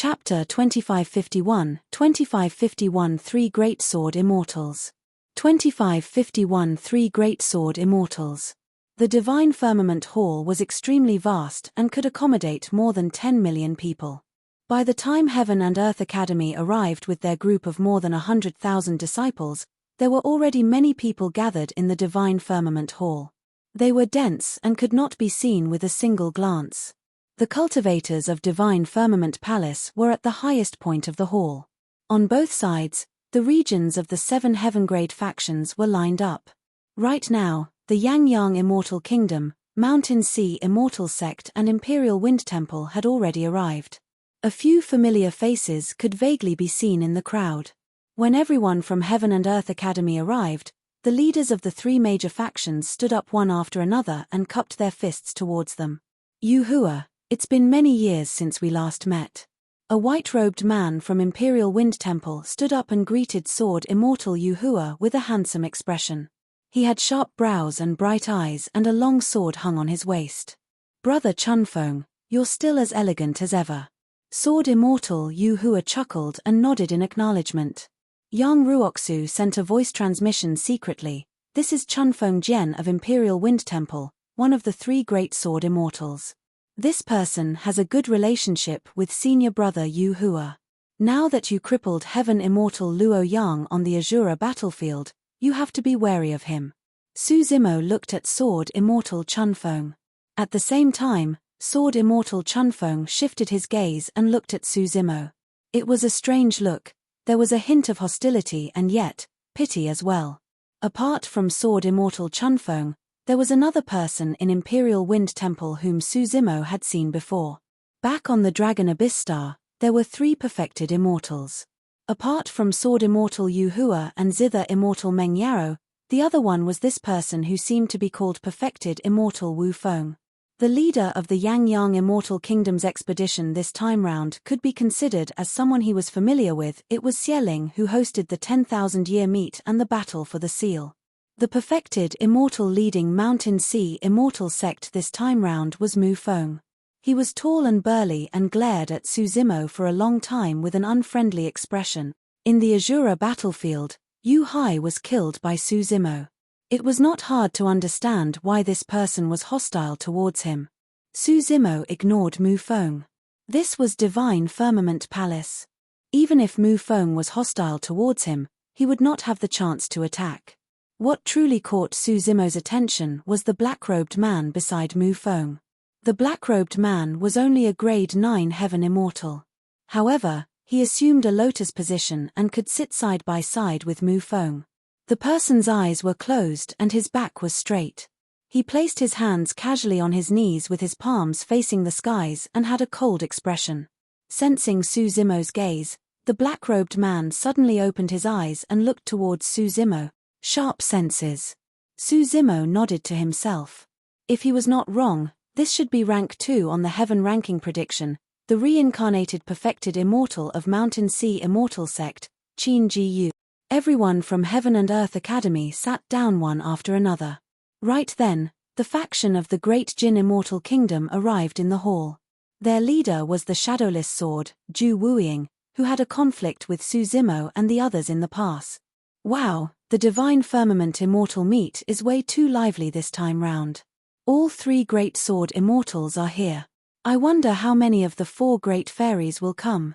Chapter 2551 Three Great Sword Immortals. 2551 Three Great Sword Immortals. The Divine Firmament Hall was extremely vast and could accommodate more than 10 million people. By the time Heaven and Earth Academy arrived with their group of more than 100,000 disciples, there were already many people gathered in the Divine Firmament Hall. They were dense and could not be seen with a single glance. The cultivators of Divine Firmament Palace were at the highest point of the hall. On both sides, the regions of the 7 heaven-grade factions were lined up. Right now, the Yang Immortal Kingdom, Mountain Sea Immortal Sect and Imperial Wind Temple had already arrived. A few familiar faces could vaguely be seen in the crowd. When everyone from Heaven and Earth Academy arrived, the leaders of the 3 major factions stood up one after another and cupped their fists towards them. Yuhua, it's been many years since we last met. A white-robed man from Imperial Wind Temple stood up and greeted Sword Immortal Yuhua with a handsome expression. He had sharp brows and bright eyes and a long sword hung on his waist. Brother Chunfeng, you're still as elegant as ever. Sword Immortal Yuhua chuckled and nodded in acknowledgement. Yang Ruoxu sent a voice transmission secretly. This is Chunfeng Jian of Imperial Wind Temple, one of the 3 great sword immortals. This person has a good relationship with senior brother Yuhua. Now that you crippled Heaven Immortal Luo Yang on the Azura battlefield, you have to be wary of him. Su Zimo looked at Sword Immortal Chunfeng. At the same time, Sword Immortal Chunfeng shifted his gaze and looked at Su Zimo. It was a strange look. There was a hint of hostility and yet, pity as well. Apart from Sword Immortal Chunfeng, there was another person in Imperial Wind Temple whom Su Zimo had seen before. Back on the Dragon Abyss Star, there were 3 perfected immortals. Apart from Sword Immortal Yuhua and Zither Immortal Meng Yaro, the other one was this person who seemed to be called Perfected Immortal Wu Feng. The leader of the Yang Immortal Kingdom's expedition this time round could be considered as someone he was familiar with. It was Xieling who hosted the 10,000-year meet and the battle for the seal. The perfected immortal leading Mountain Sea Immortal Sect this time round was Mu Feng. He was tall and burly and glared at Su Zimo for a long time with an unfriendly expression. In the Azura battlefield, Yu Hai was killed by Su Zimo. It was not hard to understand why this person was hostile towards him. Su Zimo ignored Mu Feng. This was Divine Firmament Palace. Even if Mu Feng was hostile towards him, he would not have the chance to attack. What truly caught Su Zimo's attention was the black-robed man beside Mu Feng. The black-robed man was only a grade 9 Heaven Immortal. However, he assumed a lotus position and could sit side by side with Mu Feng. The person's eyes were closed and his back was straight. He placed his hands casually on his knees with his palms facing the skies and had a cold expression. Sensing Su Zimo's gaze, the black-robed man suddenly opened his eyes and looked towards Su Zimo. Sharp senses. Su Zimo nodded to himself. If he was not wrong, this should be rank 2 on the Heaven ranking prediction, the reincarnated perfected immortal of Mountain Sea Immortal Sect, Qin Ji. Everyone from Heaven and Earth Academy sat down one after another. Right then, the faction of the Great Jin Immortal Kingdom arrived in the hall. Their leader was the Shadowless Sword, Ju Wuying, who had a conflict with Su Zimo and the others in the past. Wow, the Divine Firmament Immortal meet is way too lively this time round. All 3 great sword immortals are here. I wonder how many of the 4 great fairies will come.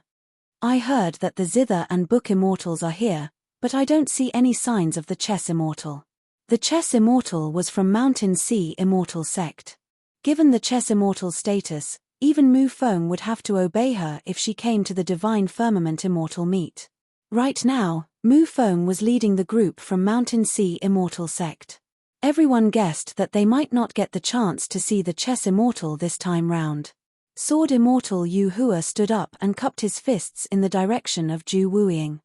I heard that the Zither and Book Immortals are here, but I don't see any signs of the Chess Immortal. The Chess Immortal was from Mountain Sea Immortal Sect. Given the Chess Immortal status, even Mu Feng would have to obey her if she came to the Divine Firmament Immortal meet. Right now, Mu Feng was leading the group from Mountain Sea Immortal Sect. Everyone guessed that they might not get the chance to see the Chess Immortal this time round. Sword Immortal Yuhua stood up and cupped his fists in the direction of Ju Wuying.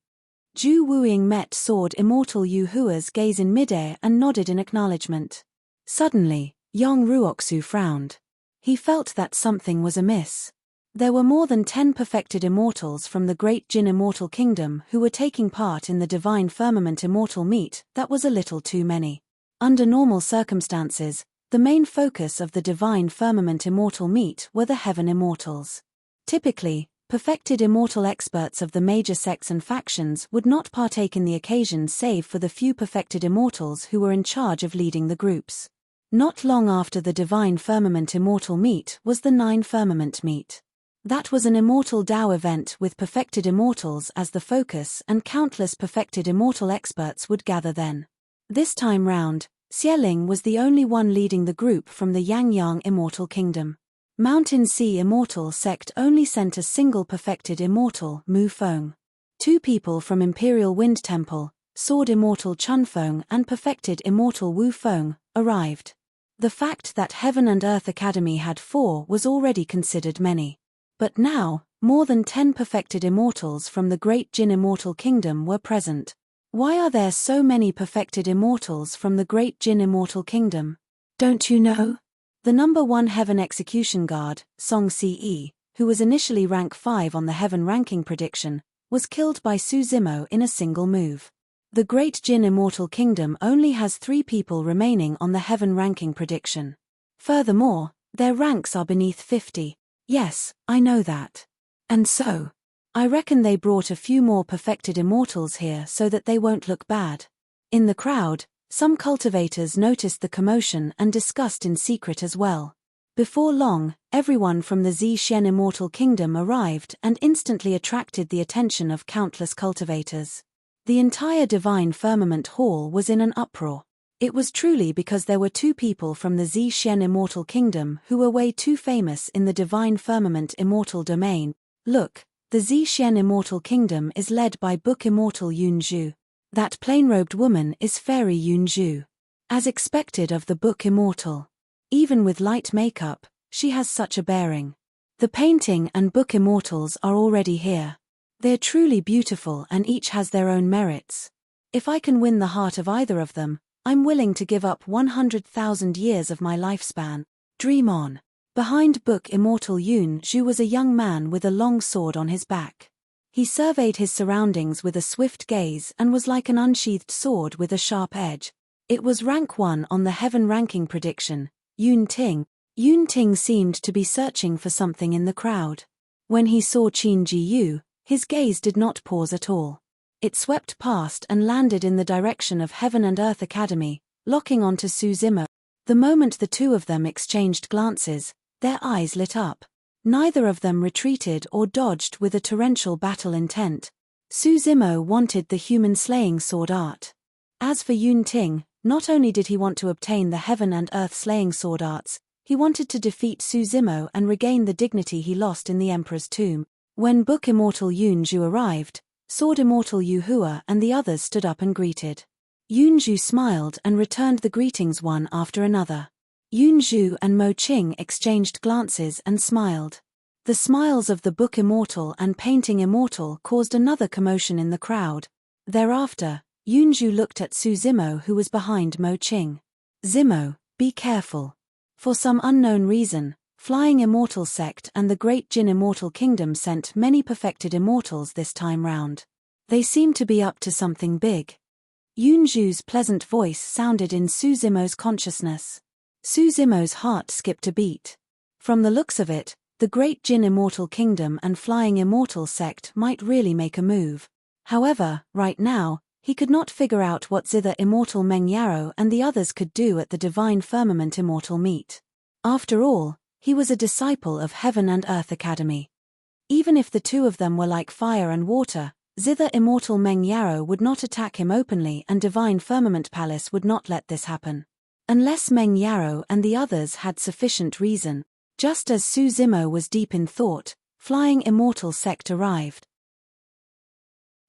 Ju Wuying met Sword Immortal Yuhua's gaze in midair and nodded in acknowledgement. Suddenly, Yang Ruoxu frowned. He felt that something was amiss. There were more than 10 perfected immortals from the Great Jin Immortal Kingdom who were taking part in the Divine Firmament Immortal meet. That was a little too many. Under normal circumstances, the main focus of the Divine Firmament Immortal meet were the Heaven Immortals. Typically, Perfected immortal experts of the major sects and factions would not partake in the occasion save for the few perfected immortals who were in charge of leading the groups. Not long after the Divine Firmament Immortal Meet was the Nine Firmament Meet. That was an immortal Tao event with perfected immortals as the focus, and countless perfected immortal experts would gather then. This time round, Xieling was the only one leading the group from the Yangyang Immortal Kingdom. Mountain Sea Immortal Sect only sent a single perfected immortal, Mu Feng. 2 people from Imperial Wind Temple, Sword Immortal Chun Feng and perfected immortal Wu Feng, arrived. The fact that Heaven and Earth Academy had 4 was already considered many. But now, more than 10 perfected immortals from the Great Jin Immortal Kingdom were present. Why are there so many perfected immortals from the Great Jin Immortal Kingdom? Don't you know? The number 1 Heaven Execution Guard, Song Ce, who was initially rank 5 on the Heaven ranking prediction, was killed by Su Zimo in a single move. The Great Jin Immortal Kingdom only has 3 people remaining on the Heaven ranking prediction. Furthermore, their ranks are beneath 50. Yes, I know that. And so, I reckon they brought a few more perfected immortals here so that they won't look bad. In the crowd, some cultivators noticed the commotion and discussed in secret as well. Before long, everyone from the Zixuan Immortal Kingdom arrived and instantly attracted the attention of countless cultivators. The entire Divine Firmament Hall was in an uproar. It was truly because there were 2 people from the Zixuan Immortal Kingdom who were way too famous in the Divine Firmament Immortal domain. Look, the Zixuan Immortal Kingdom is led by Book Immortal Yun Zhu. That plain-robed woman is Fairy Yun Zhu. As expected of the Book Immortal. Even with light makeup, she has such a bearing. The painting and Book Immortals are already here. They're truly beautiful and each has their own merits. If I can win the heart of either of them, I'm willing to give up 100,000 years of my lifespan. Dream on. Behind Book Immortal Yun Zhu was a young man with a long sword on his back. He surveyed his surroundings with a swift gaze and was like an unsheathed sword with a sharp edge. It was rank 1 on the Heaven ranking prediction, Yun Ting. Yun Ting seemed to be searching for something in the crowd. When he saw Qin Ji Yu, his gaze did not pause at all. It swept past and landed in the direction of Heaven and Earth Academy, locking onto Su Zimo. The moment the 2 of them exchanged glances, their eyes lit up. Neither of them retreated or dodged with a torrential battle intent. Su Zimo wanted the human-slaying sword art. As for Yun Ting, not only did he want to obtain the Heaven and Earth slaying sword arts, he wanted to defeat Su Zimo and regain the dignity he lost in the Emperor's tomb. When Book Immortal Yun Zhu arrived, Sword Immortal Yu Hua and the others stood up and greeted. Yun Zhu smiled and returned the greetings one after another. Yun Zhu and Mo Qing exchanged glances and smiled. The smiles of the Book Immortal and Painting Immortal caused another commotion in the crowd. Thereafter, Yun Zhu looked at Su Zimo who was behind Mo Qing. Zimo, be careful. For some unknown reason, Flying Immortal Sect and the Great Jin Immortal Kingdom sent many perfected immortals this time round. They seem to be up to something big. Yun Zhu's pleasant voice sounded in Su Zimo's consciousness. Su Zimo's heart skipped a beat. From the looks of it, the Great Jin Immortal Kingdom and Flying Immortal Sect might really make a move. However, right now, he could not figure out what Zither Immortal Meng Yarrow and the others could do at the Divine Firmament Immortal Meet. After all, he was a disciple of Heaven and Earth Academy. Even if the 2 of them were like fire and water, Zither Immortal Meng Yarrow would not attack him openly and Divine Firmament Palace would not let this happen. Unless Meng Yarrow and the others had sufficient reason. Just as Su Zimo was deep in thought, Flying Immortal Sect arrived.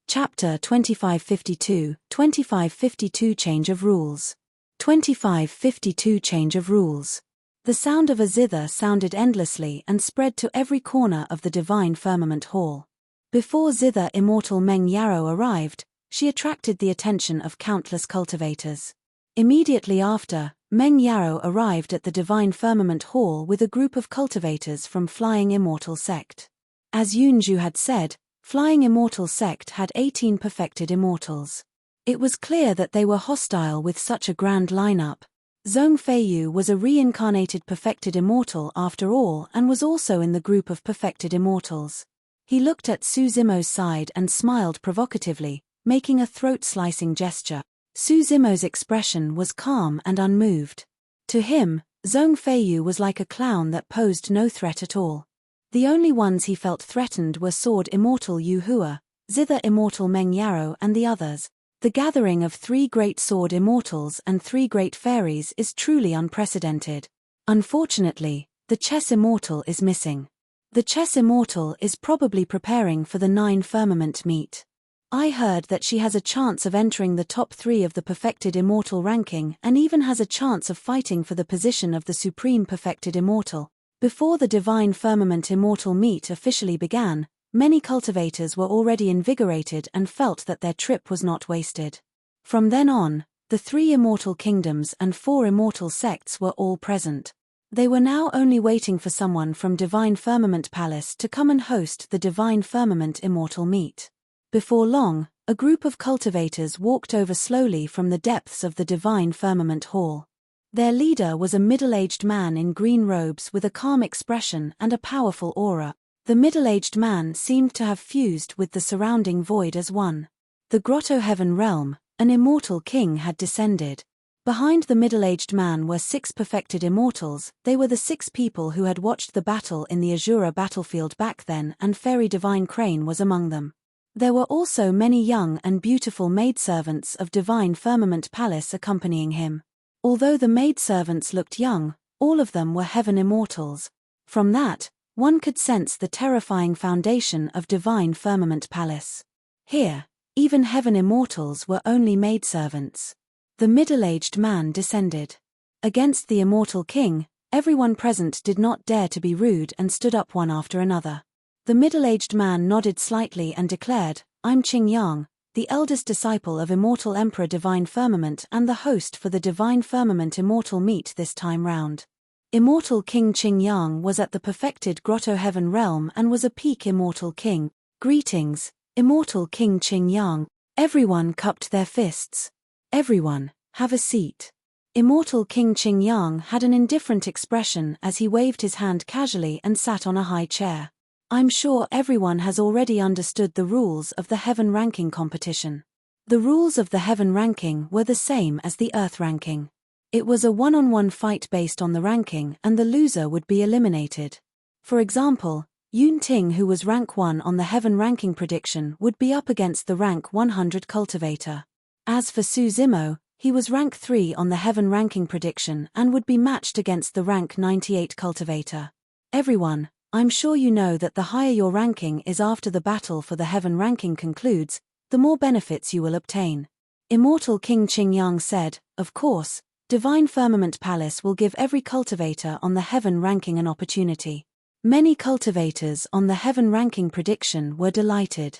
Chapter 2552, 2552 Change of Rules. 2552 Change of Rules. The sound of a zither sounded endlessly and spread to every corner of the Divine Firmament Hall. Before Zither Immortal Meng Yarrow arrived, she attracted the attention of countless cultivators. Immediately after, Meng Yarrow arrived at the Divine Firmament Hall with a group of cultivators from Flying Immortal Sect. As Yun Zhu had said, Flying Immortal Sect had 18 perfected immortals. It was clear that they were hostile with such a grand lineup. Zhong Feiyu was a reincarnated perfected immortal after all and was also in the group of perfected immortals. He looked at Suzimo's side and smiled provocatively, making a throat-slicing gesture. Suzimo's expression was calm and unmoved. To him, Zhong Feiyu was like a clown that posed no threat at all. The only ones he felt threatened were Sword Immortal Yu Hua, Zither Immortal Meng Yarou and the others. The gathering of 3 great sword immortals and 3 great fairies is truly unprecedented. Unfortunately, the chess immortal is missing. The chess immortal is probably preparing for the 9 firmament meet. I heard that she has a chance of entering the top 3 of the perfected immortal ranking and even has a chance of fighting for the position of the supreme perfected immortal. Before the divine firmament immortal meet officially began, many cultivators were already invigorated and felt that their trip was not wasted. From then on, the 3 immortal kingdoms and 4 immortal sects were all present. They were now only waiting for someone from Divine Firmament Palace to come and host the Divine Firmament Immortal Meet. Before long, a group of cultivators walked over slowly from the depths of the Divine Firmament Hall. Their leader was a middle-aged man in green robes with a calm expression and a powerful aura. The middle-aged man seemed to have fused with the surrounding void as one. The Grotto Heaven realm, an immortal king had descended. Behind the middle-aged man were 6 perfected immortals. They were the 6 people who had watched the battle in the Azura battlefield back then, and Fairy Divine Crane was among them. There were also many young and beautiful maidservants of Divine Firmament Palace accompanying him. Although the maidservants looked young, all of them were heaven immortals. From that, one could sense the terrifying foundation of Divine Firmament Palace. Here, even heaven immortals were only maidservants. The middle-aged man descended. Against the immortal king, everyone present did not dare to be rude and stood up one after another. The middle-aged man nodded slightly and declared, "I'm Qing Yang, the eldest disciple of Immortal Emperor Divine Firmament and the host for the Divine Firmament Immortal Meet this time round." Immortal King Qing Yang was at the perfected Grotto Heaven realm and was a peak immortal king. "Greetings, Immortal King Qing Yang." Everyone cupped their fists. "Everyone, have a seat." Immortal King Qing Yang had an indifferent expression as he waved his hand casually and sat on a high chair. "I'm sure everyone has already understood the rules of the Heaven ranking competition." The rules of the Heaven ranking were the same as the Earth ranking. It was a one-on-one fight based on the ranking, and the loser would be eliminated. For example, Yun Ting, who was rank 1 on the Heaven ranking prediction, would be up against the rank 100 cultivator. As for Suzimo, he was rank 3 on the Heaven ranking prediction and would be matched against the rank 98 cultivator. Everyone, I'm sure you know that the higher your ranking is after the battle for the Heaven ranking concludes, the more benefits you will obtain. Immortal King Qing Yang said, "Of course, Divine Firmament Palace will give every cultivator on the Heaven ranking an opportunity." Many cultivators on the Heaven ranking prediction were delighted.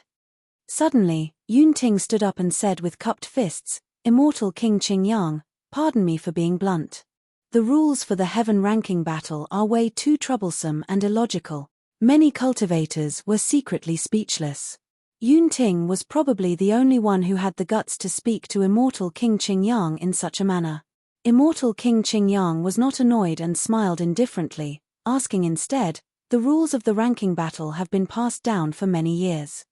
Suddenly, Yun Ting stood up and said with cupped fists, "Immortal King Qing Yang, pardon me for being blunt. The rules for the Heaven ranking battle are way too troublesome and illogical." Many cultivators were secretly speechless. Yun Ting was probably the only one who had the guts to speak to Immortal King Qing Yang in such a manner. Immortal King Qing Yang was not annoyed and smiled indifferently, asking instead, "The rules of the ranking battle have been passed down for many years.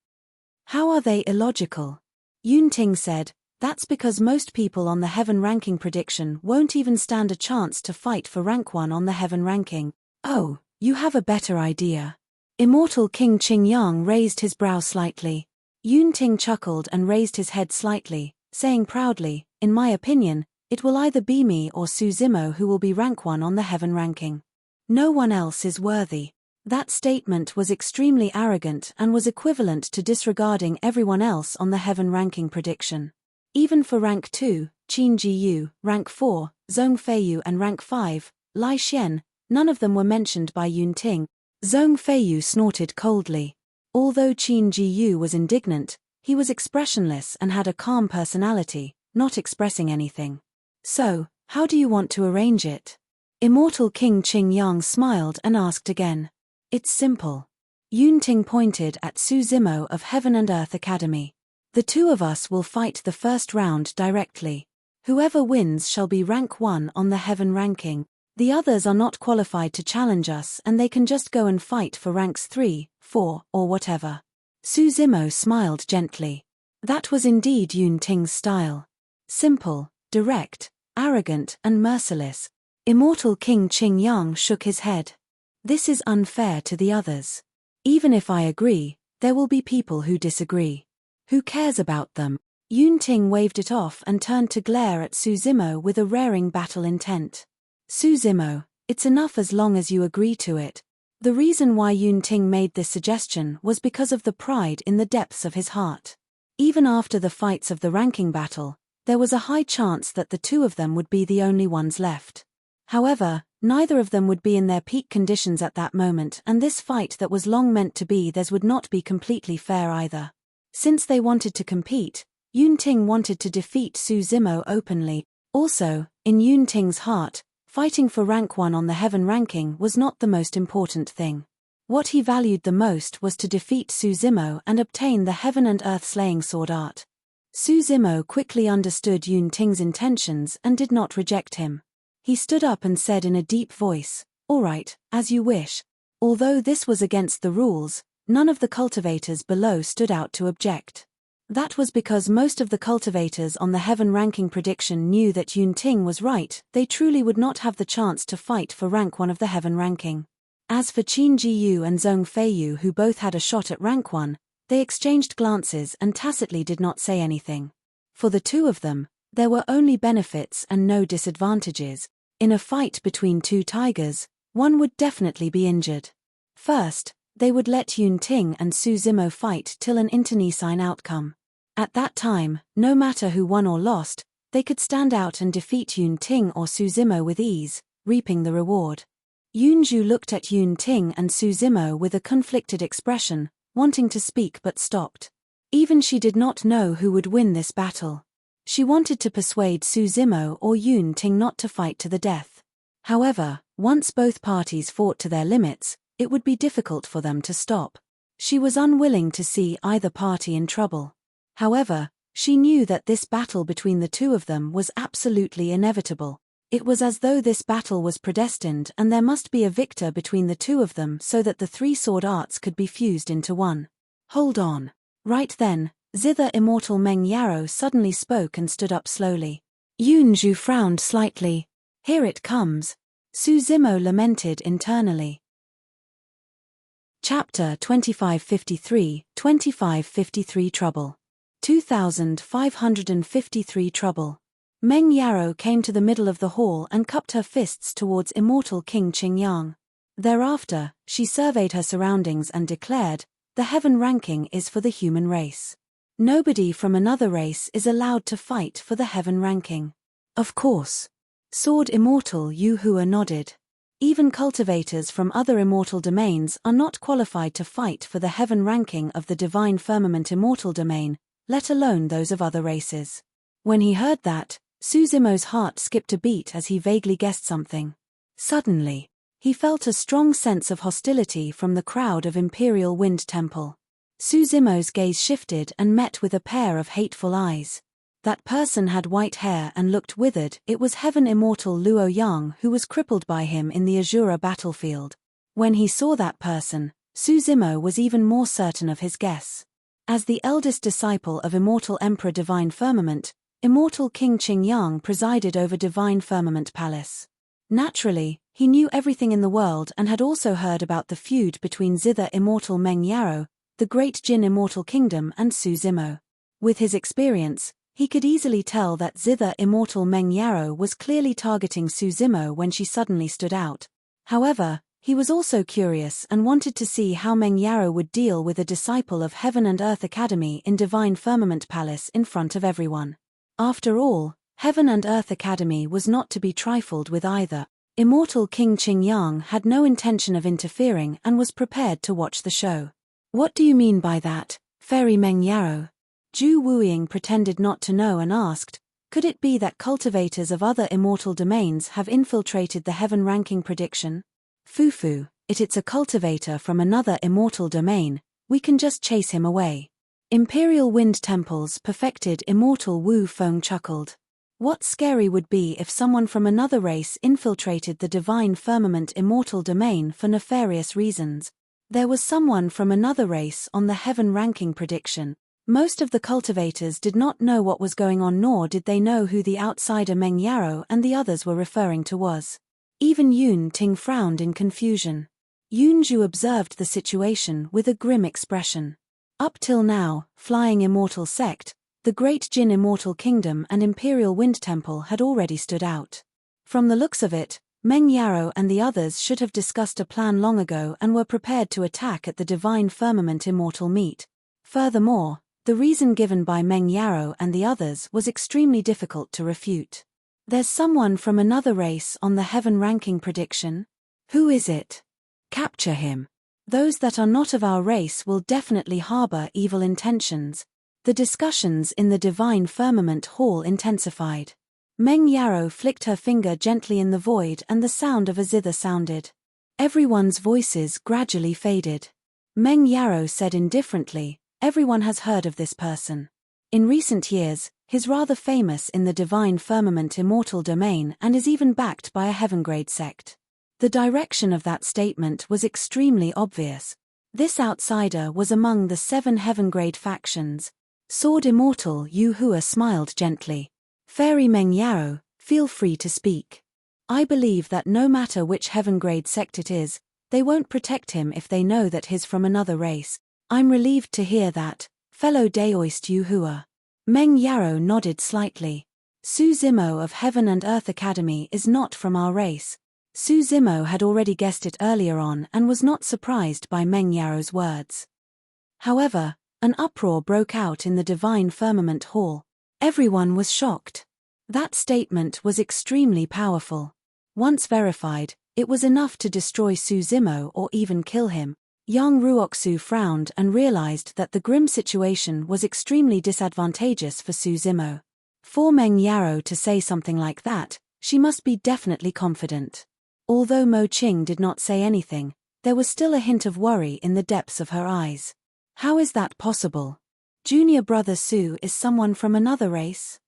How are they illogical?" Yun Ting said, "That's because most people on the Heaven ranking prediction won't even stand a chance to fight for rank 1 on the Heaven ranking." "Oh, you have a better idea." Immortal King Qing Yang raised his brow slightly. Yun Ting chuckled and raised his head slightly, saying proudly, "In my opinion, it will either be me or Suzimo who will be rank 1 on the Heaven ranking. No one else is worthy." That statement was extremely arrogant and was equivalent to disregarding everyone else on the Heaven ranking prediction. Even for rank 2, Qin Jiyu, rank 4, Zhong Feiyu and rank 5, Lai Xian, none of them were mentioned by Yun Ting. Zhong Feiyu snorted coldly. Although Qin Jiyu was indignant, he was expressionless and had a calm personality, not expressing anything. "So, how do you want to arrange it?" Immortal King Qing Yang smiled and asked again. "It's simple." Yun Ting pointed at Suzimo of Heaven and Earth Academy. "The 2 of us will fight the first round directly. Whoever wins shall be rank 1 on the Heaven ranking. The others are not qualified to challenge us and they can just go and fight for ranks 3, 4, or whatever. Su Zimo smiled gently. That was indeed Yun Ting's style. Simple, direct, arrogant, and merciless. Immortal King Qingyang shook his head. This is unfair to the others. Even if I agree, there will be people who disagree. Who cares about them? Yun Ting waved it off and turned to glare at Su Zimo with a raring battle intent. Su Zimo, it's enough as long as you agree to it. The reason why Yun Ting made this suggestion was because of the pride in the depths of his heart. Even after the fights of the ranking battle, there was a high chance that the two of them would be the only ones left. However, neither of them would be in their peak conditions at that moment, and this fight that was long meant to be theirs would not be completely fair either. Since they wanted to compete, Yun Ting wanted to defeat Su Zimo openly. Also, in Yun Ting's heart, fighting for rank 1 on the heaven ranking was not the most important thing. What he valued the most was to defeat Su Zimo and obtain the heaven and earth slaying sword art. Su Zimo quickly understood Yun Ting's intentions and did not reject him. He stood up and said in a deep voice, "All right, as you wish." Although this was against the rules, none of the cultivators below stood out to object. That was because most of the cultivators on the heaven ranking prediction knew that Yun Ting was right. They truly would not have the chance to fight for rank 1 of the heaven ranking. As for Qin Jiyu and Zhong Feiyu, who both had a shot at rank 1, they exchanged glances and tacitly did not say anything. For the two of them, there were only benefits and no disadvantages. In a fight between two tigers, one would definitely be injured. First, they would let Yun Ting and Su Zimo fight till an internecine outcome. At that time, no matter who won or lost, they could stand out and defeat Yun Ting or Su Zimo with ease, reaping the reward. Yun Zhu looked at Yun Ting and Su Zimo with a conflicted expression, wanting to speak but stopped. Even she did not know who would win this battle. She wanted to persuade Su Zimo or Yun Ting not to fight to the death. However, once both parties fought to their limits, it would be difficult for them to stop. She was unwilling to see either party in trouble. However, she knew that this battle between the two of them was absolutely inevitable. It was as though this battle was predestined and there must be a victor between the two of them so that the three sword arts could be fused into one. Hold on. Right then, zither Immortal Meng Yarrow suddenly spoke and stood up slowly. Yun Zhu frowned slightly. Here it comes. Su Zimo lamented internally. Chapter 2553, 2553 Trouble. 2553 Trouble. Meng Yarrow came to the middle of the hall and cupped her fists towards Immortal King Qingyang. Thereafter, she surveyed her surroundings and declared, "The heaven ranking is for the human race. Nobody from another race is allowed to fight for the heaven ranking." Of course. Sword Immortal Yu Hua nodded. Even cultivators from other immortal domains are not qualified to fight for the heaven ranking of the Divine Firmament Immortal domain, let alone those of other races. When he heard that, Su Zimo's heart skipped a beat as he vaguely guessed something. Suddenly, he felt a strong sense of hostility from the crowd of Imperial Wind Temple. Su Zimo's gaze shifted and met with a pair of hateful eyes. That person had white hair and looked withered. It was Heaven Immortal Luo Yang, who was crippled by him in the Azura battlefield. When he saw that person, Su Zimo was even more certain of his guess. As the eldest disciple of Immortal Emperor Divine Firmament, Immortal King Qingyang presided over Divine Firmament Palace. Naturally, he knew everything in the world and had also heard about the feud between zither Immortal Meng Yarrow, the Great Jin Immortal Kingdom, and Su Zimo. With his experience, he could easily tell that zither Immortal Meng Yarrow was clearly targeting Su Zimo when she suddenly stood out. However, he was also curious and wanted to see how Meng Yarrow would deal with a disciple of Heaven and Earth Academy in Divine Firmament Palace in front of everyone. After all, Heaven and Earth Academy was not to be trifled with either. Immortal King Qingyang had no intention of interfering and was prepared to watch the show. "What do you mean by that, Fairy Meng Yarrow?" Zhu Wuying pretended not to know and asked, "Could it be that cultivators of other immortal domains have infiltrated the heaven ranking prediction?" "Fufu, it's a cultivator from another immortal domain, we can just chase him away." Imperial Wind Temple's perfected Immortal Wu Feng chuckled. What scary would be if someone from another race infiltrated the Divine Firmament Immortal domain for nefarious reasons. There was someone from another race on the heaven ranking prediction. Most of the cultivators did not know what was going on, nor did they know who the outsider Meng Yarrow and the others were referring to was. Even Yun Ting frowned in confusion. Yun Zhu observed the situation with a grim expression. Up till now, Flying Immortal Sect, the Great Jin Immortal Kingdom and Imperial Wind Temple had already stood out. From the looks of it, Meng Yarrow and the others should have discussed a plan long ago and were prepared to attack at the Divine Firmament Immortal meet. Furthermore, the reason given by Meng Yarrow and the others was extremely difficult to refute. There's someone from another race on the heaven ranking prediction? Who is it? Capture him. Those that are not of our race will definitely harbor evil intentions. The discussions in the Divine Firmament Hall intensified. Meng Yarrow flicked her finger gently in the void and the sound of a zither sounded. Everyone's voices gradually faded. Meng Yarrow said indifferently, "Everyone has heard of this person. In recent years, he's rather famous in the Divine Firmament Immortal domain and is even backed by a heaven-grade sect." The direction of that statement was extremely obvious. This outsider was among the 7 heaven-grade factions. Sword Immortal Yu Hua smiled gently. "Fairy Meng Yarrow, feel free to speak. I believe that no matter which heaven-grade sect it is, they won't protect him if they know that he's from another race. I'm relieved to hear that, fellow Daoist Yu Hua." Meng Yarrow nodded slightly. "Su Zimo of Heaven and Earth Academy is not from our race." Su Zimo had already guessed it earlier on and was not surprised by Meng Yarrow's words. However, an uproar broke out in the Divine Firmament Hall. Everyone was shocked. That statement was extremely powerful. Once verified, it was enough to destroy Su Zimo or even kill him. Yang Ruoxu frowned and realized that the grim situation was extremely disadvantageous for Su Zimo. For Meng Yarrow to say something like that, she must be definitely confident. Although Mo Qing did not say anything, there was still a hint of worry in the depths of her eyes. How is that possible? Junior brother Su is someone from another race?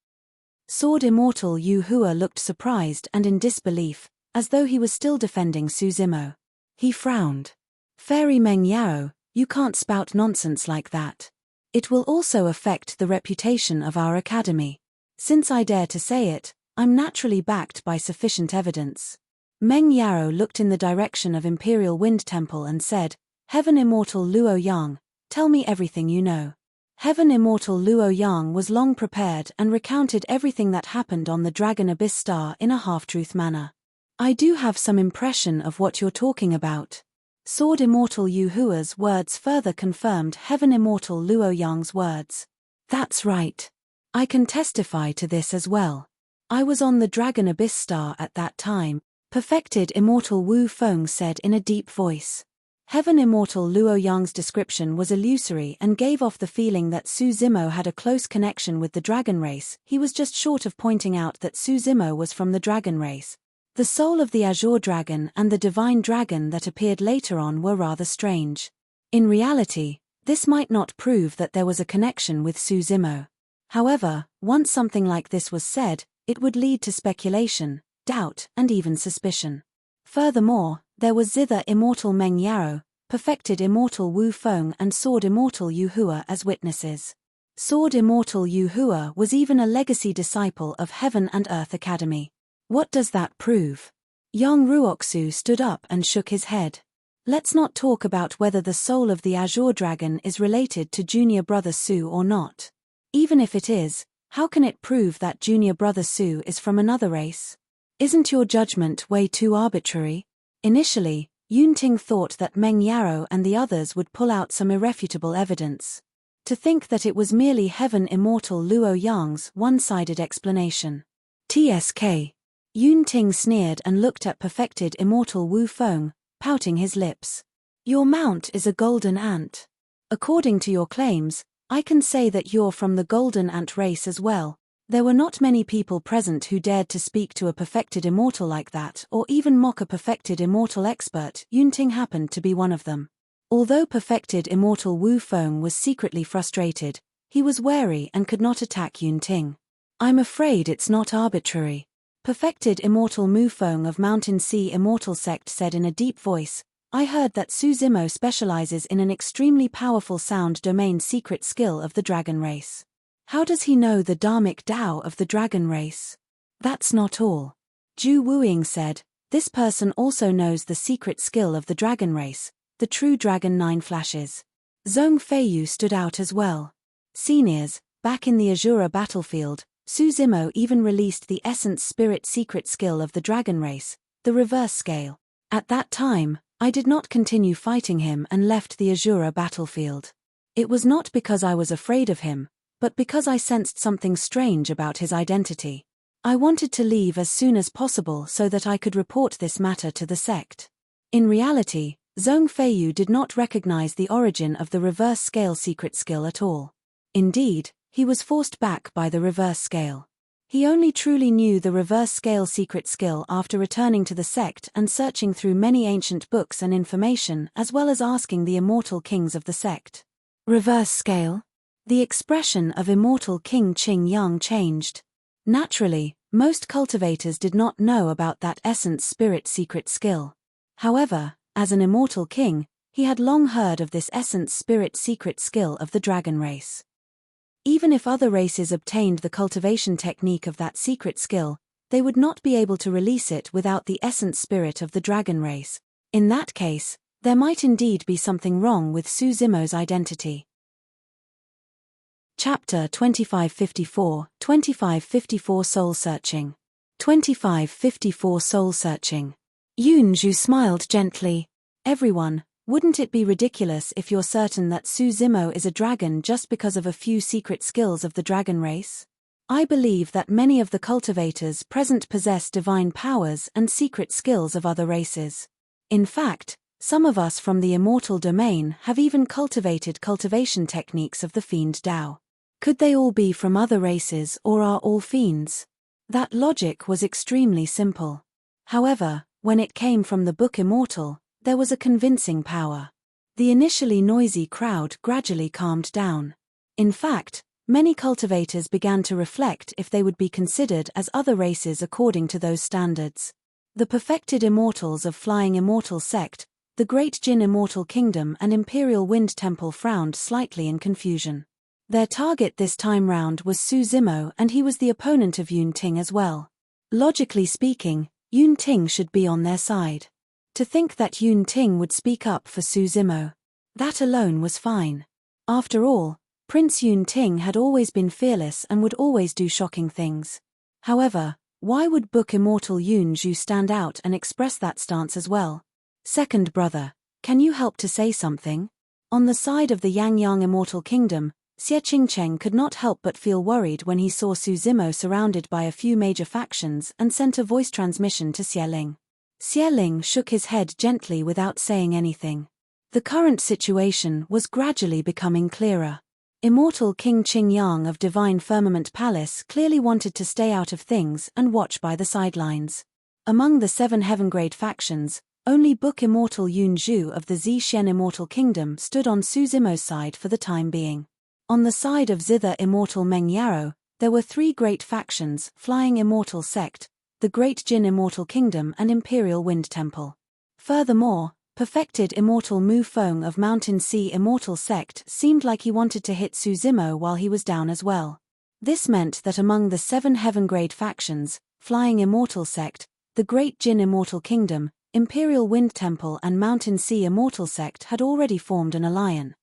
Sword Immortal Yu Hua looked surprised and in disbelief, as though he was still defending Su Zimo. He frowned. "Fairy Meng Yarrow, you can't spout nonsense like that. It will also affect the reputation of our academy. Since I dare to say it, I'm naturally backed by sufficient evidence." Meng Yarrow looked in the direction of Imperial Wind Temple and said, "Heaven Immortal Luo Yang, tell me everything you know." Heaven Immortal Luo Yang was long prepared and recounted everything that happened on the Dragon Abyss Star in a half-truth manner. "I do have some impression of what you're talking about." Sword Immortal Yu Hua's words further confirmed Heaven Immortal Luo Yang's words. "That's right. I can testify to this as well. I was on the Dragon Abyss Star at that time," Perfected Immortal Wu Feng said in a deep voice. Heaven Immortal Luo Yang's description was illusory and gave off the feeling that Su Zimo had a close connection with the dragon race. He was just short of pointing out that Su Zimo was from the dragon race. The soul of the Azure Dragon and the Divine Dragon that appeared later on were rather strange. In reality, this might not prove that there was a connection with Su Zimo. However, once something like this was said, it would lead to speculation, doubt, and even suspicion. Furthermore, there was Zither Immortal Meng Yarrow, Perfected Immortal Wu Feng and Sword Immortal Yu Hua as witnesses. Sword Immortal Yu Hua was even a legacy disciple of Heaven and Earth Academy. What does that prove? Yang Ruoxu stood up and shook his head. "Let's not talk about whether the soul of the Azure Dragon is related to Junior Brother Su or not. Even if it is, how can it prove that Junior Brother Su is from another race? Isn't your judgment way too arbitrary?" Initially, Yunting thought that Meng Yarrow and the others would pull out some irrefutable evidence. To think that it was merely Heaven Immortal Luo Yang's one-sided explanation. "TSK." Yunting sneered and looked at Perfected Immortal Wu Feng, pouting his lips. "Your mount is a golden ant. According to your claims, I can say that you're from the golden ant race as well." There were not many people present who dared to speak to a perfected immortal like that or even mock a perfected immortal expert. Yunting happened to be one of them. Although perfected immortal Wu Feng was secretly frustrated, he was wary and could not attack Yunting. "I'm afraid it's not arbitrary," Perfected Immortal Mu Feng of Mountain Sea Immortal Sect said in a deep voice. I heard that Su Zimo specializes in an extremely powerful sound domain secret skill of the dragon race. How does he know the dharmic Tao of the dragon race? That's not all. Ju Wuying said, this person also knows the secret skill of the dragon race, the true dragon 9 flashes. Zhong Feiyu stood out as well. Seniors, back in the Azura battlefield, Su Zimo even released the essence spirit secret skill of the dragon race, the reverse scale. At that time, I did not continue fighting him and left the Azura battlefield. It was not because I was afraid of him, but because I sensed something strange about his identity. I wanted to leave as soon as possible so that I could report this matter to the sect. In reality, Zhong Feiyu did not recognize the origin of the reverse scale secret skill at all. Indeed, he was forced back by the reverse scale. He only truly knew the reverse scale secret skill after returning to the sect and searching through many ancient books and information as well as asking the immortal kings of the sect. Reverse scale? The expression of immortal King Qing Yang changed. Naturally, most cultivators did not know about that essence spirit secret skill. However, as an immortal king, he had long heard of this essence spirit secret skill of the dragon race. Even if other races obtained the cultivation technique of that secret skill, they would not be able to release it without the essence spirit of the dragon race. In that case, there might indeed be something wrong with Su Zimo's identity. Chapter 2554, 2554 Soul Searching. 2554 Soul Searching. Yun Zhu smiled gently. Everyone, wouldn't it be ridiculous if you're certain that Su Zimo is a dragon just because of a few secret skills of the dragon race? I believe that many of the cultivators present possess divine powers and secret skills of other races. In fact, some of us from the immortal domain have even cultivated cultivation techniques of the fiend Tao. Could they all be from other races or are all fiends? That logic was extremely simple. However, when it came from the book Immortal, there was a convincing power. The initially noisy crowd gradually calmed down. In fact, many cultivators began to reflect if they would be considered as other races according to those standards. The perfected immortals of Flying Immortal Sect, the Great Jin Immortal Kingdom and Imperial Wind Temple frowned slightly in confusion. Their target this time round was Su Zimo and he was the opponent of Yun Ting as well. Logically speaking, Yun Ting should be on their side. To think that Yun Ting would speak up for Su Zimo. That alone was fine. After all, Prince Yun Ting had always been fearless and would always do shocking things. However, why would Book Immortal Yun Zhu stand out and express that stance as well? Second brother, can you help to say something? On the side of the Yangyang Immortal Kingdom, Xie Qingcheng could not help but feel worried when he saw Su Zimo surrounded by a few major factions and sent a voice transmission to Xie Ling. Xie Ling shook his head gently without saying anything. The current situation was gradually becoming clearer. Immortal King Qing Yang of Divine Firmament Palace clearly wanted to stay out of things and watch by the sidelines. Among the 7 heaven-grade factions, only Book Immortal Yun Zhu of the Zixuan Immortal Kingdom stood on Su Zimo's side for the time being. On the side of Zither Immortal Meng Yarrow, there were 3 great factions: Flying Immortal Sect, the Great Jin Immortal Kingdom and Imperial Wind Temple. Furthermore, perfected Immortal Mu Feng of Mountain Sea Immortal Sect seemed like he wanted to hit Su Zimo while he was down as well. This meant that among the 7 heaven-grade factions, Flying Immortal Sect, the Great Jin Immortal Kingdom, Imperial Wind Temple and Mountain Sea Immortal Sect had already formed an alliance.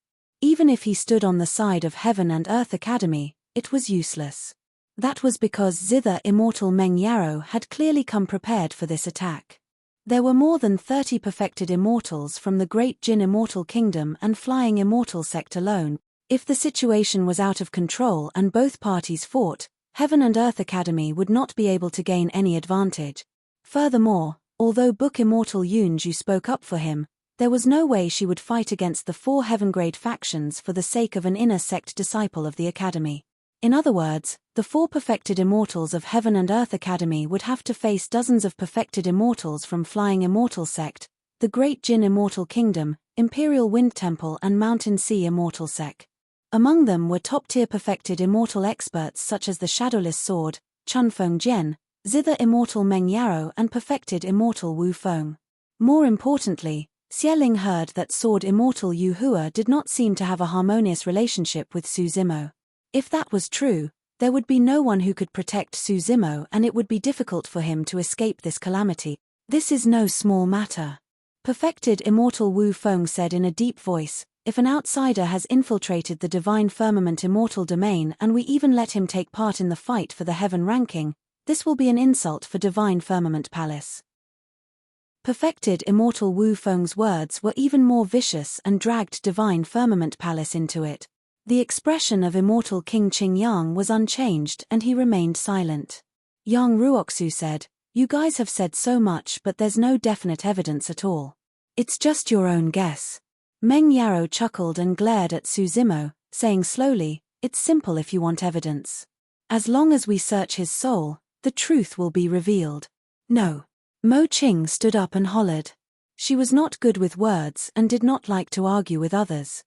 Even if he stood on the side of Heaven and Earth Academy, it was useless. That was because Zither Immortal Meng Yarrow had clearly come prepared for this attack. There were more than 30 perfected immortals from the Great Jin Immortal Kingdom and Flying Immortal Sect alone. If the situation was out of control and both parties fought, Heaven and Earth Academy would not be able to gain any advantage. Furthermore, although Book Immortal Yun Zhu spoke up for him, there was no way she would fight against the 4 heaven-grade factions for the sake of an inner sect disciple of the Academy. In other words, the 4 perfected immortals of Heaven and Earth Academy would have to face dozens of perfected immortals from Flying Immortal Sect, the Great Jin Immortal Kingdom, Imperial Wind Temple and Mountain Sea Immortal Sect. Among them were top-tier perfected immortal experts such as the Shadowless Sword, Chun Feng Jian, Zither Immortal Meng Yarrow and perfected immortal Wu Feng. More importantly, Xieling heard that Sword Immortal Yu Hua did not seem to have a harmonious relationship with Su Zimo. If that was true, there would be no one who could protect Su Zimo and it would be difficult for him to escape this calamity. This is no small matter. Perfected Immortal Wu Feng said in a deep voice, if an outsider has infiltrated the Divine Firmament Immortal Domain and we even let him take part in the fight for the Heaven ranking, this will be an insult for Divine Firmament Palace. Perfected Immortal Wu Feng's words were even more vicious and dragged Divine Firmament Palace into it. The expression of Immortal King Qingyang was unchanged and he remained silent. Yang Ruoxu said, "You guys have said so much but there's no definite evidence at all. It's just your own guess." Meng Yarrow chuckled and glared at Su Zimo, saying slowly, "It's simple if you want evidence. As long as we search his soul, the truth will be revealed." "No." Mo Qing stood up and hollered. She was not good with words and did not like to argue with others.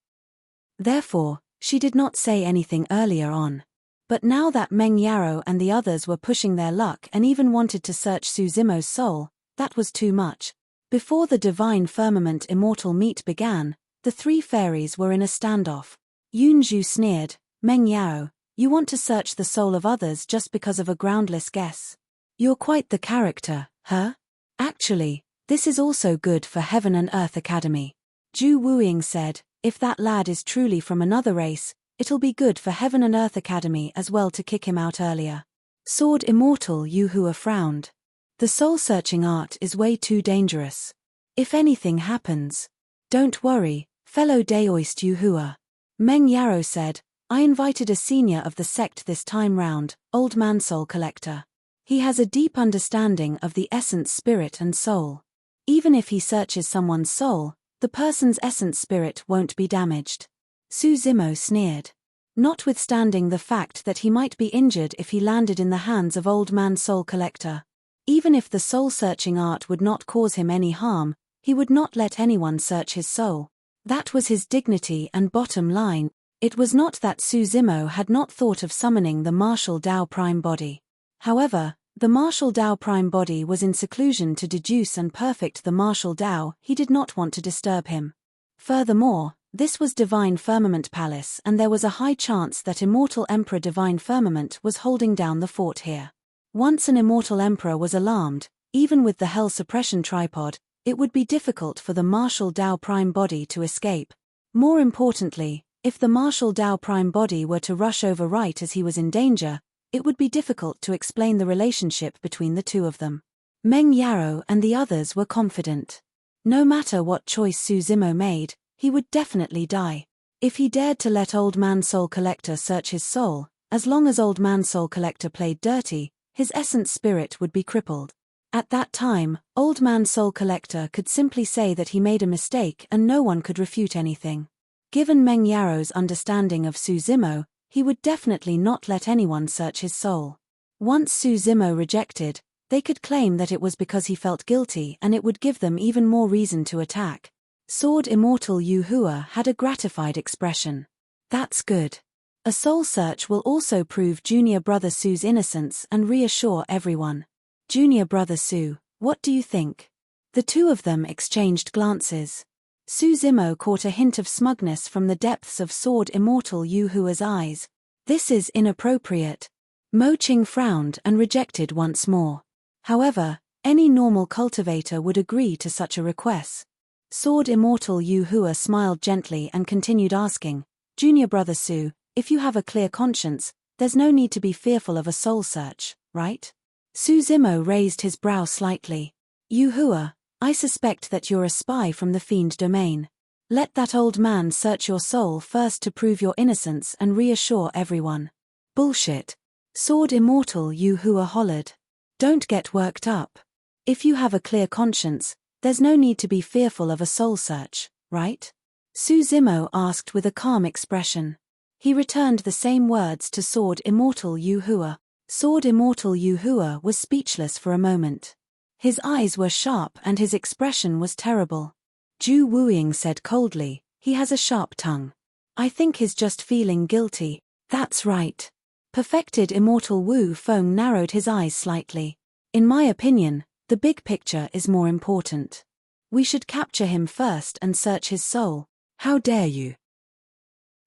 Therefore, she did not say anything earlier on. But now that Meng Yarrow and the others were pushing their luck and even wanted to search Su Zimo's soul, that was too much. Before the Divine Firmament Immortal meet began, the three fairies were in a standoff. Yunzhu sneered, "Meng Yarrow, you want to search the soul of others just because of a groundless guess. You're quite the character, huh? Actually, this is also good for Heaven and Earth Academy." Zhu Wuying said, "If that lad is truly from another race, it'll be good for Heaven and Earth Academy as well to kick him out earlier." Sword Immortal Yu Hua frowned. "The soul-searching art is way too dangerous. If anything happens..." "Don't worry, fellow Daoist Yu Hua." Meng Yarrow said, "I invited a senior of the sect this time round, Old Man Soul Collector. He has a deep understanding of the essence spirit and soul. Even if he searches someone's soul, the person's essence spirit won't be damaged." Su Zimo sneered. Notwithstanding the fact that he might be injured if he landed in the hands of Old Man Soul Collector. Even if the soul-searching art would not cause him any harm, he would not let anyone search his soul. That was his dignity and bottom line. It was not that Su Zimo had not thought of summoning the Martial Dao Prime Body. However, the Martial Dao Prime Body was in seclusion to deduce and perfect the Martial Dao. He did not want to disturb him. Furthermore, this was Divine Firmament Palace and there was a high chance that Immortal Emperor Divine Firmament was holding down the fort here. Once an Immortal Emperor was alarmed, even with the Hell Suppression Tripod, it would be difficult for the Martial Dao Prime Body to escape. More importantly, if the Martial Dao Prime Body were to rush over right as he was in danger, it would be difficult to explain the relationship between the two of them. Meng Yarrow and the others were confident. No matter what choice Su Zimo made, he would definitely die. If he dared to let Old Man Soul Collector search his soul, as long as Old Man Soul Collector played dirty, his essence spirit would be crippled. At that time, Old Man Soul Collector could simply say that he made a mistake and no one could refute anything. Given Meng Yarrow's understanding of Su Zimo, he would definitely not let anyone search his soul. Once Su Zimo rejected, they could claim that it was because he felt guilty and it would give them even more reason to attack. Sword Immortal Yu Hua had a gratified expression. "That's good. A soul search will also prove Junior Brother Su's innocence and reassure everyone." "Junior Brother Su, what do you think?" The two of them exchanged glances. Su Zimo caught a hint of smugness from the depths of Sword Immortal Yu Hua's eyes. "This is inappropriate." Mo Qing frowned and rejected once more. However, any normal cultivator would agree to such a request. Sword Immortal Yu Hua smiled gently and continued asking, "Junior Brother Su, if you have a clear conscience, there's no need to be fearful of a soul search, right?" Su Zimo raised his brow slightly. "Yu Hua, I suspect that you're a spy from the Fiend Domain. Let that old man search your soul first to prove your innocence and reassure everyone." "Bullshit." Sword Immortal Yu Hua hollered. "Don't get worked up. If you have a clear conscience, there's no need to be fearful of a soul search, right?" Su Zimo asked with a calm expression. He returned the same words to Sword Immortal Yu Hua. Sword Immortal Yu Hua was speechless for a moment. His eyes were sharp and his expression was terrible. Zhu Wuying said coldly, "He has a sharp tongue. I think he's just feeling guilty." "That's right." Perfected Immortal Wu Feng narrowed his eyes slightly. "In my opinion, the big picture is more important. We should capture him first and search his soul. How dare you?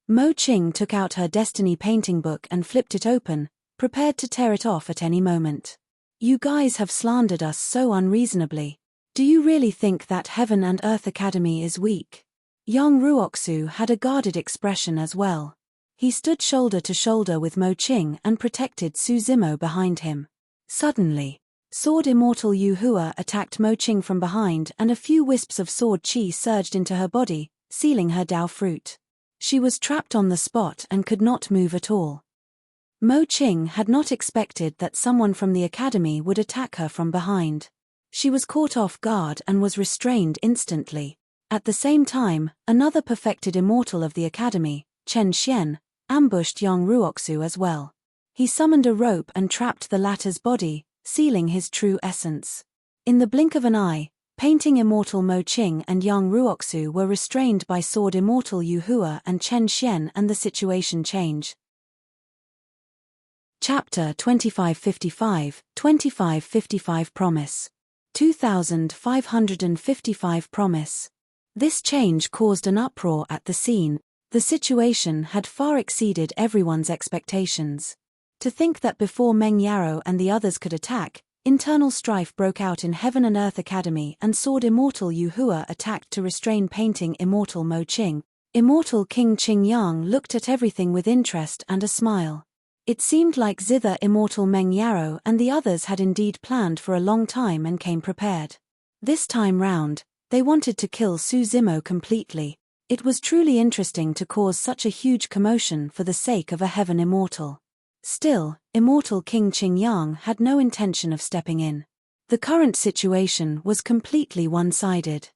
Mo Qing took out her destiny painting book and flipped it open, prepared to tear it off at any moment. You guys have slandered us so unreasonably. Do you really think that Heaven and Earth Academy is weak? Yang Ruoxu had a guarded expression as well. He stood shoulder to shoulder with Mo Qing and protected Su Zimo behind him. Suddenly, Sword Immortal Yu Hua attacked Mo Qing from behind and a few wisps of sword chi surged into her body, sealing her Dao fruit. She was trapped on the spot and could not move at all. Mo Qing had not expected that someone from the academy would attack her from behind. She was caught off guard and was restrained instantly. At the same time, another perfected immortal of the academy, Chen Xian, ambushed Yang Ruoxu as well. He summoned a rope and trapped the latter's body, sealing his true essence. In the blink of an eye, painting immortal Mo Qing and Yang Ruoxu were restrained by sword immortal Yu Hua and Chen Xian, and the situation changed. Chapter 2555, 2555 Promise. 2555 Promise. This change caused an uproar at the scene. The situation had far exceeded everyone's expectations. To think that before Meng Yarrow and the others could attack, internal strife broke out in Heaven and Earth Academy and Sword Immortal Yu Hua attacked to restrain painting Immortal Mo Qing. Immortal King Qing Yang looked at everything with interest and a smile. It seemed like zither Immortal Meng Yarrow and the others had indeed planned for a long time and came prepared. This time round, they wanted to kill Su Zimo completely. It was truly interesting to cause such a huge commotion for the sake of a Heaven Immortal. Still, Immortal King Qing Yang had no intention of stepping in. The current situation was completely one-sided.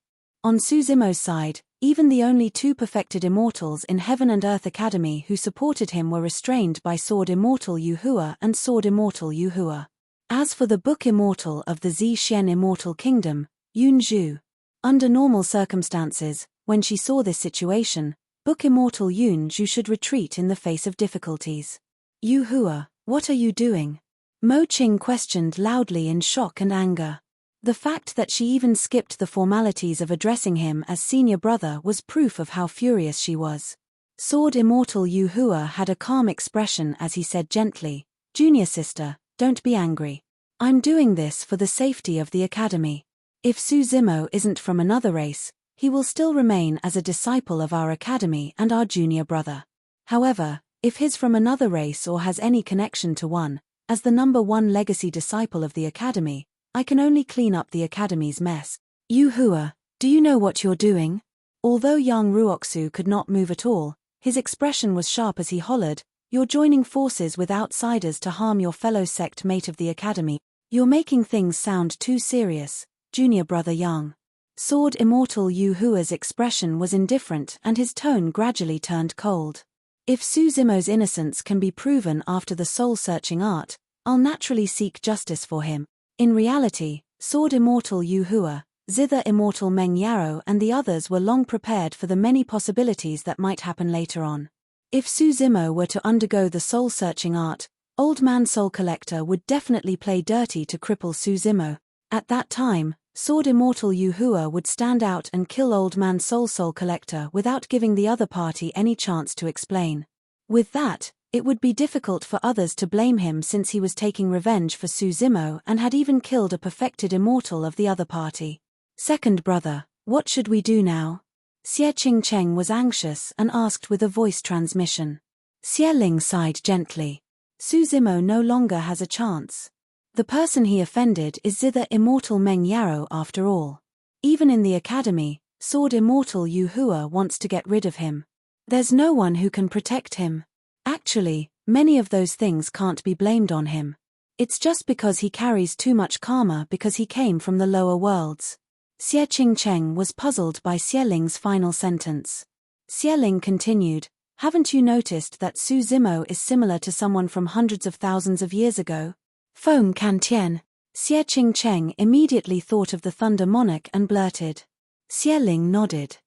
On Su Zimo's side, even the only two perfected immortals in Heaven and Earth Academy who supported him were restrained by Sword Immortal Yu Hua and Sword Immortal Yu Hua. As for the Book Immortal of the Zhixian Immortal Kingdom, Yun Zhu. Under normal circumstances, when she saw this situation, Book Immortal Yun Zhu should retreat in the face of difficulties. Yu Hua, what are you doing? Mo Qing questioned loudly in shock and anger. The fact that she even skipped the formalities of addressing him as senior brother was proof of how furious she was. Sword Immortal Yu Hua had a calm expression as he said gently, "Junior sister, don't be angry. I'm doing this for the safety of the academy. If Su Zimo isn't from another race, he will still remain as a disciple of our academy and our junior brother. However, if he's from another race or has any connection to one, as the number one legacy disciple of the academy, I can only clean up the academy's mess. Yu Hua, do you know what you're doing?" Although Yang Ruoxu could not move at all, his expression was sharp as he hollered, "You're joining forces with outsiders to harm your fellow sect mate of the academy. You're making things sound too serious, junior brother Yang." Sword Immortal Yu Hua's expression was indifferent and his tone gradually turned cold. If Su Zimo's innocence can be proven after the soul-searching art, I'll naturally seek justice for him. In reality, Sword Immortal Yu Hua, zither Immortal Meng Yarrow and the others were long prepared for the many possibilities that might happen later on. If Su Zimo were to undergo the soul-searching art, Old Man Soul Collector would definitely play dirty to cripple Su Zimo. At that time, Sword Immortal Yu Hua would stand out and kill Old Man Soul Collector without giving the other party any chance to explain. With that, it would be difficult for others to blame him since he was taking revenge for Su Zimo and had even killed a perfected immortal of the other party. "Second brother, what should we do now?" Xie Qingcheng was anxious and asked with a voice transmission. Xie Ling sighed gently. Su Zimo no longer has a chance. The person he offended is zither Immortal Meng Yarrow after all. Even in the academy, Sword Immortal Yu Hua wants to get rid of him. There's no one who can protect him. Actually, many of those things can't be blamed on him. It's just because he carries too much karma because he came from the lower worlds. Xie Qingcheng was puzzled by Xie Ling's final sentence. Xie Ling continued, "Haven't you noticed that Su Zimo is similar to someone from hundreds of thousands of years ago?" Feng Kantian. Xie Qingcheng immediately thought of the Thunder Monarch and blurted. Xie Ling nodded.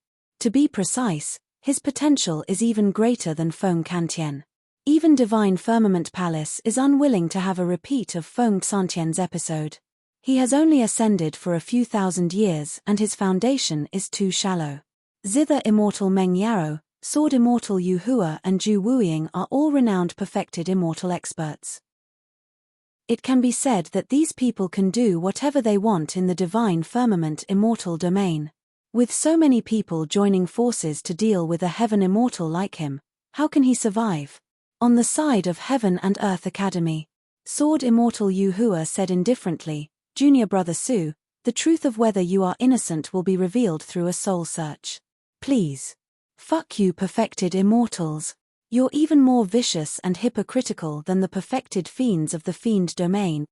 To be precise, his potential is even greater than Feng Kantian. Even Divine Firmament Palace is unwilling to have a repeat of Feng Xantian's episode. He has only ascended for a few thousand years and his foundation is too shallow. Zither Immortal Meng Yarrow, Sword Immortal Yu Hua and Ju Wuying are all renowned perfected immortal experts. It can be said that these people can do whatever they want in the divine firmament immortal domain. With so many people joining forces to deal with a heaven immortal like him, how can he survive? On the side of Heaven and Earth Academy, Sword Immortal Yu Hua said indifferently, Junior Brother Su, the truth of whether you are innocent will be revealed through a soul search. Please. Fuck you perfected immortals. You're even more vicious and hypocritical than the perfected fiends of the fiend domain.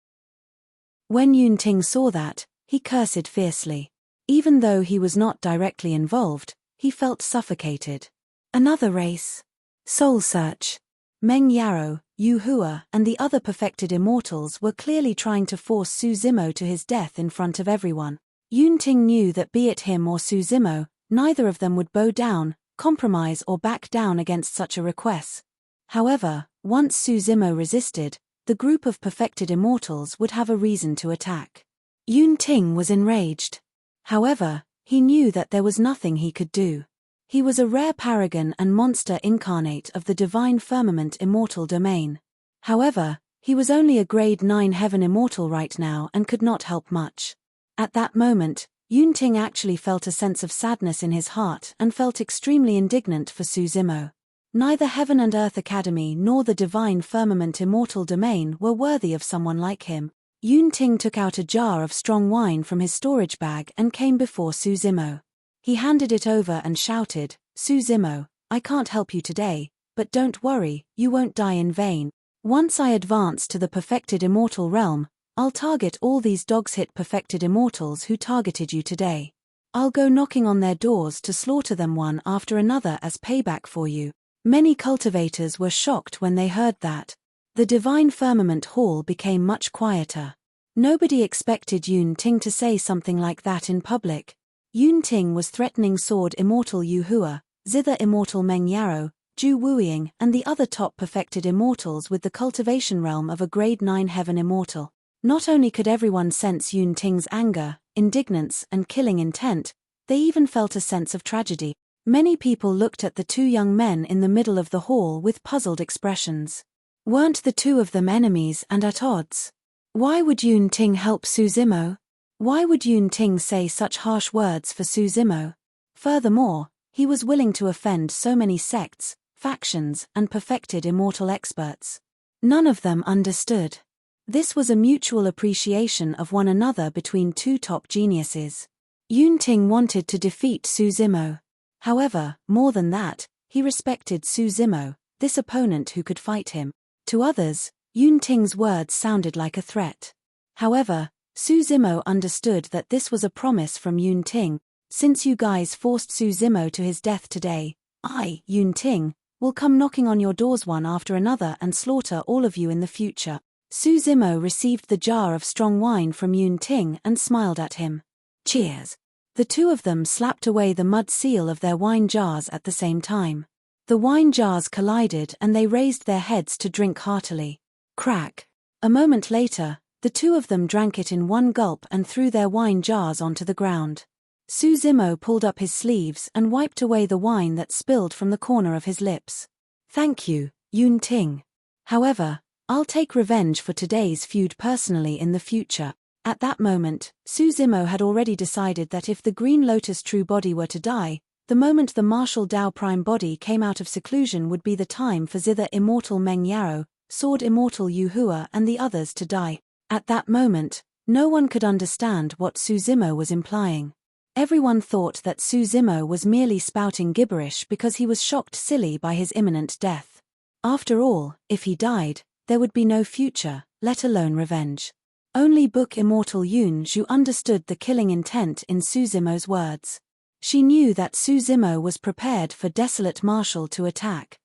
When Yunting saw that, he cursed fiercely. Even though he was not directly involved, he felt suffocated. Another race. Soul search. Meng Yarrow, Yu Hua and the other perfected immortals were clearly trying to force Su Zimo to his death in front of everyone. Yunting knew that be it him or Su Zimo, neither of them would bow down, compromise or back down against such a request. However, once Su Zimo resisted, the group of perfected immortals would have a reason to attack. Yunting was enraged. However, he knew that there was nothing he could do. He was a rare paragon and monster incarnate of the divine firmament immortal domain. However, he was only a grade 9 heaven immortal right now and could not help much. At that moment, Yunting actually felt a sense of sadness in his heart and felt extremely indignant for Su Zimo. Neither Heaven and Earth Academy nor the divine firmament immortal domain were worthy of someone like him. Yunting took out a jar of strong wine from his storage bag and came before Su Zimo. He handed it over and shouted, Su Zimo, I can't help you today, but don't worry, you won't die in vain. Once I advance to the perfected immortal realm, I'll target all these dogs-hit perfected immortals who targeted you today. I'll go knocking on their doors to slaughter them one after another as payback for you. Many cultivators were shocked when they heard that. The divine firmament hall became much quieter. Nobody expected Yunting to say something like that in public. Yunting was threatening Sword Immortal Yu Hua, Zither Immortal Meng Yarrow, Ju Wuying and the other top perfected immortals with the cultivation realm of a grade 9 heaven immortal. Not only could everyone sense Yunting's anger, indignance and killing intent, they even felt a sense of tragedy. Many people looked at the two young men in the middle of the hall with puzzled expressions. Weren't the two of them enemies and at odds? Why would Yunting help Su Zimo? Why would Yunting say such harsh words for Su Zimo? Furthermore, he was willing to offend so many sects, factions and perfected immortal experts. None of them understood. This was a mutual appreciation of one another between two top geniuses. Yunting wanted to defeat Su Zimo. However, more than that, he respected Su Zimo, this opponent who could fight him. To others, Yunting's words sounded like a threat. However, Su Zimo understood that this was a promise from Yunting. Since you guys forced Su Zimo to his death today, I, Yunting, will come knocking on your doors one after another and slaughter all of you in the future. Su Zimo received the jar of strong wine from Yunting and smiled at him. Cheers. The two of them slapped away the mud seal of their wine jars at the same time. The wine jars collided and they raised their heads to drink heartily. Crack. A moment later, the two of them drank it in one gulp and threw their wine jars onto the ground. Su Zimo pulled up his sleeves and wiped away the wine that spilled from the corner of his lips. Thank you, Yunting. However, I'll take revenge for today's feud personally in the future. At that moment, Su Zimo had already decided that if the Green Lotus true body were to die, the moment the martial Dao prime body came out of seclusion would be the time for Zither Immortal Meng Yarrow, Sword Immortal Yu Hua and the others to die. At that moment, no one could understand what Su Zimo was implying. Everyone thought that Su Zimo was merely spouting gibberish because he was shocked silly by his imminent death. After all, if he died, there would be no future, let alone revenge. Only Book Immortal Yun Zhu understood the killing intent in Su Zimo's words. She knew that Su Zimo was prepared for Desolate Marshal to attack.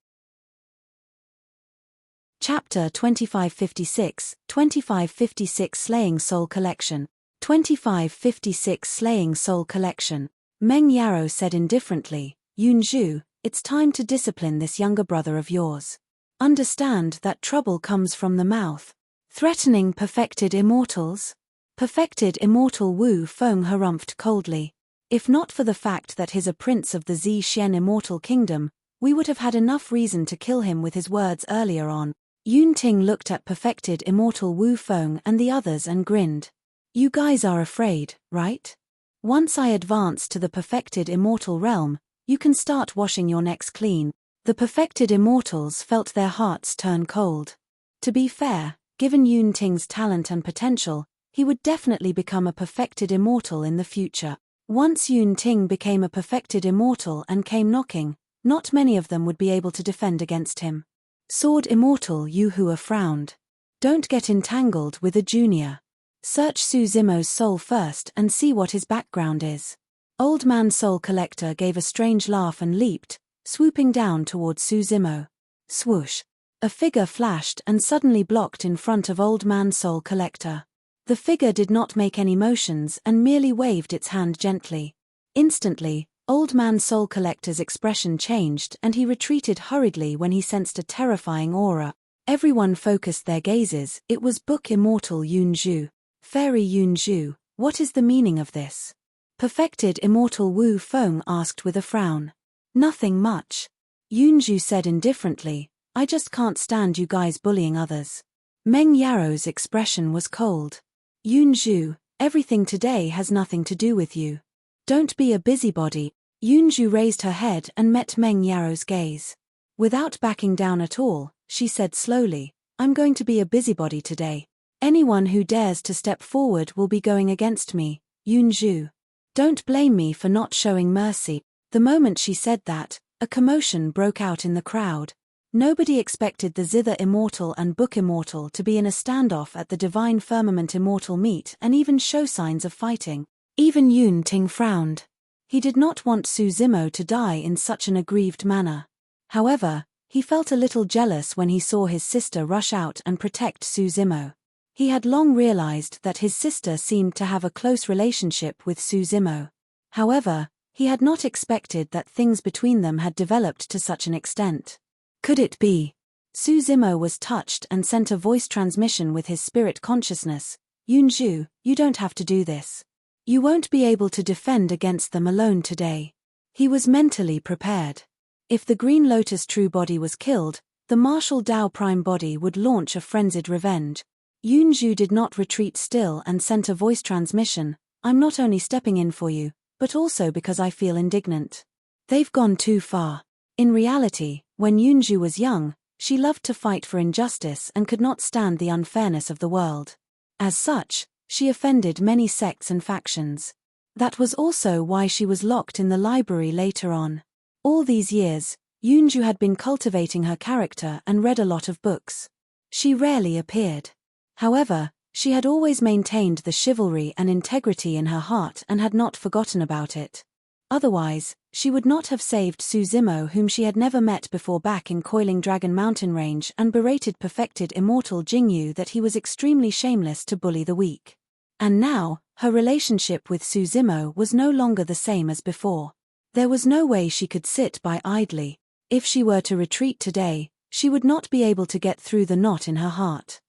Chapter 2556, 2556 Slaying Soul Collection. 2556 Slaying Soul Collection. Meng Yarrow said indifferently, Yun Zhu, it's time to discipline this younger brother of yours. Understand that trouble comes from the mouth. Threatening perfected immortals? Perfected Immortal Wu Feng harumphed coldly. If not for the fact that he's a prince of the Xian Immortal Kingdom, we would have had enough reason to kill him with his words earlier on. Yun Ting looked at Perfected Immortal Wu Feng and the others and grinned. You guys are afraid, right? Once I advance to the Perfected Immortal realm, you can start washing your necks clean. The Perfected Immortals felt their hearts turn cold. To be fair, given Yun Ting's talent and potential, he would definitely become a Perfected Immortal in the future. Once Yun Ting became a Perfected Immortal and came knocking, not many of them would be able to defend against him. Sword Immortal Yu Hua frowned. Don't get entangled with a junior. Search Su Zimo's soul first and see what his background is. Old Man Soul Collector gave a strange laugh and leaped, swooping down towards Su Zimo. Swoosh. A figure flashed and suddenly blocked in front of Old Man Soul Collector. The figure did not make any motions and merely waved its hand gently. Instantly, Old Man Soul Collector's expression changed and he retreated hurriedly when he sensed a terrifying aura. Everyone focused their gazes. It was Book Immortal Yun Zhu. Fairy Yun Zhu, what is the meaning of this? Perfected Immortal Wu Feng asked with a frown. Nothing much. Yun Zhu said indifferently, I just can't stand you guys bullying others. Meng Yaro's expression was cold. Yun Zhu, everything today has nothing to do with you. Don't be a busybody. Yun Zhu raised her head and met Meng Yaro's gaze. Without backing down at all, she said slowly, I'm going to be a busybody today. Anyone who dares to step forward will be going against me, Yun Zhu. Don't blame me for not showing mercy. The moment she said that, a commotion broke out in the crowd. Nobody expected the Zither Immortal and Book Immortal to be in a standoff at the Divine Firmament Immortal meet and even show signs of fighting. Even Yun Ting frowned. He did not want Su Zimo to die in such an aggrieved manner. However, he felt a little jealous when he saw his sister rush out and protect Su Zimo. He had long realized that his sister seemed to have a close relationship with Su Zimo. However, he had not expected that things between them had developed to such an extent. Could it be? Su Zimo was touched and sent a voice transmission with his spirit consciousness. Yun Zhu, you don't have to do this. You won't be able to defend against them alone today. He was mentally prepared. If the Green Lotus True Body was killed, the Martial Dao Prime Body would launch a frenzied revenge. Yun Zhu did not retreat still and sent a voice transmission, I'm not only stepping in for you, but also because I feel indignant. They've gone too far. In reality, when Yun Zhu was young, she loved to fight for injustice and could not stand the unfairness of the world. As such, she offended many sects and factions. That was also why she was locked in the library later on. All these years, Yun Zhu had been cultivating her character and read a lot of books. She rarely appeared. However, she had always maintained the chivalry and integrity in her heart and had not forgotten about it. Otherwise, she would not have saved Su Zimo, whom she had never met before, back in Coiling Dragon Mountain Range, and berated Perfected Immortal Jingyu that he was extremely shameless to bully the weak. And now, her relationship with Su Zimo was no longer the same as before. There was no way she could sit by idly. If she were to retreat today, she would not be able to get through the knot in her heart.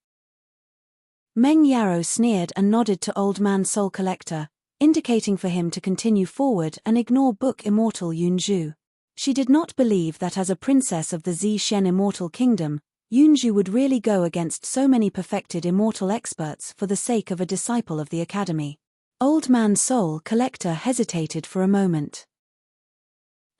Meng Yaro sneered and nodded to Old Man Soul Collector, indicating for him to continue forward and ignore Book Immortal Yun Zhu. She did not believe that as a princess of the Xian Immortal Kingdom, Yun Zhu would really go against so many perfected immortal experts for the sake of a disciple of the academy. Old Man Soul Collector hesitated for a moment.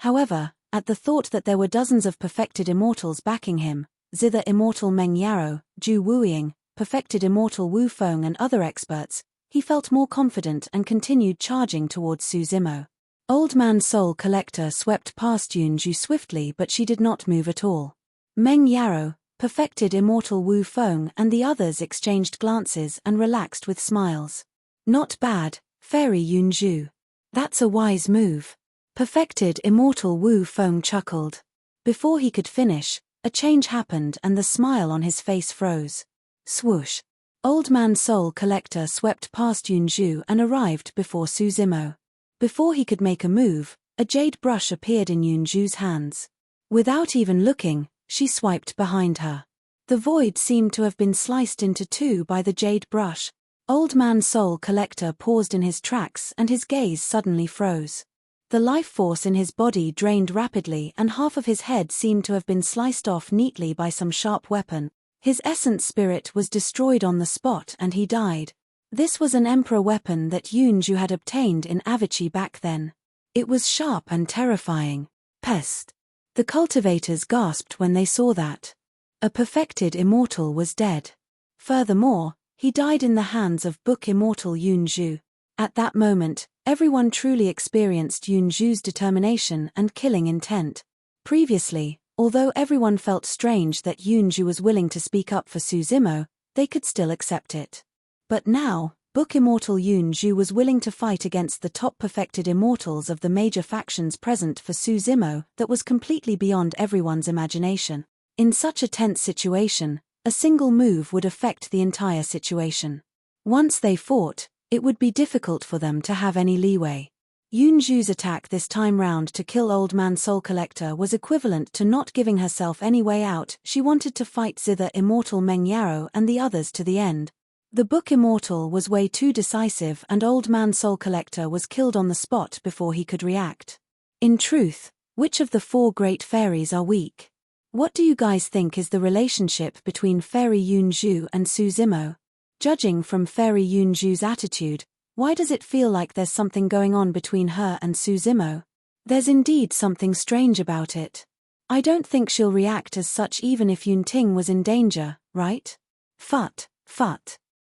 However, at the thought that there were dozens of perfected immortals backing him, Zither Immortal Meng Yaro, Zhu Wuying, Perfected Immortal Wu Feng and other experts, he felt more confident and continued charging towards Su Zimo. Old Man Soul Collector swept past Yun Zhu swiftly, but she did not move at all. Meng Yaro, Perfected Immortal Wu Feng and the others exchanged glances and relaxed with smiles. Not bad, Fairy Yun Zhu. That's a wise move. Perfected Immortal Wu Feng chuckled. Before he could finish, a change happened and the smile on his face froze. Swoosh. Old Man Soul Collector swept past Yun Zhu and arrived before Su Zimo. Before he could make a move, a jade brush appeared in Yun Zhu's hands. Without even looking, she swiped behind her. The void seemed to have been sliced into two by the jade brush. Old Man Soul Collector paused in his tracks and his gaze suddenly froze. The life force in his body drained rapidly and half of his head seemed to have been sliced off neatly by some sharp weapon. His essence spirit was destroyed on the spot and he died. This was an emperor weapon that Yunju had obtained in Avicii back then. It was sharp and terrifying. Pest! The cultivators gasped when they saw that. A perfected immortal was dead. Furthermore, he died in the hands of Book Immortal Yunju. At that moment, everyone truly experienced Yunju's determination and killing intent. Previously, although everyone felt strange that Yunju was willing to speak up for Suzumo, they could still accept it. But now, Book Immortal Yunju was willing to fight against the top perfected immortals of the major factions present for Suzumo that was completely beyond everyone's imagination. In such a tense situation, a single move would affect the entire situation. Once they fought, it would be difficult for them to have any leeway. Yunju's attack this time round to kill Old Man Soul Collector was equivalent to not giving herself any way out. She wanted to fight Zither Immortal Meng Yarrow and the others to the end. The Book Immortal was way too decisive and Old Man Soul Collector was killed on the spot before he could react. In truth, which of the four great fairies are weak? What do you guys think is the relationship between Fairy Yunju and Suzumo? Judging from Fairy Yunju's attitude, why does it feel like there's something going on between her and Suzumo? There's indeed something strange about it. I don't think she'll react as such even if Yunting was in danger, right? Phut.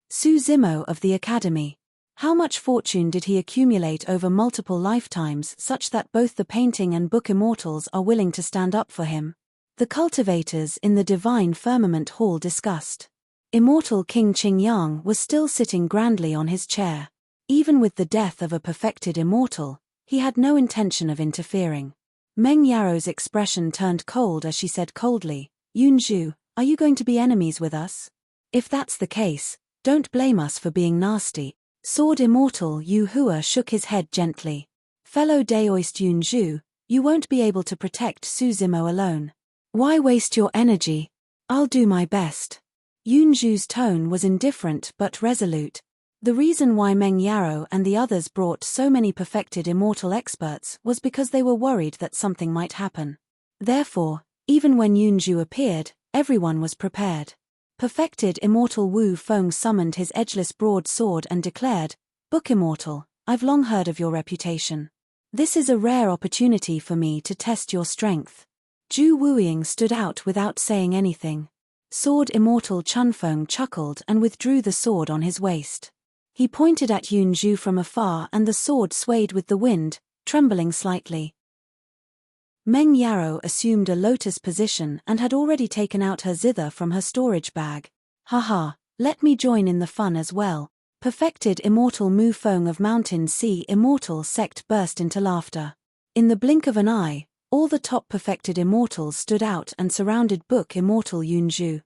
Suzumo of the Academy. How much fortune did he accumulate over multiple lifetimes such that both the painting and book immortals are willing to stand up for him? The cultivators in the Divine Firmament Hall discussed. Immortal King Qingyang was still sitting grandly on his chair. Even with the death of a perfected immortal, he had no intention of interfering. Meng Yarrow's expression turned cold as she said coldly, "Yunju, are you going to be enemies with us? If that's the case, don't blame us for being nasty." Sword Immortal Yu Hua shook his head gently. "Fellow Daoist Yunju, you won't be able to protect Suzumo alone. Why waste your energy? I'll do my best." Yunju's tone was indifferent but resolute. The reason why Meng Yarrow and the others brought so many perfected immortal experts was because they were worried that something might happen. Therefore, even when Yunju appeared, everyone was prepared. Perfected Immortal Wu Feng summoned his edgeless broadsword and declared, "Book Immortal, I've long heard of your reputation. This is a rare opportunity for me to test your strength." Zhu Wuying stood out without saying anything. Sword Immortal Chunfeng chuckled and withdrew the sword on his waist. He pointed at Yunju from afar and the sword swayed with the wind, trembling slightly. Meng Yarrow assumed a lotus position and had already taken out her zither from her storage bag. "Haha, let me join in the fun as well." Perfected Immortal Mu Feng of Mountain Sea Immortal Sect burst into laughter. In the blink of an eye, all the top perfected immortals stood out and surrounded Book Immortal Yunju.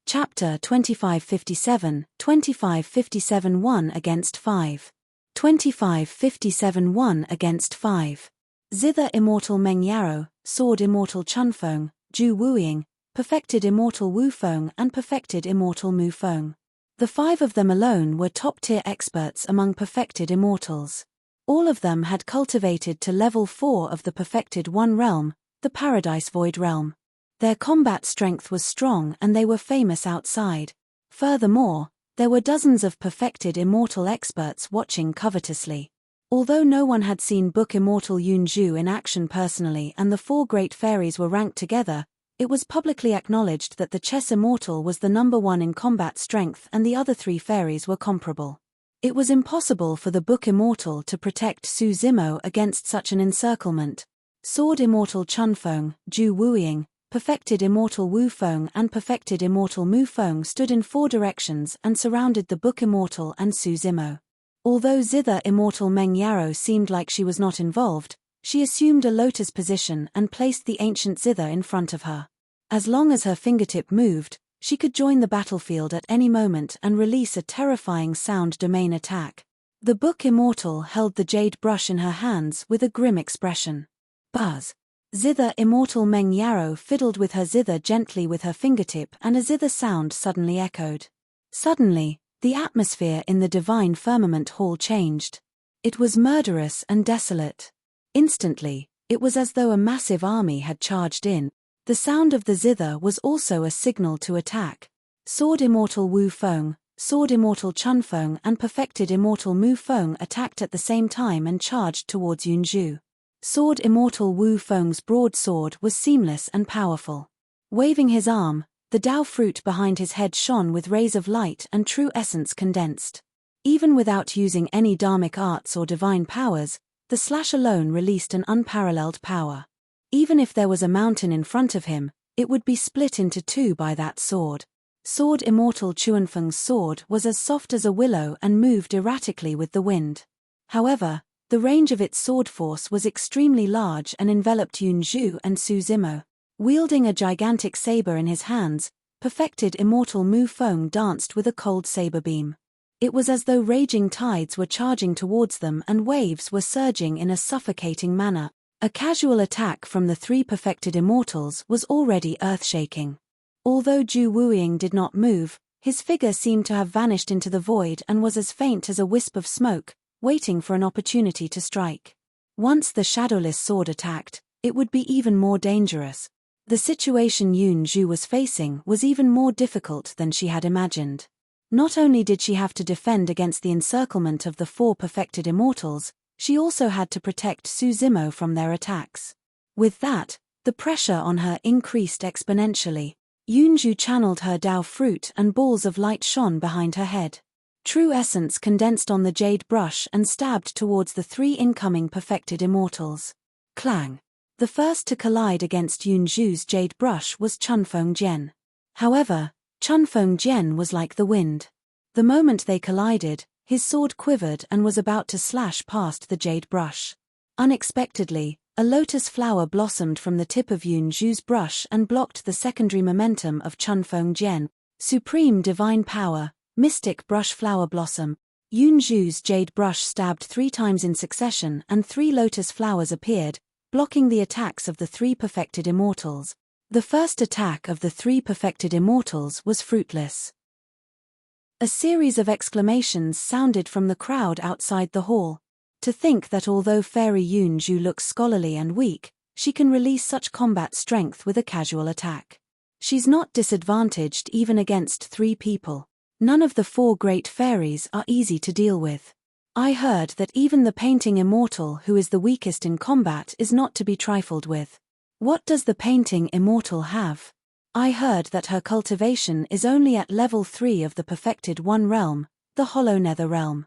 Chapter 2557, 2557 1 against 5. 2557 1 against 5. Zither Immortal Meng Yarrow, Sword Immortal Chunfeng, Zhu Wuying, Perfected Immortal Wu Feng and Perfected Immortal Mu Feng. The five of them alone were top-tier experts among perfected immortals. All of them had cultivated to level 4 of the perfected one realm, the Paradise Void realm. Their combat strength was strong and they were famous outside. Furthermore, there were dozens of perfected immortal experts watching covetously. Although no one had seen Book Immortal Yunju in action personally and the four great fairies were ranked together, it was publicly acknowledged that the Chess Immortal was the number one in combat strength and the other three fairies were comparable. It was impossible for the Book Immortal to protect Suzumo against such an encirclement. Sword Immortal Chunfeng, Zhu Wuying, Perfected Immortal Wu Feng and Perfected Immortal Mu Feng stood in 4 directions and surrounded the Book Immortal and Suzumo. Although Zither Immortal Meng Yarrow seemed like she was not involved, she assumed a lotus position and placed the ancient Zither in front of her. As long as her fingertip moved, she could join the battlefield at any moment and release a terrifying sound domain attack. The Book Immortal held the jade brush in her hands with a grim expression. Buzz! Zither Immortal Meng Yarrow fiddled with her zither gently with her fingertip and a zither sound suddenly echoed. Suddenly, the atmosphere in the divine firmament hall changed. It was murderous and desolate. Instantly, it was as though a massive army had charged in. The sound of the zither was also a signal to attack. Sword Immortal Wu Feng, Sword Immortal Chun Feng and Perfected Immortal Mu Feng attacked at the same time and charged towards Yunzhu. Sword Immortal Wu Feng's broadsword was seamless and powerful. Waving his arm, the Dao fruit behind his head shone with rays of light and true essence condensed. Even without using any dharmic arts or divine powers, the slash alone released an unparalleled power. Even if there was a mountain in front of him, it would be split into two by that sword. Sword Immortal Chuanfeng's sword was as soft as a willow and moved erratically with the wind. However, the range of its sword force was extremely large and enveloped Yunzhu and Su Zimo. Wielding a gigantic saber in his hands, Perfected Immortal Mu Feng danced with a cold saber beam. It was as though raging tides were charging towards them and waves were surging in a suffocating manner. A casual attack from the three Perfected Immortals was already earth-shaking. Although Zhu Wuying did not move, his figure seemed to have vanished into the void and was as faint as a wisp of smoke, waiting for an opportunity to strike. Once the shadowless sword attacked, it would be even more dangerous. The situation Yunzhu was facing was even more difficult than she had imagined. Not only did she have to defend against the encirclement of the four Perfected Immortals, she also had to protect Su Zimo from their attacks. With that, the pressure on her increased exponentially. Yunzhu channeled her Dao fruit and balls of light shone behind her head. True essence condensed on the jade brush and stabbed towards the three incoming Perfected Immortals. Clang! The first to collide against Yunzhu's jade brush was Chunfeng Jian. However, Chunfeng Jian was like the wind. The moment they collided, his sword quivered and was about to slash past the jade brush. Unexpectedly, a lotus flower blossomed from the tip of Yunzhu's brush and blocked the secondary momentum of Chunfeng Jian. Supreme divine power, mystic brush flower blossom. Yunzhu's jade brush stabbed 3 times in succession and 3 lotus flowers appeared, blocking the attacks of the 3 Perfected Immortals. The first attack of the 3 Perfected Immortals was fruitless. A series of exclamations sounded from the crowd outside the hall. To think that although Fairy Yunzhu looks scholarly and weak, she can release such combat strength with a casual attack. She's not disadvantaged even against 3 people. None of the 4 great fairies are easy to deal with. I heard that even the painting Immortal, who is the weakest in combat, is not to be trifled with. What does the painting Immortal have? I heard that her cultivation is only at level 3 of the Perfected One realm, the Hollow Nether realm.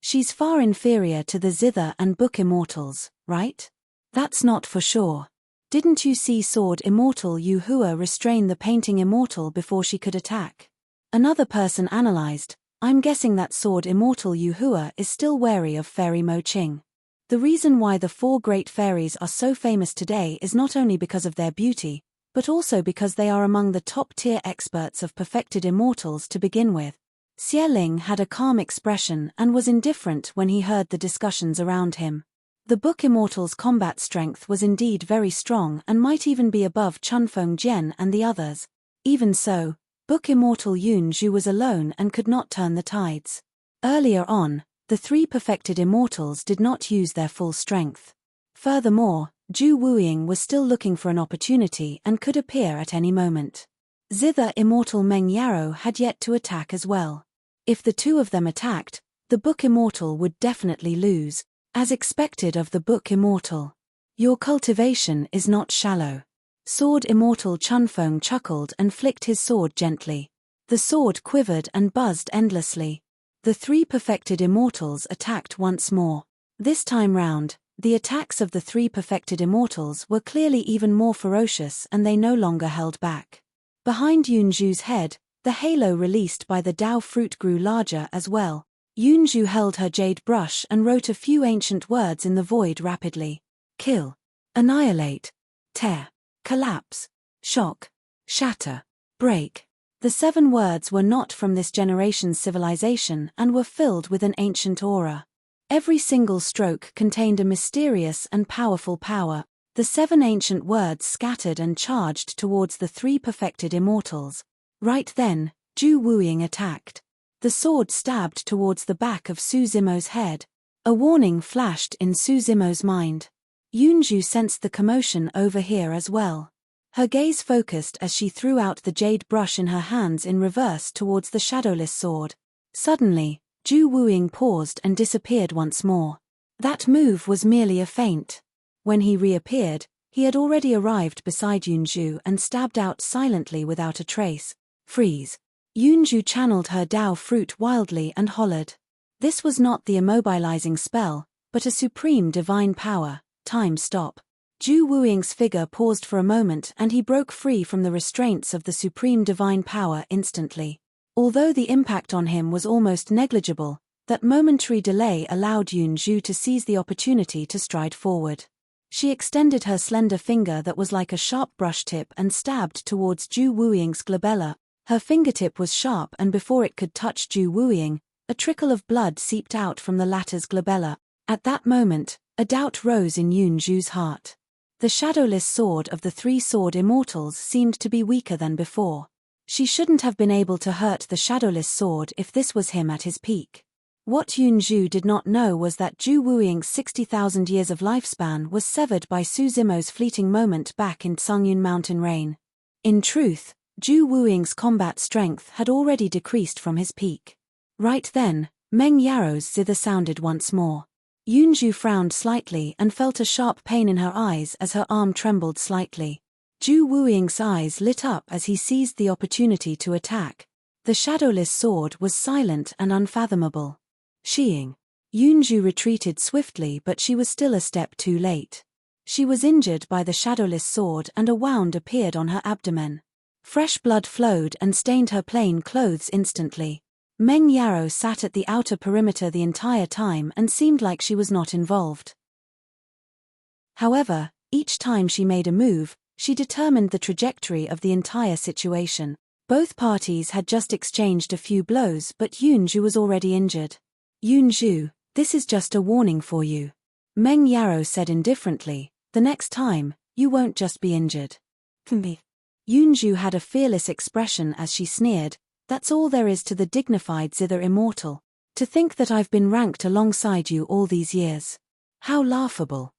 She's far inferior to the Zither and Book Immortals, right? That's not for sure. Didn't you see Sword Immortal Yu Hua restrain the painting Immortal before she could attack? Another person analyzed, I'm guessing that Sword Immortal Yu Hua is still wary of Fairy Mo Qing. The reason why the 4 great fairies are so famous today is not only because of their beauty, but also because they are among the top-tier experts of Perfected Immortals to begin with. Xie Ling had a calm expression and was indifferent when he heard the discussions around him. The Book Immortal's combat strength was indeed very strong and might even be above Chunfeng Jian and the others. Even so, Book Immortal Yunzhu was alone and could not turn the tides. Earlier on, the 3 Perfected Immortals did not use their full strength. Furthermore, Zhu Wuying was still looking for an opportunity and could appear at any moment. Zither Immortal Meng Yarrow had yet to attack as well. If the 2 of them attacked, the Book Immortal would definitely lose, as expected of the Book Immortal. Your cultivation is not shallow. Sword Immortal Chunfeng chuckled and flicked his sword gently. The sword quivered and buzzed endlessly. The 3 Perfected Immortals attacked once more. This time round, the attacks of the 3 Perfected Immortals were clearly even more ferocious and they no longer held back. Behind Yunzhu's head, the halo released by the Dao fruit grew larger as well. Yunzhu held her jade brush and wrote a few ancient words in the void rapidly. Kill. Annihilate. Tear. Collapse. Shock. Shatter. Break. The 7 words were not from this generation's civilization and were filled with an ancient aura. Every single stroke contained a mysterious and powerful power. The 7 ancient words scattered and charged towards the 3 Perfected Immortals. Right then, Zhu Wuying attacked. The sword stabbed towards the back of Su Zimo's head. A warning flashed in Su Zimo's mind. Yunju sensed the commotion over here as well. Her gaze focused as she threw out the jade brush in her hands in reverse towards the shadowless sword. Suddenly, Zhu Wuying paused and disappeared once more. That move was merely a feint. When he reappeared, he had already arrived beside Yunju and stabbed out silently without a trace. Freeze. Yunju channeled her Dao fruit wildly and hollered. This was not the immobilizing spell, but a supreme divine power. Time stop. Zhu Wuying's figure paused for a moment and he broke free from the restraints of the supreme divine power instantly. Although the impact on him was almost negligible, that momentary delay allowed Yunju to seize the opportunity to stride forward. She extended her slender finger that was like a sharp brush tip and stabbed towards Zhu Wuying's glabella. Her fingertip was sharp and before it could touch Zhu Wuying, a trickle of blood seeped out from the latter's glabella. At that moment, a doubt rose in Yunju's heart. The shadowless sword of the three-sword immortals seemed to be weaker than before. She shouldn't have been able to hurt the shadowless sword if this was him at his peak. What Yunju did not know was that Zhu Wuying's 60,000 years of lifespan was severed by Su Zimo's fleeting moment back in Tsungyun mountain rain. In truth, Zhu Wuying's combat strength had already decreased from his peak. Right then, Meng Yaro's zither sounded once more. Yunju frowned slightly and felt a sharp pain in her eyes as her arm trembled slightly. Zhu Wuying's eyes lit up as he seized the opportunity to attack. The shadowless sword was silent and unfathomable. Sheeing. Yunju retreated swiftly but she was still a step too late. She was injured by the shadowless sword and a wound appeared on her abdomen. Fresh blood flowed and stained her plain clothes instantly. Meng Yaro sat at the outer perimeter the entire time and seemed like she was not involved. However, each time she made a move, she determined the trajectory of the entire situation. Both parties had just exchanged a few blows but Yunju was already injured. Yunju, this is just a warning for you. Meng Yaro said indifferently, the next time, you won't just be injured. Yunju had a fearless expression as she sneered, that's all there is to the dignified zither immortal. To think that I've been ranked alongside you all these years. How laughable.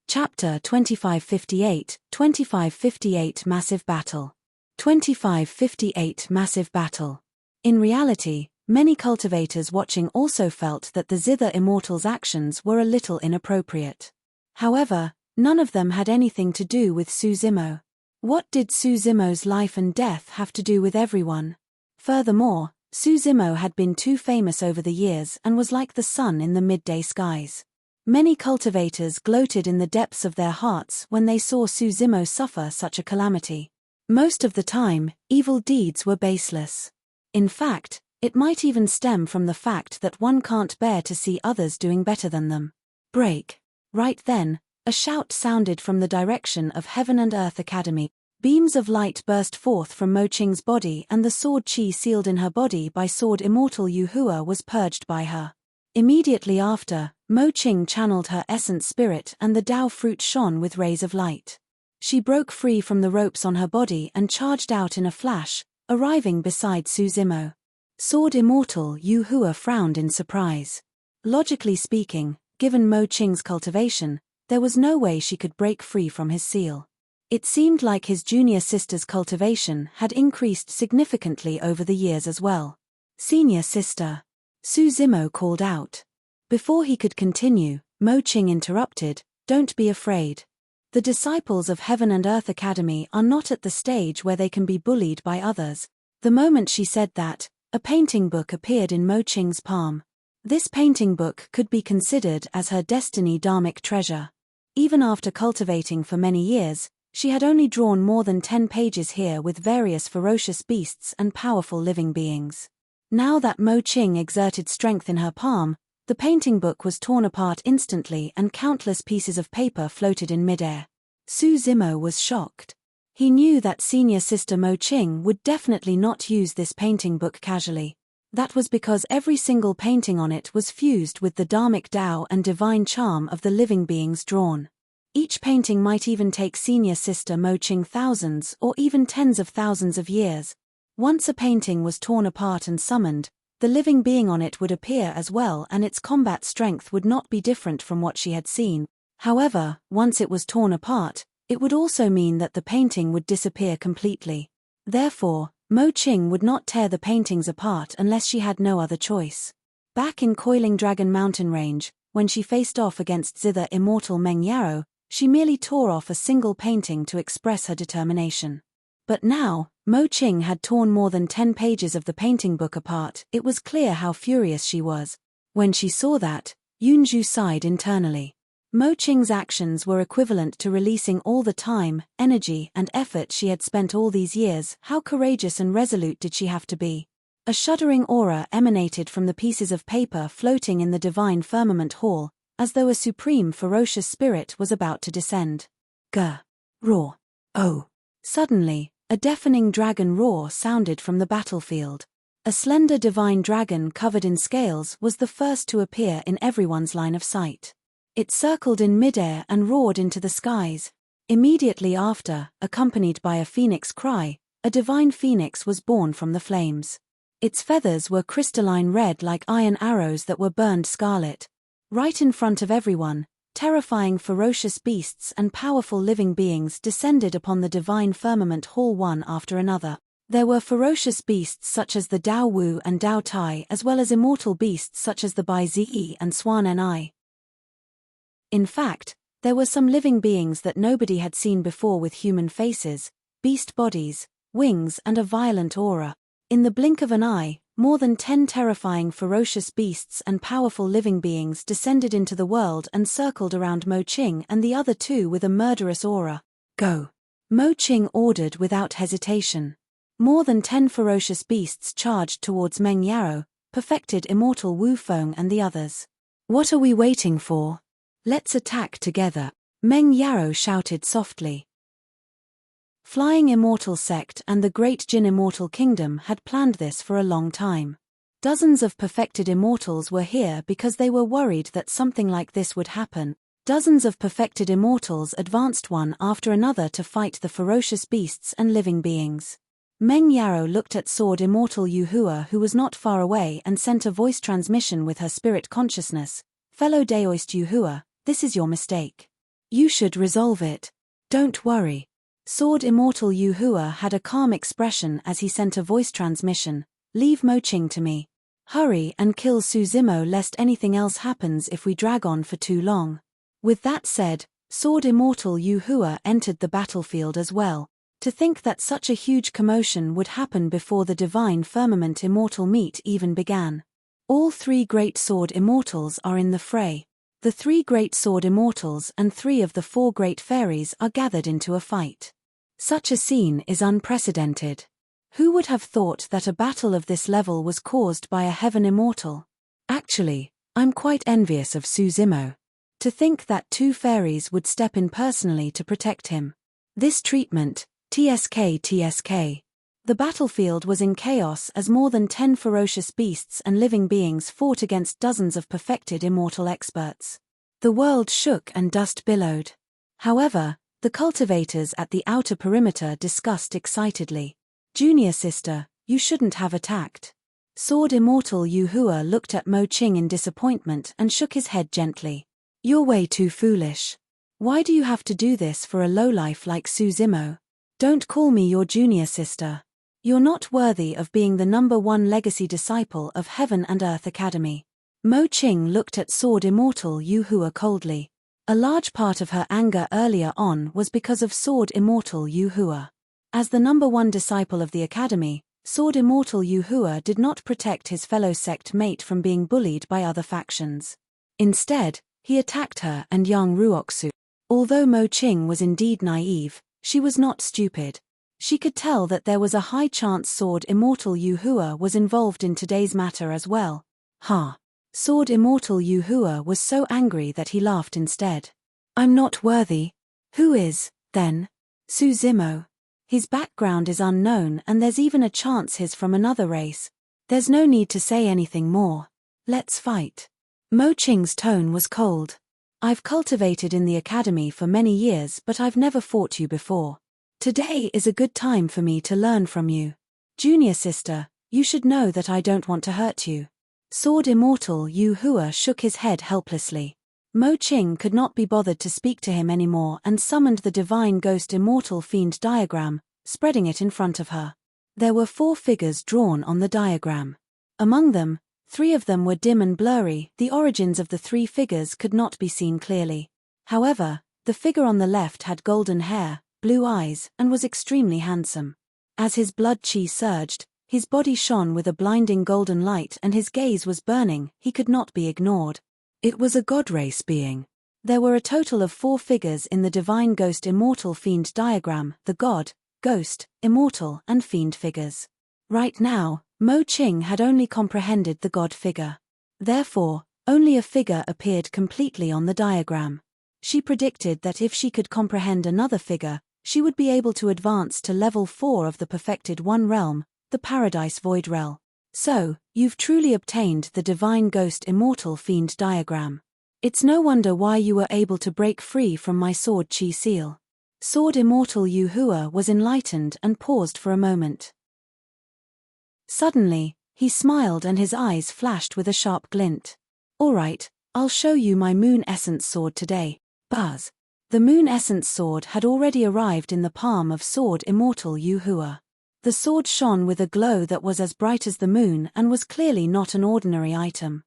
Chapter 2558, 2558 Massive Battle. 2558 Massive Battle. In reality, many cultivators watching also felt that the zither immortal's actions were a little inappropriate. However, none of them had anything to do with Su Zimo. What did Su Zimo's life and death have to do with everyone? Furthermore, Su Zimo had been too famous over the years and was like the sun in the midday skies. Many cultivators gloated in the depths of their hearts when they saw Su Zimo suffer such a calamity. Most of the time, evil deeds were baseless. In fact, it might even stem from the fact that one can't bear to see others doing better than them. Break. Right then, a shout sounded from the direction of Heaven and Earth Academy. Beams of light burst forth from Mo Qing's body and the sword chi sealed in her body by sword immortal Yu Hua was purged by her. Immediately after, Mo Qing channeled her essence spirit and the Dao fruit shone with rays of light. She broke free from the ropes on her body and charged out in a flash, arriving beside Su Zimo. Sword immortal Yu Hua frowned in surprise. Logically speaking, given Mo Qing's cultivation, there was no way she could break free from his seal. It seemed like his junior sister's cultivation had increased significantly over the years as well. Senior sister. Su Zimo called out. Before he could continue, Mo Qing interrupted, don't be afraid. The disciples of Heaven and Earth Academy are not at the stage where they can be bullied by others. The moment she said that, a painting book appeared in Mo Qing's palm. This painting book could be considered as her destiny dharmic treasure. Even after cultivating for many years, she had only drawn more than 10 pages here with various ferocious beasts and powerful living beings. Now that Mo Qing exerted strength in her palm, the painting book was torn apart instantly and countless pieces of paper floated in midair. Su Zimo was shocked. He knew that senior sister Mo Qing would definitely not use this painting book casually. That was because every single painting on it was fused with the dharmic Tao and divine charm of the living beings drawn. Each painting might even take senior sister Mo Qing thousands or even tens of thousands of years. Once a painting was torn apart and summoned, the living being on it would appear as well, and its combat strength would not be different from what she had seen. However, once it was torn apart, it would also mean that the painting would disappear completely. Therefore, Mo Qing would not tear the paintings apart unless she had no other choice. Back in Coiling Dragon Mountain Range, when she faced off against zither immortal Meng Yarrow, she merely tore off a single painting to express her determination. But now, Mo Qing had torn more than 10 pages of the painting book apart. It was clear how furious she was. When she saw that, Yunju sighed internally. Mo Qing's actions were equivalent to releasing all the time, energy, and effort she had spent all these years. How courageous and resolute did she have to be? A shuddering aura emanated from the pieces of paper floating in the divine firmament hall, as though a supreme ferocious spirit was about to descend. Gah! Roar! Oh! Suddenly, a deafening dragon roar sounded from the battlefield. A slender divine dragon covered in scales was the first to appear in everyone's line of sight. It circled in midair and roared into the skies. Immediately after, accompanied by a phoenix cry, a divine phoenix was born from the flames. Its feathers were crystalline red like iron arrows that were burned scarlet. Right in front of everyone, terrifying ferocious beasts and powerful living beings descended upon the divine firmament hall one after another. There were ferocious beasts such as the Dao Wu and Dao Tai, as well as immortal beasts such as the Bai Zi and Swan Ni. In fact, there were some living beings that nobody had seen before with human faces, beast bodies, wings and a violent aura. In the blink of an eye, more than 10 terrifying ferocious beasts and powerful living beings descended into the world and circled around Mo Qing and the other two with a murderous aura. Go! Mo Qing ordered without hesitation. More than 10 ferocious beasts charged towards Meng Yarrow, perfected immortal Wu Feng and the others. What are we waiting for? Let's attack together, Meng Yarrow shouted softly. Flying Immortal Sect and the Great Jin Immortal Kingdom had planned this for a long time. Dozens of perfected immortals were here because they were worried that something like this would happen. Dozens of perfected immortals advanced one after another to fight the ferocious beasts and living beings. Meng Yarrow looked at Sword Immortal Yuhua, who was not far away, and sent a voice transmission with her spirit consciousness. Fellow Daoist Yuhua, this is your mistake. You should resolve it. Don't worry. Sword Immortal Yuhua had a calm expression as he sent a voice transmission. Leave Mo Qing to me. Hurry and kill Su Zimo lest anything else happens if we drag on for too long. With that said, Sword Immortal Yuhua entered the battlefield as well. To think that such a huge commotion would happen before the Divine Firmament Immortal meet even began. All 3 Great Sword Immortals are in the fray. The 3 Great Sword Immortals and 3 of the 4 Great Fairies are gathered into a fight. Such a scene is unprecedented. Who would have thought that a battle of this level was caused by a Heaven Immortal? Actually, I'm quite envious of Su Zimo. To think that 2 fairies would step in personally to protect him. This treatment, TSK. The battlefield was in chaos as more than 10 ferocious beasts and living beings fought against dozens of perfected immortal experts. The world shook and dust billowed. However, the cultivators at the outer perimeter discussed excitedly. Junior sister, you shouldn't have attacked. Sword Immortal Yuhua looked at Mo Qing in disappointment and shook his head gently. You're way too foolish. Why do you have to do this for a lowlife like Su Zimo? Don't call me your junior sister. You're not worthy of being the #1 legacy disciple of Heaven and Earth Academy. Mo Qing looked at Sword Immortal Yuhua coldly. A large part of her anger earlier on was because of Sword Immortal Yuhua. As the #1 disciple of the Academy, Sword Immortal Yuhua did not protect his fellow sect mate from being bullied by other factions. Instead, he attacked her and Yang Ruoxu. Although Mo Qing was indeed naive, she was not stupid. She could tell that there was a high chance Sword Immortal Yuhua was involved in today's matter as well. Sword Immortal Yuhua was so angry that he laughed instead. I'm not worthy. Who is, then? Su Zimo. His background is unknown and there's even a chance he's from another race. There's no need to say anything more. Let's fight. Mo Qing's tone was cold. I've cultivated in the academy for many years, but I've never fought you before. Today is a good time for me to learn from you. Junior sister, you should know that I don't want to hurt you. Sword Immortal Yu Hua shook his head helplessly. Mo Qing could not be bothered to speak to him anymore and summoned the divine ghost Immortal Fiend diagram, spreading it in front of her. There were 4 figures drawn on the diagram. Among them, 3 of them were dim and blurry. The origins of the 3 figures could not be seen clearly. However, the figure on the left had golden hair, blue eyes, and was extremely handsome. As his blood chi surged, his body shone with a blinding golden light and his gaze was burning. He could not be ignored. It was a god race being. There were a total of 4 figures in the divine ghost Immortal Fiend diagram: the god, ghost, immortal, and fiend figures. Right now, Mo Qing had only comprehended the god figure. Therefore, only a figure appeared completely on the diagram. She predicted that if she could comprehend another figure, she would be able to advance to level 4 of the perfected one realm, the Paradise Void Realm. So, you've truly obtained the divine ghost Immortal Fiend diagram. It's no wonder why you were able to break free from my sword chi seal. Sword Immortal Yu Hua was enlightened and paused for a moment. Suddenly, he smiled and his eyes flashed with a sharp glint. All right, I'll show you my Moon Essence Sword today. Buzz. The Moon Essence Sword had already arrived in the palm of Sword Immortal Yu Hua. The sword shone with a glow that was as bright as the moon and was clearly not an ordinary item.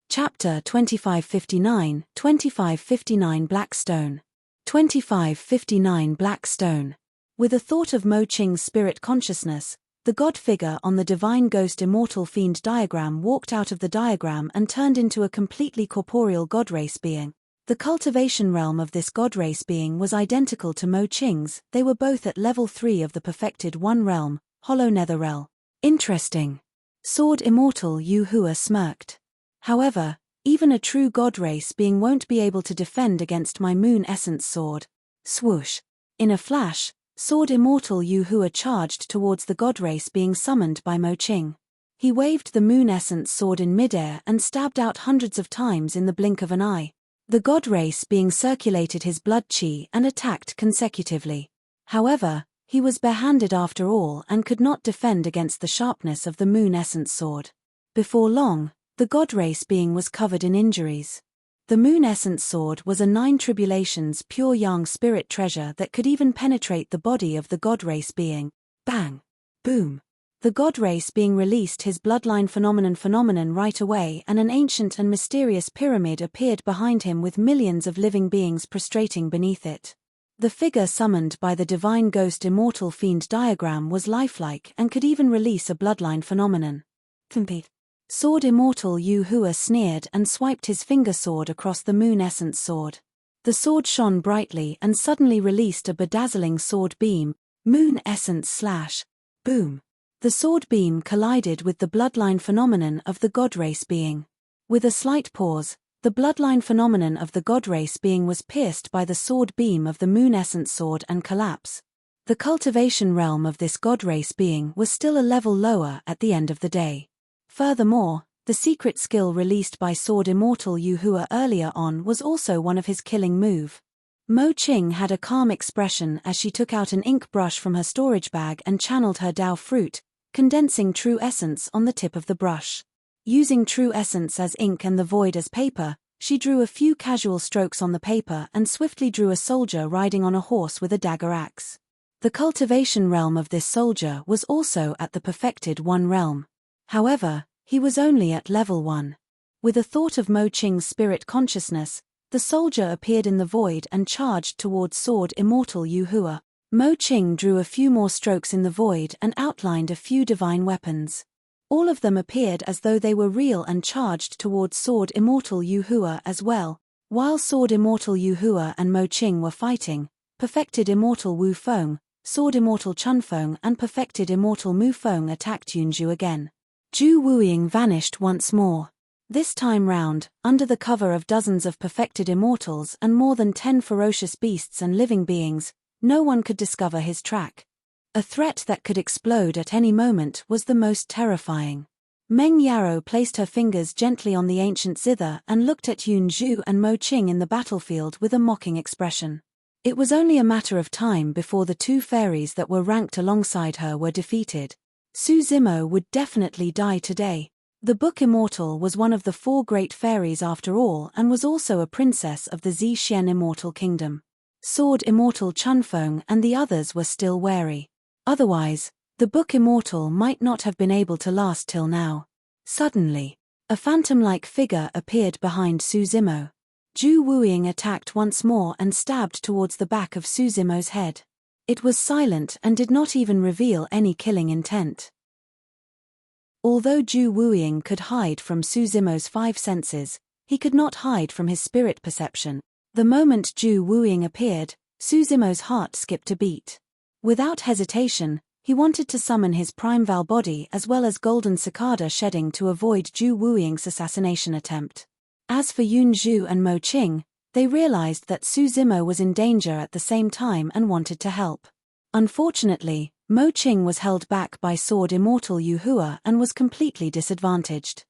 Chapter 2559, 2559 Blackstone. 2559 Blackstone. With a thought of Mo Qing's spirit consciousness, the god figure on the divine ghost Immortal Fiend diagram walked out of the diagram and turned into a completely corporeal god race being. The cultivation realm of this god race being was identical to Mo Qing's. They were both at level 3 of the perfected one realm, Hollow Nether Realm. Interesting. Sword Immortal Yu Hua smirked. However, even a true god race being won't be able to defend against my Moon Essence Sword. Swoosh. In a flash, Sword Immortal Yu Hua charged towards the god race being summoned by Mo Qing. He waved the Moon Essence Sword in midair and stabbed out hundreds of times in the blink of an eye. The god race being circulated his blood chi and attacked consecutively. However, he was barehanded after all and could not defend against the sharpness of the Moon Essence Sword. Before long, the god race being was covered in injuries. The Moon Essence Sword was a 9 tribulations pure yang spirit treasure that could even penetrate the body of the god race being. Bang! Boom! The god race being released his bloodline phenomenon right away, and an ancient and mysterious pyramid appeared behind him with millions of living beings prostrating beneath it. The figure summoned by the divine ghost Immortal Fiend diagram was lifelike and could even release a bloodline phenomenon. Compete. Sword Immortal Yu Hua sneered and swiped his finger sword across the Moon Essence Sword. The sword shone brightly and suddenly released a bedazzling sword beam. Moon Essence slash. Boom. The sword beam collided with the bloodline phenomenon of the god race being. With a slight pause, the bloodline phenomenon of the god race being was pierced by the sword beam of the Moon Essence Sword and collapse. The cultivation realm of this god race being was still a level lower at the end of the day. Furthermore, the secret skill released by Sword Immortal Yu Hua earlier on was also one of his killing move. Mo Qing had a calm expression as she took out an ink brush from her storage bag and channeled her Dao fruit, condensing true essence on the tip of the brush. Using true essence as ink and the void as paper, she drew a few casual strokes on the paper and swiftly drew a soldier riding on a horse with a dagger axe. The cultivation realm of this soldier was also at the perfected one realm. However, he was only at level 1. With a thought of Mo Qing's spirit consciousness, the soldier appeared in the void and charged towards Sword Immortal Yu Hua. Mo Qing drew a few more strokes in the void and outlined a few divine weapons. All of them appeared as though they were real and charged towards Sword Immortal Yu Hua as well. While Sword Immortal Yu Hua and Mo Qing were fighting, perfected Immortal Wu Feng, Sword Immortal Chun Feng and perfected Immortal Mu Feng attacked Yunju again. Zhu Wuying vanished once more. This time round, under the cover of dozens of perfected immortals and more than 10 ferocious beasts and living beings, no one could discover his track. A threat that could explode at any moment was the most terrifying. Meng Yarou placed her fingers gently on the ancient zither and looked at Yun Zhu and Mo Qing in the battlefield with a mocking expression. It was only a matter of time before the two fairies that were ranked alongside her were defeated. Su Zimo would definitely die today. The book Immortal was one of the 4 great fairies after all and was also a princess of the Zhixian Immortal Kingdom. Sword Immortal Chunfeng and the others were still wary. Otherwise, the book Immortal might not have been able to last till now. Suddenly, a phantom-like figure appeared behind Su Zimo. Zhu Wuying attacked once more and stabbed towards the back of Su Zimo's head. It was silent and did not even reveal any killing intent. Although Zhu Wuying could hide from Su Zimo's 5 senses, he could not hide from his spirit perception. The moment Zhu Wuying appeared, Su Zimo's heart skipped a beat. Without hesitation, he wanted to summon his Primeval body as well as Golden Cicada shedding to avoid Zhu Wuiying's assassination attempt. As for Yun Zhu and Mo Qing, they realized that Su Zimo was in danger at the same time and wanted to help. Unfortunately, Mo Qing was held back by Sword Immortal Yu Hua and was completely disadvantaged.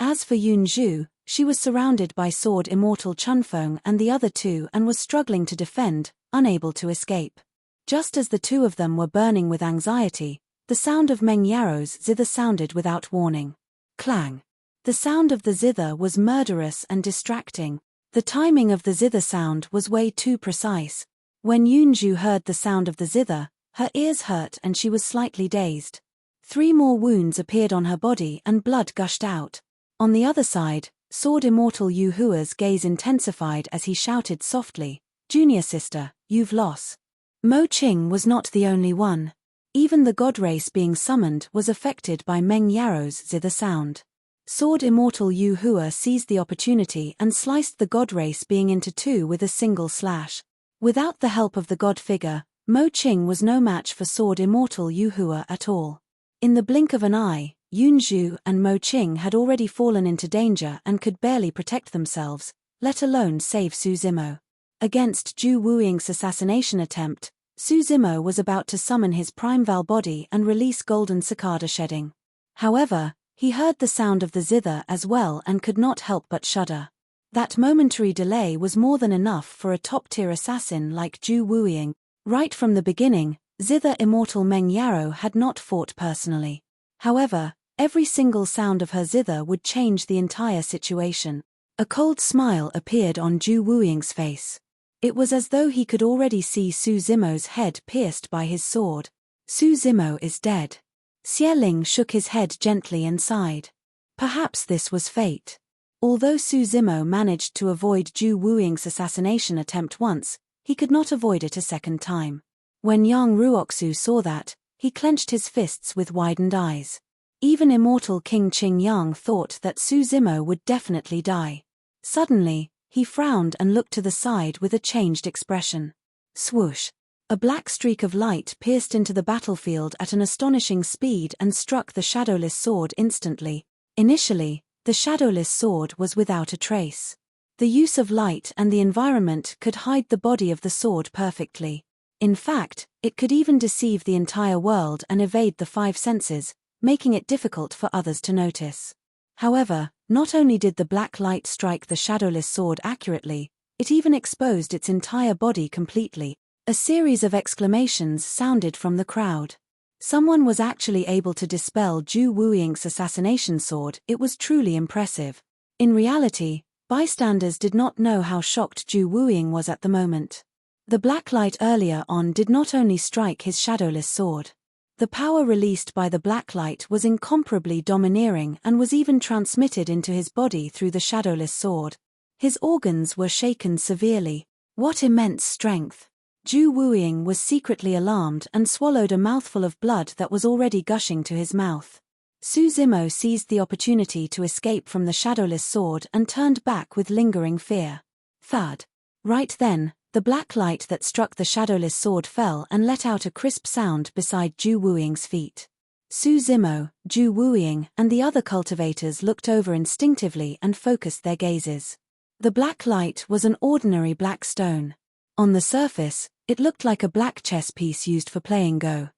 As for Yun Zhu, she was surrounded by Sword Immortal Chunfeng and the other 2 and was struggling to defend, unable to escape. Just as the 2 of them were burning with anxiety, the sound of Meng Yarou's zither sounded without warning. Clang! The sound of the zither was murderous and distracting. The timing of the zither sound was way too precise. When Yun Zhu heard the sound of the zither, her ears hurt and she was slightly dazed. 3 more wounds appeared on her body and blood gushed out. On the other side, Sword Immortal Yu Hua's gaze intensified as he shouted softly, "Junior sister, you've lost." Mo Qing was not the only one. Even the god race being summoned was affected by Meng Yarou's zither sound. Sword Immortal Yu Hua seized the opportunity and sliced the god race being into 2 with a single slash. Without the help of the god figure, Mo Qing was no match for Sword Immortal Yu Hua at all. In the blink of an eye, Yun Zhu and Mo Qing had already fallen into danger and could barely protect themselves, let alone save Su Zimo. Against Zhu Wuiying's assassination attempt, Su Zimo was about to summon his Primeval body and release Golden Cicada shedding. However, he heard the sound of the zither as well and could not help but shudder. That momentary delay was more than enough for a top-tier assassin like Zhu Wuiying. Right from the beginning, Zither Immortal Meng Yarou had not fought personally. However, every single sound of her zither would change the entire situation. A cold smile appeared on Zhu Wuiying's face. It was as though he could already see Su Zimo's head pierced by his sword. Su Zimo is dead. Xie Ling shook his head gently and sighed. Perhaps this was fate. Although Su Zimo managed to avoid Zhu Wuiying's assassination attempt once, he could not avoid it a second time. When Yang Ruoxu saw that, he clenched his fists with widened eyes. Even Immortal King Qing Yang thought that Su Zimo would definitely die. Suddenly, he frowned and looked to the side with a changed expression. Swoosh! A black streak of light pierced into the battlefield at an astonishing speed and struck the shadowless sword instantly. Initially, the shadowless sword was without a trace. The use of light and the environment could hide the body of the sword perfectly. In fact, it could even deceive the entire world and evade the 5 senses, making it difficult for others to notice. However, not only did the black light strike the shadowless sword accurately, it even exposed its entire body completely. A series of exclamations sounded from the crowd. Someone was actually able to dispel Zhu Wuiying's assassination sword. It was truly impressive. In reality, bystanders did not know how shocked Zhu Wuiying was at the moment. The black light earlier on did not only strike his shadowless sword. The power released by the black light was incomparably domineering and was even transmitted into his body through the shadowless sword. His organs were shaken severely. What immense strength! Zhu Wuiying was secretly alarmed and swallowed a mouthful of blood that was already gushing to his mouth. Su Zimo seized the opportunity to escape from the shadowless sword and turned back with lingering fear. Thud! Right then, the black light that struck the shadowless sword fell and let out a crisp sound beside Zhu Wuiying's feet. Su Zimo, Zhu Wuiying, and the other cultivators looked over instinctively and focused their gazes. The black light was an ordinary black stone. On the surface, it looked like a black chess piece used for playing Go.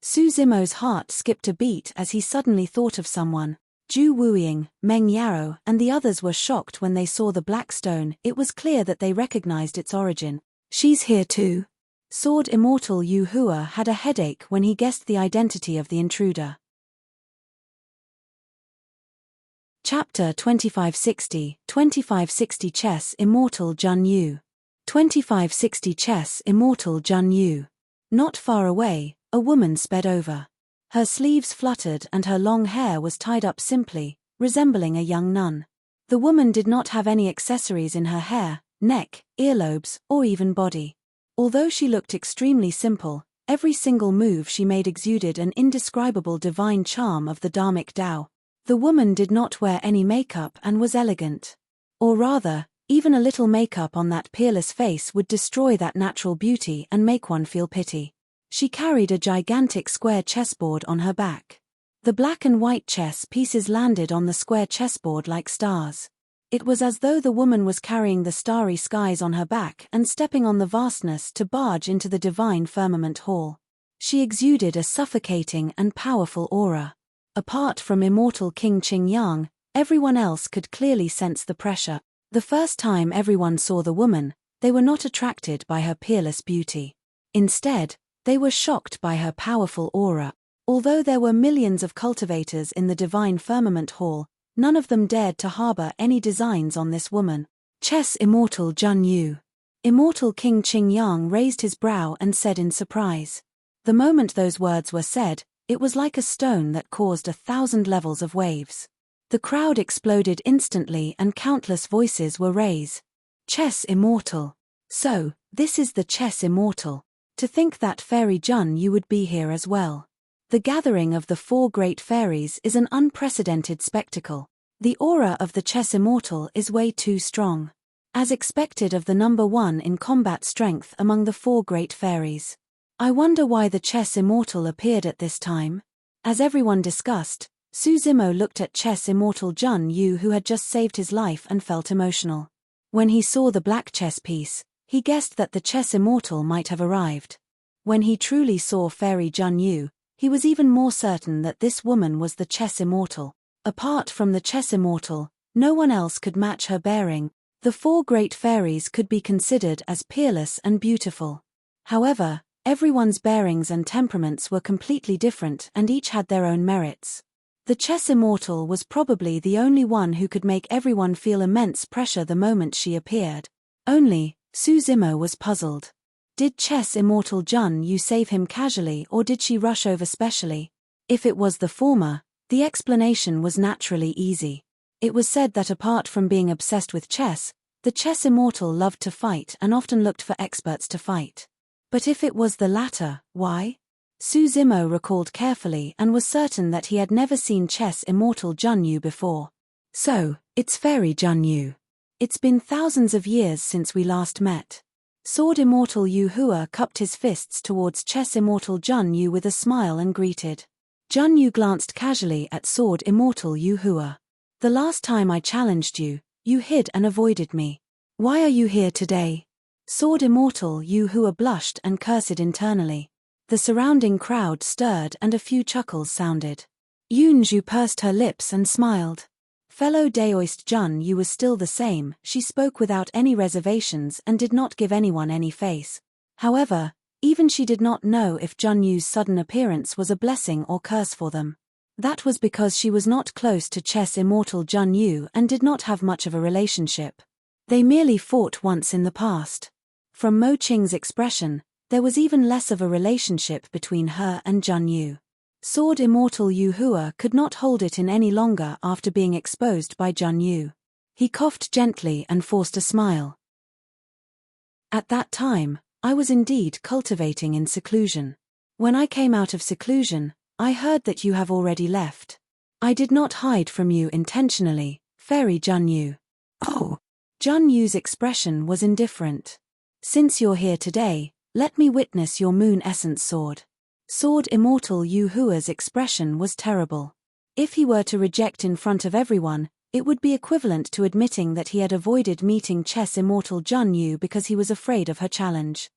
Su Zimo's heart skipped a beat as he suddenly thought of someone. Ju Wuiying, Meng Yaro, and the others were shocked when they saw the black stone. It was clear that they recognized its origin. She's here too. Sword Immortal Yu Hua had a headache when he guessed the identity of the intruder. Chapter 2560 Chess Immortal Jun Yu. 2560 Chess Immortal Jun Yu. Not far away, a woman sped over. Her sleeves fluttered and her long hair was tied up simply, resembling a young nun. The woman did not have any accessories in her hair, neck, earlobes, or even body. Although she looked extremely simple, every single move she made exuded an indescribable divine charm of the Dharmic Tao. The woman did not wear any makeup and was elegant. Or rather, even a little makeup on that peerless face would destroy that natural beauty and make one feel pity. She carried a gigantic square chessboard on her back. The black and white chess pieces landed on the square chessboard like stars. It was as though the woman was carrying the starry skies on her back and stepping on the vastness to barge into the divine firmament hall. She exuded a suffocating and powerful aura. Apart from immortal King Qingyang, everyone else could clearly sense the pressure. The first time everyone saw the woman, they were not attracted by her peerless beauty. Instead, they were shocked by her powerful aura. Although there were millions of cultivators in the divine firmament hall, none of them dared to harbor any designs on this woman. Chess Immortal Jun Yu. Immortal King Qingyang raised his brow and said in surprise. The moment those words were said, it was like a stone that caused 1,000 levels of waves. The crowd exploded instantly and countless voices were raised. Chess Immortal. So, this is the Chess Immortal. To think that Fairy Jun Yu would be here as well. The gathering of the 4 great fairies is an unprecedented spectacle. The aura of the Chess Immortal is way too strong. As expected of the number 1 in combat strength among the 4 great fairies. I wonder why the Chess Immortal appeared at this time. As everyone discussed, Su Zimo looked at Chess Immortal Jun Yu who had just saved his life and felt emotional. When he saw the black chess piece, he guessed that the Chess Immortal might have arrived. When he truly saw Fairy Jun Yu, he was even more certain that this woman was the Chess Immortal. Apart from the Chess Immortal, no one else could match her bearing. The 4 great fairies could be considered as peerless and beautiful. However, everyone's bearings and temperaments were completely different and each had their own merits. The Chess Immortal was probably the only one who could make everyone feel immense pressure the moment she appeared. Only, Su Zimo was puzzled. Did Chess Immortal Jun Yu save him casually or did she rush over specially? If it was the former, the explanation was naturally easy. It was said that apart from being obsessed with chess, the Chess Immortal loved to fight and often looked for experts to fight. But if it was the latter, why? Su Zimo recalled carefully and was certain that he had never seen Chess Immortal Jun Yu before. So, it's Fairy Jun Yu. It's been thousands of years since we last met. Sword Immortal Yu Hua cupped his fists towards Chess Immortal Jun Yu with a smile and greeted. Jun Yu glanced casually at Sword Immortal Yu Hua. The last time I challenged you, you hid and avoided me. Why are you here today? Sword Immortal Yu Hua blushed and cursed internally. The surrounding crowd stirred and a few chuckles sounded. Yunju pursed her lips and smiled. Fellow Daoist Jun Yu was still the same, she spoke without any reservations and did not give anyone any face. However, even she did not know if Jun Yu's sudden appearance was a blessing or curse for them. That was because she was not close to Chess Immortal Jun Yu and did not have much of a relationship. They merely fought once in the past. From Mo Qing's expression, there was even less of a relationship between her and Jun Yu. Sword Immortal Yu Hua could not hold it in any longer after being exposed by Jun Yu. He coughed gently and forced a smile. At that time, I was indeed cultivating in seclusion. When I came out of seclusion, I heard that you have already left. I did not hide from you intentionally, Fairy Jun Yu. Oh. Jun Yu's expression was indifferent. Since you're here today, let me witness your moon essence sword. Sword Immortal Yu Hua's expression was terrible. If he were to reject in front of everyone, it would be equivalent to admitting that he had avoided meeting Chess Immortal Jun Yu because he was afraid of her challenge.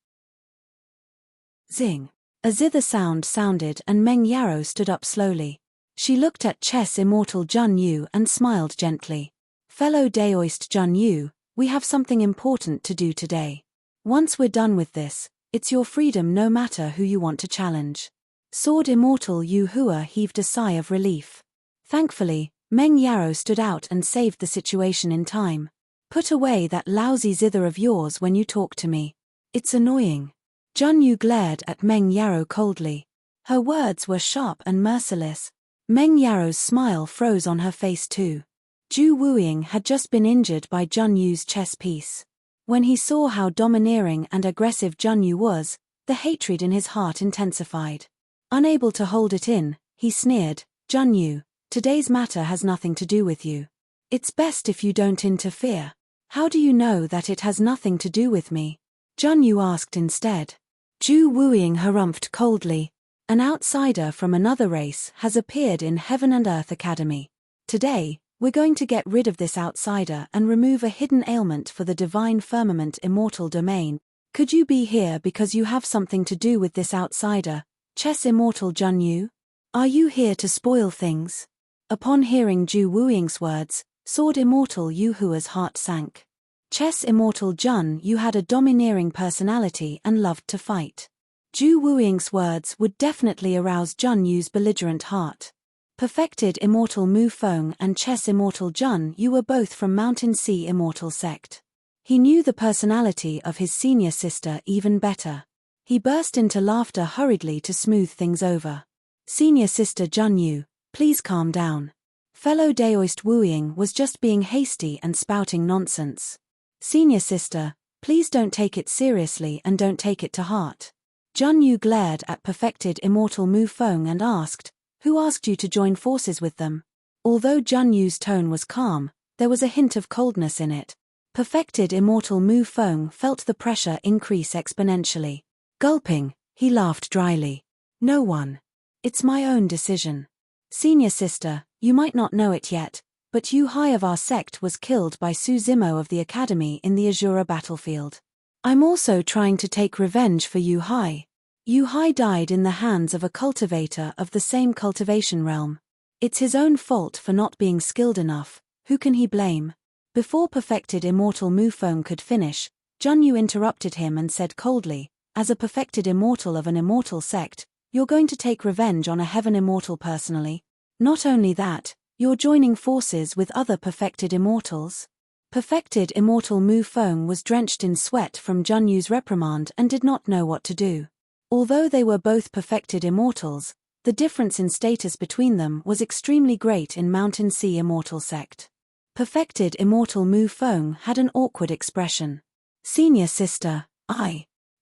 Zing. A zither sound sounded and Meng Yarrow stood up slowly. She looked at Chess Immortal Jun Yu and smiled gently. Fellow Daoist Jun Yu, we have something important to do today. Once we're done with this, it's your freedom no matter who you want to challenge. Sword Immortal Yu Hua heaved a sigh of relief. Thankfully, Meng Yarrow stood out and saved the situation in time. Put away that lousy zither of yours when you talk to me. It's annoying. Jun Yu glared at Meng Yarrow coldly. Her words were sharp and merciless. Meng Yarrow's smile froze on her face too. Ju Wuying had just been injured by Jun Yu's chess piece. When he saw how domineering and aggressive Jun Yu was, the hatred in his heart intensified. Unable to hold it in, he sneered, Jun Yu, today's matter has nothing to do with you. It's best if you don't interfere. How do you know that it has nothing to do with me? Jun Yu asked instead. Ju Wuying harumphed coldly. An outsider from another race has appeared in Heaven and Earth Academy. Today, we're going to get rid of this outsider and remove a hidden ailment for the divine firmament immortal domain. Could you be here because you have something to do with this outsider, Chess Immortal Jun Yu? Are you here to spoil things? Upon hearing Ju Wuying's words, Sword Immortal Yu Hua's heart sank. Chess Immortal Jun Yu had a domineering personality and loved to fight. Ju Wuying's words would definitely arouse Jun Yu's belligerent heart. Perfected Immortal Mu Feng and Chess Immortal Jun Yu were both from Mountain Sea Immortal Sect. He knew the personality of his senior sister even better. He burst into laughter hurriedly to smooth things over. Senior sister Jun Yu, please calm down. Fellow Daoist Wuying was just being hasty and spouting nonsense. Senior sister, please don't take it seriously and don't take it to heart. Jun Yu glared at Perfected Immortal Mu Feng and asked, who asked you to join forces with them? Although Jun Yu's tone was calm, there was a hint of coldness in it. Perfected Immortal Mu Feng felt the pressure increase exponentially. Gulping, he laughed dryly. No one. It's my own decision. Senior sister, you might not know it yet, but Yu Hai of our sect was killed by Su Zimo of the Academy in the Azura battlefield. I'm also trying to take revenge for Yu Hai. Yu Hai died in the hands of a cultivator of the same cultivation realm. It's his own fault for not being skilled enough, who can he blame? Before Perfected Immortal Mu Feng could finish, Jun Yu interrupted him and said coldly, as a perfected immortal of an immortal sect, you're going to take revenge on a heaven immortal personally? Not only that, you're joining forces with other perfected immortals? Perfected Immortal Mu Feng was drenched in sweat from Jun Yu's reprimand and did not know what to do. Although they were both perfected immortals, the difference in status between them was extremely great in Mountain Sea Immortal Sect. Perfected Immortal Mu Feng had an awkward expression. Senior sister,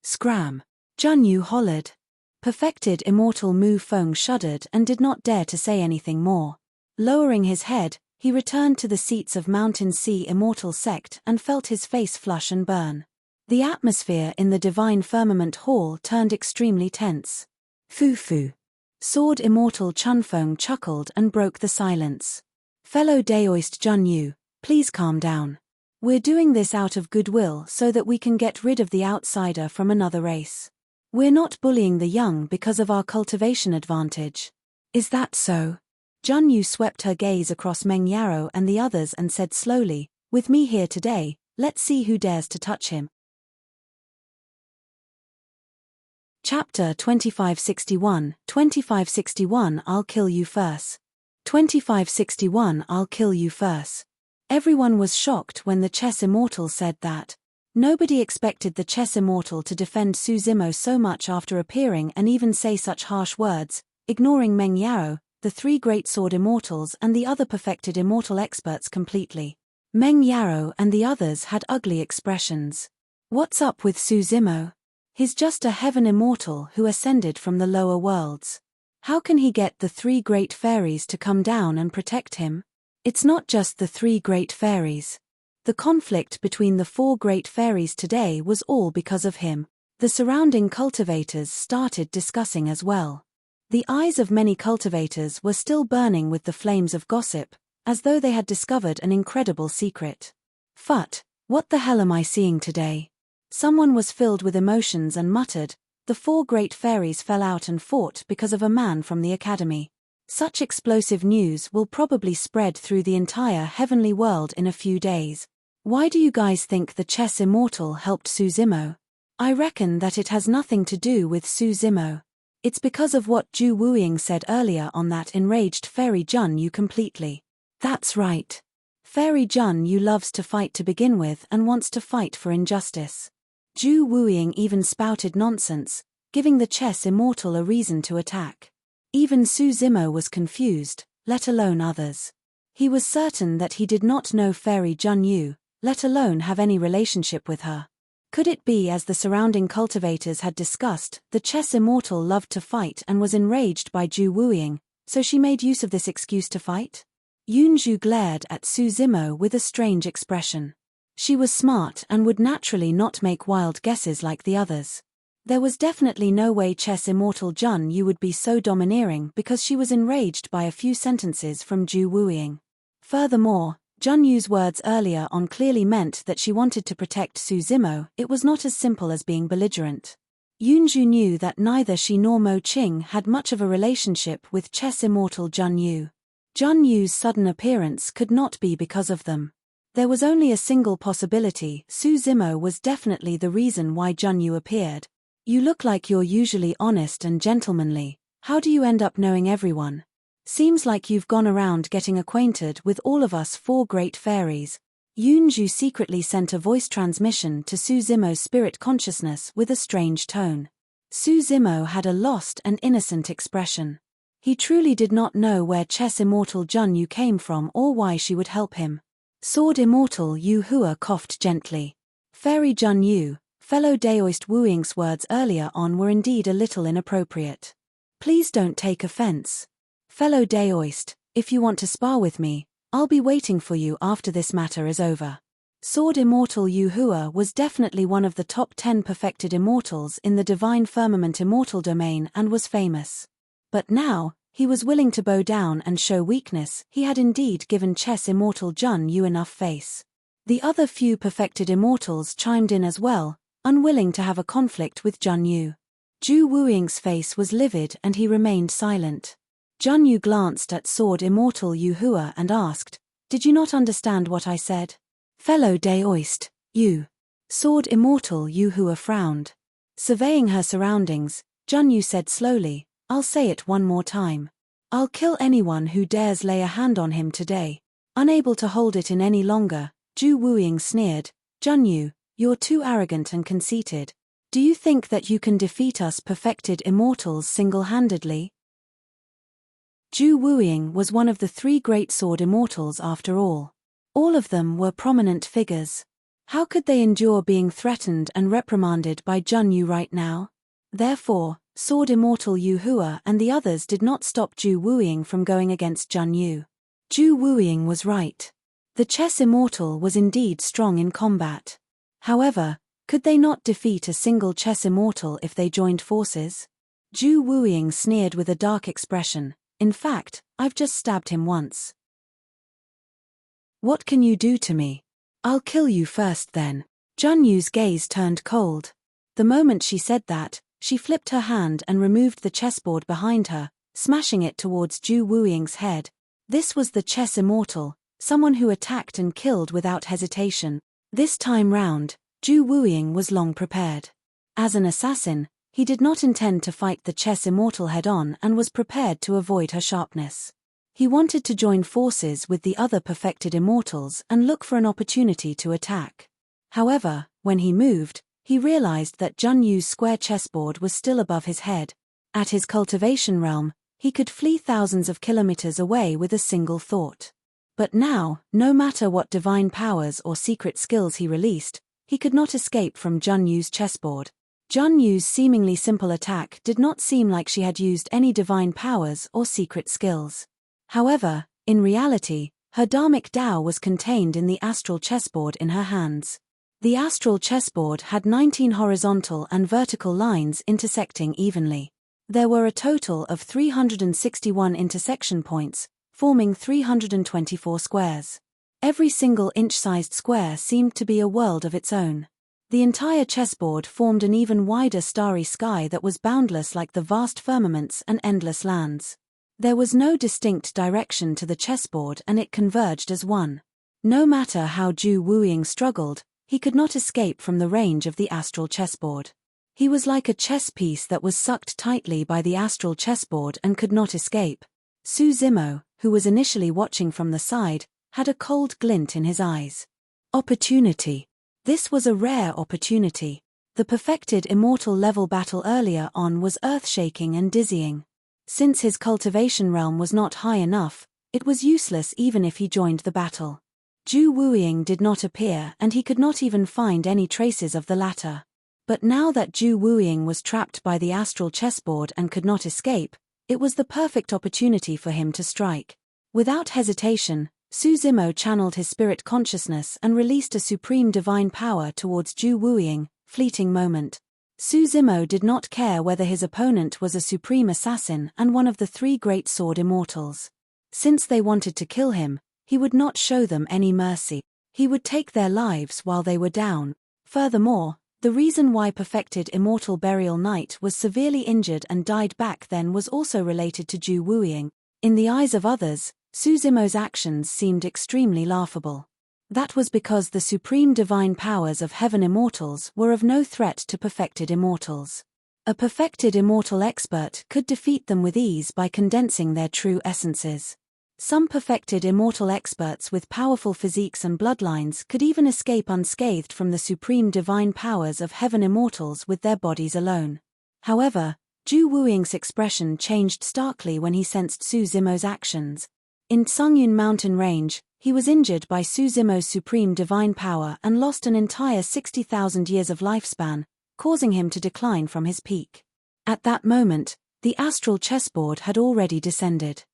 Scram. Jun Yu hollered. Perfected Immortal Mu Feng shuddered and did not dare to say anything more. Lowering his head, he returned to the seats of Mountain Sea Immortal Sect and felt his face flush and burn. The atmosphere in the Divine Firmament Hall turned extremely tense. Fu. Sword Immortal Chunfeng chuckled and broke the silence. Fellow Daoist Jun Yu, please calm down. We're doing this out of goodwill so that we can get rid of the outsider from another race. We're not bullying the young because of our cultivation advantage. Is that so? Jun Yu swept her gaze across Meng Yarrow and the others and said slowly, with me here today, let's see who dares to touch him. Chapter 2561 I'll kill you first. 2561 I'll kill you first. Everyone was shocked when the Chess Immortal said that. Nobody expected the Chess Immortal to defend Su Zimo so much after appearing and even say such harsh words, ignoring Meng Yarrow, the three Great Sword Immortals and the other perfected immortal experts completely. Meng Yarrow and the others had ugly expressions. What's up with Su Zimo? He's just a heaven immortal who ascended from the lower worlds. How can he get the three great fairies to come down and protect him? It's not just the three great fairies. The conflict between the four great fairies today was all because of him. The surrounding cultivators started discussing as well. The eyes of many cultivators were still burning with the flames of gossip, as though they had discovered an incredible secret. Phut, what the hell am I seeing today? Someone was filled with emotions and muttered, The 4 great fairies fell out and fought because of a man from the academy. Such explosive news will probably spread through the entire heavenly world in a few days. Why do you guys think the chess Immortal helped Suzimo? I reckon that it has nothing to do with Suzimo. It's because of what Ju Wuying said earlier on that enraged Fairy Jun Yu completely. That's right. Fairy Jun Yu loves to fight to begin with and wants to fight for injustice. Ju Wuying even spouted nonsense, giving the chess Immortal a reason to attack. Even Suzimo was confused, let alone others. He was certain that he did not know Fairy Jun Yu, let alone have any relationship with her. Could it be, as the surrounding cultivators had discussed, the chess Immortal loved to fight and was enraged by Ju Wuying, so she made use of this excuse to fight? Yunju glared at Suzimo with a strange expression. She was smart and would naturally not make wild guesses like the others. There was definitely no way chess Immortal Jun Yu would be so domineering because she was enraged by a few sentences from Ju Wuying. Furthermore, Jun Yu's words earlier on clearly meant that she wanted to protect Suzimo. It was not as simple as being belligerent. Yunju knew that neither she nor Mo Qing had much of a relationship with chess Immortal Jun Yu. Jun Yu's sudden appearance could not be because of them. There was only a single possibility: Suzimo was definitely the reason why Jun Yu appeared. You look like you're usually honest and gentlemanly. How do you end up knowing everyone? Seems like you've gone around getting acquainted with all of us 4 great fairies. Yunju secretly sent a voice transmission to Suzimo's spirit consciousness with a strange tone. Suzimo had a lost and innocent expression. He truly did not know where chess Immortal Jun Yu came from or why she would help him. Sword Immortal Yu Hua coughed gently. Fairy Jun Yu, fellow Daoist Wuying's words earlier on were indeed a little inappropriate. Please don't take offense. Fellow Daoist, if you want to spar with me, I'll be waiting for you after this matter is over. Sword Immortal Yu Hua was definitely one of the top 10 perfected immortals in the Divine Firmament Immortal domain and was famous. But now, he was willing to bow down and show weakness. He had indeed given chess Immortal Jun Yu enough face. The other few perfected immortals chimed in as well, unwilling to have a conflict with Jun Yu. Ju Wuying's face was livid and he remained silent. Jun Yu glanced at Sword Immortal Yu Hua and asked, "Did you not understand what I said?" Fellow Daoist, you. Sword Immortal Yu Hua frowned. Surveying her surroundings, Jun Yu said slowly, "I'll say it one more time. I'll kill anyone who dares lay a hand on him today." Unable to hold it in any longer, Ju Wuying sneered, "Jun Yu, you're too arrogant and conceited. Do you think that you can defeat us perfected immortals single-handedly?" Ju Wuying was one of the 3 great sword immortals after all. All of them were prominent figures. How could they endure being threatened and reprimanded by Jun Yu right now? Therefore, Sword Immortal Yu Hua and the others did not stop Ju Wuying from going against Jun Yu. Ju Wuying was right. The chess Immortal was indeed strong in combat. However, could they not defeat a single chess Immortal if they joined forces? Ju Wuying sneered with a dark expression. "In fact, I've just stabbed him once. What can you do to me? I'll kill you first then." Jun Yu's gaze turned cold. The moment she said that, she flipped her hand and removed the chessboard behind her, smashing it towards Ju Wuying's head. This was the chess Immortal, someone who attacked and killed without hesitation. This time round, Ju Wuying was long prepared. As an assassin, he did not intend to fight the chess Immortal head-on and was prepared to avoid her sharpness. He wanted to join forces with the other perfected immortals and look for an opportunity to attack. However, when he moved, he realized that Jun Yu's square chessboard was still above his head. At his cultivation realm, he could flee thousands of kilometers away with a single thought. But now, no matter what divine powers or secret skills he released, he could not escape from Jun Yu's chessboard. Jun Yu's seemingly simple attack did not seem like she had used any divine powers or secret skills. However, in reality, her dharmic Tao was contained in the astral chessboard in her hands. The astral chessboard had 19 horizontal and vertical lines intersecting evenly. There were a total of 361 intersection points, forming 324 squares. Every single inch-sized square seemed to be a world of its own. The entire chessboard formed an even wider starry sky that was boundless like the vast firmaments and endless lands. There was no distinct direction to the chessboard and it converged as one. No matter how Zhu Wuying struggled, he could not escape from the range of the astral chessboard. He was like a chess piece that was sucked tightly by the astral chessboard and could not escape. Su Zimo, who was initially watching from the side, had a cold glint in his eyes. Opportunity. This was a rare opportunity. The perfected immortal level battle earlier on was earth-shaking and dizzying. Since his cultivation realm was not high enough, it was useless even if he joined the battle. Zhu Wuying did not appear and he could not even find any traces of the latter. But now that Zhu Wuying was trapped by the astral chessboard and could not escape, it was the perfect opportunity for him to strike. Without hesitation, Su Zimo channeled his spirit consciousness and released a supreme divine power towards Zhu Wuying. Fleeting moment. Su Zimo did not care whether his opponent was a supreme assassin and one of the three great sword immortals. Since they wanted to kill him, he would not show them any mercy. He would take their lives while they were down. Furthermore, the reason why perfected immortal burial knight was severely injured and died back then was also related to Zhu Wuying. In the eyes of others, Su Zimo's actions seemed extremely laughable. That was because the supreme divine powers of heaven immortals were of no threat to perfected immortals. A perfected immortal expert could defeat them with ease by condensing their true essences. Some perfected immortal experts with powerful physiques and bloodlines could even escape unscathed from the supreme divine powers of heaven immortals with their bodies alone. However, Zhu Wuying's expression changed starkly when he sensed Su Zimo's actions. In Tsungyun mountain range, he was injured by Su Zimo's supreme divine power and lost an entire 60,000 years of lifespan, causing him to decline from his peak. At that moment, the astral chessboard had already descended.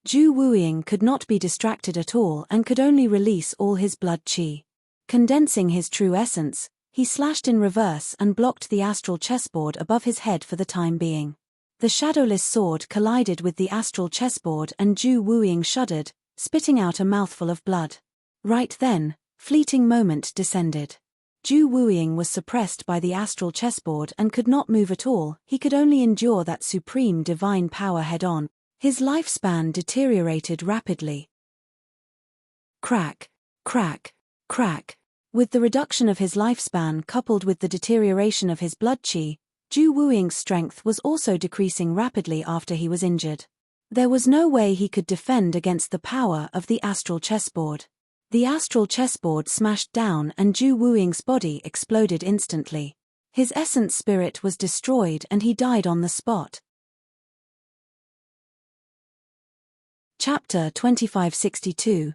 Zhu Wuying could not be distracted at all and could only release all his blood qi. Condensing his true essence, he slashed in reverse and blocked the astral chessboard above his head for the time being. The shadowless sword collided with the astral chessboard and Zhu Wuying shuddered, spitting out a mouthful of blood. Right then, fleeting moment descended. Zhu Wuying was suppressed by the astral chessboard and could not move at all, he could only endure that supreme divine power head-on. His lifespan deteriorated rapidly. Crack, crack, crack. With the reduction of his lifespan coupled with the deterioration of his blood qi, Zhu Wuying's strength was also decreasing rapidly after he was injured. There was no way he could defend against the power of the astral chessboard. The astral chessboard smashed down and Zhu Wuying's body exploded instantly. His essence spirit was destroyed and he died on the spot. Chapter 2562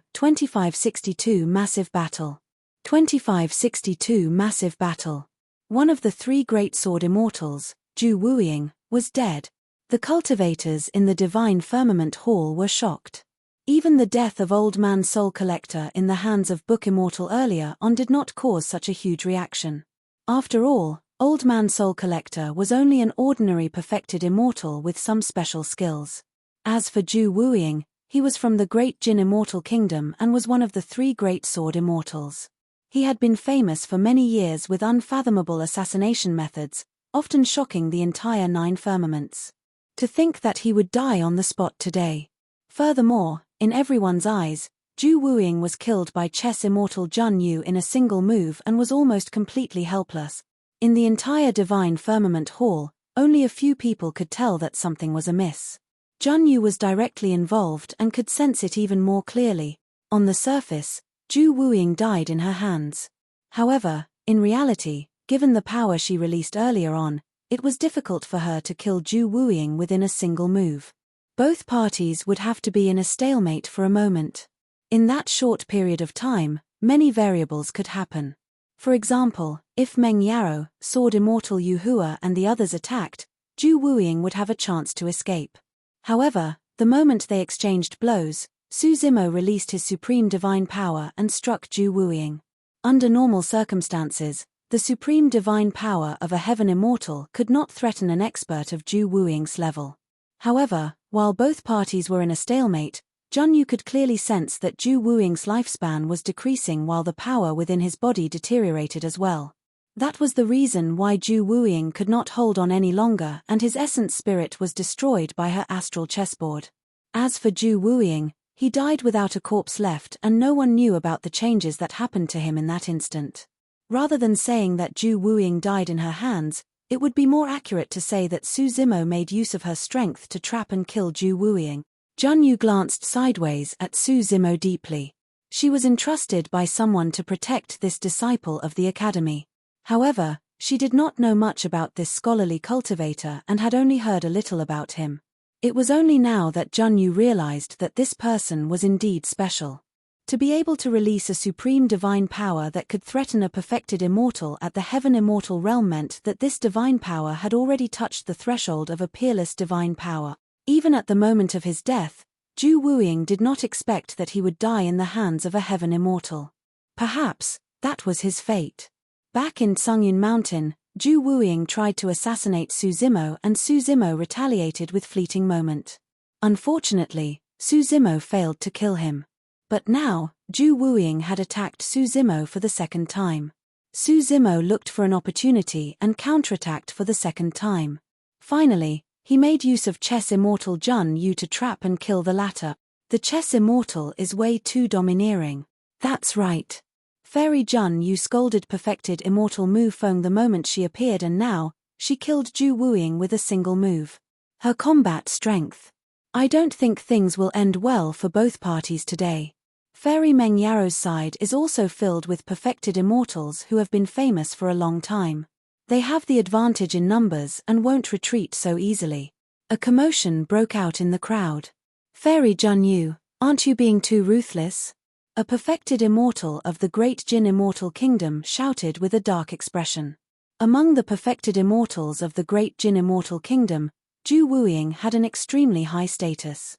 Massive Battle. 2562 Massive Battle. One of the three great sword immortals, Zhu Wuying, was dead. The cultivators in the divine firmament hall were shocked. Even the death of Old Man Soul Collector in the hands of Book Immortal earlier on did not cause such a huge reaction. After all, Old Man Soul Collector was only an ordinary perfected immortal with some special skills. As for Zhu Wuying, he was from the great Jin Immortal Kingdom and was one of the three great sword immortals. He had been famous for many years with unfathomable assassination methods, often shocking the entire nine firmaments. To think that he would die on the spot today. Furthermore, in everyone's eyes, Zhu Wuying was killed by chess immortal Jun Yu in a single move and was almost completely helpless. In the entire divine firmament hall, only a few people could tell that something was amiss. Jun Yu was directly involved and could sense it even more clearly. On the surface, Zhu Wuying died in her hands. However, in reality, given the power she released earlier on, it was difficult for her to kill Zhu Wuying within a single move. Both parties would have to be in a stalemate for a moment. In that short period of time, many variables could happen. For example, if Meng Yarou, Sword Immortal Yu Hua and the others attacked, Zhu Wuying would have a chance to escape. However, the moment they exchanged blows, Su Zimo released his supreme divine power and struck Zhu Wuying. Under normal circumstances, the supreme divine power of a heaven immortal could not threaten an expert of Zhu Wuying's level. However, while both parties were in a stalemate, Jun Yu could clearly sense that Zhu Wuying's lifespan was decreasing while the power within his body deteriorated as well. That was the reason why Ju Wuying could not hold on any longer and his essence spirit was destroyed by her astral chessboard. As for Ju Wuying, he died without a corpse left and no one knew about the changes that happened to him in that instant. Rather than saying that Ju Wuying died in her hands, it would be more accurate to say that Su Zimo made use of her strength to trap and kill Ju Wuying. Junyu glanced sideways at Su Zimo deeply. She was entrusted by someone to protect this disciple of the academy. However, she did not know much about this scholarly cultivator and had only heard a little about him. It was only now that Junyu realized that this person was indeed special. To be able to release a supreme divine power that could threaten a perfected immortal at the heaven immortal realm meant that this divine power had already touched the threshold of a peerless divine power. Even at the moment of his death, Ju Wuying did not expect that he would die in the hands of a heaven immortal. Perhaps, that was his fate. Back in Tsungyun Mountain, Ju Wuying tried to assassinate Su Zimo and Su Zimo retaliated with fleeting moment. Unfortunately, Su Zimo failed to kill him. But now, Ju Wuying had attacked Su Zimo for the second time. Su Zimo looked for an opportunity and counterattacked for the second time. Finally, he made use of Chess Immortal Jun Yu to trap and kill the latter. The Chess Immortal is way too domineering. That's right. Fairy Jun Yu scolded perfected Immortal Mu Feng the moment she appeared and now, she killed Ju Wuying with a single move. Her combat strength. I don't think things will end well for both parties today. Fairy Meng Yaro's side is also filled with perfected immortals who have been famous for a long time. They have the advantage in numbers and won't retreat so easily. A commotion broke out in the crowd. Fairy Jun Yu, aren't you being too ruthless? A perfected immortal of the Great Jin Immortal Kingdom shouted with a dark expression. Among the perfected immortals of the Great Jin Immortal Kingdom, Ju Wuying had an extremely high status.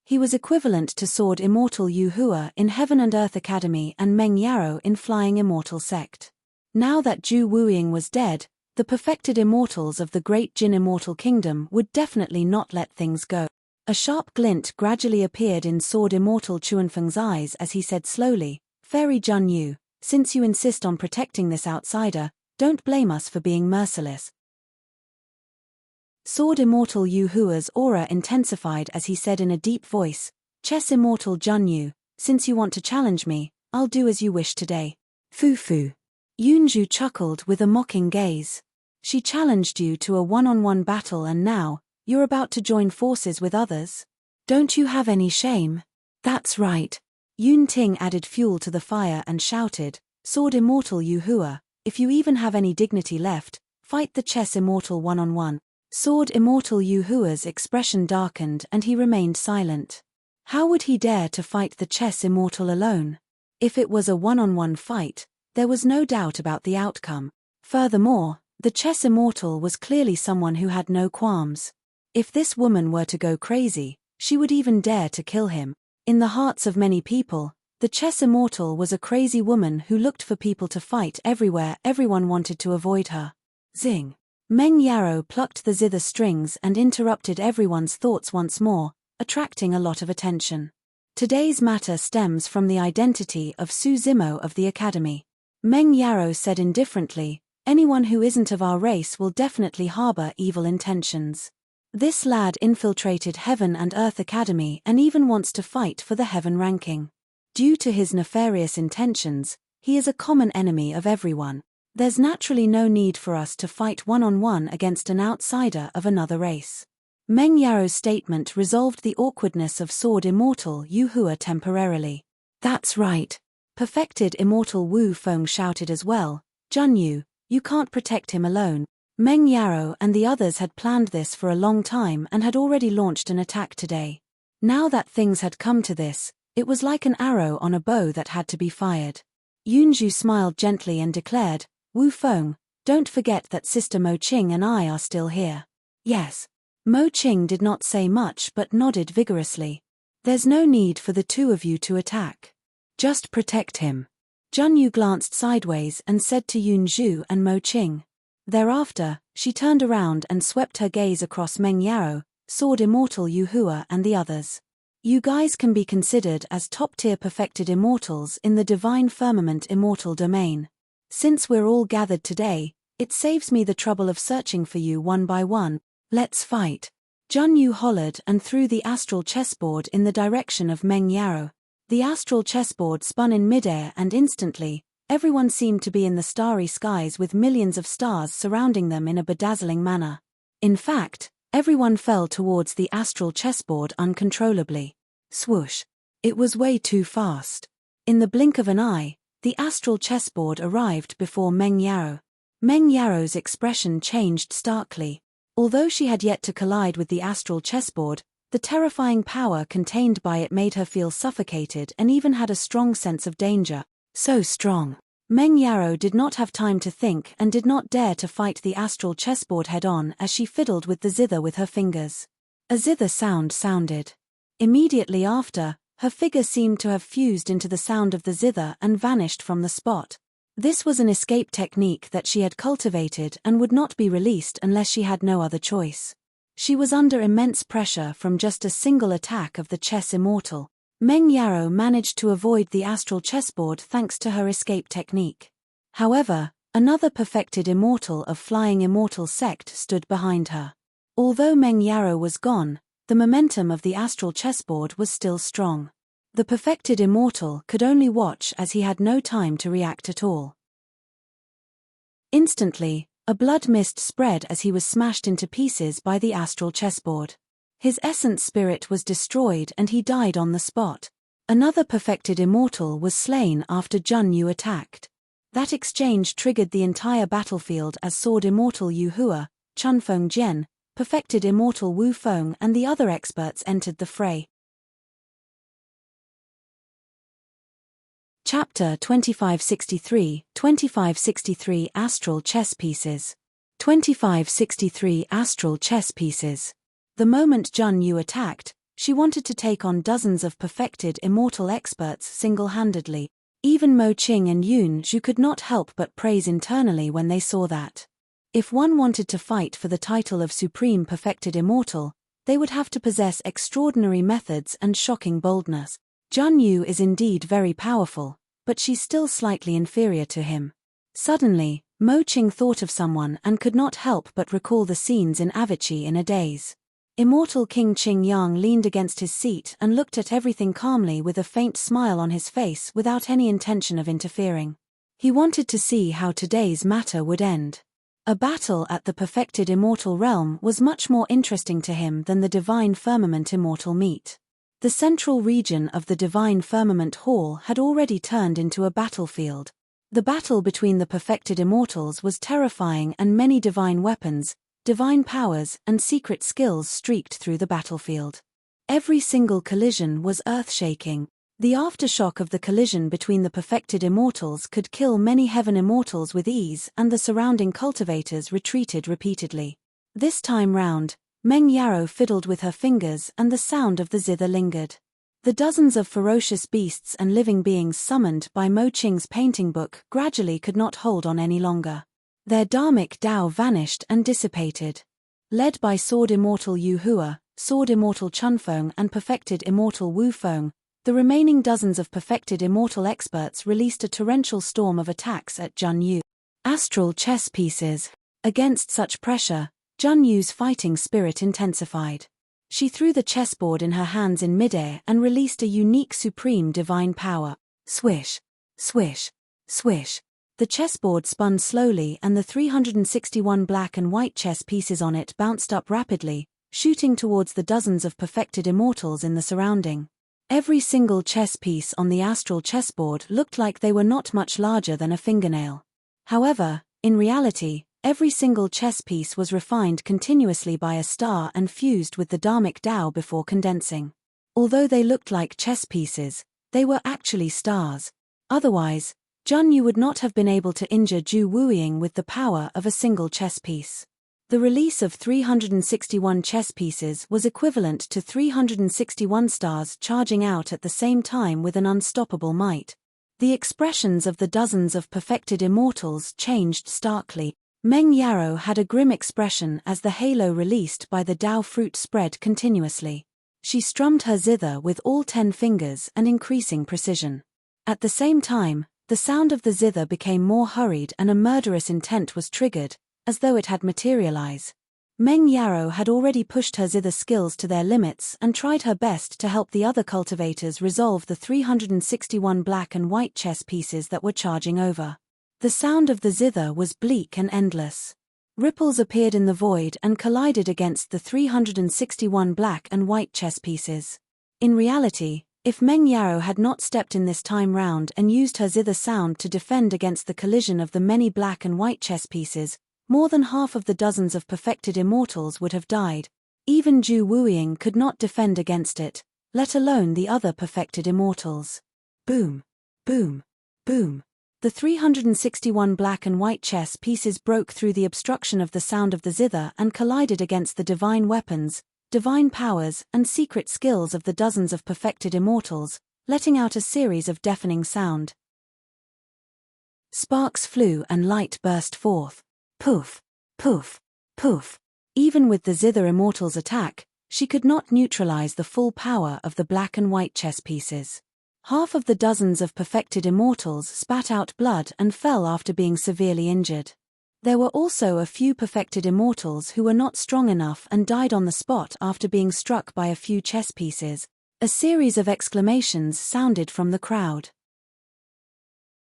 He was equivalent to Sword Immortal Yu Hua in Heaven and Earth Academy and Meng Yaro in Flying Immortal Sect. Now that Ju Wuying was dead, the perfected immortals of the Great Jin Immortal Kingdom would definitely not let things go. A sharp glint gradually appeared in Sword Immortal Chuanfeng's eyes as he said slowly, Fairy Jun Yu, since you insist on protecting this outsider, don't blame us for being merciless. Sword Immortal Yu Hua's aura intensified as he said in a deep voice, Chess Immortal Jun Yu, since you want to challenge me, I'll do as you wish today. Fu. Yunju chuckled with a mocking gaze. She challenged you to a one-on-one battle and now, you're about to join forces with others? Don't you have any shame? That's right. Yun Ting added fuel to the fire and shouted, Sword Immortal Yu Hua, if you even have any dignity left, fight the Chess Immortal one-on-one. Sword Immortal Yu Hua's expression darkened and he remained silent. How would he dare to fight the Chess Immortal alone? If it was a one-on-one fight, there was no doubt about the outcome. Furthermore, the Chess Immortal was clearly someone who had no qualms. If this woman were to go crazy, she would even dare to kill him. In the hearts of many people, the Chess Immortal was a crazy woman who looked for people to fight everywhere. Everyone wanted to avoid her. Zing. Meng Yaro plucked the zither strings and interrupted everyone's thoughts once more, attracting a lot of attention. Today's matter stems from the identity of Su Zimo of the Academy. Meng Yaro said indifferently, anyone who isn't of our race will definitely harbor evil intentions. This lad infiltrated Heaven and Earth Academy and even wants to fight for the Heaven ranking. Due to his nefarious intentions, he is a common enemy of everyone. There's naturally no need for us to fight one-on-one against an outsider of another race. Meng Yaro's statement resolved the awkwardness of Sword Immortal Yu Hua temporarily. That's right. Perfected Immortal Wu Feng shouted as well, Jun Yu, you can't protect him alone. Meng Yaro and the others had planned this for a long time and had already launched an attack today. Now that things had come to this, it was like an arrow on a bow that had to be fired. Yunju smiled gently and declared, Wu Feng, don't forget that Sister Mo Qing and I are still here. Yes. Mo Qing did not say much but nodded vigorously. There's no need for the two of you to attack. Just protect him. Jun Yu glanced sideways and said to Yunju and Mo Qing. Thereafter, she turned around and swept her gaze across Meng Yaro, Sword Immortal Yu Hua and the others. You guys can be considered as top-tier perfected immortals in the Divine Firmament Immortal domain. Since we're all gathered today, it saves me the trouble of searching for you one by one. Let's fight. Jun Yu hollered and threw the astral chessboard in the direction of Meng Yarrow. The astral chessboard spun in midair and instantly, everyone seemed to be in the starry skies with millions of stars surrounding them in a bedazzling manner. In fact, everyone fell towards the astral chessboard uncontrollably. Swoosh. It was way too fast. In the blink of an eye, the astral chessboard arrived before Meng Yarrow. Meng Yarrow's expression changed starkly. Although she had yet to collide with the astral chessboard, the terrifying power contained by it made her feel suffocated and even had a strong sense of danger. So strong. Meng Yarrow did not have time to think and did not dare to fight the astral chessboard head-on as she fiddled with the zither with her fingers. A zither sound sounded. Immediately after, her figure seemed to have fused into the sound of the zither and vanished from the spot. This was an escape technique that she had cultivated and would not be released unless she had no other choice. She was under immense pressure from just a single attack of the chess immortal. Meng Yarrow managed to avoid the astral chessboard thanks to her escape technique. However, another perfected immortal of Flying Immortal sect stood behind her. Although Meng Yarrow was gone, the momentum of the astral chessboard was still strong. The perfected immortal could only watch as he had no time to react at all. Instantly, a blood mist spread as he was smashed into pieces by the astral chessboard. His essence spirit was destroyed and he died on the spot. Another perfected immortal was slain after Jun Yu attacked. That exchange triggered the entire battlefield as Sword Immortal Yu Hua, Chunfeng Jian, perfected immortal Wu Feng and the other experts entered the fray. Chapter 2563 Astral Chess Pieces. 2563 Astral Chess Pieces. The moment Jun Yu attacked, she wanted to take on dozens of perfected immortal experts single-handedly. Even Mo Qing and Yun Zhu could not help but praise internally when they saw that. If one wanted to fight for the title of Supreme Perfected Immortal, they would have to possess extraordinary methods and shocking boldness. Jun Yu is indeed very powerful, but she's still slightly inferior to him. Suddenly, Mo Qing thought of someone and could not help but recall the scenes in Avicii in a daze. Immortal King Qing Yang leaned against his seat and looked at everything calmly with a faint smile on his face without any intention of interfering. He wanted to see how today's matter would end. A battle at the perfected immortal realm was much more interesting to him than the divine firmament immortal meet. The central region of the Divine Firmament Hall had already turned into a battlefield. The battle between the perfected immortals was terrifying and many divine weapons, divine powers and secret skills streaked through the battlefield. Every single collision was earth-shaking. The aftershock of the collision between the perfected immortals could kill many heaven immortals with ease and the surrounding cultivators retreated repeatedly. This time round, Meng Yarrow fiddled with her fingers and the sound of the zither lingered. The dozens of ferocious beasts and living beings summoned by Mo Qing's painting book gradually could not hold on any longer. Their dharmic Tao vanished and dissipated. Led by Sword Immortal Yu Hua, Sword Immortal Chunfeng and perfected Immortal Wu Feng, the remaining dozens of perfected immortal experts released a torrential storm of attacks at Jun Yu. Astral chess pieces. Against such pressure, Jun Yu's fighting spirit intensified. She threw the chessboard in her hands in midair and released a unique supreme divine power. Swish, swish, swish. The chessboard spun slowly and the 361 black and white chess pieces on it bounced up rapidly, shooting towards the dozens of perfected immortals in the surrounding. Every single chess piece on the astral chessboard looked like they were not much larger than a fingernail. However, in reality, every single chess piece was refined continuously by a star and fused with the dharmic Tao before condensing. Although they looked like chess pieces, they were actually stars. Otherwise, Jun Yu would not have been able to injure Zhu Wuiying with the power of a single chess piece. The release of 361 chess pieces was equivalent to 361 stars charging out at the same time with an unstoppable might. The expressions of the dozens of perfected immortals changed starkly. Meng Yarrow had a grim expression as the halo released by the Tao fruit spread continuously. She strummed her zither with all 10 fingers and increasing precision. At the same time, The sound of the zither became more hurried and a murderous intent was triggered, as though it had materialized. Meng Yarrow had already pushed her zither skills to their limits and tried her best to help the other cultivators resolve the 361 black and white chess pieces that were charging over. The sound of the zither was bleak and endless. Ripples appeared in the void and collided against the 361 black and white chess pieces. In reality, if Meng Yarrow had not stepped in this time round and used her zither sound to defend against the collision of the many black and white chess pieces, more than half of the dozens of perfected immortals would have died. Even Zhu Wuiying could not defend against it, let alone the other perfected immortals. Boom! Boom! Boom! The 361 black and white chess pieces broke through the obstruction of the sound of the zither and collided against the divine weapons, divine powers, and secret skills of the dozens of perfected immortals, letting out a series of deafening sound. Sparks flew and light burst forth. Poof, poof, poof. Even with the zither immortal's attack, she could not neutralize the full power of the black and white chess pieces. Half of the dozens of perfected immortals spat out blood and fell after being severely injured. There were also a few perfected immortals who were not strong enough and died on the spot after being struck by a few chess pieces. A series of exclamations sounded from the crowd.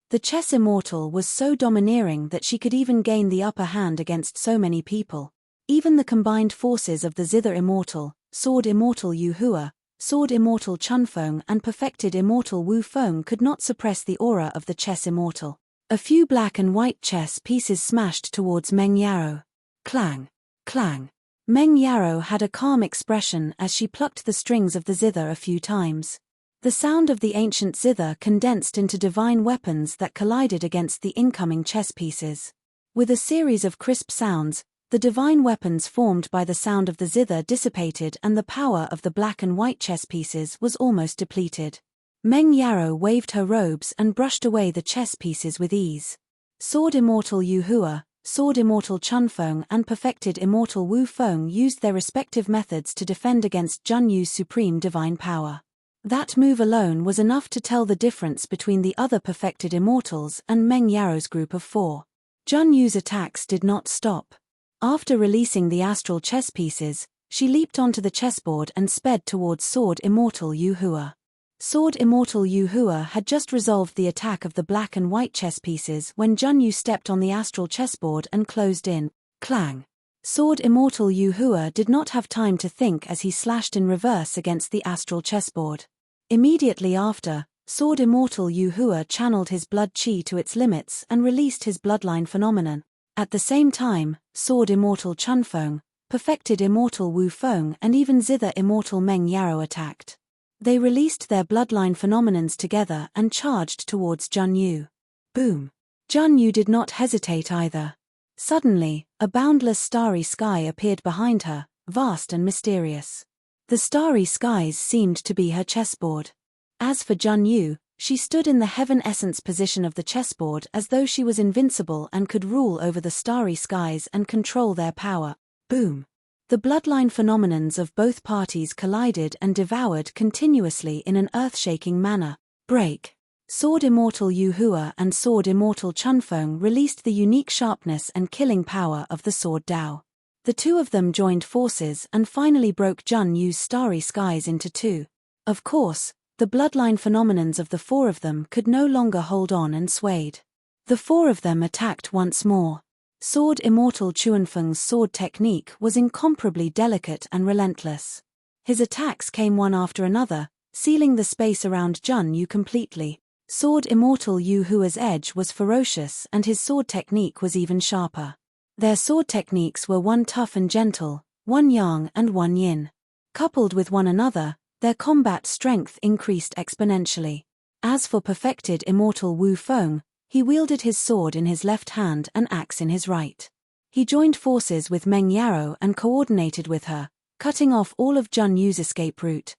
The chess immortal was so domineering that she could even gain the upper hand against so many people. Even the combined forces of the zither immortal, sword immortal Yu Hua, sword immortal Chunfeng and perfected immortal Wu Feng could not suppress the aura of the chess immortal. A few black and white chess pieces smashed towards Meng Yarrow. Clang! Clang! Meng Yarrow had a calm expression as she plucked the strings of the zither a few times. The sound of the ancient zither condensed into divine weapons that collided against the incoming chess pieces. With a series of crisp sounds, the divine weapons formed by the sound of the zither dissipated and the power of the black and white chess pieces was almost depleted. Meng Yarrow waved her robes and brushed away the chess pieces with ease. Sword immortal Yu Hua, sword immortal Chunfeng and perfected immortal Wu Feng used their respective methods to defend against Zhun Yu's supreme divine power. That move alone was enough to tell the difference between the other perfected immortals and Meng Yarrow's group of 4. Zhun Yu's attacks did not stop. After releasing the astral chess pieces, she leaped onto the chessboard and sped towards sword immortal Yu Hua. Sword immortal Yu Hua had just resolved the attack of the black and white chess pieces when Zhun Yu stepped on the astral chessboard and closed in. Clang! Sword immortal Yu Hua did not have time to think as he slashed in reverse against the astral chessboard. Immediately after, sword immortal Yu Hua channeled his blood chi to its limits and released his bloodline phenomenon. At the same time, sword immortal Chunfeng, perfected immortal Wu Feng and even zither immortal Meng Yarrow attacked. They released their bloodline phenomenons together and charged towards Zhun Yu. Boom! Zhun Yu did not hesitate either. Suddenly, a boundless starry sky appeared behind her, vast and mysterious. The starry skies seemed to be her chessboard. As for Zhun Yu, she stood in the heaven essence position of the chessboard as though she was invincible and could rule over the starry skies and control their power. Boom! The bloodline phenomenons of both parties collided and devoured continuously in an earth-shaking manner. Break! Sword immortal Yu Hua and sword immortal Chunfeng released the unique sharpness and killing power of the sword Dao. The two of them joined forces and finally broke Zhun Yu's starry skies into two. Of course, the bloodline phenomenons of the 4 of them could no longer hold on and swayed. The 4 of them attacked once more. Sword immortal Chuanfeng's sword technique was incomparably delicate and relentless. His attacks came one after another, sealing the space around Zhun Yu completely. Sword immortal Yu Hua's edge was ferocious and his sword technique was even sharper. Their sword techniques were one tough and gentle, one yang and one yin. Coupled with one another, their combat strength increased exponentially. As for perfected immortal Wu Feng, he wielded his sword in his left hand and axe in his right. He joined forces with Meng Yarrow and coordinated with her, cutting off all of Zhun Yu's escape route.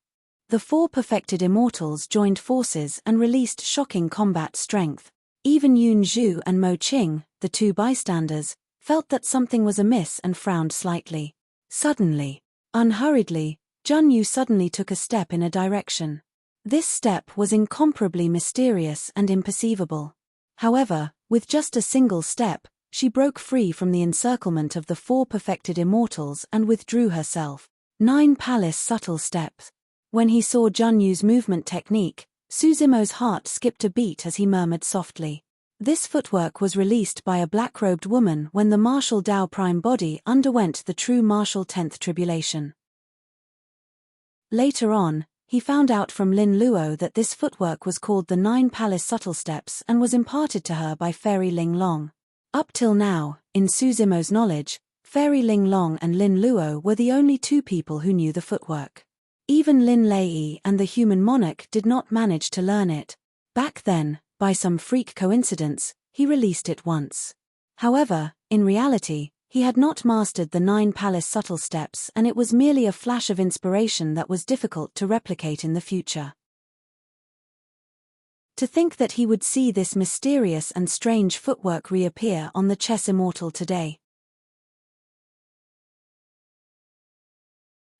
The 4 perfected immortals joined forces and released shocking combat strength. Even Yun Zhu and Mo Qing, the 2 bystanders, felt that something was amiss and frowned slightly. Suddenly, unhurriedly, Zhun Yu suddenly took a step in a direction. This step was incomparably mysterious and imperceivable. However, with just a single step, she broke free from the encirclement of the 4 perfected immortals and withdrew herself. 9 Palace subtle steps. When he saw Junyu's movement technique, Suzumo's heart skipped a beat as he murmured softly. This footwork was released by a black-robed woman when the martial Dao prime body underwent the true martial 10th tribulation. Later on, he found out from Lin Luo that this footwork was called the 9 Palace subtle steps and was imparted to her by Fairy Ling Long. Up till now, in Suzumo's knowledge, Fairy Ling Long and Lin Luo were the only 2 people who knew the footwork. Even Lin Lei and the human monarch did not manage to learn it. Back then, by some freak coincidence, he released it once. However, in reality, he had not mastered the 9 Palace subtle steps, and it was merely a flash of inspiration that was difficult to replicate in the future. To think that he would see this mysterious and strange footwork reappear on the chess immortal today.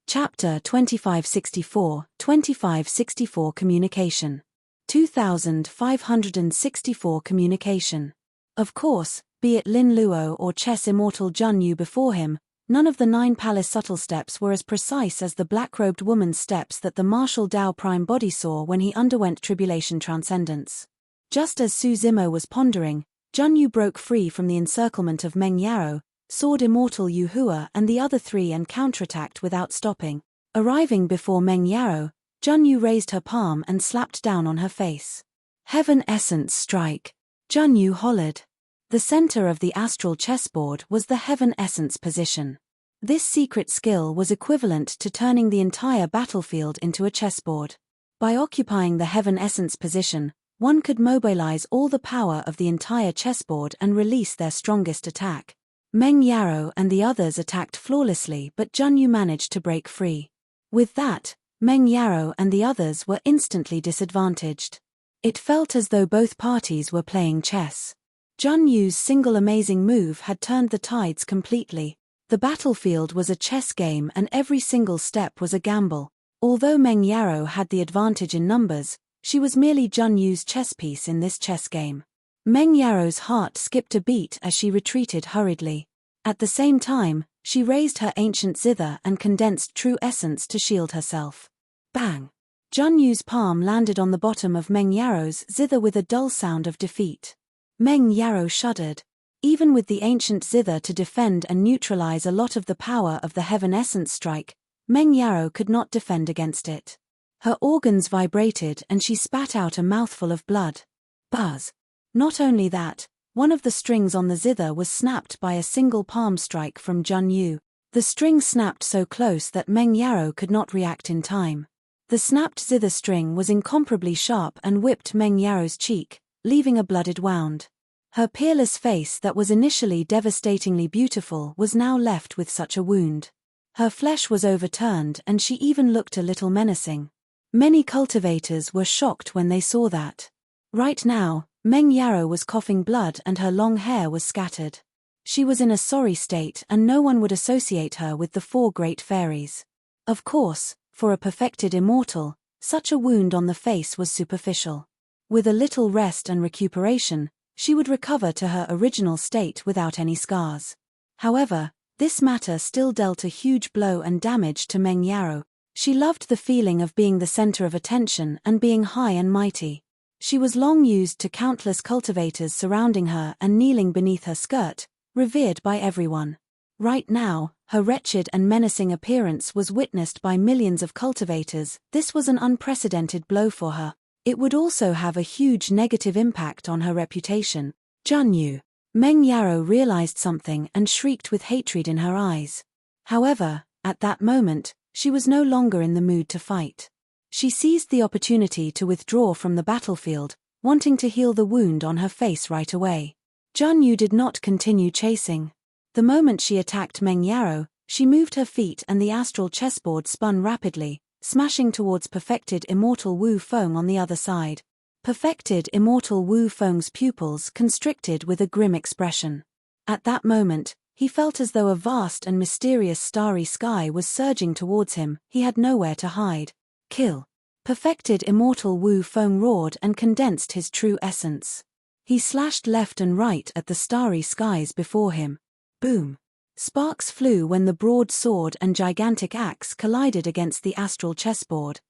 Chapter 2564 Communication. 2564 Communication. Of course, be it Lin Luo or chess immortal Junyu before him, none of the 9 Palace subtle steps were as precise as the black-robed woman's steps that the martial Dao prime body saw when he underwent tribulation transcendence. Just as Suzumo was pondering, Junyu broke free from the encirclement of Meng Yaro, Sword Immortal Yu Hua and the other 3 and counterattacked without stopping. Arriving before Meng Yaro, Junyu raised her palm and slapped down on her face. Heaven Essence Strike. Junyu hollered. The center of the astral chessboard was the Heaven Essence position. This secret skill was equivalent to turning the entire battlefield into a chessboard. By occupying the Heaven Essence position, one could mobilize all the power of the entire chessboard and release their strongest attack. Meng Yaro and the others attacked flawlessly, but Junyu managed to break free. With that, Meng Yaro and the others were instantly disadvantaged. It felt as though both parties were playing chess. Junyu's single amazing move had turned the tides completely. The battlefield was a chess game and every single step was a gamble. Although Meng Yaro had the advantage in numbers, she was merely Junyu's chess piece in this chess game. Meng Yaro's heart skipped a beat as she retreated hurriedly. At the same time, she raised her ancient zither and condensed true essence to shield herself. Bang! Junyu's palm landed on the bottom of Meng Yaro's zither with a dull sound of defeat. Meng Yaro shuddered. Even with the ancient zither to defend and neutralize a lot of the power of the Heaven Essence strike, Meng Yaro could not defend against it. Her organs vibrated and she spat out a mouthful of blood. Buzz! Not only that, one of the strings on the zither was snapped by a single palm strike from Junyu. The string snapped so close that Meng Yaro could not react in time. The snapped zither string was incomparably sharp and whipped Meng Yaro's cheek, leaving a blooded wound. Her peerless face that was initially devastatingly beautiful was now left with such a wound. Her flesh was overturned and she even looked a little menacing. Many cultivators were shocked when they saw that. Right now, Meng Yaro was coughing blood and her long hair was scattered. She was in a sorry state and no one would associate her with the 4 great fairies. Of course, for a perfected immortal, such a wound on the face was superficial. With a little rest and recuperation, she would recover to her original state without any scars. However, this matter still dealt a huge blow and damage to Meng Yaro. She loved the feeling of being the center of attention and being high and mighty. She was long used to countless cultivators surrounding her and kneeling beneath her skirt, revered by everyone. Right now, her wretched and menacing appearance was witnessed by millions of cultivators. This was an unprecedented blow for her. It would also have a huge negative impact on her reputation. Junyu. Meng Yaro realized something and shrieked with hatred in her eyes. However, at that moment, she was no longer in the mood to fight. She seized the opportunity to withdraw from the battlefield, wanting to heal the wound on her face right away. Junyu did not continue chasing. The moment she attacked Meng Yaro, she moved her feet and the astral chessboard spun rapidly, smashing towards perfected Immortal Wu Feng on the other side. Perfected Immortal Wu Feng's pupils constricted with a grim expression. At that moment, he felt as though a vast and mysterious starry sky was surging towards him. He had nowhere to hide. Kill. Perfected Immortal Wu Feng roared and condensed his true essence. He slashed left and right at the starry skies before him. Boom! Sparks flew when the broad sword and gigantic axe collided against the astral chessboard.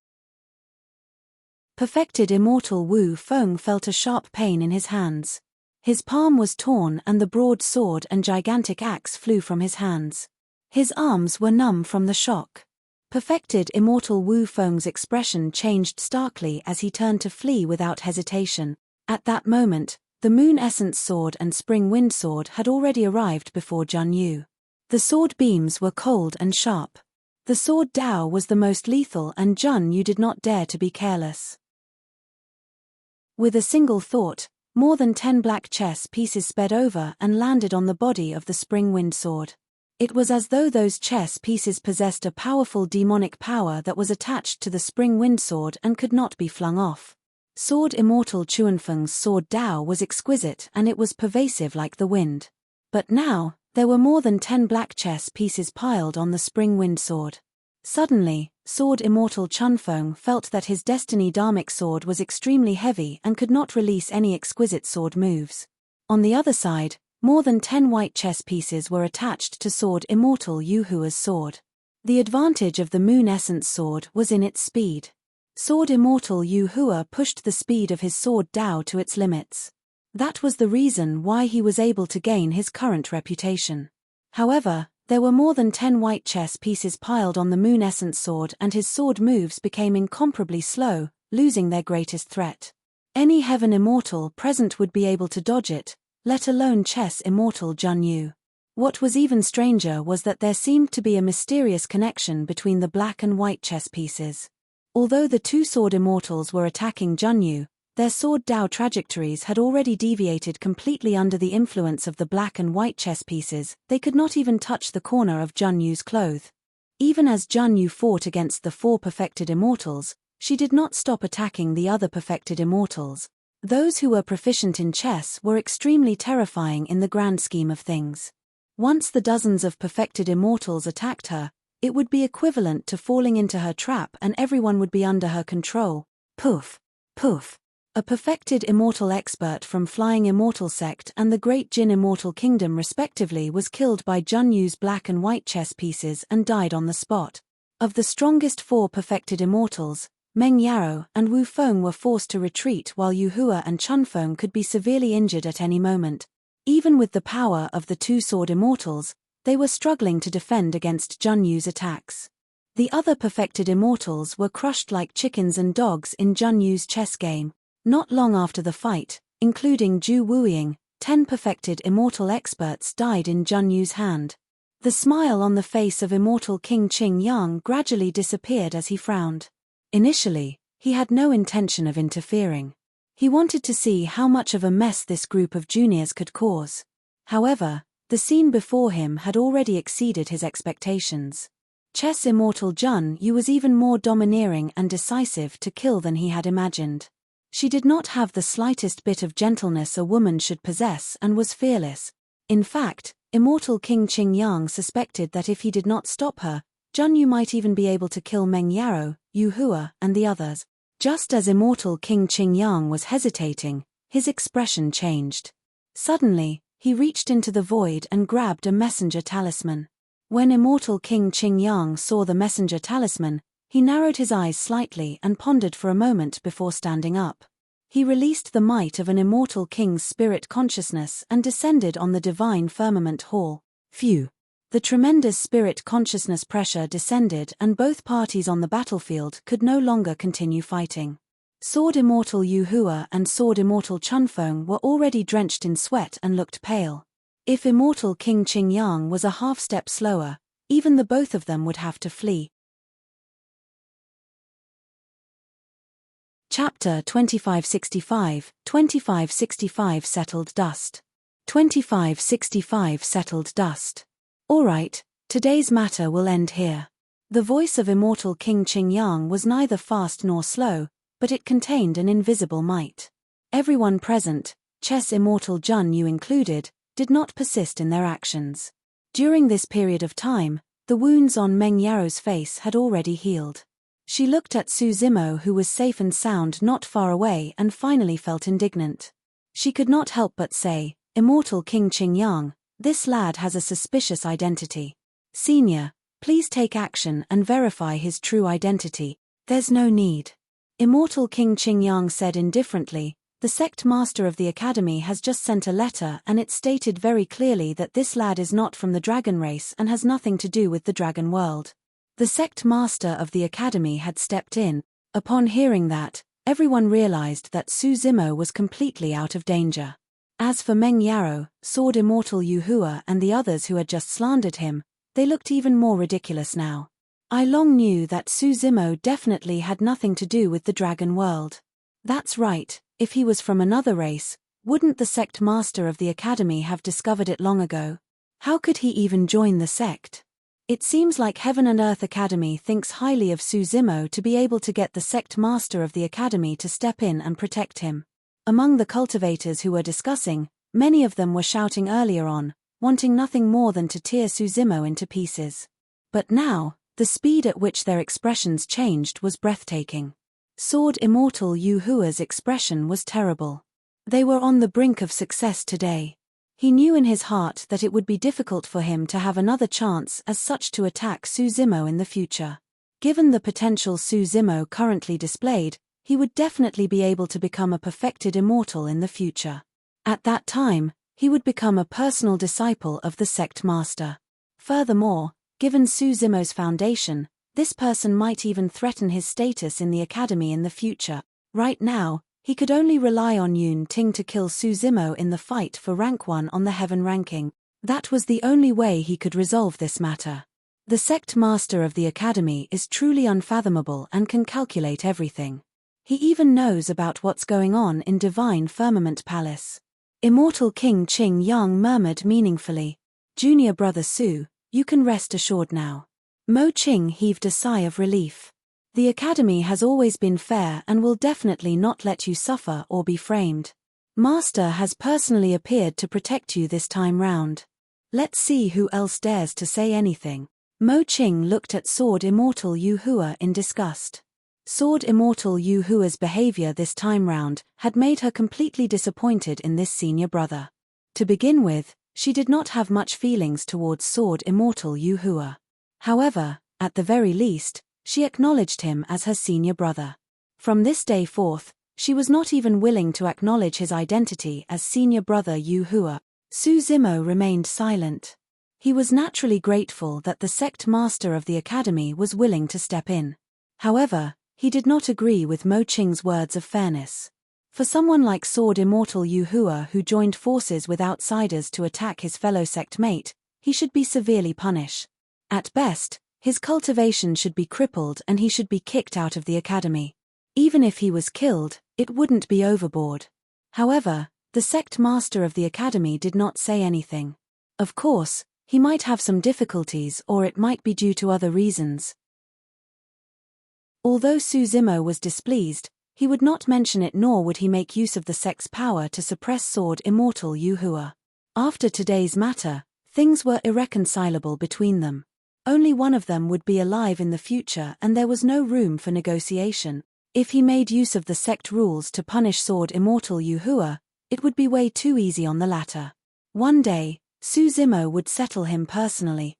Perfected Immortal Wu Feng felt a sharp pain in his hands. His palm was torn and the broad sword and gigantic axe flew from his hands. His arms were numb from the shock. Perfected Immortal Wu Feng's expression changed starkly as he turned to flee without hesitation. At that moment, the Moon Essence Sword and Spring Wind Sword had already arrived before Jun Yu. The sword beams were cold and sharp. The sword Dao was the most lethal and Jun Yu did not dare to be careless. With a single thought, more than 10 black chess pieces sped over and landed on the body of the Spring Wind Sword. It was as though those chess pieces possessed a powerful demonic power that was attached to the Spring Wind Sword and could not be flung off. Sword Immortal Chuanfeng's sword Dao was exquisite and it was pervasive like the wind. But now, there were more than 10 black chess pieces piled on the Spring Wind Sword. Suddenly, Sword Immortal Chunfeng felt that his Destiny Dharmic sword was extremely heavy and could not release any exquisite sword moves. On the other side, more than 10 white chess pieces were attached to Sword Immortal Yu Hua's sword. The advantage of the Moon Essence Sword was in its speed. Sword Immortal Yu Hua pushed the speed of his sword Dao to its limits. That was the reason why he was able to gain his current reputation. However, there were more than 10 white chess pieces piled on the Moon Essence Sword and his sword moves became incomparably slow, losing their greatest threat. Any Heaven Immortal present would be able to dodge it, let alone Chess Immortal Jun Yu. What was even stranger was that there seemed to be a mysterious connection between the black and white chess pieces. Although the two Sword Immortals were attacking Jun Yu, their sword Dao trajectories had already deviated completely under the influence of the black and white chess pieces. They could not even touch the corner of Jun Yu's cloth. Even as Jun Yu fought against the 4 perfected immortals, she did not stop attacking the other perfected immortals. Those who were proficient in chess were extremely terrifying in the grand scheme of things. Once the dozens of perfected immortals attacked her, it would be equivalent to falling into her trap and everyone would be under her control. Poof! Poof! A perfected immortal expert from Flying Immortal Sect and the Great Jin Immortal Kingdom respectively was killed by Jun Yu's black and white chess pieces and died on the spot. Of the strongest 4 perfected immortals, Meng Yaro and Wu Feng were forced to retreat while Yu Hua and Chunfeng could be severely injured at any moment. Even with the power of the 2 sword immortals, they were struggling to defend against Jun Yu's attacks. The other perfected immortals were crushed like chickens and dogs in Jun Yu's chess game. Not long after the fight, including Zhu Wuiying, 10 perfected immortal experts died in Jun Yu's hand. The smile on the face of Immortal King Qing Yang gradually disappeared as he frowned. Initially, he had no intention of interfering. He wanted to see how much of a mess this group of juniors could cause. However, the scene before him had already exceeded his expectations. Chess Immortal Jun Yu was even more domineering and decisive to kill than he had imagined. She did not have the slightest bit of gentleness a woman should possess and was fearless. In fact, Immortal King Qing Yang suspected that if he did not stop her, Jun Yu might even be able to kill Meng Yaro, Yu Hua, and the others. Just as Immortal King Qing Yang was hesitating, his expression changed. Suddenly, he reached into the void and grabbed a messenger talisman. When Immortal King Qing Yang saw the messenger talisman, he narrowed his eyes slightly and pondered for a moment before standing up. He released the might of an immortal king's spirit consciousness and descended on the divine firmament hall. Phew! The tremendous spirit consciousness pressure descended and both parties on the battlefield could no longer continue fighting. Sword Immortal Yu Hua and Sword Immortal Chunfeng were already drenched in sweat and looked pale. If Immortal King Qing Yang was a half step slower, even the both of them would have to flee. Chapter 2565, 2565 Settled Dust. 2565 Settled Dust. Alright, today's matter will end here. The voice of Immortal King Qing Yang was neither fast nor slow, but it contained an invisible might. Everyone present, Chess Immortal Jun Yu included, did not persist in their actions. During this period of time, the wounds on Meng Yaro's face had already healed. She looked at Su Zimo who was safe and sound not far away and finally felt indignant. She could not help but say, "Immortal King Qingyang, this lad has a suspicious identity. Senior, please take action and verify his true identity." "There's no need." Immortal King Qingyang said indifferently, "The sect master of the academy has just sent a letter and it stated very clearly that this lad is not from the dragon race and has nothing to do with the dragon world." The sect master of the academy had stepped in. Upon hearing that, everyone realized that Su Zimo was completely out of danger. As for Meng Yarrow, Sword Immortal Yuhua and the others who had just slandered him, they looked even more ridiculous now. I long knew that Su Zimo definitely had nothing to do with the dragon world. That's right, if he was from another race, wouldn't the sect master of the academy have discovered it long ago? How could he even join the sect? It seems like Heaven and Earth Academy thinks highly of Su Zimo to be able to get the sect master of the academy to step in and protect him. Among the cultivators who were discussing, many of them were shouting earlier on, wanting nothing more than to tear Su Zimo into pieces. But now, the speed at which their expressions changed was breathtaking. Sword Immortal Yuhua's expression was terrible. They were on the brink of success today. He knew in his heart that it would be difficult for him to have another chance as such to attack Su Zimo in the future. Given the potential Su Zimo currently displayed, he would definitely be able to become a perfected immortal in the future. At that time, he would become a personal disciple of the sect master. Furthermore, given Su Zimo's foundation, this person might even threaten his status in the academy in the future. Right now, he could only rely on Yun Ting to kill Su Zimo in the fight for rank 1 on the heaven ranking. That was the only way he could resolve this matter. The sect master of the academy is truly unfathomable and can calculate everything. He even knows about what's going on in Divine Firmament Palace. Immortal King Qingyang murmured meaningfully, "Junior brother Su, you can rest assured now." Mo Qing heaved a sigh of relief. "The academy has always been fair and will definitely not let you suffer or be framed. Master has personally appeared to protect you this time round. Let's see who else dares to say anything." Mo Qing looked at Sword Immortal Yuhua in disgust. Sword Immortal Yuhua's behavior this time round had made her completely disappointed in this senior brother. To begin with, she did not have much feelings towards Sword Immortal Yuhua. However, at the very least, she acknowledged him as her senior brother. From this day forth, she was not even willing to acknowledge his identity as senior brother Yuhua. Su Zimo remained silent. He was naturally grateful that the sect master of the academy was willing to step in. However, he did not agree with Mo Qing's words of fairness. For someone like Sword Immortal Yuhua who joined forces with outsiders to attack his fellow sect mate, he should be severely punished. At best, his cultivation should be crippled and he should be kicked out of the academy. Even if he was killed, it wouldn't be overboard. However, the sect master of the academy did not say anything. Of course, he might have some difficulties or it might be due to other reasons. Although Su Zimo was displeased, he would not mention it nor would he make use of the sect's power to suppress Sword Immortal Yuhua. After today's matter, things were irreconcilable between them. Only one of them would be alive in the future and there was no room for negotiation. If he made use of the sect rules to punish Sword Immortal Yuhua, it would be way too easy on the latter. One day, Su Zimo would settle him personally.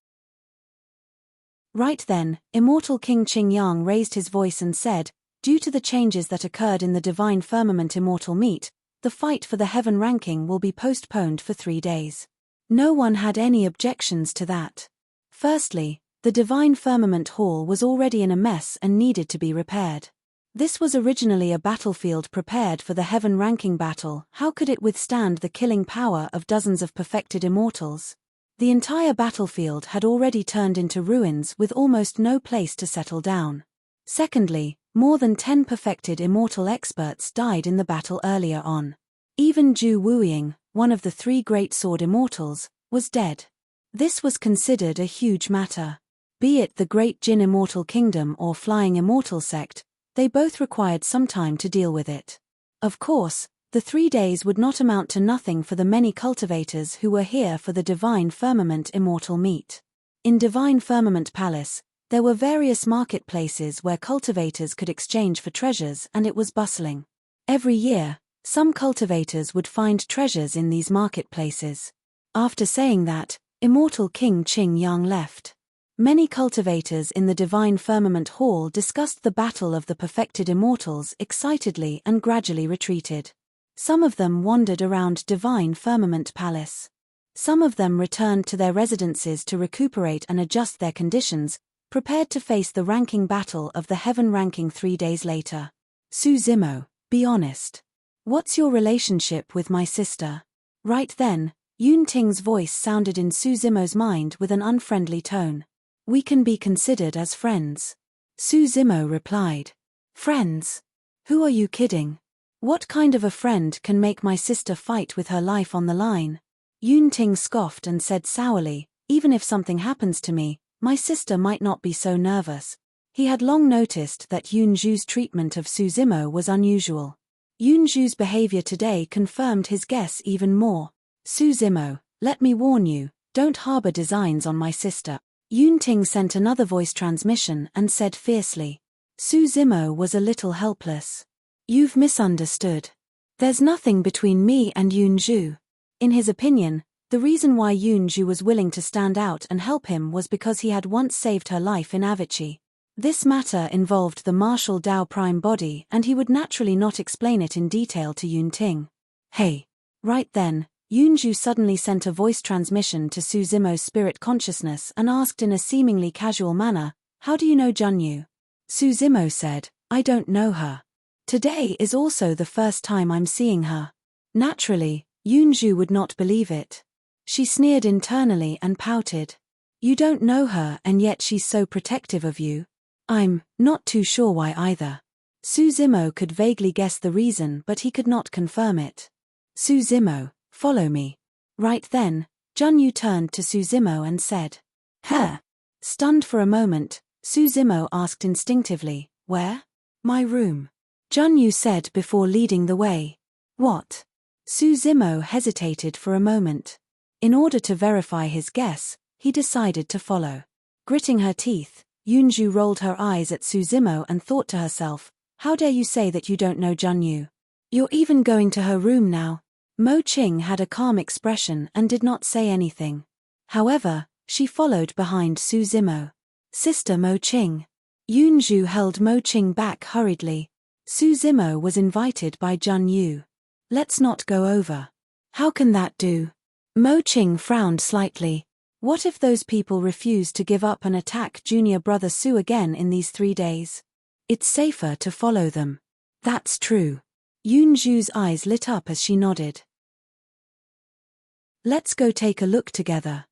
Right then, Immortal King Qingyang raised his voice and said, "Due to the changes that occurred in the Divine Firmament Immortal Meet, the fight for the heaven ranking will be postponed for 3 days." No one had any objections to that. Firstly, the Divine Firmament Hall was already in a mess and needed to be repaired. This was originally a battlefield prepared for the heaven ranking battle. How could it withstand the killing power of dozens of perfected immortals? The entire battlefield had already turned into ruins with almost no place to settle down. Secondly, more than 10 perfected immortal experts died in the battle earlier on. Even Zhu Wuying, one of the 3 great sword immortals, was dead. This was considered a huge matter. Be it the Great Jin Immortal Kingdom or Flying Immortal Sect, they both required some time to deal with it. Of course, the 3 days would not amount to nothing for the many cultivators who were here for the Divine Firmament Immortal Meet. In Divine Firmament Palace, there were various marketplaces where cultivators could exchange for treasures and it was bustling. Every year, Some cultivators would find treasures in these marketplaces. After saying that, Immortal King Qing Yang left. Many cultivators in the Divine Firmament Hall discussed the battle of the perfected immortals excitedly and gradually retreated. Some of them wandered around Divine Firmament Palace. Some of them returned to their residences to recuperate and adjust their conditions, prepared to face the ranking battle of the heaven ranking 3 days later. Su Zimo, be honest. What's your relationship with my sister? Right then, Yun Ting's voice sounded in Su Zimo's mind with an unfriendly tone. We can be considered as friends. Su Zimo replied. Friends? Who are you kidding? What kind of a friend can make my sister fight with her life on the line? Yun Ting scoffed and said sourly, even if something happens to me, my sister might not be so nervous. He had long noticed that Yun Zhu's treatment of Su Zimo was unusual. Yun Zhu's behavior today confirmed his guess even more. Su Zimo, let me warn you, don't harbor designs on my sister. Yun Ting sent another voice transmission and said fiercely. Su Zimo was a little helpless. You've misunderstood. There's nothing between me and Yun Zhu. In his opinion, the reason why Yun Zhu was willing to stand out and help him was because he had once saved her life in Avicii. This matter involved the martial Dao Prime body and he would naturally not explain it in detail to Yun Ting. Hey. Right then, Yun Zhu suddenly sent a voice transmission to Su Zimo's spirit consciousness and asked in a seemingly casual manner, how do you know Junyu? Su Zimo said, I don't know her. Today is also the first time I'm seeing her. Naturally, Yun Zhu would not believe it. She sneered internally and pouted. You don't know her and yet she's so protective of you. I'm not too sure why either. Su Zimo could vaguely guess the reason but he could not confirm it. Su Zimo, follow me. Right then, Junyu turned to Su Zimo and said. Huh? Stunned for a moment, Su Zimo asked instinctively, where? My room. Junyu said before leading the way. What? Su Zimo hesitated for a moment. In order to verify his guess, he decided to follow. Gritting her teeth, Yun Zhu rolled her eyes at Su Zimo and thought to herself, how dare you say that you don't know Junyu? You're even going to her room now. Mo Qing had a calm expression and did not say anything. However, she followed behind Su Zimo. Sister Mo Qing. Yun Zhu held Mo Qing back hurriedly. Su Zimo was invited by Junyu. Let's not go over. How can that do? Mo Qing frowned slightly. What if those people refuse to give up and attack junior brother Su again in these 3 days? It's safer to follow them. That's true. Yun Zhu's eyes lit up as she nodded. Let's go take a look together.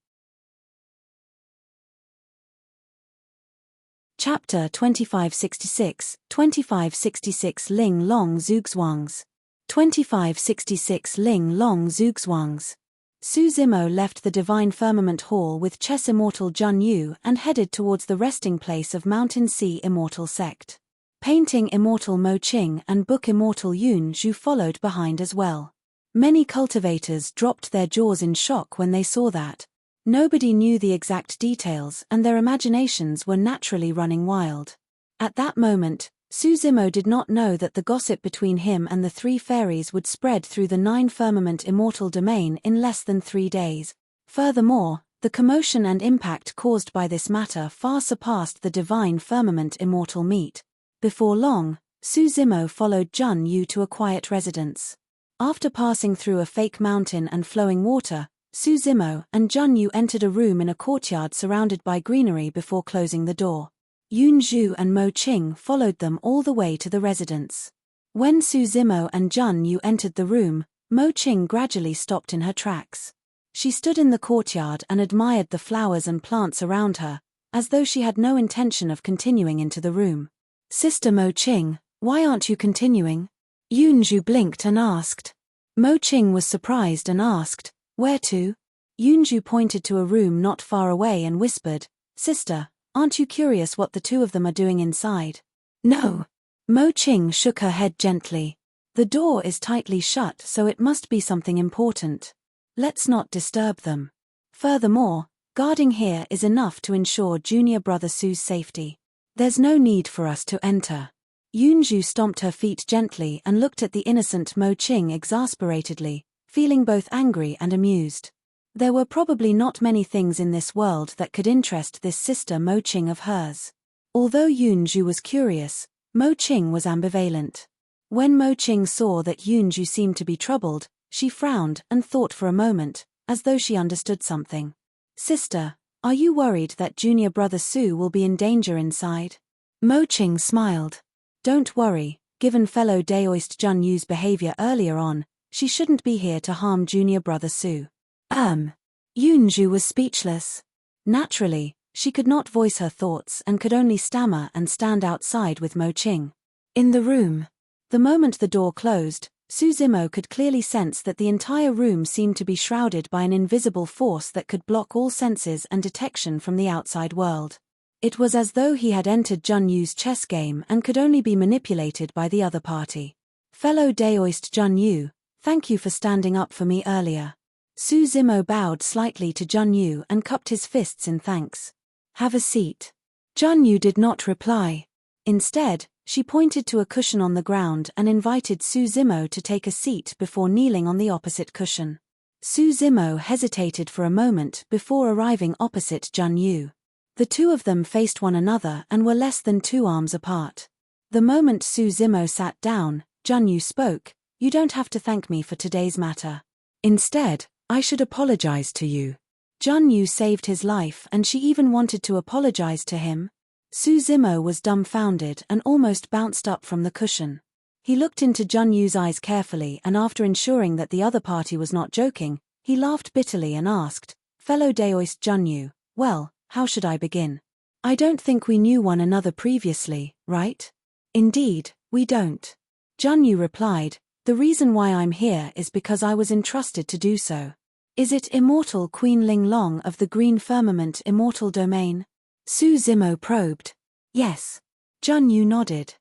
Chapter 2566, 2566 Ling Long Zugzwangs. 2566 Ling Long Zugzwangs. Su Zimo left the Divine Firmament Hall with Chess Immortal Junyu and headed towards the resting place of Mountain Sea Immortal Sect. Painting Immortal Mo Qing and Book Immortal Yun Zhu followed behind as well. Many cultivators dropped their jaws in shock when they saw that. Nobody knew the exact details and their imaginations were naturally running wild. At that moment, Su Zimo did not know that the gossip between him and the 3 fairies would spread through the 9 firmament immortal domain in less than 3 days. Furthermore, the commotion and impact caused by this matter far surpassed the Divine Firmament Immortal meet. Before long, Su Zimo followed Junyu to a quiet residence. After passing through a fake mountain and flowing water, Su Zimo and Junyu entered a room in a courtyard surrounded by greenery before closing the door. Yun Zhu and Mo Qing followed them all the way to the residence. When Su Zimo and Junyu entered the room, Mo Qing gradually stopped in her tracks. She stood in the courtyard and admired the flowers and plants around her, as though she had no intention of continuing into the room. Sister Mo Qing, why aren't you continuing? Yun Zhu blinked and asked. Mo Qing was surprised and asked, where to? Yun Zhu pointed to a room not far away and whispered, Sister, aren't you curious what the 2 of them are doing inside? No. Mo Qing shook her head gently. The door is tightly shut so it must be something important. Let's not disturb them. Furthermore, guarding here is enough to ensure junior brother Su's safety. There's no need for us to enter. Yunju stomped her feet gently and looked at the innocent Mo Qing exasperatedly, feeling both angry and amused. There were probably not many things in this world that could interest this sister Mo Qing of hers. Although Yunju was curious, Mo Qing was ambivalent. When Mo Qing saw that Yunju seemed to be troubled, she frowned and thought for a moment, as though she understood something. Sister, are you worried that junior brother Su will be in danger inside? Mo Qing smiled. Don't worry, given fellow Daoist Jun Yu's behavior earlier on, she shouldn't be here to harm junior brother Su. Yunju was speechless. Naturally, she could not voice her thoughts and could only stammer and stand outside with Mo Qing. In the room. The moment the door closed, Su Zimo could clearly sense that the entire room seemed to be shrouded by an invisible force that could block all senses and detection from the outside world. It was as though he had entered Jun Yu's chess game and could only be manipulated by the other party. Fellow Daoist Jun Yu, thank you for standing up for me earlier. Su Zimo bowed slightly to Jun Yu and cupped his fists in thanks. Have a seat. Jun Yu did not reply. Instead, she pointed to a cushion on the ground and invited Su Zimo to take a seat before kneeling on the opposite cushion. Su Zimo hesitated for a moment before arriving opposite Jun Yu. The two of them faced one another and were less than 2 arms apart. The moment Su Zimo sat down, Jun Yu spoke, "You don't have to thank me for today's matter. Instead, I should apologize to you." Jun Yu saved his life and she even wanted to apologize to him. Su Zimo was dumbfounded and almost bounced up from the cushion. He looked into Jun Yu's eyes carefully and after ensuring that the other party was not joking, he laughed bitterly and asked, "Fellow Daoist Jun Yu, well, how should I begin? I don't think we knew one another previously, right?" "Indeed, we don't." Jun Yu replied, "The reason why I'm here is because I was entrusted to do so." "Is it Immortal Queen Ling Long of the Green Firmament Immortal Domain?" Su Zimo probed. "Yes." Jun Yu nodded.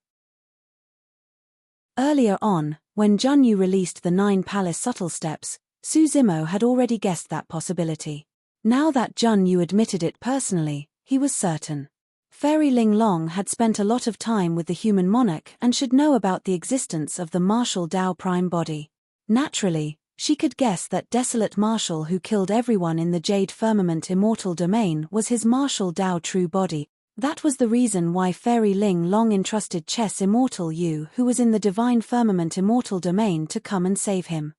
Earlier on, when Jun Yu released the 9 palace subtle steps, Su Zimo had already guessed that possibility. Now that Jun Yu admitted it personally, he was certain. Fairy Ling Long had spent a lot of time with the human monarch and should know about the existence of the martial Dao prime body. Naturally, she could guess that desolate marshal who killed everyone in the Jade Firmament Immortal Domain was his martial Dao true body. That was the reason why Fairy Ling Long entrusted Chess Immortal Yu, who was in the Divine Firmament Immortal Domain, to come and save him.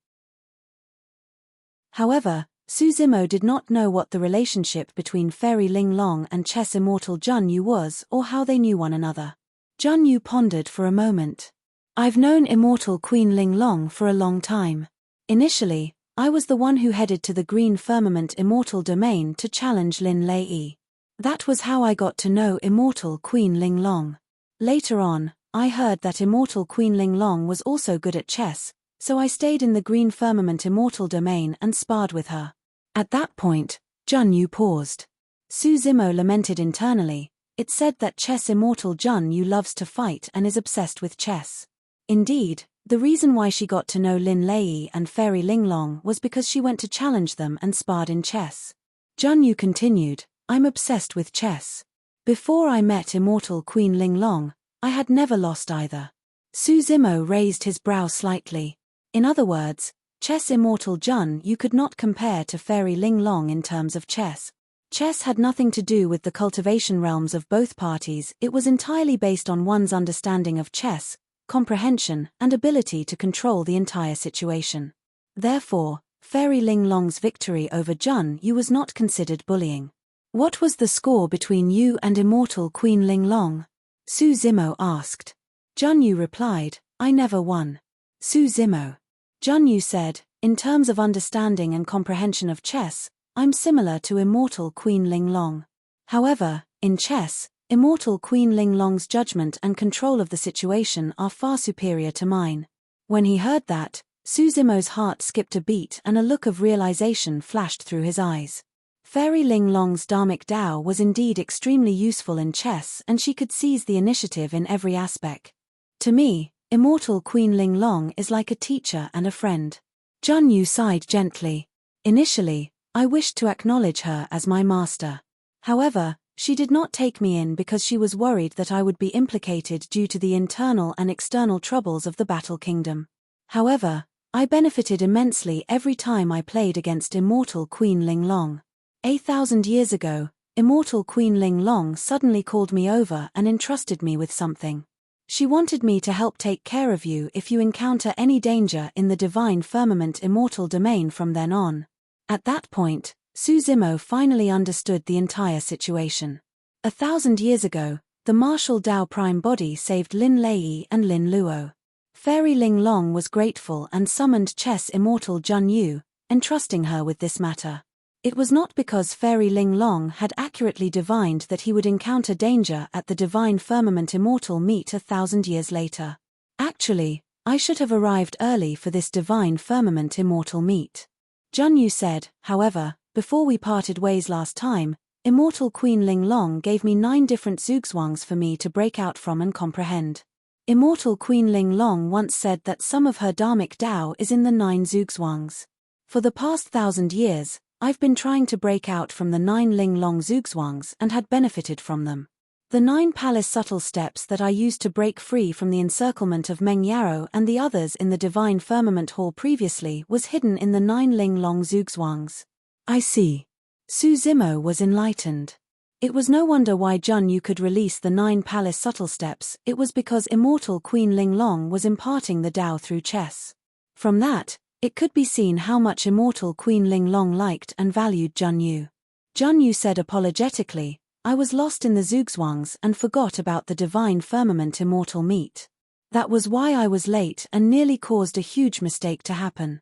However, Su Zimo did not know what the relationship between Fairy Ling Long and Chess Immortal Jun Yu was or how they knew one another. Jun Yu pondered for a moment. "I've known Immortal Queen Ling Long for a long time. Initially, I was the one who headed to the Green Firmament Immortal Domain to challenge Lin Lei. That was how I got to know Immortal Queen Ling Long. Later on, I heard that Immortal Queen Ling Long was also good at chess, so I stayed in the Green Firmament Immortal Domain and sparred with her." At that point, Jun Yu paused. Su Zimo lamented internally. It said that Chess Immortal Jun Yu loves to fight and is obsessed with chess. Indeed, the reason why she got to know Lin Lei and Fairy Ling Long was because she went to challenge them and sparred in chess. Jun Yu continued, "I'm obsessed with chess. Before I met Immortal Queen Ling Long, I had never lost either." Su Zimo raised his brow slightly. In other words, Chess Immortal Jun Yu could not compare to Fairy Ling Long in terms of chess. Chess had nothing to do with the cultivation realms of both parties, it was entirely based on one's understanding of chess, comprehension, and ability to control the entire situation. Therefore, Fairy Ling Long's victory over Jun Yu was not considered bullying. "What was the score between you and Immortal Queen Ling Long?" Su Zimo asked. Jun Yu replied, "I never won." Su Zimo. Jun Yu said, "In terms of understanding and comprehension of chess, I'm similar to Immortal Queen Ling Long. However, in chess, Immortal Queen Ling Long's judgment and control of the situation are far superior to mine." When he heard that, Su Zimo's heart skipped a beat and a look of realization flashed through his eyes. Fairy Ling Long's Dharmic Dao was indeed extremely useful in chess and she could seize the initiative in every aspect. "To me, Immortal Queen Ling Long is like a teacher and a friend." Jun Yu sighed gently. "Initially, I wished to acknowledge her as my master. However, She did not take me in because she was worried that I would be implicated due to the internal and external troubles of the Battle Kingdom. However, I benefited immensely every time I played against Immortal Queen Ling Long. 1,000 years ago, Immortal Queen Ling Long suddenly called me over and entrusted me with something. She wanted me to help take care of you if you encounter any danger in the Divine Firmament Immortal domain from then on. At that point, Su Zimo finally understood the entire situation. 1,000 years ago, the martial Dao Prime Body saved Lin Lei and Lin Luo. Fairy Ling Long was grateful and summoned Chess Immortal Jun Yu, entrusting her with this matter. It was not because Fairy Ling Long had accurately divined that he would encounter danger at the Divine Firmament Immortal meet 1,000 years later. Actually, I should have arrived early for this Divine Firmament Immortal meet. Jun Yu said, however, before we parted ways last time, Immortal Queen Ling Long gave me 9 different zugzwangs for me to break out from and comprehend. Immortal Queen Ling Long once said that some of her Dharmic Tao is in the 9 zugzwangs. For the past 1,000 years, I've been trying to break out from the 9 Ling Long zugzwangs and had benefited from them. The 9 palace subtle steps that I used to break free from the encirclement of Meng Yarrow and the others in the Divine Firmament Hall previously was hidden in the 9 Ling Long zugzwangs. I see. Su Zimo was enlightened. It was no wonder why Jun Yu could release the 9 palace subtle steps, it was because Immortal Queen Ling Long was imparting the Tao through chess. From that, it could be seen how much Immortal Queen Ling Long liked and valued Jun Yu. Jun Yu said apologetically, I was lost in the zugzwangs and forgot about the Divine Firmament Immortal meet. That was why I was late and nearly caused a huge mistake to happen.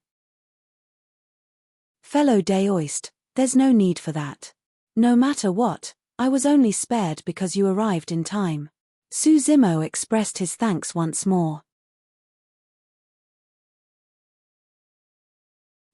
Fellow Daoist, there's no need for that. No matter what, I was only spared because you arrived in time. Su Zimo expressed his thanks once more.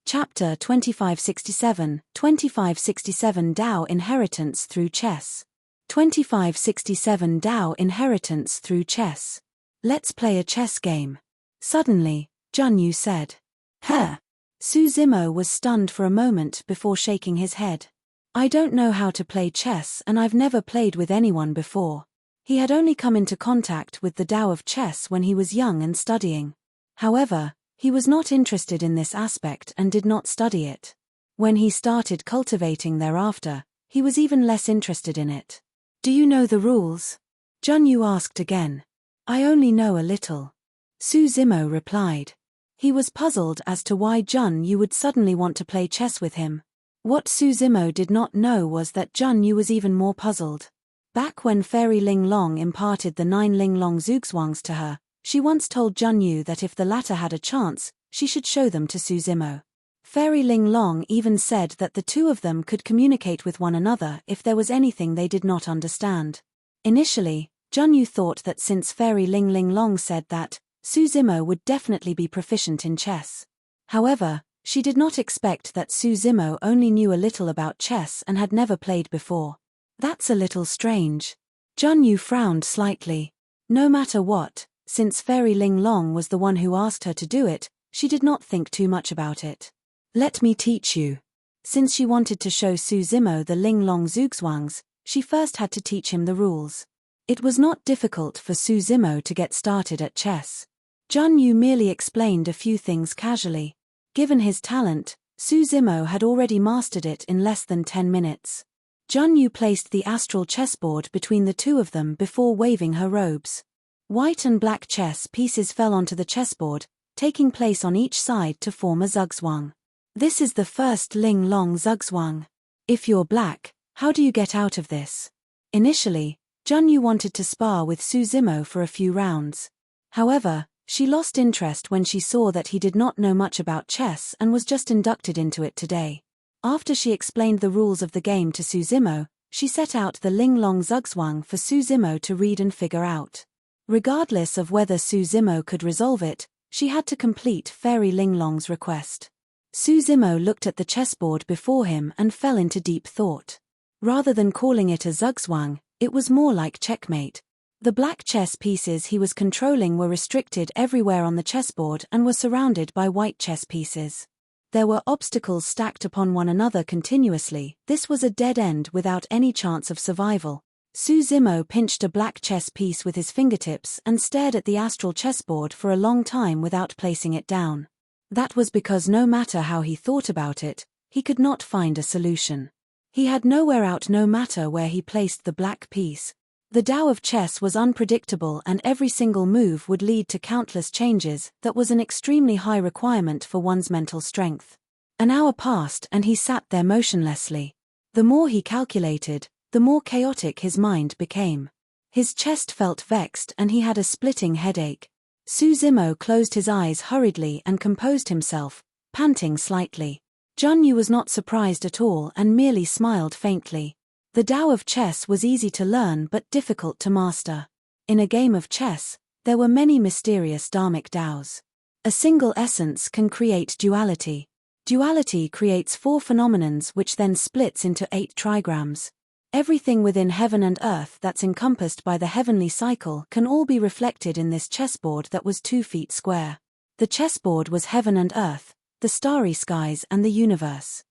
Chapter 2567, 2567 Tao Inheritance Through Chess. 2567 Tao Inheritance Through Chess. Let's play a chess game. Suddenly, Jun Yu said. Huh. Su Zimo was stunned for a moment before shaking his head. I don't know how to play chess and I've never played with anyone before. He had only come into contact with the Tao of chess when he was young and studying. However, he was not interested in this aspect and did not study it. When he started cultivating thereafter, he was even less interested in it. Do you know the rules? Jun Yu asked again. I only know a little. Su Zimo replied. He was puzzled as to why Jun Yu would suddenly want to play chess with him. What Su Zimo did not know was that Jun Yu was even more puzzled. Back when Fairy Ling Long imparted the 9 Ling Long zugzwangs to her, she once told Jun Yu that if the latter had a chance, she should show them to Su Zimo. Fairy Ling Long even said that the two of them could communicate with one another if there was anything they did not understand. Initially, Jun Yu thought that since Fairy Ling Long said that, Su Zimo would definitely be proficient in chess. However, she did not expect that Su Zimo only knew a little about chess and had never played before. That's a little strange. Jun Yu frowned slightly. No matter what, since Fairy Ling Long was the one who asked her to do it, she did not think too much about it. Let me teach you. Since she wanted to show Su Zimo the Ling Long zugzwangs, she first had to teach him the rules. It was not difficult for Su Zimo to get started at chess. Jun Yu merely explained a few things casually. Given his talent, Su Zimo had already mastered it in less than 10 minutes. Jun Yu placed the astral chessboard between the two of them before waving her robes. White and black chess pieces fell onto the chessboard, taking place on each side to form a zugzwang. This is the first Ling Long zugzwang. If you're black, how do you get out of this? Initially, Jun Yu wanted to spar with Su Zimo for a few rounds. However, she lost interest when she saw that he did not know much about chess and was just inducted into it today. After she explained the rules of the game to Su Zimo, she set out the Ling Long zugzwang for Su Zimo to read and figure out. Regardless of whether Su Zimo could resolve it, she had to complete Fairy Ling Long's request. Su Zimo looked at the chessboard before him and fell into deep thought. Rather than calling it a zugzwang, it was more like checkmate. The black chess pieces he was controlling were restricted everywhere on the chessboard and were surrounded by white chess pieces. There were obstacles stacked upon one another continuously. This was a dead end without any chance of survival. Su Zimo pinched a black chess piece with his fingertips and stared at the astral chessboard for a long time without placing it down. That was because no matter how he thought about it, he could not find a solution. He had nowhere out no matter where he placed the black piece. The Tao of chess was unpredictable and every single move would lead to countless changes. That was an extremely high requirement for one's mental strength. An hour passed and he sat there motionlessly. The more he calculated, the more chaotic his mind became. His chest felt vexed and he had a splitting headache. Su Zimo closed his eyes hurriedly and composed himself, panting slightly. Junyu was not surprised at all and merely smiled faintly. The Tao of chess was easy to learn but difficult to master. In a game of chess, there were many mysterious dharmic Taos. A single essence can create duality. Duality creates 4 phenomenons which then splits into 8 trigrams. Everything within heaven and earth that's encompassed by the heavenly cycle can all be reflected in this chessboard that was 2 feet square. The chessboard was heaven and earth, the starry skies and the universe.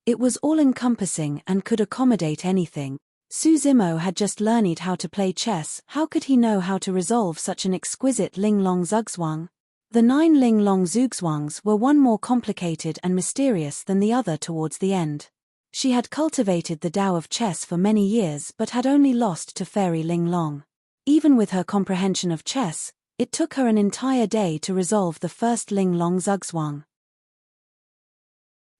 It was all-encompassing and could accommodate anything. Su Zimo had just learned how to play chess. How could he know how to resolve such an exquisite Ling-Long Zugzwang? The 9 Ling-Long Zugzwangs were one more complicated and mysterious than the other towards the end. She had cultivated the Tao of chess for many years but had only lost to Fairy Ling-Long. Even with her comprehension of chess, it took her an entire day to resolve the first Ling-Long Zugzwang.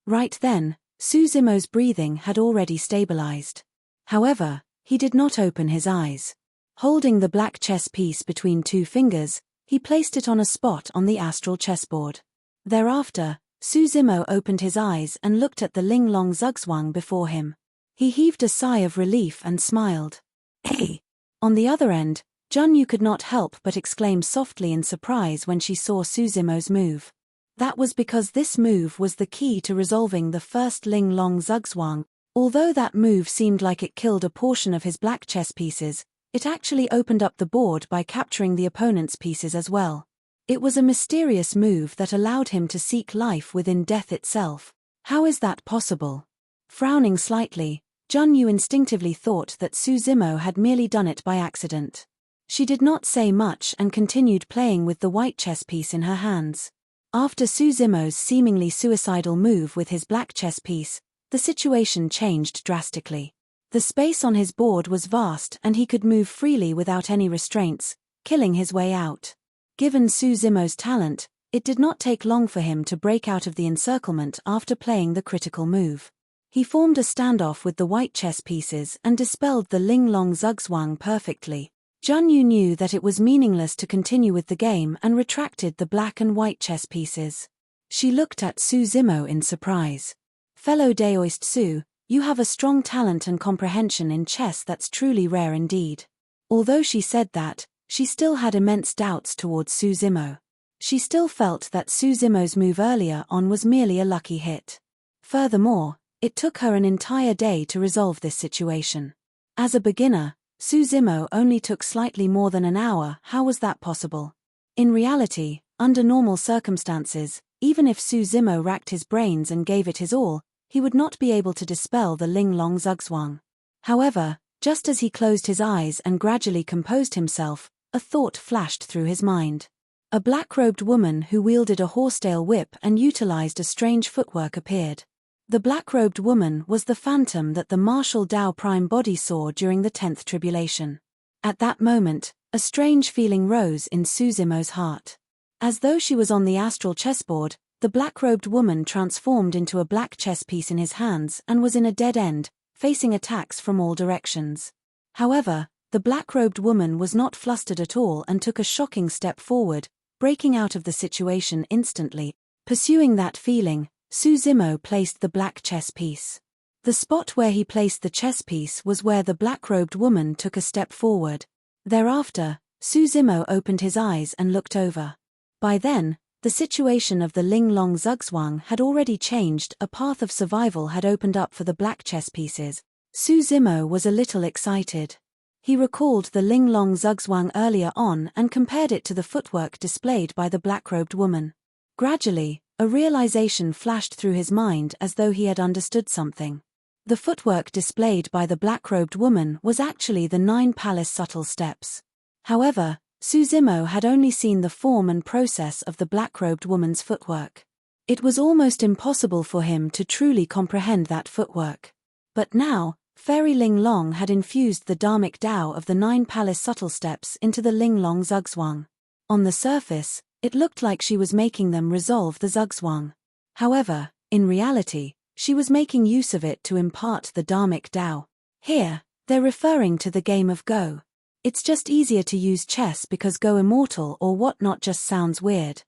Right then, Su Zimo's breathing had already stabilized. However, he did not open his eyes. Holding the black chess piece between 2 fingers, he placed it on a spot on the astral chessboard. Thereafter, Su Zimo opened his eyes and looked at the Ling-Long Zugzwang before him. He heaved a sigh of relief and smiled. Hey! On the other end, Junyu could not help but exclaim softly in surprise when she saw Su Zimo's move. That was because this move was the key to resolving the first Ling-Long Zugzwang. Although that move seemed like it killed a portion of his black chess pieces, it actually opened up the board by capturing the opponent's pieces as well. It was a mysterious move that allowed him to seek life within death itself. How is that possible? Frowning slightly, Junyu instinctively thought that Su Zimo had merely done it by accident. She did not say much and continued playing with the white chess piece in her hands. After Su Zimo's seemingly suicidal move with his black chess piece, the situation changed drastically. The space on his board was vast and he could move freely without any restraints, killing his way out. Given Su Zimo's talent, it did not take long for him to break out of the encirclement after playing the critical move. He formed a standoff with the white chess pieces and dispelled the Ling-Long Zugzwang perfectly. Junyu knew that it was meaningless to continue with the game and retracted the black and white chess pieces. She looked at Su Zimo in surprise. Fellow Daoist Su, you have a strong talent and comprehension in chess that's truly rare indeed. Although she said that, she still had immense doubts towards Su Zimo. She still felt that Su Zimo's move earlier on was merely a lucky hit. Furthermore, it took her an entire day to resolve this situation. As a beginner, Su Zimo only took slightly more than an hour. How was that possible? In reality, under normal circumstances, even if Su Zimo racked his brains and gave it his all, he would not be able to dispel the Ling-Long Zugzwang. However, just as he closed his eyes and gradually composed himself, a thought flashed through his mind. A black-robed woman who wielded a horsetail whip and utilized a strange footwork appeared. The black-robed woman was the phantom that the martial Tao Prime body saw during the 10th tribulation. At that moment, a strange feeling rose in Su Zimo's heart. As though she was on the astral chessboard, the black-robed woman transformed into a black chess piece in his hands and was in a dead end, facing attacks from all directions. However, the black-robed woman was not flustered at all and took a shocking step forward, breaking out of the situation instantly. Pursuing that feeling, Su Zimo placed the black chess piece. The spot where he placed the chess piece was where the black-robed woman took a step forward. Thereafter, Su Zimo opened his eyes and looked over. By then, the situation of the Ling-Long Zugzwang had already changed. A path of survival had opened up for the black chess pieces. Su Zimo was a little excited. He recalled the Ling-Long Zugzwang earlier on and compared it to the footwork displayed by the black-robed woman. Gradually, A realization flashed through his mind as though he had understood something. The footwork displayed by the black-robed woman was actually the 9 palace subtle steps. However, Suzumo had only seen the form and process of the black-robed woman's footwork. It was almost impossible for him to truly comprehend that footwork. But now, Fairy Ling Long had infused the dharmic Tao of the 9 palace subtle steps into the Ling Long Zugzwang. On the surface, it looked like she was making them resolve the Zugzwang. However, in reality, she was making use of it to impart the dharmic Tao. Here, they're referring to the game of Go. It's just easier to use chess because Go Immortal or whatnot just sounds weird.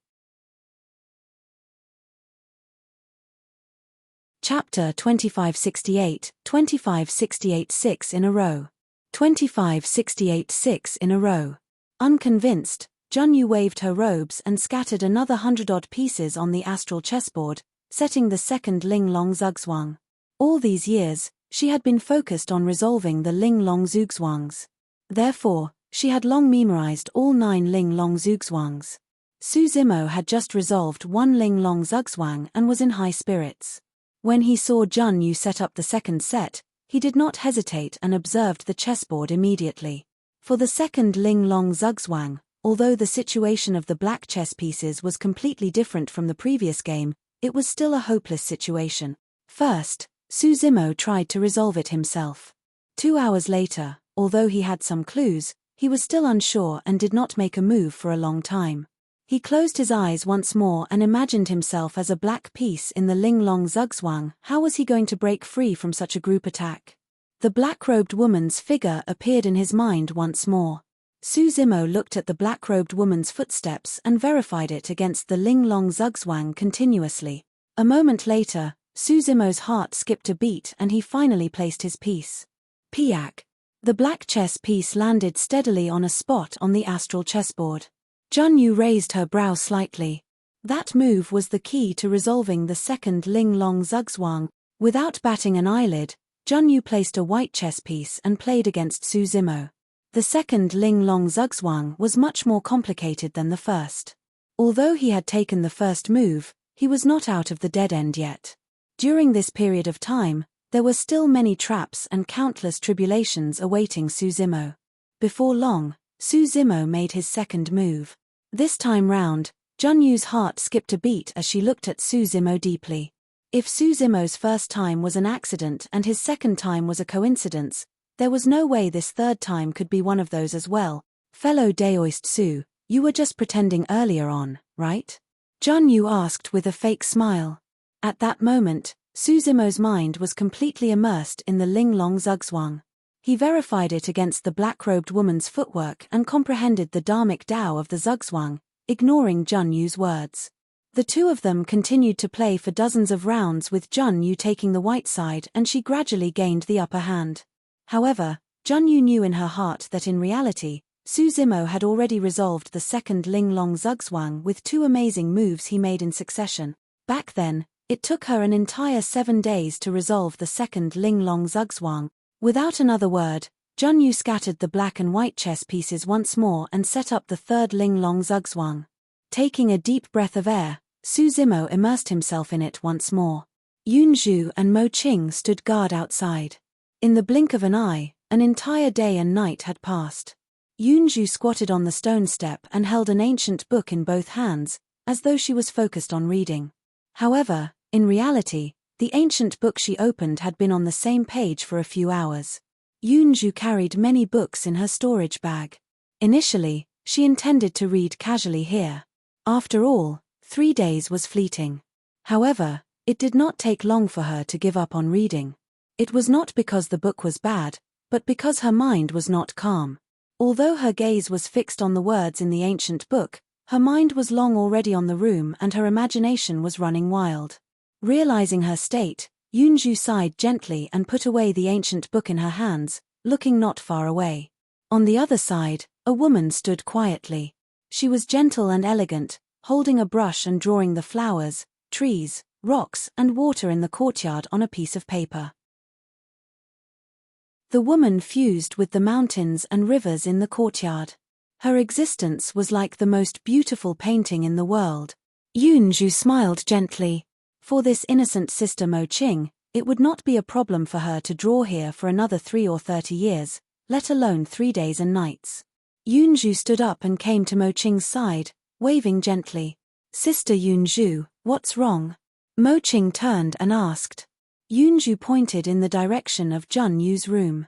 Chapter 2568, 2568-6 in a row. 2568-6 in a row. Unconvinced, Junyu waved her robes and scattered another 100-odd pieces on the astral chessboard, setting the second Ling Long Zugzwang. All these years, she had been focused on resolving the Ling Long Zugzwangs. Therefore, she had long memorized all 9 Ling Long Zugzwangs. Suzumo had just resolved 1 Ling Long Zugzwang and was in high spirits. When he saw Junyu set up the second set, he did not hesitate and observed the chessboard immediately. For the second Ling Long Zugzwang, although the situation of the black chess pieces was completely different from the previous game, it was still a hopeless situation. First, Suzumo tried to resolve it himself. 2 hours later, although he had some clues, he was still unsure and did not make a move for a long time. He closed his eyes once more and imagined himself as a black piece in the Ling Long Zugzwang. How was he going to break free from such a group attack? The black-robed woman's figure appeared in his mind once more. Suzumo looked at the black-robed woman's footsteps and verified it against the Ling Long Zugzwang continuously. A moment later, Suzumo's heart skipped a beat and he finally placed his piece. Piak. The black chess piece landed steadily on a spot on the astral chessboard. Junyu raised her brow slightly. That move was the key to resolving the second Ling Long Zugzwang. Without batting an eyelid, Junyu placed a white chess piece and played against Suzumo. The second Ling Long Zugzwang was much more complicated than the first. Although he had taken the first move, he was not out of the dead end yet. During this period of time, there were still many traps and countless tribulations awaiting Suzumo. Before long, Suzumo made his second move. This time round, Junyu's heart skipped a beat as she looked at Suzumo deeply. If Suzumo's first time was an accident and his second time was a coincidence, there was no way this third time could be one of those as well. Fellow Daoist Su, you were just pretending earlier on, right? Junyu asked with a fake smile. At that moment, Suzumo's mind was completely immersed in the Ling Long Zugzwang. He verified it against the black-robed woman's footwork and comprehended the dharmic Tao of the Zugzwang, ignoring Junyu's words. The two of them continued to play for dozens of rounds with Junyu taking the white side and she gradually gained the upper hand. However, Junyu knew in her heart that in reality, Suzumo had already resolved the second Ling Long Zugzwang with 2 amazing moves he made in succession. Back then, it took her an entire 7 days to resolve the second Ling Long Zugzwang. Without another word, Junyu scattered the black and white chess pieces once more and set up the third Ling Long Zugzwang. Taking a deep breath of air, Suzumo immersed himself in it once more. Yunzhu and Mo Qing stood guard outside. In the blink of an eye, an entire day and night had passed. Yunzhu squatted on the stone step and held an ancient book in both hands, as though she was focused on reading. However, in reality, the ancient book she opened had been on the same page for a few hours. Yunzhu carried many books in her storage bag. Initially, she intended to read casually here. After all, 3 days was fleeting. However, it did not take long for her to give up on reading. It was not because the book was bad, but because her mind was not calm. Although her gaze was fixed on the words in the ancient book, her mind was long already on the room and her imagination was running wild. Realizing her state, Yunzhu sighed gently and put away the ancient book in her hands, looking not far away. On the other side, a woman stood quietly. She was gentle and elegant, holding a brush and drawing the flowers, trees, rocks, and water in the courtyard on a piece of paper. The woman fused with the mountains and rivers in the courtyard. Her existence was like the most beautiful painting in the world. Yunju smiled gently. For this innocent sister Mo Qing, it would not be a problem for her to draw here for another 3 or 30 years, let alone 3 days and nights. Yunju stood up and came to Mo Qing's side, waving gently. Sister Yunju, what's wrong? Mo Qing turned and asked. Yunju pointed in the direction of Jun Yu's room.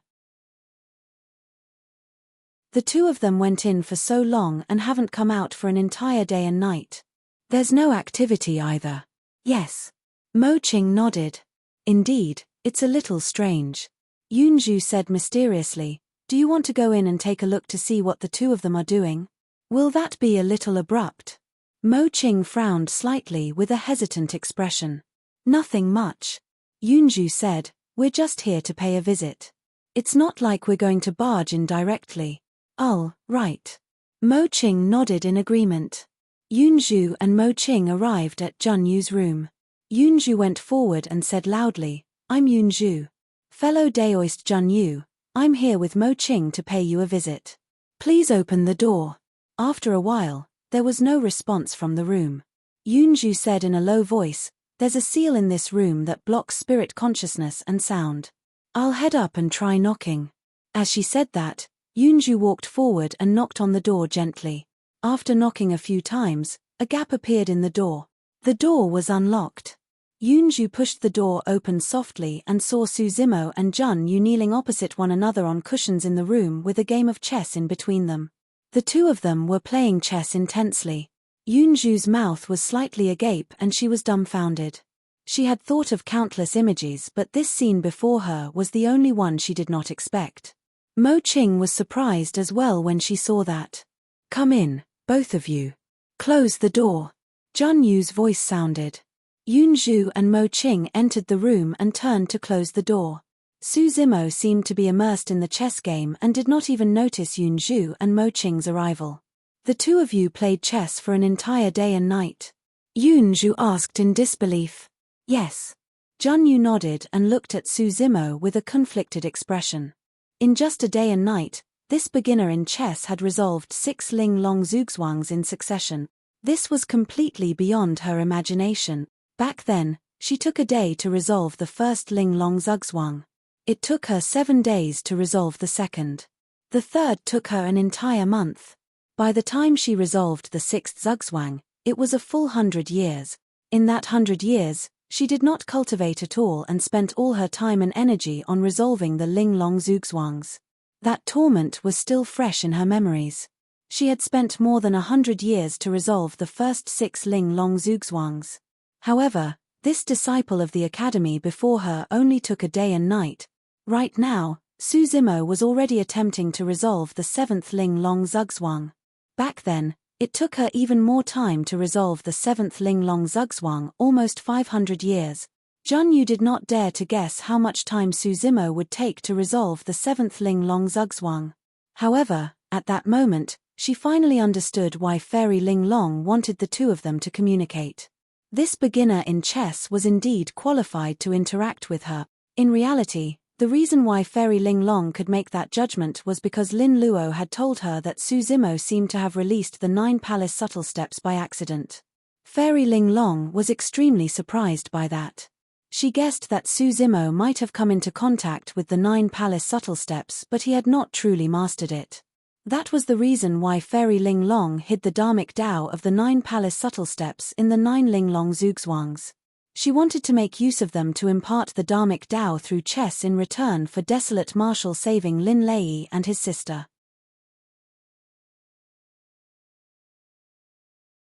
The two of them went in for so long and haven't come out for an entire day and night. There's no activity either. Yes. Mo Qing nodded. Indeed, it's a little strange. Yunju said mysteriously, do you want to go in and take a look to see what the two of them are doing? Will that be a little abrupt? Mo Qing frowned slightly with a hesitant expression. Nothing much. Yunju said, we're just here to pay a visit. It's not like we're going to barge in directly. Oh, right. Mo Qing nodded in agreement. Yunju and Mo Qing arrived at Jun Yu's room. Yunju went forward and said loudly, I'm Yunju. Fellow Daoist Jun Yu, I'm here with Mo Qing to pay you a visit. Please open the door. After a while, there was no response from the room. Yunju said in a low voice, there's a seal in this room that blocks spirit consciousness and sound. I'll head up and try knocking. As she said that, Yunju walked forward and knocked on the door gently. After knocking a few times, a gap appeared in the door. The door was unlocked. Yunju pushed the door open softly and saw Suzimo and Jun Yu kneeling opposite one another on cushions in the room with a game of chess in between them. The two of them were playing chess intensely. Yunju's mouth was slightly agape and she was dumbfounded. She had thought of countless images, but this scene before her was the only one she did not expect. Mo Qing was surprised as well when she saw that. Come in, both of you. Close the door. Jun Yu's voice sounded. Yunju and Mo Qing entered the room and turned to close the door. Suzimo seemed to be immersed in the chess game and did not even notice Yunju and Mo Qing's arrival. The two of you played chess for an entire day and night? Yunju asked in disbelief. Yes. Jun Yu nodded and looked at Suzimo with a conflicted expression. In just a day and night, this beginner in chess had resolved 6 Ling-Long zugzwangs in succession. This was completely beyond her imagination. Back then, she took a day to resolve the first Ling-Long zugzwang. It took her 7 days to resolve the second. The third took her an entire month. By the time she resolved the 6th zugzwang, it was a full 100 years. In that 100 years, she did not cultivate at all and spent all her time and energy on resolving the Ling-Long zugzwangs. That torment was still fresh in her memories. She had spent more than 100 years to resolve the first 6 Ling-Long zugzwangs. However, this disciple of the academy before her only took a day and night. Right now, Suzimo was already attempting to resolve the 7th Ling-Long zugzwang. Back then, it took her even more time to resolve the 7th Ling-Long zugzwang, almost 500 years. Jun Yu did not dare to guess how much time Suzimo would take to resolve the 7th Ling-Long zugzwang. However, at that moment, she finally understood why Fairy Ling-Long wanted the two of them to communicate. This beginner in chess was indeed qualified to interact with her. In reality, the reason why Fairy Ling-Long could make that judgment was because Lin Luo had told her that Suzimo seemed to have released the 9 palace subtle steps by accident. Fairy Ling-Long was extremely surprised by that. She guessed that Suzimo might have come into contact with the 9 palace subtle steps, but he had not truly mastered it. That was the reason why Fairy Ling-Long hid the Dharmic Tao of the 9 palace subtle steps in the 9 Ling-Long zugzwangs. She wanted to make use of them to impart the Dharmic Tao through chess in return for desolate Marshal saving Lin Lei and his sister.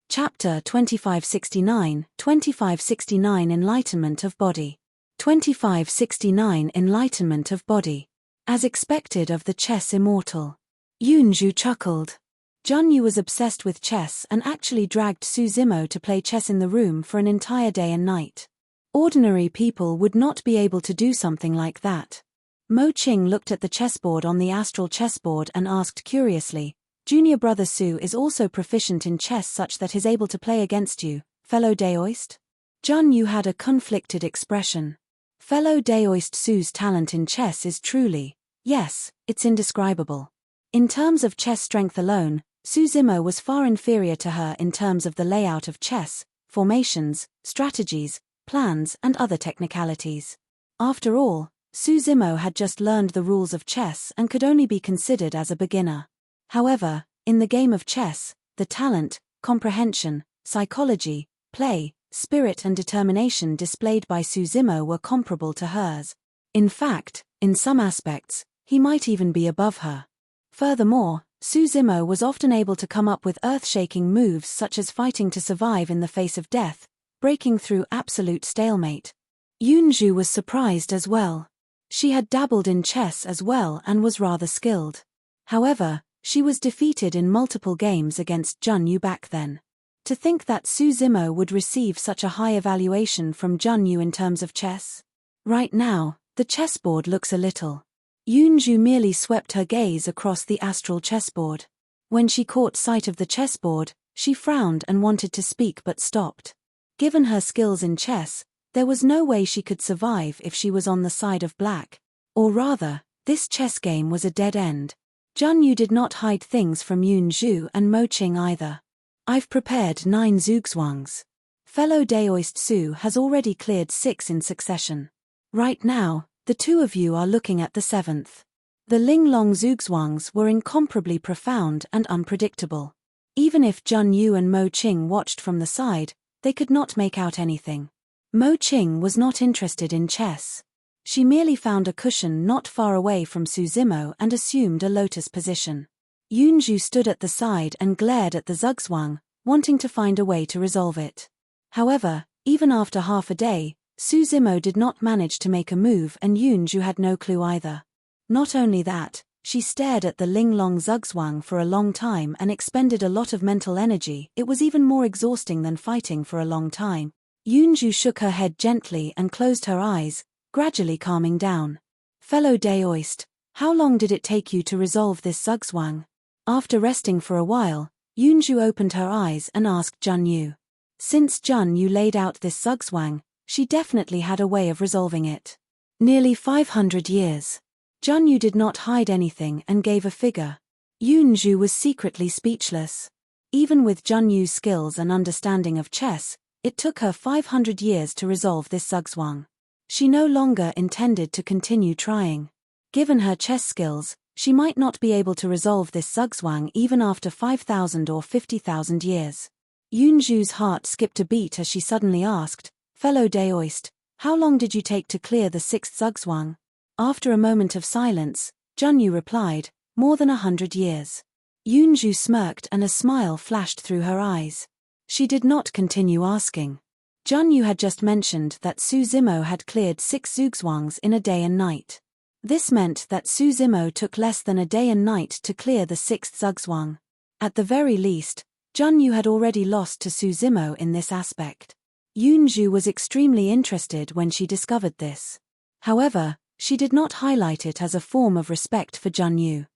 Chapter 2569, 2569 Enlightenment of Body. 2569 Enlightenment of Body. As expected of the chess immortal. Yunju chuckled. Jun Yu was obsessed with chess and actually dragged Suzimo to play chess in the room for an entire day and night. Ordinary people would not be able to do something like that. Mo Qing looked at the chessboard on the astral chessboard and asked curiously, Junior brother Su is also proficient in chess such that he's able to play against you, fellow Daoist? Jun Yu had a conflicted expression. Fellow Daoist Su's talent in chess is truly, yes, it's indescribable. In terms of chess strength alone, Suzimo was far inferior to her in terms of the layout of chess, formations, strategies, plans and other technicalities. After all, Suzimo had just learned the rules of chess and could only be considered as a beginner. However, in the game of chess, the talent, comprehension, psychology, play, spirit and determination displayed by Suzimo were comparable to hers. In fact, in some aspects, he might even be above her. Furthermore, Suzimo was often able to come up with earth-shaking moves such as fighting to survive in the face of death, breaking through absolute stalemate. Yunju was surprised as well. She had dabbled in chess as well and was rather skilled. However, she was defeated in multiple games against Junyu back then. To think that Suzimo would receive such a high evaluation from Junyu in terms of chess? Right now, the chessboard looks a little. Yunju merely swept her gaze across the astral chessboard. When she caught sight of the chessboard, she frowned and wanted to speak but stopped. Given her skills in chess, there was no way she could survive if she was on the side of black. Or rather, this chess game was a dead end. Junyu did not hide things from Yunju and Mo Qing either. I've prepared 9 zugzwangs. Fellow Daoist Su has already cleared 6 in succession. Right now, the two of you are looking at the 7th. The Linglong zugzwangs were incomparably profound and unpredictable. Even if Junyu and Mo Qing watched from the side, they could not make out anything. Mo Qing was not interested in chess. She merely found a cushion not far away from Suzimo and assumed a lotus position. Yunju stood at the side and glared at the zugzwang, wanting to find a way to resolve it. However, even after half a day, Suzimo did not manage to make a move and Yunju had no clue either. Not only that, she stared at the Linglong zugzwang for a long time and expended a lot of mental energy. It was even more exhausting than fighting for a long time. Yunju shook her head gently and closed her eyes, gradually calming down. Fellow Daoist, how long did it take you to resolve this zugzwang? After resting for a while, Yunju opened her eyes and asked Junyu. Since Junyu laid out this zugzwang, she definitely had a way of resolving it. Nearly 500 years. Junyu did not hide anything and gave a figure. Yunju was secretly speechless. Even with Junyu's skills and understanding of chess, it took her 500 years to resolve this zugzwang. She no longer intended to continue trying. Given her chess skills, she might not be able to resolve this zugzwang even after 5,000 or 50,000 years. Yunju's heart skipped a beat as she suddenly asked, Fellow Daoist, how long did you take to clear the 6th zugzwang? After a moment of silence, Junyu replied, more than 100 years. Yunju smirked and a smile flashed through her eyes. She did not continue asking. Junyu had just mentioned that Suzimo had cleared 6 zugzwangs in a day and night. This meant that Suzimo took less than a day and night to clear the 6th zugzwang. At the very least, Junyu had already lost to Suzimo in this aspect. Yunju was extremely interested when she discovered this. However, she did not highlight it as a form of respect for Junyu.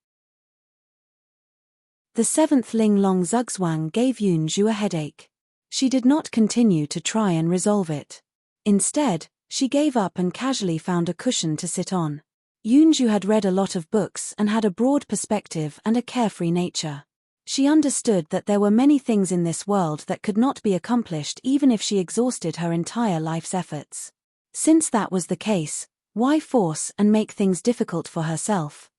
The 7th Linglong zugzwang gave Yunju a headache. She did not continue to try and resolve it. Instead, she gave up and casually found a cushion to sit on. Yunju had read a lot of books and had a broad perspective and a carefree nature. She understood that there were many things in this world that could not be accomplished even if she exhausted her entire life's efforts. Since that was the case, why force and make things difficult for herself?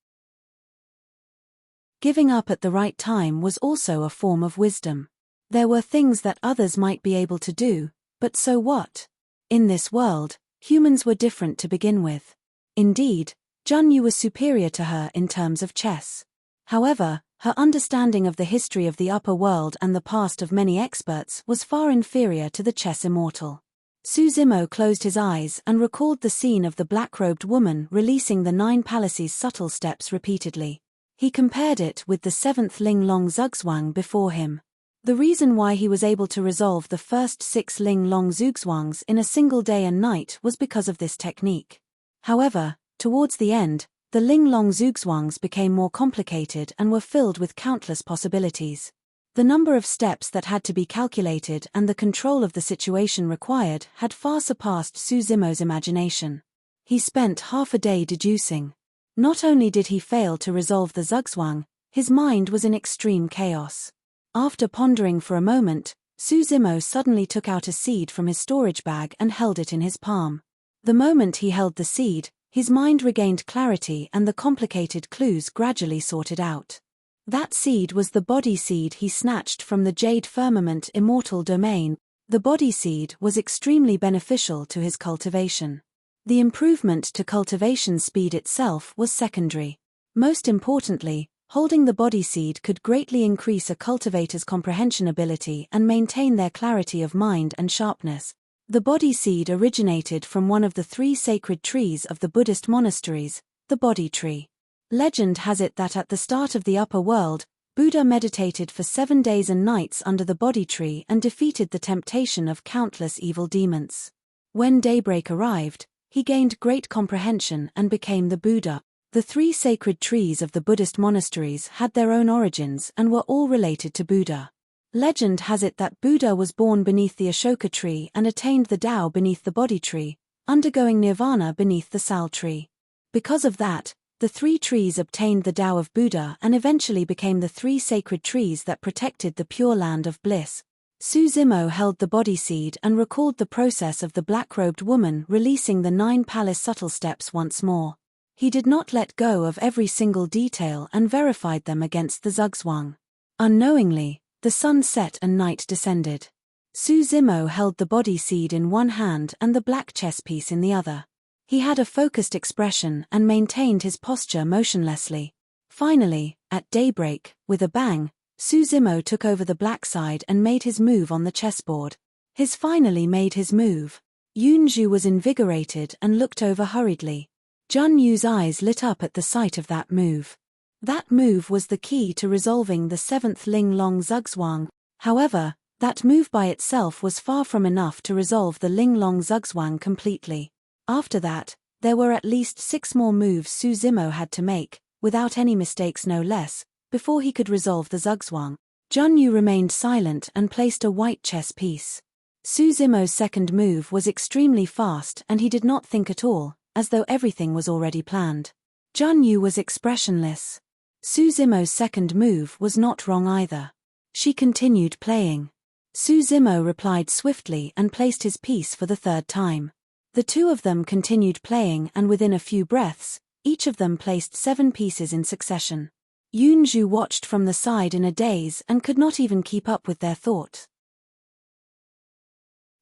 Giving up at the right time was also a form of wisdom. There were things that others might be able to do, but so what? In this world, humans were different to begin with. Indeed, Junyu was superior to her in terms of chess. However, her understanding of the history of the upper world and the past of many experts was far inferior to the chess immortal. Suzimo closed his eyes and recalled the scene of the black-robed woman releasing the 9 palaces subtle steps repeatedly. He compared it with the 7th Linglong zugzwang before him. The reason why he was able to resolve the first 6 Linglong zugzwangs in a single day and night was because of this technique. However, towards the end, the Linglong zugzwangs became more complicated and were filled with countless possibilities. The number of steps that had to be calculated and the control of the situation required had far surpassed Suzimo's imagination. He spent half a day deducing. Not only did he fail to resolve the zugzwang, his mind was in extreme chaos. After pondering for a moment, Su Zimo suddenly took out a seed from his storage bag and held it in his palm. The moment he held the seed, his mind regained clarity and the complicated clues gradually sorted out. That seed was the body seed he snatched from the Jade Firmament Immortal domain. The body seed was extremely beneficial to his cultivation. The improvement to cultivation speed itself was secondary. Most importantly, holding the body seed could greatly increase a cultivator's comprehension ability and maintain their clarity of mind and sharpness. The body seed originated from one of the 3 sacred trees of the Buddhist monasteries, the Bodhi tree. Legend has it that at the start of the upper world, Buddha meditated for 7 days and nights under the Bodhi tree and defeated the temptation of countless evil demons. When daybreak arrived, he gained great comprehension and became the Buddha. The 3 sacred trees of the Buddhist monasteries had their own origins and were all related to Buddha. Legend has it that Buddha was born beneath the Ashoka tree and attained the Tao beneath the Bodhi tree, undergoing nirvana beneath the Sal tree. Because of that, the 3 trees obtained the Tao of Buddha and eventually became the 3 sacred trees that protected the Pure Land of Bliss. Su Zimo held the body seed and recalled the process of the black-robed woman releasing the 9 palace subtle steps once more. He did not let go of every single detail and verified them against the Zugzwang. Unknowingly, the sun set and night descended. Su Zimo held the body seed in one hand and the black chess piece in the other. He had a focused expression and maintained his posture motionlessly. Finally, at daybreak, with a bang, Su Zimo took over the black side and made his move on the chessboard. His finally made his move. Yunju was invigorated and looked over hurriedly. Jun Yu's eyes lit up at the sight of that move. That move was the key to resolving the 7th Ling Long Zugzwang. However, that move by itself was far from enough to resolve the Ling Long Zugzwang completely. After that, there were at least 6 more moves Su Zimo had to make, without any mistakes no less, before he could resolve the Zugzwang. Jun Yu remained silent and placed a white chess piece. Su Zimo's second move was extremely fast and he did not think at all, as though everything was already planned. Jun Yu was expressionless. Su Zimo's second move was not wrong either. She continued playing. Su Zimo replied swiftly and placed his piece for the 3rd time. The 2 of them continued playing and within a few breaths, each of them placed 7 pieces in succession. Yunju watched from the side in a daze and could not even keep up with their thought.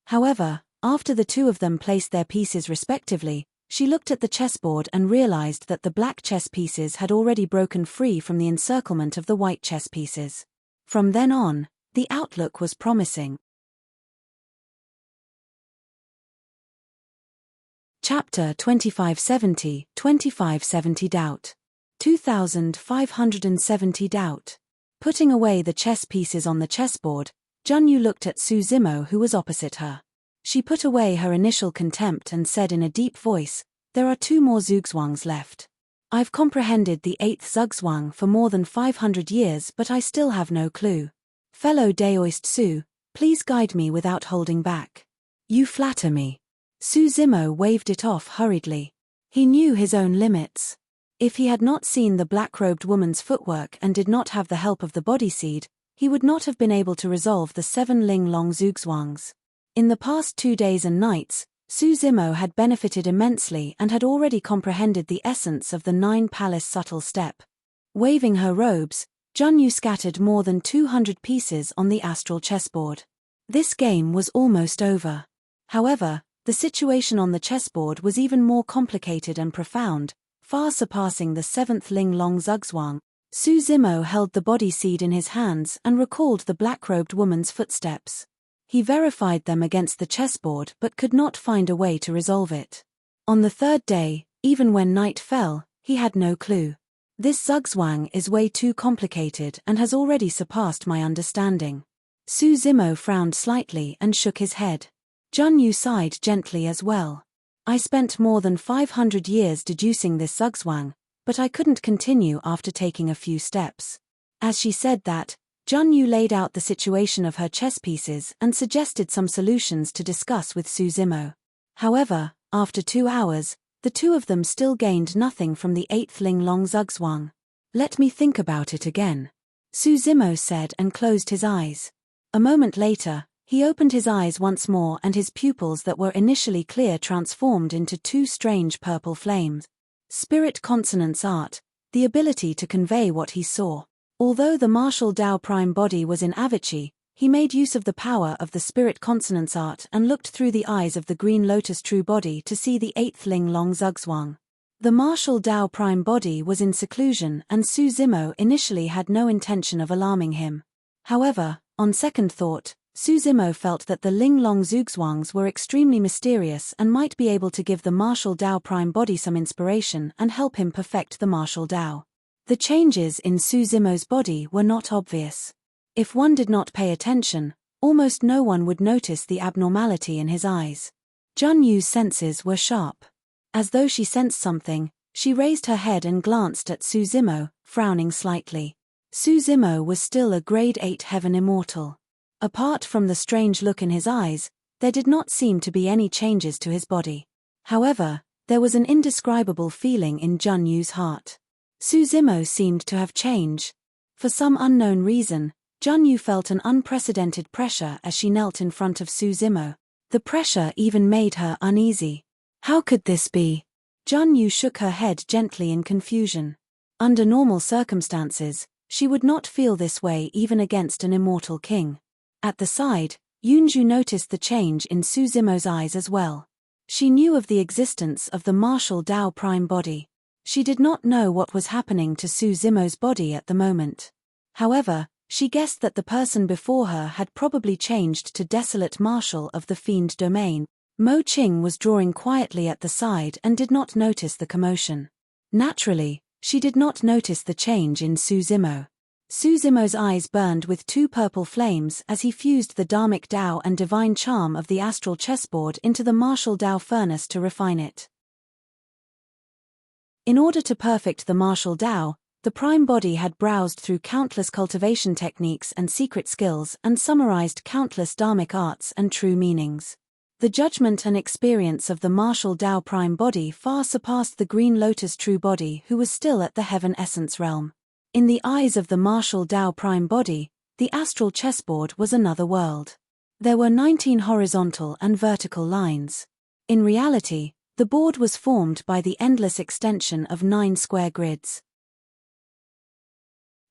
However, after the 2 of them placed their pieces respectively, she looked at the chessboard and realized that the black chess pieces had already broken free from the encirclement of the white chess pieces. From then on, the outlook was promising. Chapter 2570, 2570 Doubt. 2570 Doubt. Putting away the chess pieces on the chessboard, Junyu looked at Su Zimo who was opposite her. She put away her initial contempt and said in a deep voice, "There are 2 more Zugzwangs left. I've comprehended the 8th Zugzwang for more than 500 years but I still have no clue. Fellow Daoist Su, please guide me without holding back." "You flatter me." Su Zimo waved it off hurriedly. He knew his own limits. If he had not seen the black-robed woman's footwork and did not have the help of the body seed, he would not have been able to resolve the 7 Ling Long Zugzwangs. In the past 2 days and nights, Su Zimo had benefited immensely and had already comprehended the essence of the 9 palace subtle step. Waving her robes, Junyu scattered more than 200 pieces on the astral chessboard. This game was almost over. However, the situation on the chessboard was even more complicated and profound, far surpassing the 7th Ling Long Zugzwang. Su Zimo held the body seed in his hands and recalled the black-robed woman's footsteps. He verified them against the chessboard but could not find a way to resolve it. On the 3rd day, even when night fell, he had no clue. This Zugzwang is way too complicated and has already surpassed my understanding. Su Zimo frowned slightly and shook his head. Junyu sighed gently as well. I spent more than 500 years deducing this Zugzwang, but I couldn't continue after taking a few steps. As she said that, Junyu laid out the situation of her chess pieces and suggested some solutions to discuss with Su Zimo. However, after 2 hours, the 2 of them still gained nothing from the 8th Ling Long Zugzwang. "Let me think about it again," Su Zimo said and closed his eyes. A moment later, He opened his eyes once more and his pupils that were initially clear transformed into two strange purple flames. Spirit consonance art, the ability to convey what he saw. Although the martial Dao prime body was in Avicii, he made use of the power of the spirit consonance art and looked through the eyes of the green lotus true body to see the eighth Ling Long Zugzwang. The martial Dao prime body was in seclusion and Su Zimo initially had no intention of alarming him. However, on second thought, Su Zimo felt that the Ling Long Zugzwangs were extremely mysterious and might be able to give the martial Dao prime body some inspiration and help him perfect the martial Dao. The changes in Su Zimo's body were not obvious. If one did not pay attention, almost no one would notice the abnormality in his eyes. Jun Yu's senses were sharp. As though she sensed something, she raised her head and glanced at Su Zimo, frowning slightly. Su Zimo was still a grade 8 heaven immortal. Apart from the strange look in his eyes, there did not seem to be any changes to his body. However, there was an indescribable feeling in Jun Yu's heart. Su Zimo seemed to have changed. For some unknown reason, Jun Yu felt an unprecedented pressure as she knelt in front of Su Zimo. The pressure even made her uneasy. How could this be? Jun Yu shook her head gently in confusion. Under normal circumstances, she would not feel this way even against an immortal king. At the side, Yunju noticed the change in Su Zimo's eyes as well. She knew of the existence of the martial Dao prime body. She did not know what was happening to Su Zimo's body at the moment. However, she guessed that the person before her had probably changed to desolate marshal of the fiend domain. Mo Qing was drawing quietly at the side and did not notice the commotion. Naturally, she did not notice the change in Su Zimo. Su Zimo's eyes burned with two purple flames as he fused the Dharmic Dao and divine charm of the astral chessboard into the martial Dao furnace to refine it. In order to perfect the martial Dao, the prime body had browsed through countless cultivation techniques and secret skills and summarized countless Dharmic arts and true meanings. The judgment and experience of the martial Dao prime body far surpassed the green lotus true body who was still at the heaven essence realm. In the eyes of the martial Dao prime body, the astral chessboard was another world. There were 19 horizontal and vertical lines. In reality, the board was formed by the endless extension of 9 square grids.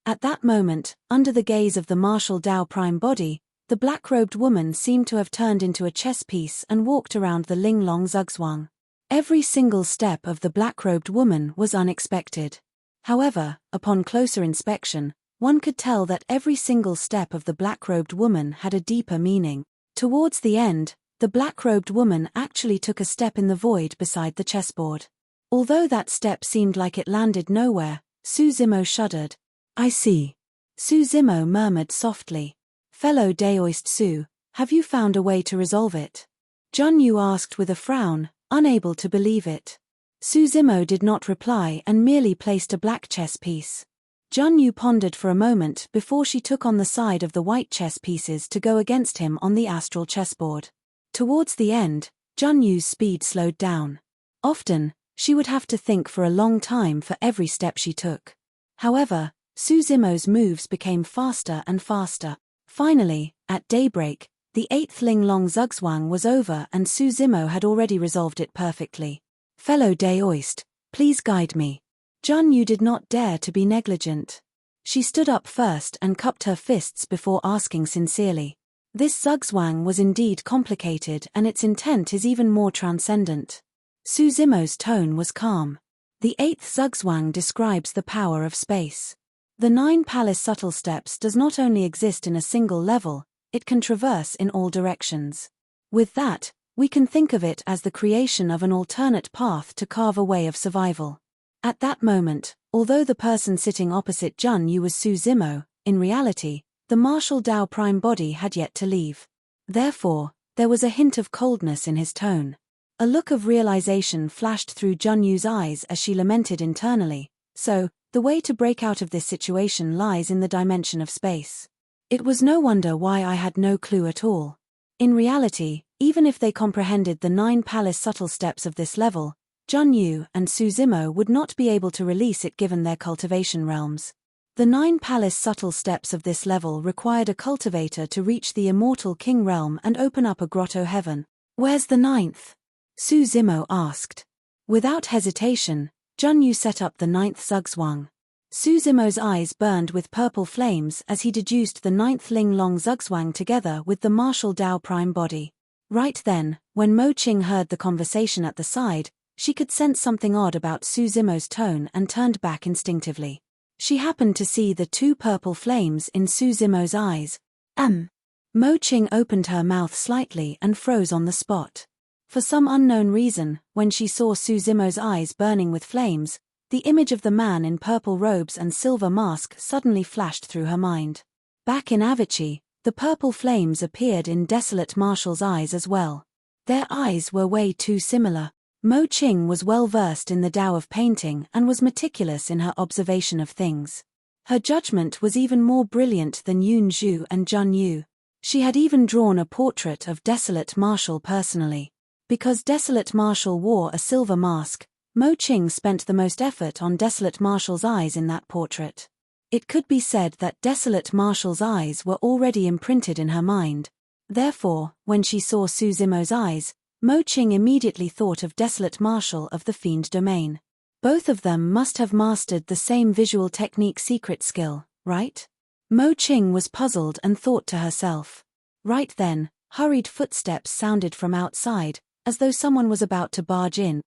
At that moment, under the gaze of the martial Dao prime body, the black-robed woman seemed to have turned into a chess piece and walked around the Ling Long Zugzwang. Every single step of the black-robed woman was unexpected. However, upon closer inspection, one could tell that every single step of the black-robed woman had a deeper meaning. Towards the end, the black-robed woman actually took a step in the void beside the chessboard. Although that step seemed like it landed nowhere, Su Zimo shuddered. "I see." Su Zimo murmured softly. "Fellow Daoist Su, have you found a way to resolve it?" Jun Yu asked with a frown, unable to believe it. Su Zimo did not reply and merely placed a black chess piece. Jun Yu pondered for a moment before she took on the side of the white chess pieces to go against him on the astral chessboard. Towards the end, Jun Yu's speed slowed down. Often, she would have to think for a long time for every step she took. However, Su Zimo's moves became faster and faster. Finally, at daybreak, the 8th Ling Long Zugzwang was over and Su Zimo had already resolved it perfectly. "Fellow Daoist, please guide me." Jun Yu did not dare to be negligent. She stood up first and cupped her fists before asking sincerely. This Zugzwang was indeed complicated and its intent is even more transcendent. Su Zimo's tone was calm. The 8th Zugzwang describes the power of space. The 9 palace subtle steps does not only exist in a single level, it can traverse in all directions. With that, we can think of it as the creation of an alternate path to carve a way of survival. At that moment, although the person sitting opposite Jun Yu was Su Zimo, in reality, the martial Dao prime body had yet to leave. Therefore, there was a hint of coldness in his tone. A look of realization flashed through Jun Yu's eyes as she lamented internally. So, the way to break out of this situation lies in the dimension of space. It was no wonder why I had no clue at all. In reality, even if they comprehended the 9 palace subtle steps of this level, Jun Yu and Su Zimo would not be able to release it given their cultivation realms. The 9 palace subtle steps of this level required a cultivator to reach the immortal king realm and open up a grotto heaven. Where's the 9th? Su Zimo asked. Without hesitation, Junyu set up the 9th zugzwang. Su Zimo's eyes burned with purple flames as he deduced the 9th Ling Long zugzwang together with the martial Dao prime body. Right then, when Mo Qing heard the conversation at the side, she could sense something odd about Su Zimo's tone and turned back instinctively. She happened to see the 2 purple flames in Su Zimo's eyes. Mo Qing opened her mouth slightly and froze on the spot. For some unknown reason, when she saw Su Zimo's eyes burning with flames, the image of the man in purple robes and silver mask suddenly flashed through her mind. Back in Avicii, the purple flames appeared in Desolate Marshall's eyes as well. Their eyes were way too similar. Mo Qing was well versed in the Tao of painting and was meticulous in her observation of things. Her judgment was even more brilliant than Yun Zhu and Jun Yu. She had even drawn a portrait of Desolate Marshall personally. Because Desolate Marshall wore a silver mask, Mo Qing spent the most effort on Desolate Marshall's eyes in that portrait. It could be said that Desolate Marshall's eyes were already imprinted in her mind. Therefore, when she saw Su Zimo's eyes, Mo Qing immediately thought of Desolate Marshall of the Fiend Domain. Both of them must have mastered the same visual technique secret skill, right? Mo Qing was puzzled and thought to herself. Right then, hurried footsteps sounded from outside, as though someone was about to barge in.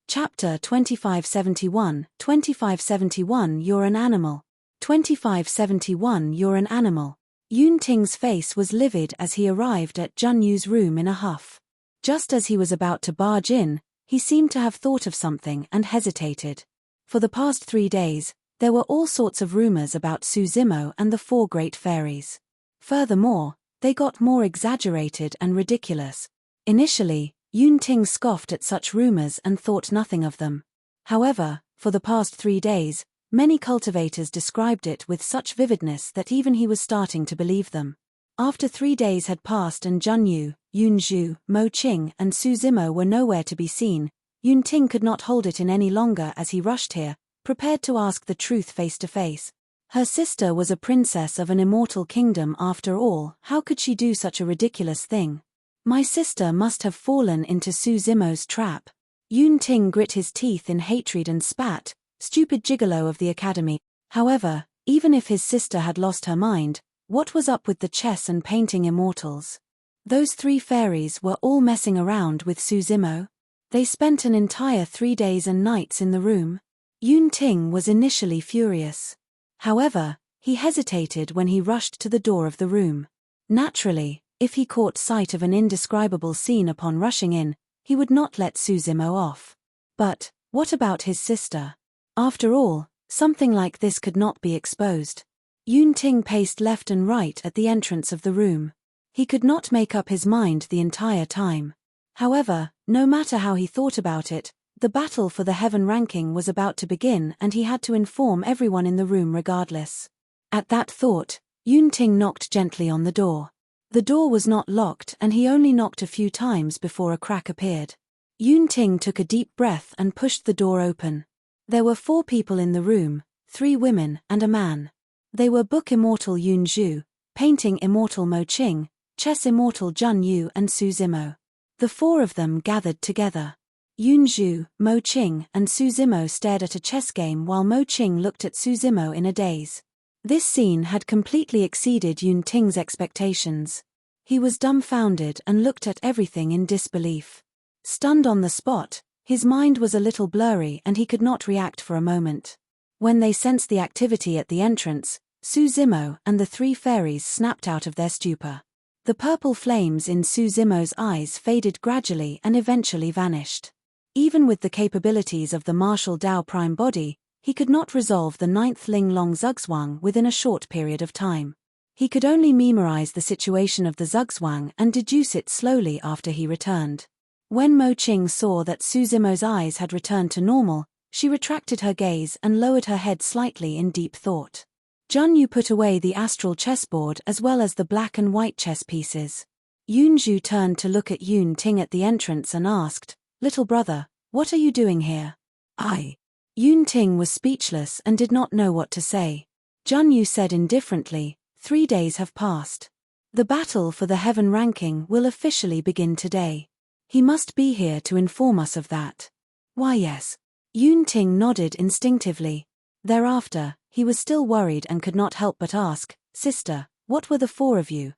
Chapter 2571, 2571 You're an animal. 2571 You're an animal. Yun Ting's face was livid as he arrived at Jun Yu's room in a huff. Just as he was about to barge in, he seemed to have thought of something and hesitated. For the past 3 days, there were all sorts of rumors about Su Zimo and the 4 great fairies. Furthermore, they got more exaggerated and ridiculous. Initially, Yun Ting scoffed at such rumors and thought nothing of them. However, for the past 3 days, many cultivators described it with such vividness that even he was starting to believe them. After 3 days had passed and Jun Yu, Yun Zhu, Mo Qing and Su Zimo were nowhere to be seen, Yun Ting could not hold it in any longer as he rushed here, prepared to ask the truth face to face. Her sister was a princess of an immortal kingdom after all. How could she do such a ridiculous thing? My sister must have fallen into Su Zimo's trap. Yun Ting grit his teeth in hatred and spat, "Stupid gigolo of the academy." However, even if his sister had lost her mind, what was up with the chess and painting immortals? Those 3 fairies were all messing around with Su Zimo. They spent an entire 3 days and nights in the room. Yun Ting was initially furious. However, he hesitated when he rushed to the door of the room. Naturally, if he caught sight of an indescribable scene upon rushing in, he would not let Su Zimo off. But, what about his sister? After all, something like this could not be exposed. Yun Ting paced left and right at the entrance of the room. He could not make up his mind the entire time. However, no matter how he thought about it, the battle for the heaven ranking was about to begin and he had to inform everyone in the room regardless. At that thought, Yun Ting knocked gently on the door. The door was not locked and he only knocked a few times before a crack appeared. Yun Ting took a deep breath and pushed the door open. There were 4 people in the room, 3 women and a man. They were book immortal Yun Zhu, painting immortal Mo Qing, chess immortal Jun Yu and Su Zimo. The 4 of them gathered together. Yun Zhu, Mo Qing and Su Zimo stared at a chess game while Mo Qing looked at Su Zimo in a daze. This scene had completely exceeded Yun Ting's expectations. He was dumbfounded and looked at everything in disbelief. Stunned on the spot, his mind was a little blurry and he could not react for a moment. When they sensed the activity at the entrance, Su Zimo and the 3 fairies snapped out of their stupor. The purple flames in Su Zimo's eyes faded gradually and eventually vanished. Even with the capabilities of the martial Dao prime body, he could not resolve the 9th Ling Long zugzwang within a short period of time. He could only memorize the situation of the zugzwang and deduce it slowly after he returned. When Mo Qing saw that Su Zimo's eyes had returned to normal, she retracted her gaze and lowered her head slightly in deep thought. Jun Yu put away the astral chessboard as well as the black and white chess pieces. Yun Zhu turned to look at Yun Ting at the entrance and asked, "Little brother, what are you doing here?" I. Yun Ting was speechless and did not know what to say. Jun Yu said indifferently, 3 days have passed. The battle for the heaven ranking will officially begin today. He must be here to inform us of that. Why yes. Yun Ting nodded instinctively. Thereafter, he was still worried and could not help but ask, Sister, what were the 4 of you,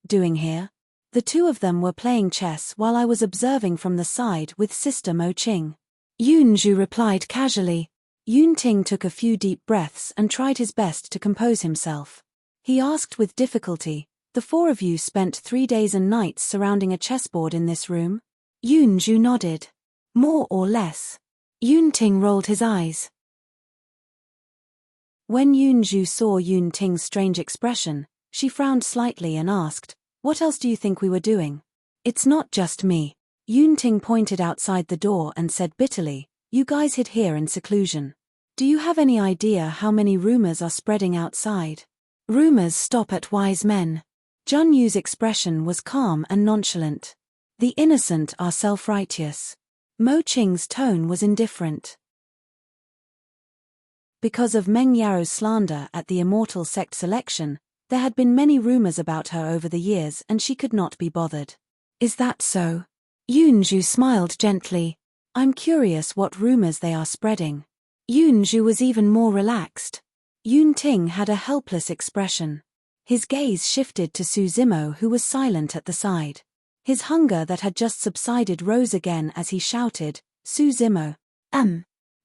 doing here? The 2 of them were playing chess while I was observing from the side with Sister Mo Qing. Yun Zhu replied casually. Yun Ting took a few deep breaths and tried his best to compose himself. He asked with difficulty, the 4 of you spent 3 days and nights surrounding a chessboard in this room? Yun Zhu nodded. More or less. Yun Ting rolled his eyes. When Yun Zhu saw Yun Ting's strange expression, she frowned slightly and asked, What else do you think we were doing? It's not just me. Yun Ting pointed outside the door and said bitterly, You guys hid here in seclusion. Do you have any idea how many rumors are spreading outside? Rumors stop at wise men. Jun Yu's expression was calm and nonchalant. The innocent are self-righteous. Mo Qing's tone was indifferent. Because of Meng Yao's slander at the Immortal sect selection, there had been many rumors about her over the years and she could not be bothered. Is that so? Yun Zhu smiled gently. I'm curious what rumors they are spreading. Yun Zhu was even more relaxed. Yun Ting had a helpless expression. His gaze shifted to Su Zimo, who was silent at the side. His hunger that had just subsided rose again as he shouted, Su Zimo.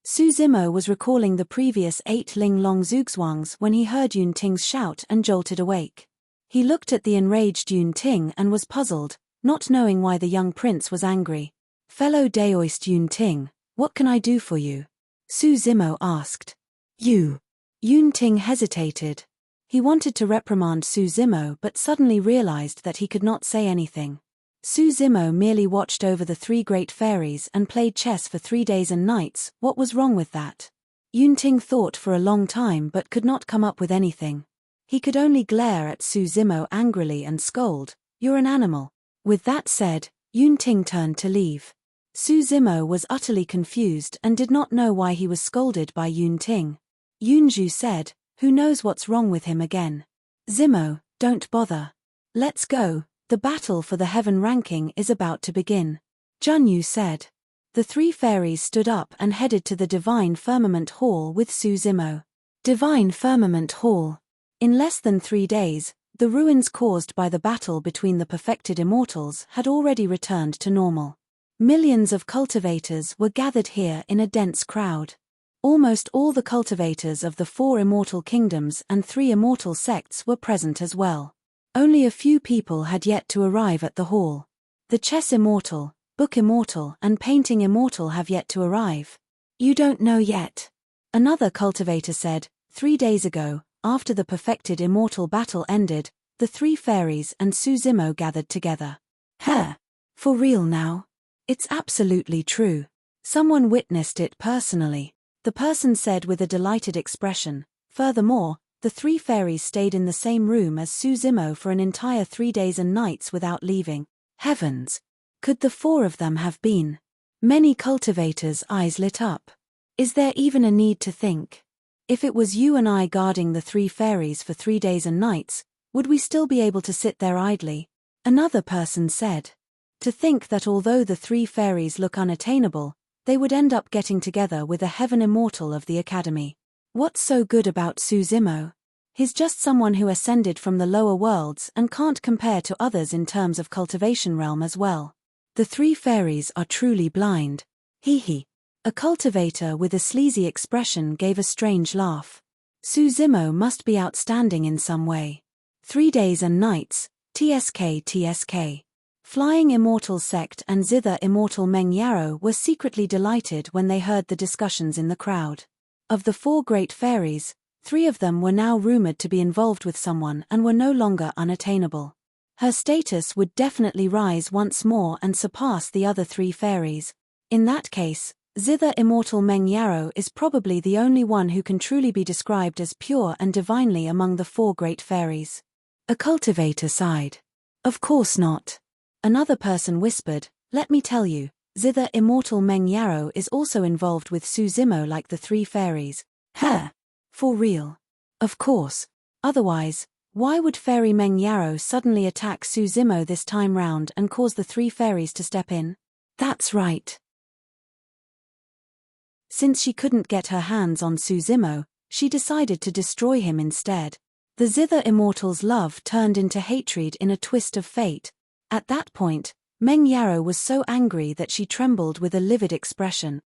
Su Zimo was recalling the previous 8 Ling Long Zugzwangs when he heard Yun Ting's shout and jolted awake. He looked at the enraged Yun Ting and was puzzled, not knowing why the young prince was angry. Fellow Daoist Yun Ting, what can I do for you? Su Zimo asked. You. Yun Ting hesitated. He wanted to reprimand Su Zimo but suddenly realized that he could not say anything. Su Zimo merely watched over the 3 great fairies and played chess for 3 days and nights. What was wrong with that? Yun Ting thought for a long time but could not come up with anything. He could only glare at Su Zimo angrily and scold, You're an animal. With that said, Yun Ting turned to leave. Su Zimo was utterly confused and did not know why he was scolded by Yun Ting. Yun Zhu said, Who knows what's wrong with him again? Zimo, don't bother. Let's go. The battle for the heaven ranking is about to begin. Jun Yu said. The 3 fairies stood up and headed to the Divine Firmament Hall with Su Zimo. Divine Firmament Hall. In less than 3 days, the ruins caused by the battle between the perfected immortals had already returned to normal. Millions of cultivators were gathered here in a dense crowd. Almost all the cultivators of the 4 immortal kingdoms and 3 immortal sects were present as well. Only a few people had yet to arrive at the hall. The chess immortal, book immortal and painting immortal have yet to arrive. You don't know yet. Another cultivator said, 3 days ago, after the perfected immortal battle ended, the 3 fairies and Su Zimo gathered together. For real now? It's absolutely true. Someone witnessed it personally. The person said with a delighted expression. Furthermore, the 3 fairies stayed in the same room as Su Zimo for an entire 3 days and nights without leaving. Heavens! Could the 4 of them have been? Many cultivators' eyes lit up. Is there even a need to think? If it was you and I guarding the 3 fairies for 3 days and nights, would we still be able to sit there idly? Another person said. To think that although the 3 fairies look unattainable, they would end up getting together with a heaven immortal of the academy. What's so good about Su Zimo? He's just someone who ascended from the lower worlds and can't compare to others in terms of cultivation realm as well. The 3 fairies are truly blind. Hee. A cultivator with a sleazy expression gave a strange laugh. Su Zimo must be outstanding in some way. 3 days and nights, TSK. Flying Immortal Sect and Zither Immortal Meng Yao were secretly delighted when they heard the discussions in the crowd. Of the 4 great fairies, 3 of them were now rumored to be involved with someone and were no longer unattainable. Her status would definitely rise once more and surpass the other 3 fairies. In that case, Zither Immortal Meng Yao is probably the only one who can truly be described as pure and divinely among the 4 great fairies. A cultivator sighed. Of course not. Another person whispered, Let me tell you, Zither Immortal Meng Yarrow is also involved with Su Zimo like the three fairies. Huh? For real? Of course. Otherwise, why would Fairy Meng Yarrow suddenly attack Su Zimo this time round and cause the three fairies to step in? That's right. Since she couldn't get her hands on Su Zimo, she decided to destroy him instead. The Zither Immortal's love turned into hatred in a twist of fate. At that point, Meng Yarrow was so angry that she trembled with a livid expression.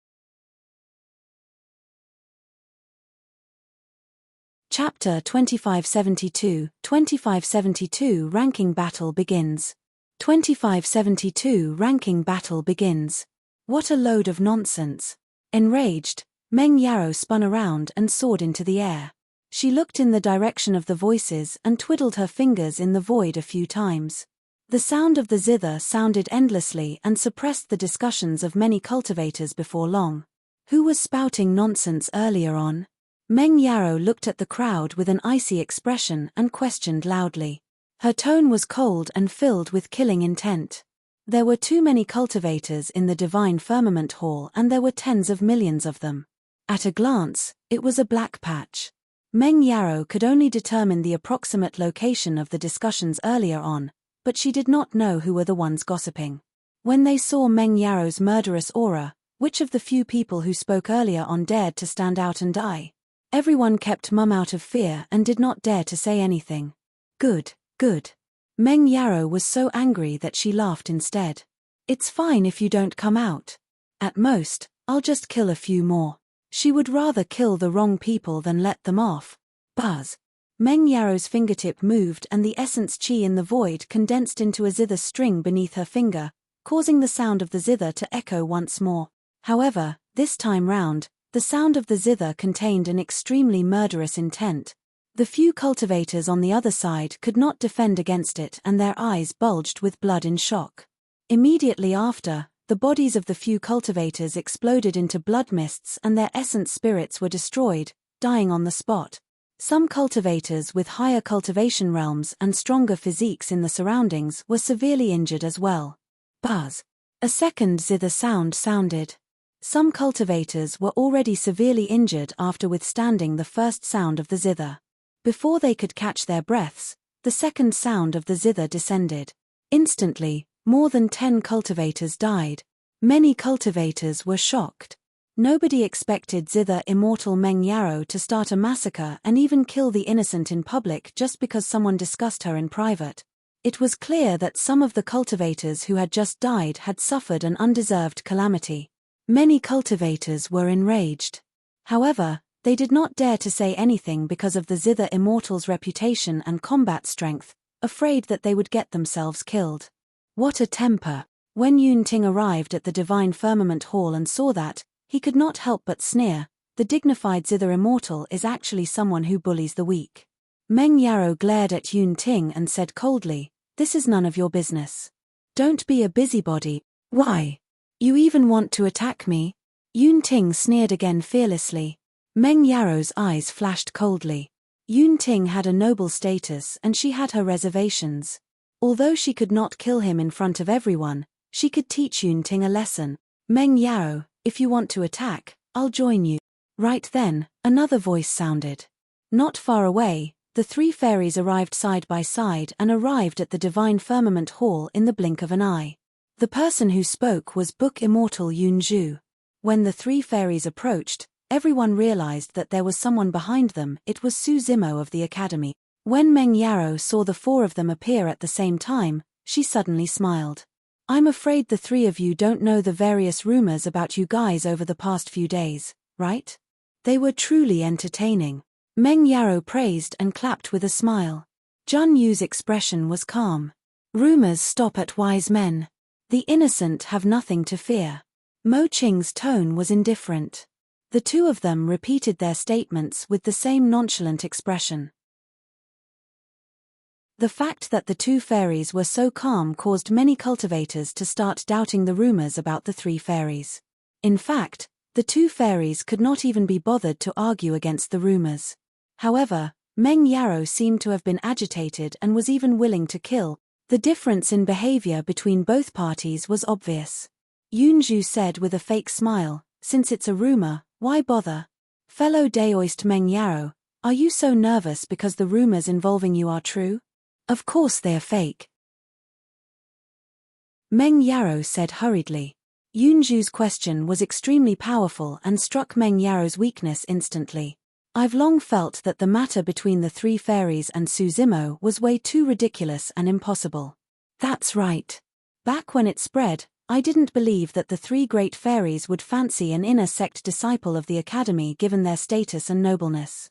Chapter 2572, 2572 Ranking Battle Begins. 2572 Ranking Battle Begins. What a load of nonsense. Enraged, Meng Yarrow spun around and soared into the air. She looked in the direction of the voices and twiddled her fingers in the void a few times. The sound of the zither sounded endlessly and suppressed the discussions of many cultivators before long. Who was spouting nonsense earlier on? Meng Yarrow looked at the crowd with an icy expression and questioned loudly. Her tone was cold and filled with killing intent. There were too many cultivators in the Divine Firmament Hall and there were tens of millions of them. At a glance, it was a black patch. Meng Yarrow could only determine the approximate location of the discussions earlier on, but she did not know who were the ones gossiping. When they saw Meng Yarrow's murderous aura, which of the few people who spoke earlier on dared to stand out and die? Everyone kept mum out of fear and did not dare to say anything. Good, good. Meng Yarrow was so angry that she laughed instead. It's fine if you don't come out. At most, I'll just kill a few more. She would rather kill the wrong people than let them off. Buzz. Meng Yarrow's fingertip moved and the essence chi in the void condensed into a zither string beneath her finger, causing the sound of the zither to echo once more. However, this time round, the sound of the zither contained an extremely murderous intent. The few cultivators on the other side could not defend against it and their eyes bulged with blood in shock. Immediately after, the bodies of the few cultivators exploded into blood mists and their essence spirits were destroyed, dying on the spot. Some cultivators with higher cultivation realms and stronger physiques in the surroundings were severely injured as well. Buzz. A second zither sound sounded. Some cultivators were already severely injured after withstanding the first sound of the zither. Before they could catch their breaths, the second sound of the zither descended. Instantly, more than 10 cultivators died. Many cultivators were shocked. Nobody expected Zither Immortal Meng Yarrow to start a massacre and even kill the innocent in public just because someone discussed her in private. It was clear that some of the cultivators who had just died had suffered an undeserved calamity. Many cultivators were enraged. However, they did not dare to say anything because of the Zither Immortal's reputation and combat strength, afraid that they would get themselves killed. What a temper! When Yun Ting arrived at the Divine Firmament Hall and saw that, he could not help but sneer. The dignified Zither Immortal is actually someone who bullies the weak. Meng Yarrow glared at Yun Ting and said coldly, "This is none of your business. Don't be a busybody." "Why? You even want to attack me?" Yun Ting sneered again fearlessly. Meng Yarrow's eyes flashed coldly. Yun Ting had a noble status and she had her reservations. Although she could not kill him in front of everyone, she could teach Yun Ting a lesson. "Meng Yarrow, if you want to attack, I'll join you." Right then, another voice sounded. Not far away, the three fairies arrived side by side and arrived at the Divine Firmament Hall in the blink of an eye. The person who spoke was Book Immortal Yun Zhu. When the three fairies approached, everyone realized that there was someone behind them. It was Su Zimo of the Academy. When Meng Yarrow saw the four of them appear at the same time, she suddenly smiled. "I'm afraid the three of you don't know the various rumors about you guys over the past few days, right? They were truly entertaining." Meng Yarrow praised and clapped with a smile. Jun Yu's expression was calm. "Rumors stop at wise men. The innocent have nothing to fear." Mo Qing's tone was indifferent. The two of them repeated their statements with the same nonchalant expression. The fact that the two fairies were so calm caused many cultivators to start doubting the rumors about the three fairies. In fact, the two fairies could not even be bothered to argue against the rumors. However, Meng Yarrow seemed to have been agitated and was even willing to kill. The difference in behavior between both parties was obvious. Yunju said with a fake smile, since it's a rumor, why bother? Fellow Daoist Meng Yaro, are you so nervous because the rumors involving you are true? Of course they are fake. Meng Yaro said hurriedly. Yunju's question was extremely powerful and struck Meng Yaro's weakness instantly. I've long felt that the matter between the three fairies and Suzimo was way too ridiculous and impossible. That's right. Back when it spread, I didn't believe that the three great fairies would fancy an inner sect disciple of the academy given their status and nobleness.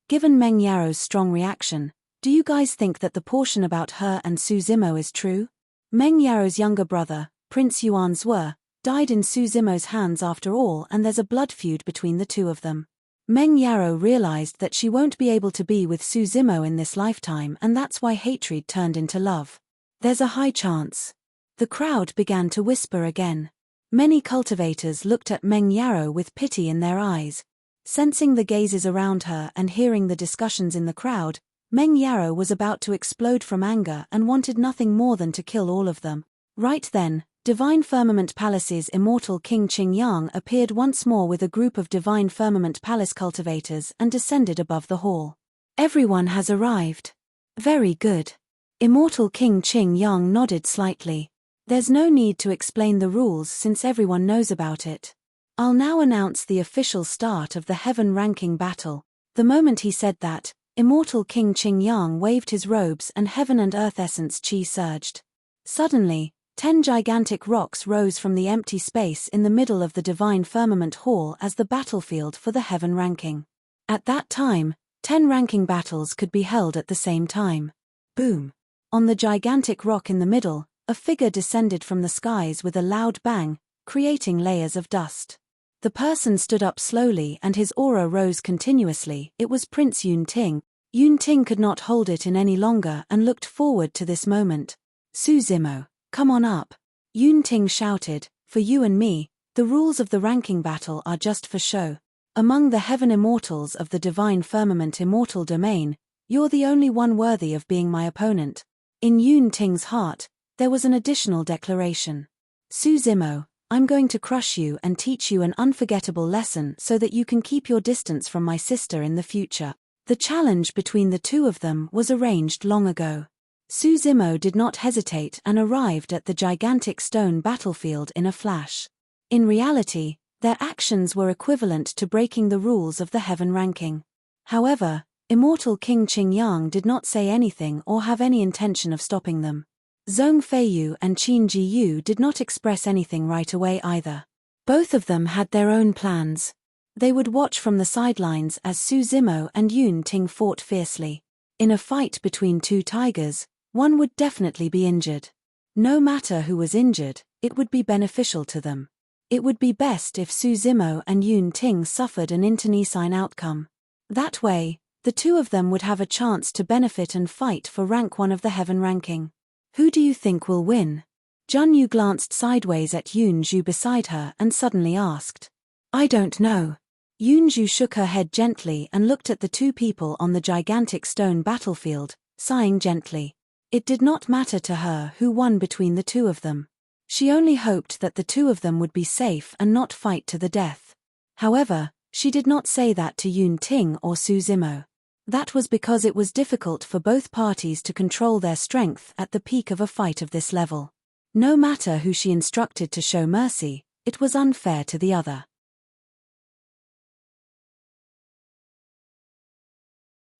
Given Meng Yaro's strong reaction, do you guys think that the portion about her and Suzimo is true? Meng Yaro's younger brother, Prince Yuan Zwe, died in Suzimo's hands after all, and there's a blood feud between the two of them. Meng Yaro realized that she won't be able to be with Suzimo in this lifetime, and that's why hatred turned into love. There's a high chance. The crowd began to whisper again. Many cultivators looked at Meng Yaro with pity in their eyes. Sensing the gazes around her and hearing the discussions in the crowd, Meng Yaro was about to explode from anger and wanted nothing more than to kill all of them. Right then, Divine Firmament Palace's immortal King Qingyang appeared once more with a group of Divine Firmament Palace cultivators and descended above the hall. Everyone has arrived. Very good. Immortal King Qingyang nodded slightly. There's no need to explain the rules since everyone knows about it. I'll now announce the official start of the Heaven Ranking Battle. The moment he said that, Immortal King Qingyang waved his robes and Heaven and Earth Essence Qi surged. Suddenly, 10 gigantic rocks rose from the empty space in the middle of the Divine Firmament Hall as the battlefield for the Heaven Ranking. At that time, 10 ranking battles could be held at the same time. Boom! On the gigantic rock in the middle, a figure descended from the skies with a loud bang, creating layers of dust. The person stood up slowly and his aura rose continuously. It was Prince Yun Ting. Yun Ting could not hold it in any longer and looked forward to this moment. Suzimo, come on up. Yun Ting shouted, for you and me, the rules of the ranking battle are just for show. Among the Heaven Immortals of the Divine Firmament Immortal Domain, you're the only one worthy of being my opponent. In Yun Ting's heart, there was an additional declaration. Suzimo, I'm going to crush you and teach you an unforgettable lesson so that you can keep your distance from my sister in the future. The challenge between the two of them was arranged long ago. Suzimo did not hesitate and arrived at the gigantic stone battlefield in a flash. In reality, their actions were equivalent to breaking the rules of the Heaven Ranking. However, Immortal King Qingyang did not say anything or have any intention of stopping them. Zhong Feiyu and Qin Jiyu did not express anything right away either. Both of them had their own plans. They would watch from the sidelines as Suzimo and Yun Ting fought fiercely. In a fight between two tigers, one would definitely be injured. No matter who was injured, it would be beneficial to them. It would be best if Suzimo and Yun Ting suffered an internecine outcome. That way, the two of them would have a chance to benefit and fight for rank 1 of the Heaven Ranking. Who do you think will win? Junyu glanced sideways at Yunju beside her and suddenly asked. I don't know. Yunju shook her head gently and looked at the two people on the gigantic stone battlefield, sighing gently. It did not matter to her who won between the two of them. She only hoped that the two of them would be safe and not fight to the death. However, she did not say that to Yun Ting or Suzimo. That was because it was difficult for both parties to control their strength at the peak of a fight of this level. No matter who she instructed to show mercy, it was unfair to the other.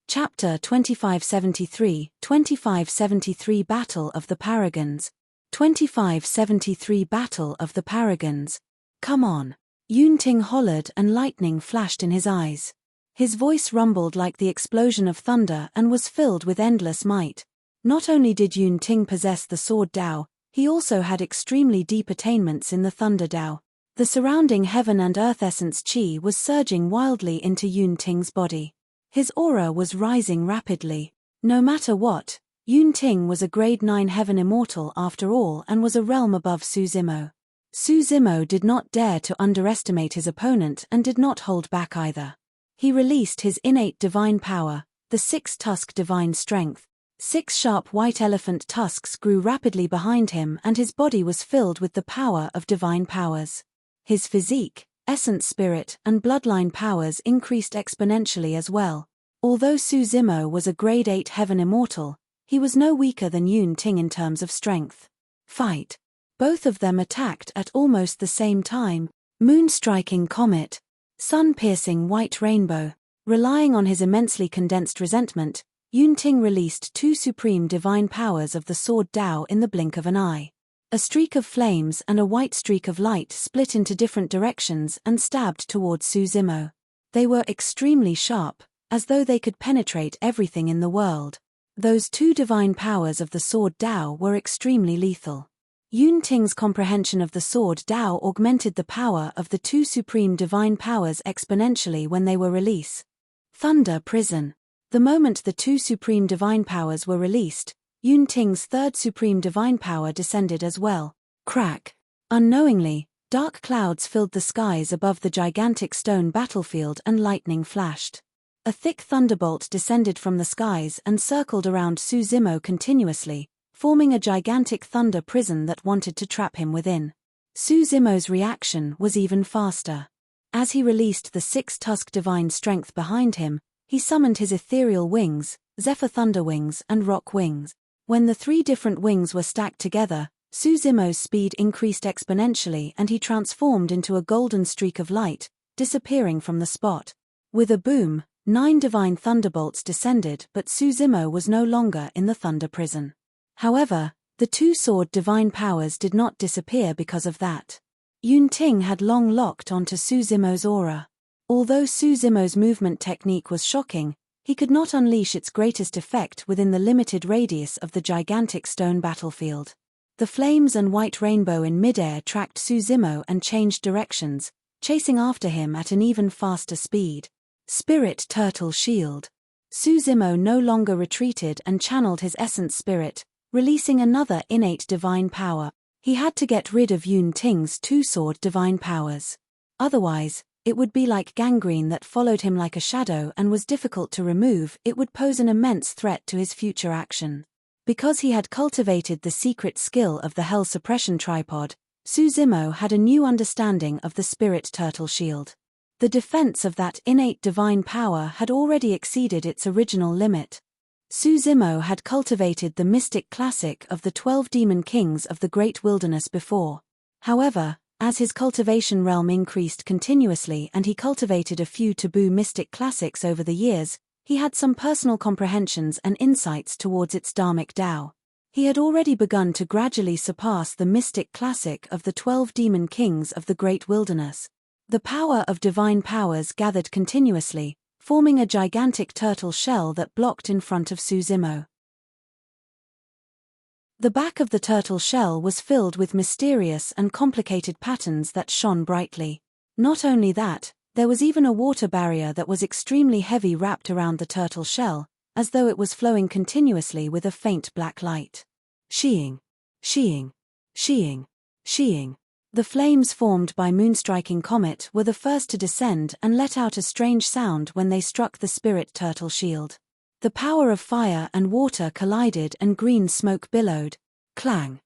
Chapter 2573 Battle of the Paragons. 2573 Battle of the Paragons. Come on. Yun Ting hollered and lightning flashed in his eyes. His voice rumbled like the explosion of thunder and was filled with endless might. Not only did Yun Ting possess the Sword Dao, he also had extremely deep attainments in the Thunder Dao. The surrounding Heaven and Earth Essence Qi was surging wildly into Yun Ting's body. His aura was rising rapidly. No matter what, Yun Ting was a grade 9 Heaven Immortal after all and was a realm above Suzimo. Suzimo did not dare to underestimate his opponent and did not hold back either. He released his innate divine power, the 6-tusk divine strength. 6 sharp white elephant tusks grew rapidly behind him, and his body was filled with the power of divine powers. His physique, essence spirit, and bloodline powers increased exponentially as well. Although Su Zimo was a grade 8 heaven immortal, he was no weaker than Yun Ting in terms of strength. Fight. Both of them attacked at almost the same time. Moon-striking comet. Sun-piercing white rainbow. Relying on his immensely condensed resentment, Yun Ting released 2 supreme divine powers of the sword Dao in the blink of an eye. A streak of flames and a white streak of light split into different directions and stabbed towards Su Zimo. They were extremely sharp, as though they could penetrate everything in the world. Those 2 divine powers of the sword Dao were extremely lethal. Yun Ting's comprehension of the sword Dao augmented the power of the 2 supreme divine powers exponentially when they were released. Thunder Prison. The moment the 2 supreme divine powers were released, Yun Ting's 3rd supreme divine power descended as well. Crack. Unknowingly, dark clouds filled the skies above the gigantic stone battlefield and lightning flashed. A thick thunderbolt descended from the skies and circled around Su Zimo continuously, forming a gigantic thunder prison that wanted to trap him within. Su Zimo's reaction was even faster. As he released the 6-tusk divine strength behind him, he summoned his ethereal wings, Zephyr Thunder Wings and Rock Wings. When the 3 different wings were stacked together, Su Zimo's speed increased exponentially and he transformed into a golden streak of light, disappearing from the spot. With a boom, 9 divine thunderbolts descended, but Su Zimo was no longer in the thunder prison. However, the 2 sword divine powers did not disappear because of that. Yun Ting had long locked onto Su Zimo's aura. Although Su Zimo's movement technique was shocking, he could not unleash its greatest effect within the limited radius of the gigantic stone battlefield. The flames and white rainbow in midair tracked Su Zimo and changed directions, chasing after him at an even faster speed. Spirit Turtle Shield. Su Zimo no longer retreated and channeled his essence spirit, releasing another innate divine power. He had to get rid of Yun Ting's 2-sword divine powers. Otherwise, it would be like gangrene that followed him like a shadow and was difficult to remove. It would pose an immense threat to his future action. Because he had cultivated the secret skill of the Hell Suppression Tripod, Su Zimo had a new understanding of the Spirit Turtle Shield. The defense of that innate divine power had already exceeded its original limit. Su Zimo had cultivated the mystic classic of the 12 demon kings of the great wilderness before. However, as his cultivation realm increased continuously and he cultivated a few taboo mystic classics over the years, he had some personal comprehensions and insights towards its dharmic Tao. He had already begun to gradually surpass the mystic classic of the 12 demon kings of the great wilderness. The power of divine powers gathered continuously, forming a gigantic turtle shell that blocked in front of Su Zimo. The back of the turtle shell was filled with mysterious and complicated patterns that shone brightly. Not only that, there was even a water barrier that was extremely heavy wrapped around the turtle shell, as though it was flowing continuously with a faint black light. Sheeing. Sheeing. Sheeing. Sheeing. The flames formed by Moonstriking Comet were the first to descend and let out a strange sound when they struck the Spirit Turtle Shield. The power of fire and water collided and green smoke billowed. Clang.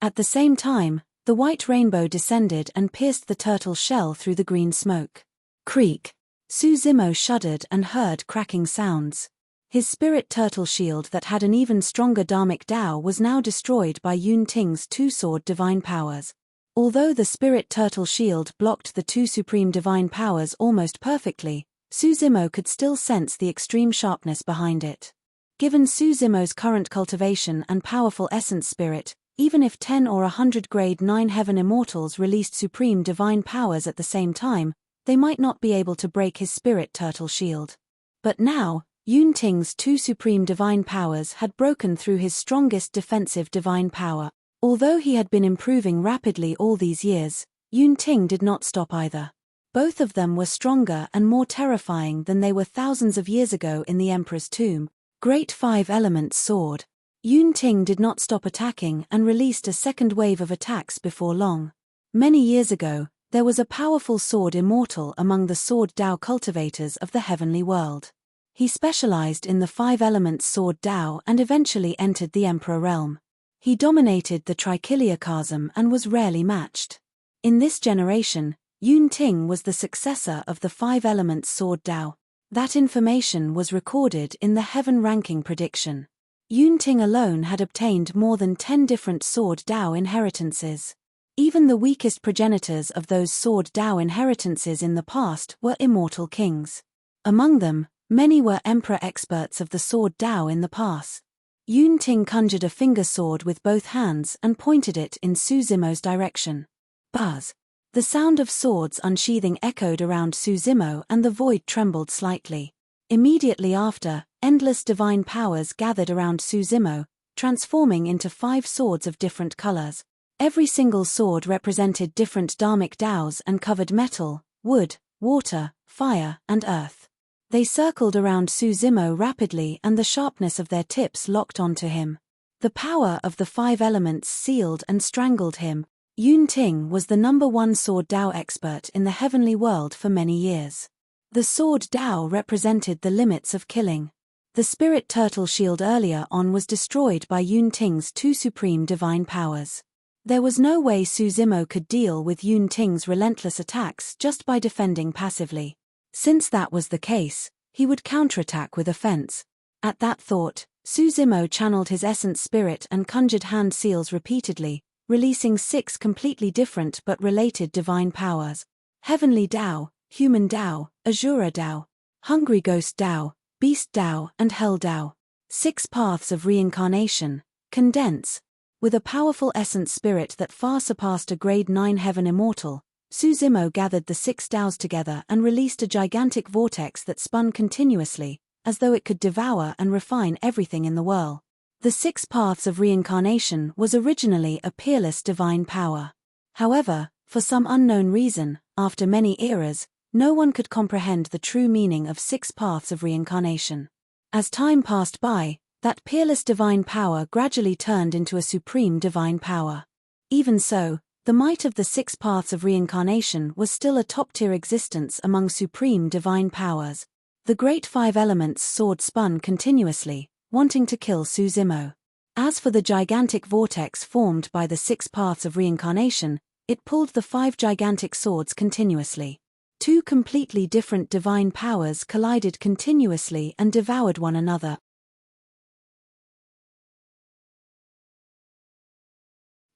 At the same time, the white rainbow descended and pierced the turtle shell through the green smoke. Creak. Su Zimo shuddered and heard cracking sounds. His spirit turtle shield that had an even stronger dharmic Tao was now destroyed by Yun Ting's 2-sword divine powers. Although the spirit turtle shield blocked the 2 supreme divine powers almost perfectly, Su Zimo could still sense the extreme sharpness behind it. Given Su Zimo's current cultivation and powerful essence spirit, even if 10 or 100 grade 9 heaven immortals released supreme divine powers at the same time, they might not be able to break his spirit turtle shield. But now, Yun Ting's 2 supreme divine powers had broken through his strongest defensive divine power. Although he had been improving rapidly all these years, Yun Ting did not stop either. Both of them were stronger and more terrifying than they were thousands of years ago in the Emperor's tomb. Great 5-element sword. Yun Ting did not stop attacking and released a second wave of attacks before long. Many years ago, there was a powerful sword Immortal among the sword Dao cultivators of the heavenly world. He specialized in the five-elements sword Dao and eventually entered the Emperor realm. He dominated the trichiliocasm and was rarely matched. In this generation, Yun Ting was the successor of the five-elements sword Dao. That information was recorded in the Heaven ranking prediction. Yun Ting alone had obtained more than 10 different sword Dao inheritances. Even the weakest progenitors of those sword Dao inheritances in the past were immortal kings. Among them, many were emperor experts of the sword Dao in the past. Yun Ting conjured a finger sword with both hands and pointed it in Su Zimo's direction. Buzz! The sound of swords unsheathing echoed around Su Zimo and the void trembled slightly. Immediately after, endless divine powers gathered around Su Zimo, transforming into 5 swords of different colors. Every single sword represented different dharmic Daos and covered metal, wood, water, fire, and earth. They circled around Su Zimo rapidly and the sharpness of their tips locked onto him. The power of the 5 elements sealed and strangled him. Yun Ting was the #1 sword Dao expert in the heavenly world for many years. The sword Dao represented the limits of killing. The spirit turtle shield earlier on was destroyed by Yun Ting's 2 supreme divine powers. There was no way Su Zimo could deal with Yun Ting's relentless attacks just by defending passively. Since that was the case, he would counterattack with offense. At that thought, Su Zimo channeled his essence spirit and conjured hand seals repeatedly, releasing 6 completely different but related divine powers. Heavenly Dao, Human Dao, Azura Dao, Hungry Ghost Dao, Beast Dao and Hell Dao. 6 paths of reincarnation, condense. With a powerful essence spirit that far surpassed a grade 9 heaven immortal, Su Zimo gathered the 6 Daos together and released a gigantic vortex that spun continuously, as though it could devour and refine everything in the world. The 6 paths of reincarnation was originally a peerless divine power. However, for some unknown reason, after many eras, no one could comprehend the true meaning of 6 paths of reincarnation. As time passed by, that peerless divine power gradually turned into a supreme divine power. Even so, the might of the 6 paths of reincarnation was still a top-tier existence among supreme divine powers. The great 5 elements sword spun continuously, wanting to kill Su Zimo. As for the gigantic vortex formed by the 6 paths of reincarnation, it pulled the 5 gigantic swords continuously. 2 completely different divine powers collided continuously and devoured one another.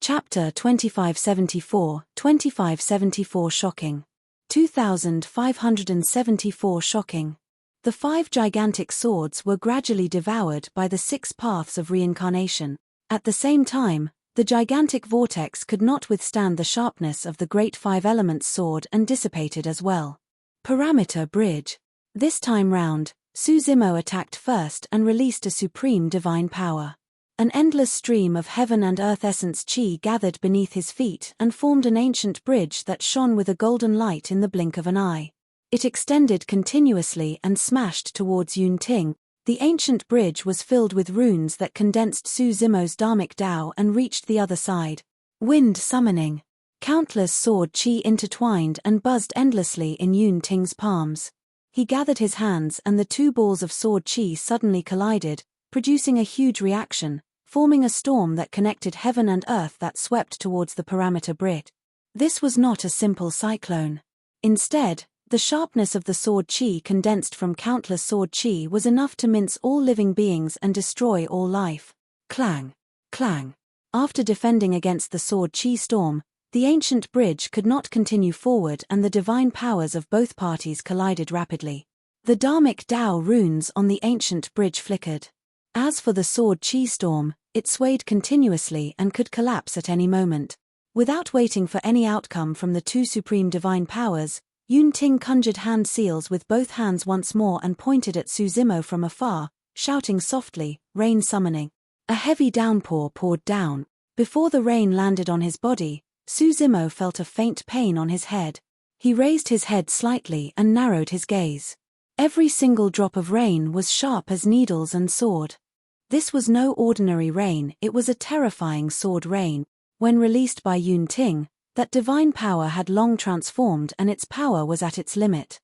Chapter 2574 Shocking. 2574 Shocking. The 5 gigantic swords were gradually devoured by the 6 paths of reincarnation. At the same time, the gigantic vortex could not withstand the sharpness of the great 5 elements sword and dissipated as well. Parameter Bridge. This time round, Su Zimo attacked first and released a supreme divine power. An endless stream of heaven and earth essence chi gathered beneath his feet and formed an ancient bridge that shone with a golden light in the blink of an eye. It extended continuously and smashed towards Yun Ting. The ancient bridge was filled with runes that condensed Su Zimo's dharmic Dao and reached the other side. Wind summoning. Countless sword chi intertwined and buzzed endlessly in Yun Ting's palms. He gathered his hands and the 2 balls of sword chi suddenly collided, producing a huge reaction, forming a storm that connected heaven and earth that swept towards the parameter bridge. This was not a simple cyclone. Instead, the sharpness of the sword chi condensed from countless sword chi was enough to mince all living beings and destroy all life. Clang! Clang! After defending against the sword chi storm, the ancient bridge could not continue forward and the divine powers of both parties collided rapidly. The dharmic Dao runes on the ancient bridge flickered. As for the sword chi storm, it swayed continuously and could collapse at any moment. Without waiting for any outcome from the 2 supreme divine powers, Yun Ting conjured hand seals with both hands once more and pointed at Su Zimo from afar, shouting softly, rain summoning. A heavy downpour poured down. Before the rain landed on his body, Su Zimo felt a faint pain on his head. He raised his head slightly and narrowed his gaze. Every single drop of rain was sharp as needles and sword. This was no ordinary rain, it was a terrifying sword rain. When released by Yun Ting, that divine power had long transformed and its power was at its limit.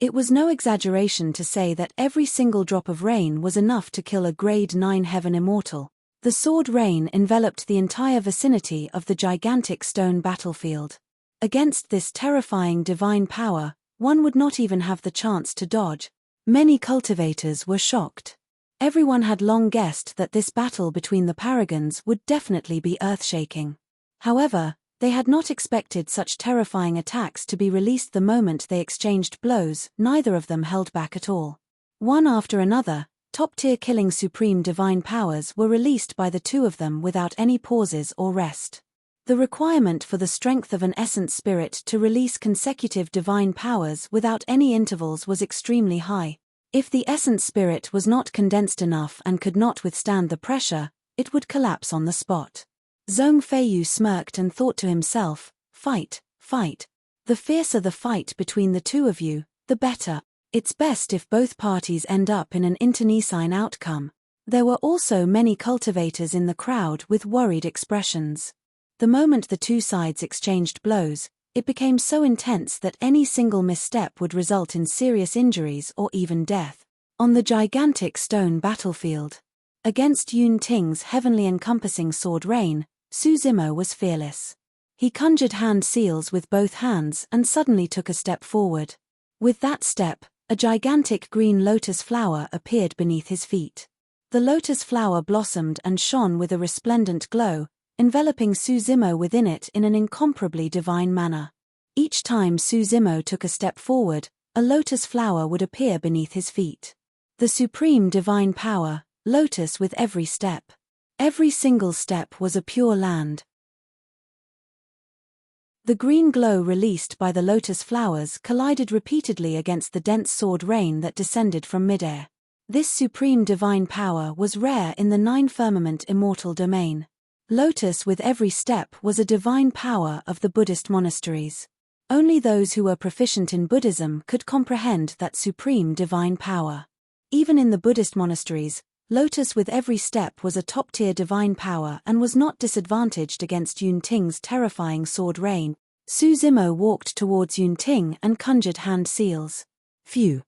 It was no exaggeration to say that every single drop of rain was enough to kill a grade 9 heaven immortal. The sword rain enveloped the entire vicinity of the gigantic stone battlefield. Against this terrifying divine power, one would not even have the chance to dodge. Many cultivators were shocked. Everyone had long guessed that this battle between the paragons would definitely be earth-shaking. However, they had not expected such terrifying attacks to be released the moment they exchanged blows. Neither of them held back at all. One after another, top-tier killing supreme divine powers were released by the two of them without any pauses or rest. The requirement for the strength of an essence spirit to release consecutive divine powers without any intervals was extremely high. If the essence spirit was not condensed enough and could not withstand the pressure, it would collapse on the spot. Zhong Feiyu smirked and thought to himself, fight, fight. The fiercer the fight between the two of you, the better. It's best if both parties end up in an internecine outcome. There were also many cultivators in the crowd with worried expressions. The moment the two sides exchanged blows, it became so intense that any single misstep would result in serious injuries or even death. On the gigantic stone battlefield, against Yun Ting's heavenly encompassing sword rain, Su Zimo was fearless. He conjured hand seals with both hands and suddenly took a step forward. With that step, a gigantic green lotus flower appeared beneath his feet. The lotus flower blossomed and shone with a resplendent glow, enveloping Su Zimo within it in an incomparably divine manner. Each time Su Zimo took a step forward, a lotus flower would appear beneath his feet. The supreme divine power, lotus with every step. Every single step was a pure land. The green glow released by the lotus flowers collided repeatedly against the dense sword rain that descended from midair. This supreme divine power was rare in the 9 firmament immortal domain. Lotus with every step was a divine power of the Buddhist monasteries. Only those who were proficient in Buddhism could comprehend that supreme divine power. Even in the Buddhist monasteries, Lotus with every step was a top-tier divine power and was not disadvantaged against Yun Ting's terrifying sword rain. Su Zimo walked towards Yun Ting and conjured hand seals. Phew!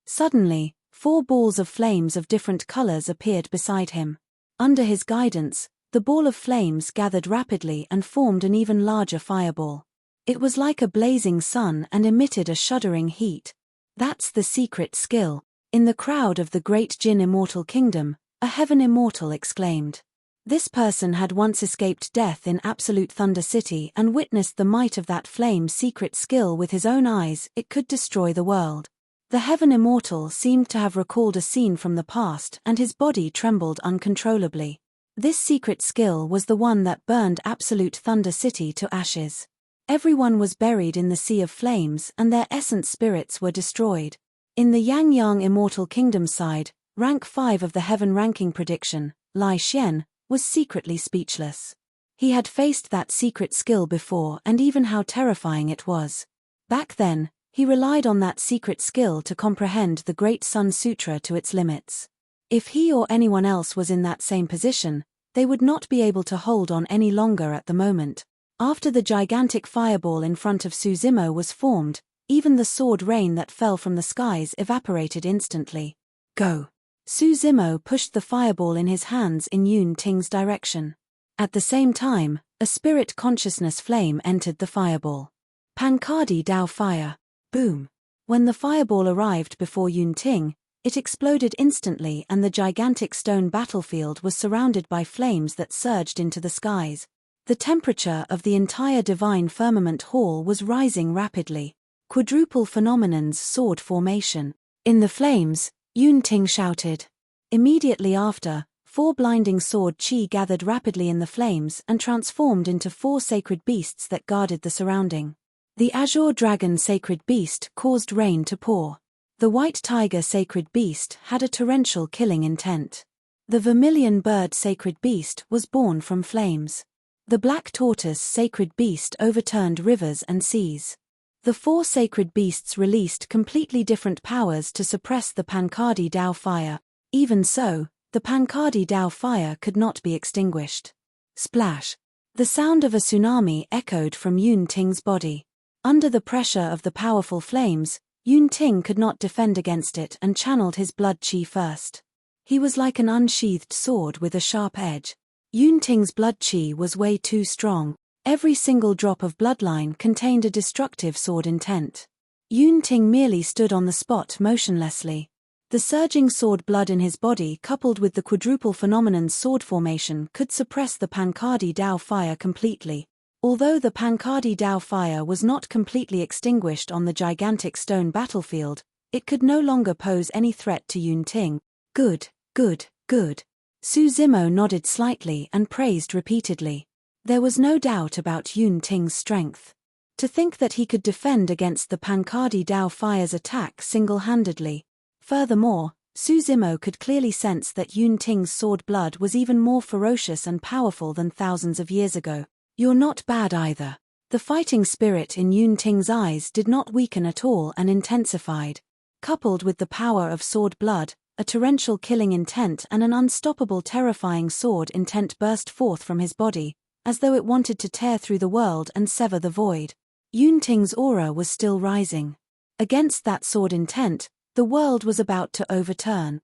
Suddenly, 4 balls of flames of different colors appeared beside him. Under his guidance, the ball of flames gathered rapidly and formed an even larger fireball. It was like a blazing sun and emitted a shuddering heat. That's the secret skill. In the crowd of the great Jin Immortal Kingdom, a heaven immortal exclaimed. This person had once escaped death in Absolute Thunder City and witnessed the might of that flame's secret skill with his own eyes. It could destroy the world. The heaven immortal seemed to have recalled a scene from the past and his body trembled uncontrollably. This secret skill was the one that burned Absolute Thunder City to ashes. Everyone was buried in the sea of flames and their essence spirits were destroyed. In the Yang Immortal Kingdom side, rank 5 of the heaven ranking prediction, Lai Xian, was secretly speechless. He had faced that secret skill before and even how terrifying it was. Back then, he relied on that secret skill to comprehend the Great Sun Sutra to its limits. If he or anyone else was in that same position, they would not be able to hold on any longer at the moment. After the gigantic fireball in front of Su Zimo was formed, even the sword rain that fell from the skies evaporated instantly. Go! Su Zimo pushed the fireball in his hands in Yun Ting's direction. At the same time, a spirit consciousness flame entered the fireball. Pankadi Dao Fire. Boom! When the fireball arrived before Yun Ting, it exploded instantly and the gigantic stone battlefield was surrounded by flames that surged into the skies. The temperature of the entire divine firmament hall was rising rapidly. Quadruple phenomenon's sword formation. In the flames, Yun Ting shouted. Immediately after, 4 blinding sword chi gathered rapidly in the flames and transformed into 4 sacred beasts that guarded the surrounding. The azure dragon sacred beast caused rain to pour. The white tiger sacred beast had a torrential killing intent. The vermilion bird sacred beast was born from flames. The black tortoise sacred beast overturned rivers and seas. The 4 sacred beasts released completely different powers to suppress the Pankadi Dao fire. Even so, the Pankadi Dao fire could not be extinguished. Splash! The sound of a tsunami echoed from Yun Ting's body. Under the pressure of the powerful flames, Yun Ting could not defend against it and channeled his blood chi first. He was like an unsheathed sword with a sharp edge. Yun Ting's blood chi was way too strong. Every single drop of bloodline contained a destructive sword intent. Yun Ting merely stood on the spot motionlessly. The surging sword blood in his body coupled with the quadruple phenomenon's sword formation could suppress the Pankadi Dao fire completely. Although the Pankadi Dao fire was not completely extinguished on the gigantic stone battlefield, it could no longer pose any threat to Yun Ting. Good, good, good. Su Zimo nodded slightly and praised repeatedly. There was no doubt about Yun Ting's strength. To think that he could defend against the Pankadi Dao fire's attack single-handedly. Furthermore, Su Zimo could clearly sense that Yun Ting's sword blood was even more ferocious and powerful than thousands of years ago. You're not bad either. The fighting spirit in Yun Ting's eyes did not weaken at all and intensified. Coupled with the power of sword blood, a torrential killing intent and an unstoppable terrifying sword intent burst forth from his body, as though it wanted to tear through the world and sever the void. Yun Ting's aura was still rising. Against that sword intent, the world was about to overturn.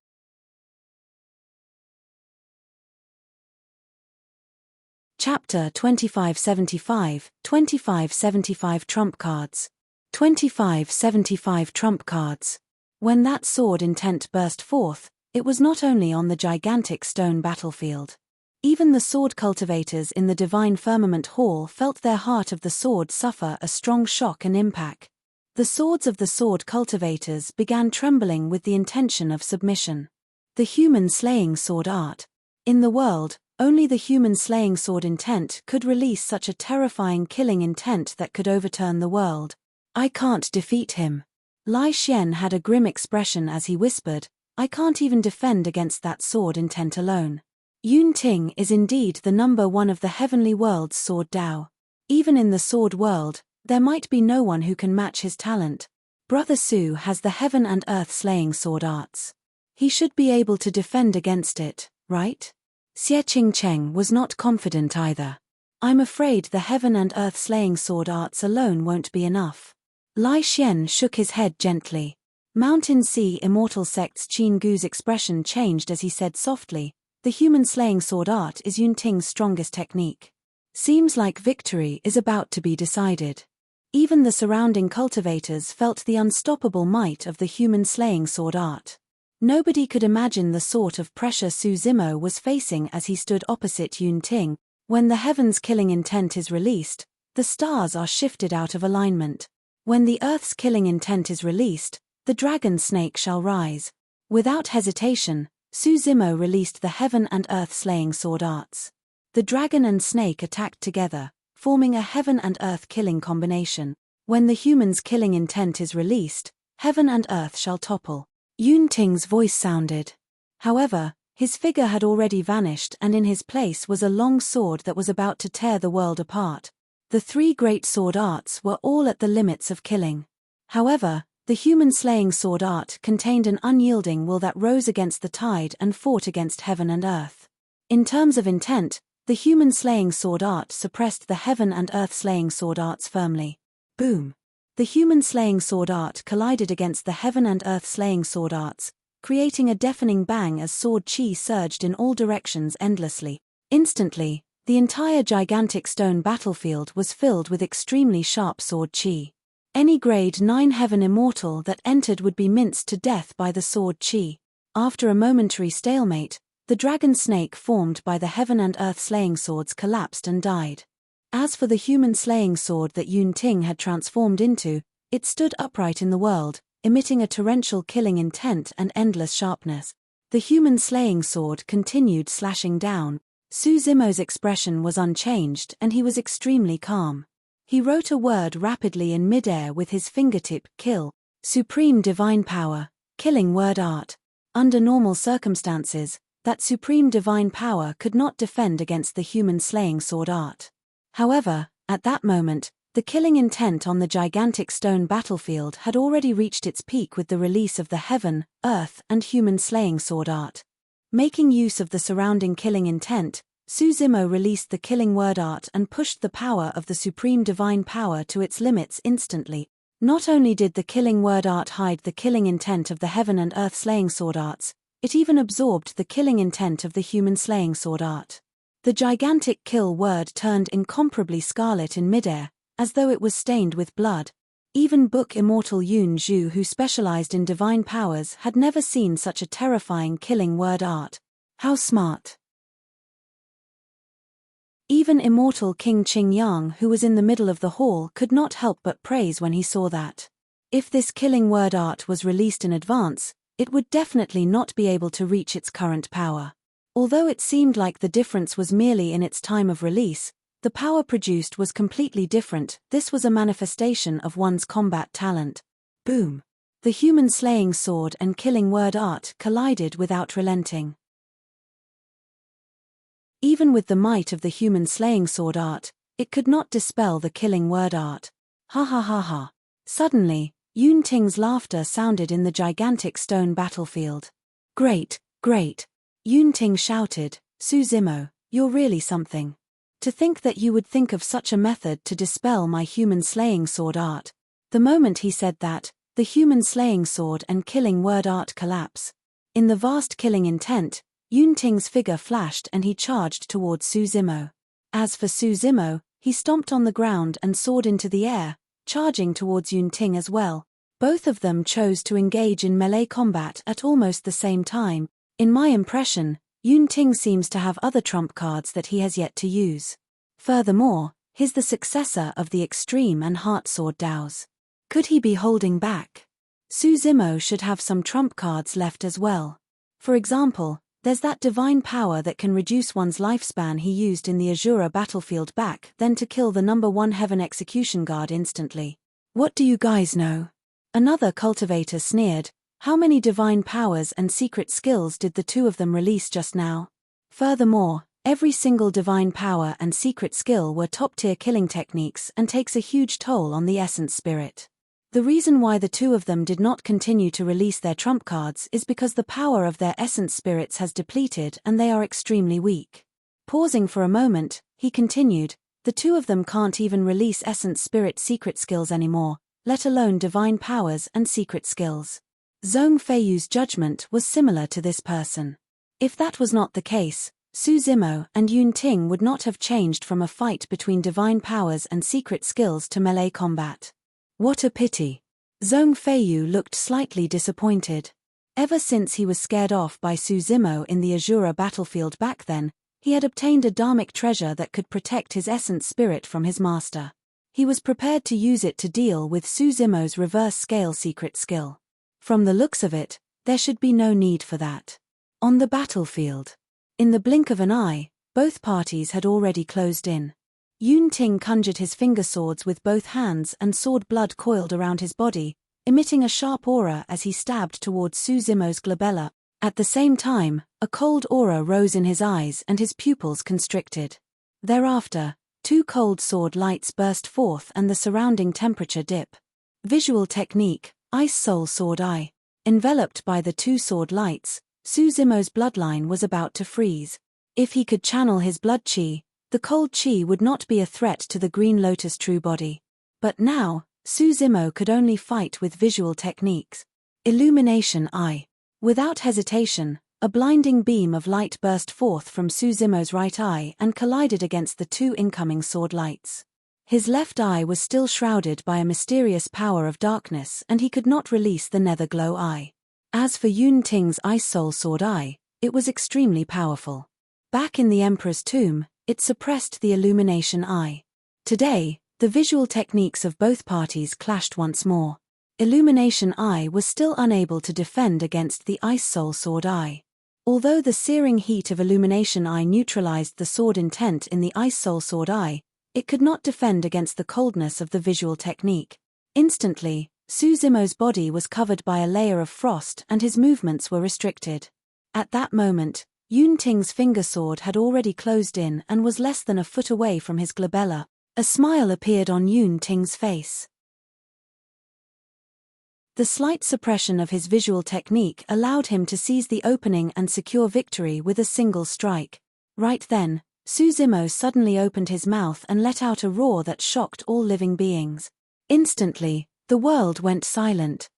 Chapter 2575, 2575 Trump Cards. 2575 Trump Cards. When that sword intent burst forth, it was not only on the gigantic stone battlefield. Even the sword cultivators in the Divine Firmament Hall felt their heart of the sword suffer a strong shock and impact. The swords of the sword cultivators began trembling with the intention of submission. The human slaying sword art. In the world, only the human slaying sword intent could release such a terrifying killing intent that could overturn the world. I can't defeat him. Lai Xian had a grim expression as he whispered, I can't even defend against that sword intent alone. Yun Ting is indeed the number one of the heavenly world's sword Dao. Even in the sword world, there might be no one who can match his talent. Brother Su has the heaven and earth slaying sword arts. He should be able to defend against it, right? Xie Qingcheng was not confident either. I'm afraid the heaven and earth slaying sword arts alone won't be enough. Lai Xian shook his head gently. Mountain Sea Immortal Sect's Qin Gu's expression changed as he said softly, the human slaying sword art is Yun Ting's strongest technique. Seems like victory is about to be decided. Even the surrounding cultivators felt the unstoppable might of the human slaying sword art. Nobody could imagine the sort of pressure Su Zimo was facing as he stood opposite Yun Ting. When the heaven's killing intent is released, the stars are shifted out of alignment. When the earth's killing intent is released, the dragon snake shall rise. Without hesitation, Su Zimo released the heaven and earth slaying sword arts. The dragon and snake attacked together, forming a heaven and earth killing combination. When the human's killing intent is released, heaven and earth shall topple. Yun Ting's voice sounded. However, his figure had already vanished and in his place was a long sword that was about to tear the world apart. The three great sword arts were all at the limits of killing. However, the human slaying sword art contained an unyielding will that rose against the tide and fought against heaven and earth. In terms of intent, the human slaying sword art suppressed the heaven and earth slaying sword arts firmly. Boom! The human slaying sword art collided against the heaven and earth slaying sword arts, creating a deafening bang as sword chi surged in all directions endlessly. Instantly, the entire gigantic stone battlefield was filled with extremely sharp sword chi. Any grade 9 heaven immortal that entered would be minced to death by the sword chi. After a momentary stalemate, the dragon snake formed by the heaven and earth slaying swords collapsed and died. As for the human slaying sword that Yun Ting had transformed into, it stood upright in the world, emitting a torrential killing intent and endless sharpness. The human slaying sword continued slashing down. Su Zimo's expression was unchanged and he was extremely calm. He wrote a word rapidly in midair with his fingertip, kill. Supreme divine power, killing word art. Under normal circumstances, that supreme divine power could not defend against the human slaying sword art. However, at that moment, the killing intent on the gigantic stone battlefield had already reached its peak with the release of the heaven, earth, and human slaying sword art. Making use of the surrounding killing intent, Su Zimo released the killing word art and pushed the power of the supreme divine power to its limits instantly. Not only did the killing word art hide the killing intent of the heaven and earth slaying sword arts, it even absorbed the killing intent of the human slaying sword art. The gigantic kill word turned incomparably scarlet in midair, as though it was stained with blood. Even book Immortal Yun Zhu, who specialized in divine powers, had never seen such a terrifying killing word art. How smart! Even Immortal King Qingyang, who was in the middle of the hall, could not help but praise when he saw that. If this killing word art was released in advance, it would definitely not be able to reach its current power. Although it seemed like the difference was merely in its time of release, the power produced was completely different. This was a manifestation of one's combat talent. Boom! The human slaying sword and killing word art collided without relenting. Even with the might of the human slaying sword art, it could not dispel the killing word art. Ha ha ha ha. Suddenly, Yun Ting's laughter sounded in the gigantic stone battlefield. Great, great! Yun Ting shouted, Su Zimo, you're really something. To think that you would think of such a method to dispel my human slaying sword art. The moment he said that, the human slaying sword and killing word art collapse. In the vast killing intent, Yun Ting's figure flashed and he charged towards Su Zimo. As for Su Zimo, he stomped on the ground and soared into the air, charging towards Yun Ting as well. Both of them chose to engage in melee combat at almost the same time. In my impression, Yun Ting seems to have other trump cards that he has yet to use. Furthermore, he's the successor of the Extreme and Heart Sword Daos. Could he be holding back? Su Zimo should have some trump cards left as well. For example, there's that divine power that can reduce one's lifespan he used in the Azura battlefield back then to kill the number 1 Heaven Execution Guard instantly. What do you guys know? Another cultivator sneered. How many divine powers and secret skills did the two of them release just now? Furthermore, every single divine power and secret skill were top-tier killing techniques and takes a huge toll on the essence spirit. The reason why the two of them did not continue to release their trump cards is because the power of their essence spirits has depleted and they are extremely weak. Pausing for a moment, he continued, the two of them can't even release essence spirit secret skills anymore, let alone divine powers and secret skills. Zhong Feiyu's judgment was similar to this person. If that was not the case, Su Zimo and Yun Ting would not have changed from a fight between divine powers and secret skills to melee combat. What a pity. Zhong Feiyu looked slightly disappointed. Ever since he was scared off by Su Zimo in the Azura battlefield back then, he had obtained a dharmic treasure that could protect his essence spirit from his master. He was prepared to use it to deal with Su Zimo's reverse scale secret skill. From the looks of it, there should be no need for that. On the battlefield. In the blink of an eye, both parties had already closed in. Yun Ting conjured his finger swords with both hands and sword blood coiled around his body, emitting a sharp aura as he stabbed towards Su Zimo's glabella. At the same time, a cold aura rose in his eyes and his pupils constricted. Thereafter, 2 cold sword lights burst forth and the surrounding temperature dip. Visual technique, Ice Soul Sword Eye. Enveloped by the 2 sword lights, Su Zimo's bloodline was about to freeze. If he could channel his blood chi, the cold chi would not be a threat to the Green Lotus true body. But now, Su Zimo could only fight with visual techniques. Illumination Eye. Without hesitation, a blinding beam of light burst forth from Su Zimo's right eye and collided against the 2 incoming sword lights. His left eye was still shrouded by a mysterious power of darkness and he could not release the nether glow eye. As for Yun Ting's Ice Soul Sword Eye, it was extremely powerful. Back in the Emperor's tomb, it suppressed the Illumination Eye. Today, the visual techniques of both parties clashed once more. Illumination Eye was still unable to defend against the Ice Soul Sword Eye. Although the searing heat of Illumination Eye neutralized the sword intent in the Ice Soul Sword Eye, it could not defend against the coldness of the visual technique. Instantly, Su Zimo's body was covered by a layer of frost and his movements were restricted. At that moment, Yun Ting's finger sword had already closed in and was less than a foot away from his glabella. A smile appeared on Yun Ting's face. The slight suppression of his visual technique allowed him to seize the opening and secure victory with a single strike. Right then, Suzimo suddenly opened his mouth and let out a roar that shocked all living beings. Instantly, the world went silent.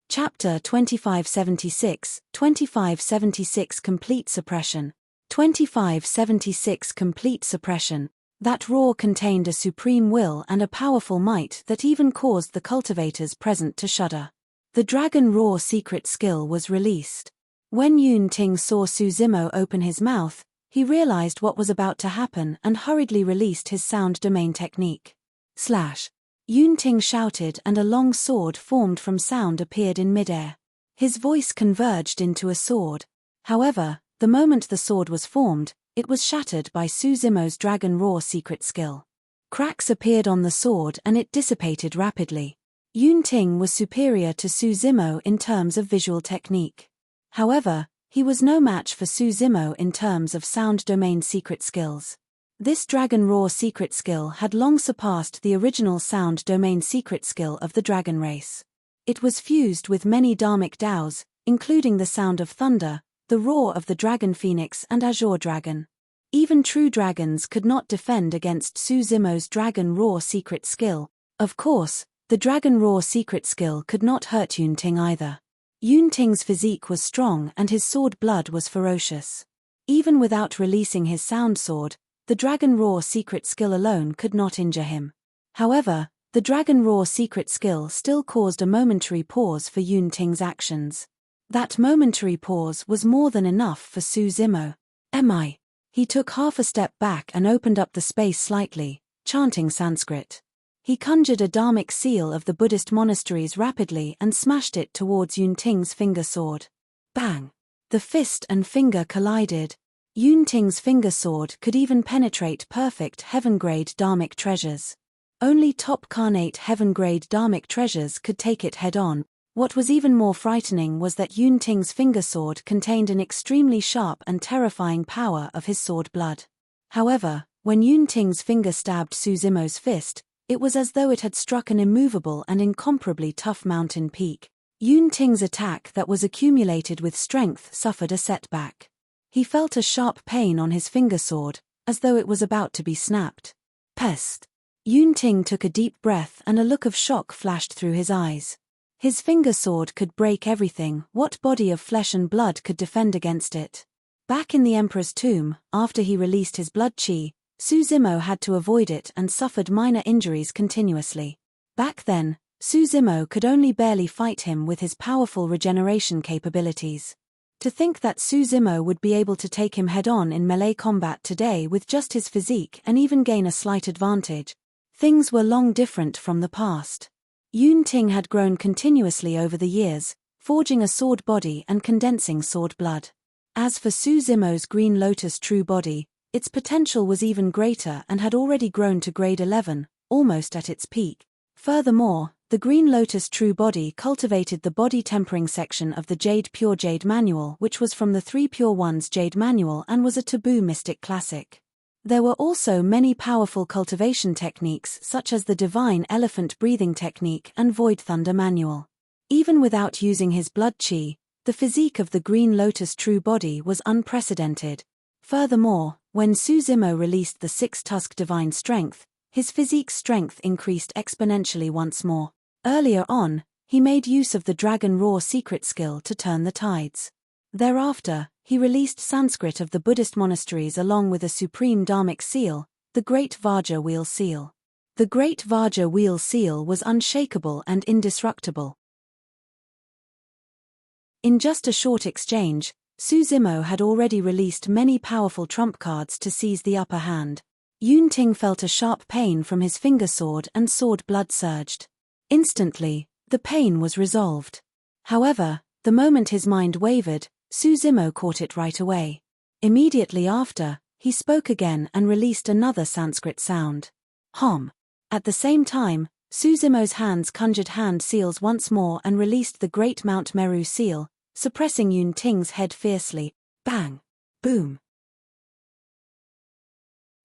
Chapter 2576, 2576 Complete Suppression. 2576 Complete Suppression. That roar contained a supreme will and a powerful might that even caused the cultivators present to shudder. The Dragon Roar secret skill was released. When Yun Ting saw Suzimo open his mouth, he realized what was about to happen and hurriedly released his sound domain technique. Slash. Yun Ting shouted and a long sword formed from sound appeared in midair. His voice converged into a sword. However, the moment the sword was formed, it was shattered by Suzimo's Dragon Roar secret skill. Cracks appeared on the sword and it dissipated rapidly. Yun Ting was superior to Suzimo in terms of visual technique. However, he was no match for Suzimo in terms of sound domain secret skills. This Dragon Roar secret skill had long surpassed the original sound domain secret skill of the dragon race. It was fused with many dharmic Daos, including the sound of thunder, the roar of the dragon phoenix and azure dragon. Even true dragons could not defend against Suzimo's Dragon Roar secret skill. Of course, the Dragon Roar secret skill could not hurt Yun Ting either. Yun Ting's physique was strong and his sword blood was ferocious. Even without releasing his sound sword, the Dragon Roar secret skill alone could not injure him. However, the Dragon Roar secret skill still caused a momentary pause for Yun Ting's actions. That momentary pause was more than enough for Suzimo. He took half a step back and opened up the space slightly, chanting Sanskrit. He conjured a dharmic seal of the Buddhist monasteries rapidly and smashed it towards Yun Ting's finger sword. Bang! The fist and finger collided. Yun Ting's finger sword could even penetrate perfect heaven-grade dharmic treasures. Only top carnate heaven-grade dharmic treasures could take it head-on. What was even more frightening was that Yun Ting's finger sword contained an extremely sharp and terrifying power of his sword blood. However, when Yun Ting's finger stabbed Suzimo's fist, it was as though it had struck an immovable and incomparably tough mountain peak. Yun Ting's attack that was accumulated with strength suffered a setback. He felt a sharp pain on his finger sword, as though it was about to be snapped. Pest! Yun Ting took a deep breath and a look of shock flashed through his eyes. His finger sword could break everything. What body of flesh and blood could defend against it? Back in the Emperor's tomb, after he released his blood chi, Suzimo had to avoid it and suffered minor injuries continuously. Back then, Suzimo could only barely fight him with his powerful regeneration capabilities. To think that Suzimo would be able to take him head-on in melee combat today with just his physique and even gain a slight advantage. Things were long different from the past. Yun Ting had grown continuously over the years, forging a sword body and condensing sword blood. As for Suzimo's Green Lotus true body, its potential was even greater and had already grown to grade 11, almost at its peak. Furthermore, the Green Lotus true body cultivated the body tempering section of the Jade Pure Jade Manual, which was from the 3 Pure Ones Jade Manual and was a taboo mystic classic. There were also many powerful cultivation techniques such as the Divine Elephant Breathing Technique and Void Thunder Manual. Even without using his blood chi, the physique of the Green Lotus true body was unprecedented. Furthermore, when Suzimo released the Six-Tusk Divine Strength, his physique strength increased exponentially once more. Earlier on, he made use of the Dragon Roar secret skill to turn the tides. Thereafter, he released Sanskrit of the Buddhist monasteries along with a supreme dharmic seal, the Great Vajra Wheel Seal. The Great Vajra Wheel Seal was unshakable and indestructible. In just a short exchange, Suzimo had already released many powerful trump cards to seize the upper hand. Yun Ting felt a sharp pain from his finger sword and sword blood surged. Instantly, the pain was resolved. However, the moment his mind wavered, Suzimo caught it right away. Immediately after, he spoke again and released another Sanskrit sound. Hom. At the same time, Suzimo's hands conjured hand seals once more and released the Great Mount Meru seal, suppressing Yun Ting's head fiercely. Bang! Boom!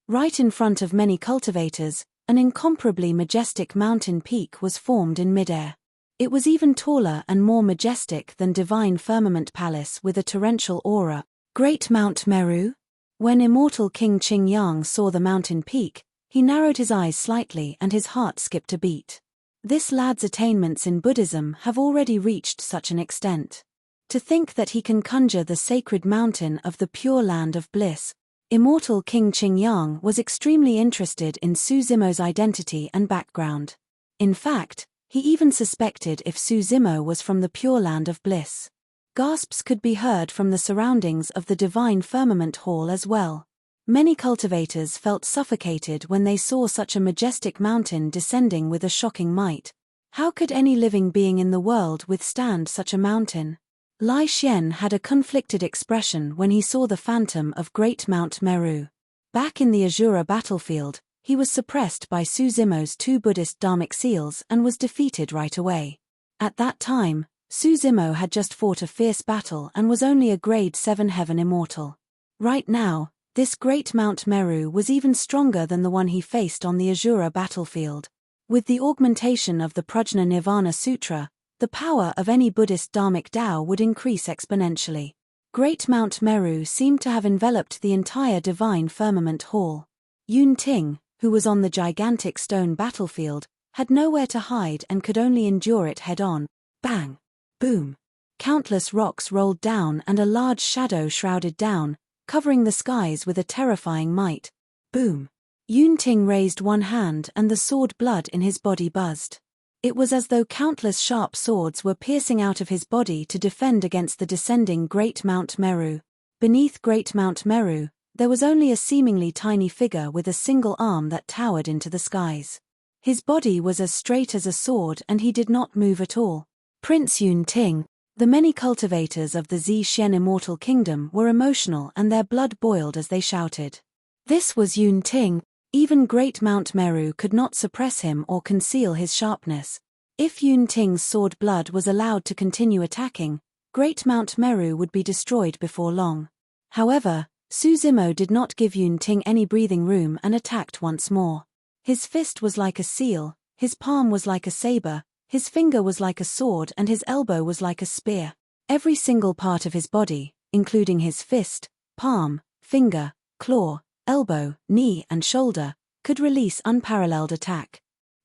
Right in front of many cultivators, an incomparably majestic mountain peak was formed in midair. It was even taller and more majestic than Divine Firmament Palace with a torrential aura. Great Mount Meru? When immortal King Qingyang saw the mountain peak, he narrowed his eyes slightly and his heart skipped a beat. This lad's attainments in Buddhism have already reached such an extent. To think that he can conjure the sacred mountain of the pure land of bliss. Immortal King Qingyang was extremely interested in Su Zimo's identity and background. In fact, he even suspected if Su Zimo was from the Pure Land of Bliss. Gasps could be heard from the surroundings of the Divine Firmament Hall as well. Many cultivators felt suffocated when they saw such a majestic mountain descending with a shocking might. How could any living being in the world withstand such a mountain? Lai Xian had a conflicted expression when he saw the phantom of Great Mount Meru. Back in the Azura battlefield, he was suppressed by Su Zimo's 2 Buddhist Dharmic seals and was defeated right away. At that time, Su Zimo had just fought a fierce battle and was only a grade 7 heaven immortal. Right now, this Great Mount Meru was even stronger than the one he faced on the Azura battlefield. With the augmentation of the Prajna Nirvana Sutra, the power of any Buddhist Dharmic Tao would increase exponentially. Great Mount Meru seemed to have enveloped the entire Divine Firmament Hall. Yun Ting, who was on the gigantic stone battlefield, had nowhere to hide and could only endure it head-on. Bang! Boom! Countless rocks rolled down and a large shadow shrouded down, covering the skies with a terrifying might. Boom! Yun Ting raised one hand and the sword blood in his body buzzed. It was as though countless sharp swords were piercing out of his body to defend against the descending Great Mount Meru. Beneath Great Mount Meru, there was only a seemingly tiny figure with a single arm that towered into the skies. His body was as straight as a sword and he did not move at all. Prince Yun Ting. The many cultivators of the Zixuan Immortal Kingdom were emotional and their blood boiled as they shouted. This was Yun Ting. Even Great Mount Meru could not suppress him or conceal his sharpness. If Yun Ting's sword blood was allowed to continue attacking, Great Mount Meru would be destroyed before long. However, Su Zimo did not give Yun Ting any breathing room and attacked once more. His fist was like a seal, his palm was like a saber, his finger was like a sword and his elbow was like a spear. Every single part of his body, including his fist, palm, finger, claw, elbow, knee and shoulder, could release unparalleled attack.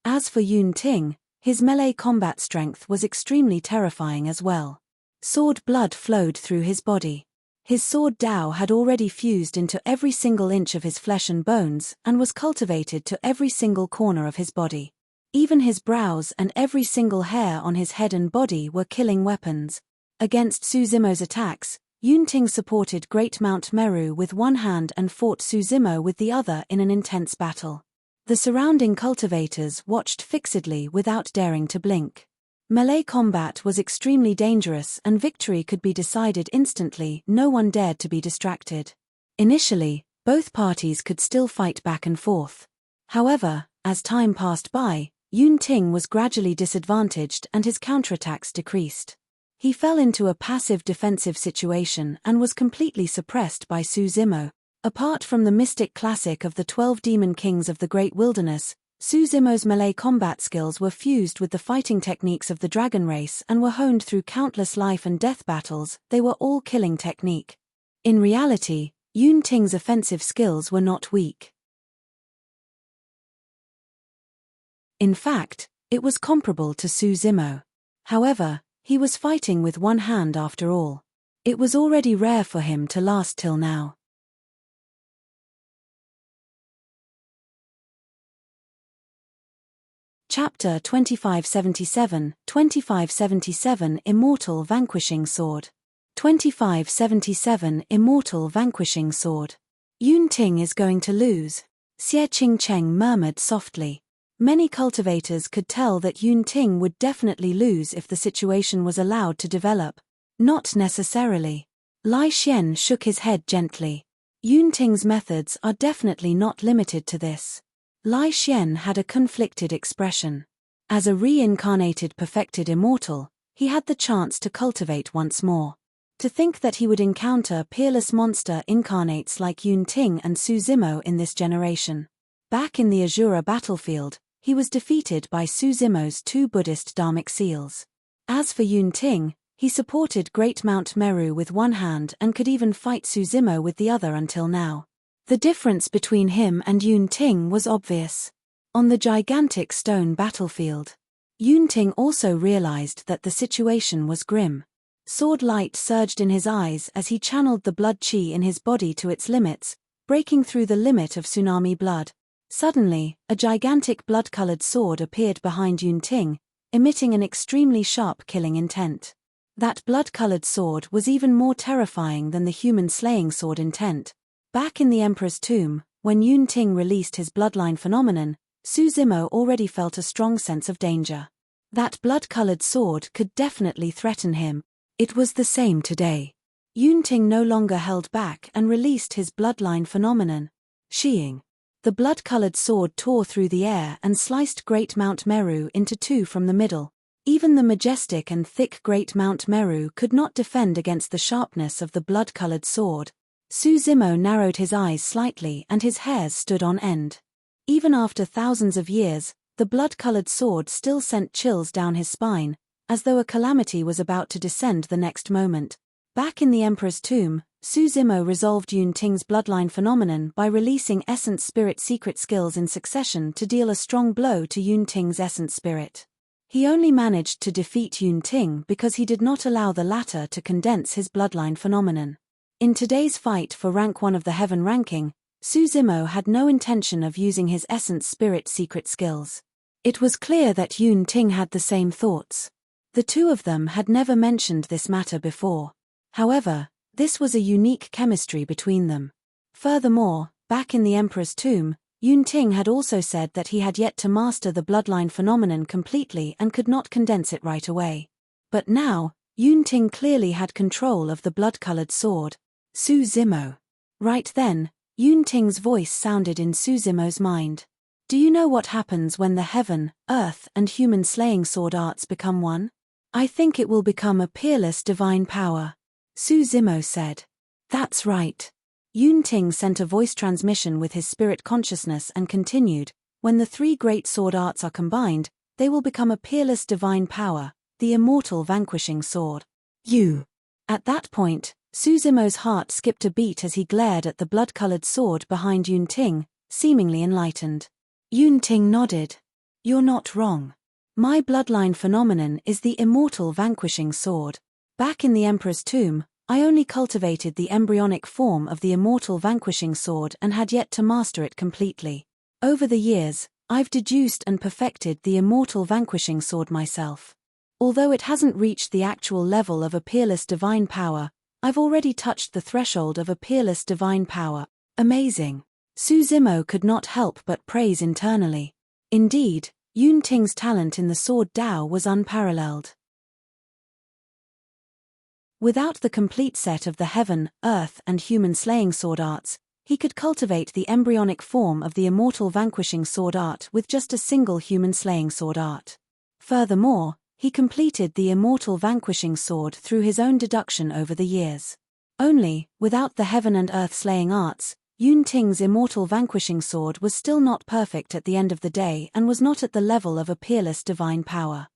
As for Yun Ting, his melee combat strength was extremely terrifying as well. Sword blood flowed through his body. His sword Dao had already fused into every single inch of his flesh and bones and was cultivated to every single corner of his body. Even his brows and every single hair on his head and body were killing weapons. Against Su Zimo's attacks, Yun Ting supported Great Mount Meru with one hand and fought Su Zimo with the other in an intense battle. The surrounding cultivators watched fixedly without daring to blink. Melee combat was extremely dangerous and victory could be decided instantly. No one dared to be distracted. Initially, both parties could still fight back and forth. However, as time passed by, Yun Ting was gradually disadvantaged and his counterattacks decreased. He fell into a passive defensive situation and was completely suppressed by Su Zimo. Apart from the mystic classic of the 12 demon kings of the Great Wilderness, Su Zimo's melee combat skills were fused with the fighting techniques of the dragon race and were honed through countless life and death battles. They were all killing technique. In reality, Yun Ting's offensive skills were not weak. In fact, it was comparable to Su Zimo. However, he was fighting with one hand after all. It was already rare for him to last till now. Chapter 2577, 2577 Immortal Vanquishing Sword. 2577 Immortal Vanquishing Sword. Yun Ting is going to lose, Xie Qingcheng murmured softly. Many cultivators could tell that Yun Ting would definitely lose if the situation was allowed to develop. Not necessarily. Lai Xian shook his head gently. Yun Ting's methods are definitely not limited to this. Lai Xian had a conflicted expression. As a reincarnated perfected immortal, he had the chance to cultivate once more. To think that he would encounter peerless monster incarnates like Yun Ting and Su Zimo in this generation. Back in the Azura battlefield, he was defeated by Su Zimo's 2 Buddhist Dharmic seals. As for Yun Ting, he supported Great Mount Meru with one hand and could even fight Su Zimo with the other until now. The difference between him and Yun Ting was obvious. On the gigantic stone battlefield, Yun Ting also realized that the situation was grim. Sword light surged in his eyes as he channeled the blood chi in his body to its limits, breaking through the limit of tsunami blood. Suddenly, a gigantic blood-colored sword appeared behind Yun Ting, emitting an extremely sharp killing intent. That blood-colored sword was even more terrifying than the human-slaying sword intent. Back in the Emperor's tomb, when Yun Ting released his bloodline phenomenon, Su Zimo already felt a strong sense of danger. That blood-colored sword could definitely threaten him. It was the same today. Yun Ting no longer held back and released his bloodline phenomenon. Sheeing. The blood-colored sword tore through the air and sliced Great Mount Meru into 2 from the middle. Even the majestic and thick Great Mount Meru could not defend against the sharpness of the blood-colored sword. Su Zimo narrowed his eyes slightly and his hairs stood on end. Even after thousands of years, the blood-colored sword still sent chills down his spine, as though a calamity was about to descend the next moment. Back in the Emperor's tomb, Su Zimo resolved Yun Ting's bloodline phenomenon by releasing Essence Spirit secret skills in succession to deal a strong blow to Yun Ting's Essence Spirit. He only managed to defeat Yun Ting because he did not allow the latter to condense his bloodline phenomenon. In today's fight for rank 1 of the Heaven ranking, Su Zimo had no intention of using his Essence Spirit secret skills. It was clear that Yun Ting had the same thoughts. The two of them had never mentioned this matter before. However, this was a unique chemistry between them. Furthermore, back in the Emperor's tomb, Yun Ting had also said that he had yet to master the bloodline phenomenon completely and could not condense it right away. But now, Yun Ting clearly had control of the blood-colored sword. Su Zimo. Right then, Yun Ting's voice sounded in Su Zimo's mind. Do you know what happens when the heaven, earth and human slaying sword arts become one? I think it will become a peerless divine power. Su Zimo said. That's right. Yun Ting sent a voice transmission with his spirit consciousness and continued, when the 3 great sword arts are combined, they will become a peerless divine power, the immortal vanquishing sword. You. At that point, Su Zimo's heart skipped a beat as he glared at the blood-colored sword behind Yun Ting, seemingly enlightened. Yun Ting nodded. You're not wrong. My bloodline phenomenon is the immortal vanquishing sword. Back in the Emperor's tomb, I only cultivated the embryonic form of the immortal vanquishing sword and had yet to master it completely. Over the years, I've deduced and perfected the immortal vanquishing sword myself. Although it hasn't reached the actual level of a peerless divine power, I've already touched the threshold of a peerless divine power. Amazing. Su Zimo could not help but praise internally. Indeed, Yun Ting's talent in the sword Dao was unparalleled. Without the complete set of the heaven, earth and human slaying sword arts, he could cultivate the embryonic form of the immortal vanquishing sword art with just a single human slaying sword art. Furthermore, he completed the immortal vanquishing sword through his own deduction over the years. Only, without the heaven and earth slaying arts, Yun Ting's immortal vanquishing sword was still not perfect at the end of the day and was not at the level of a peerless divine power.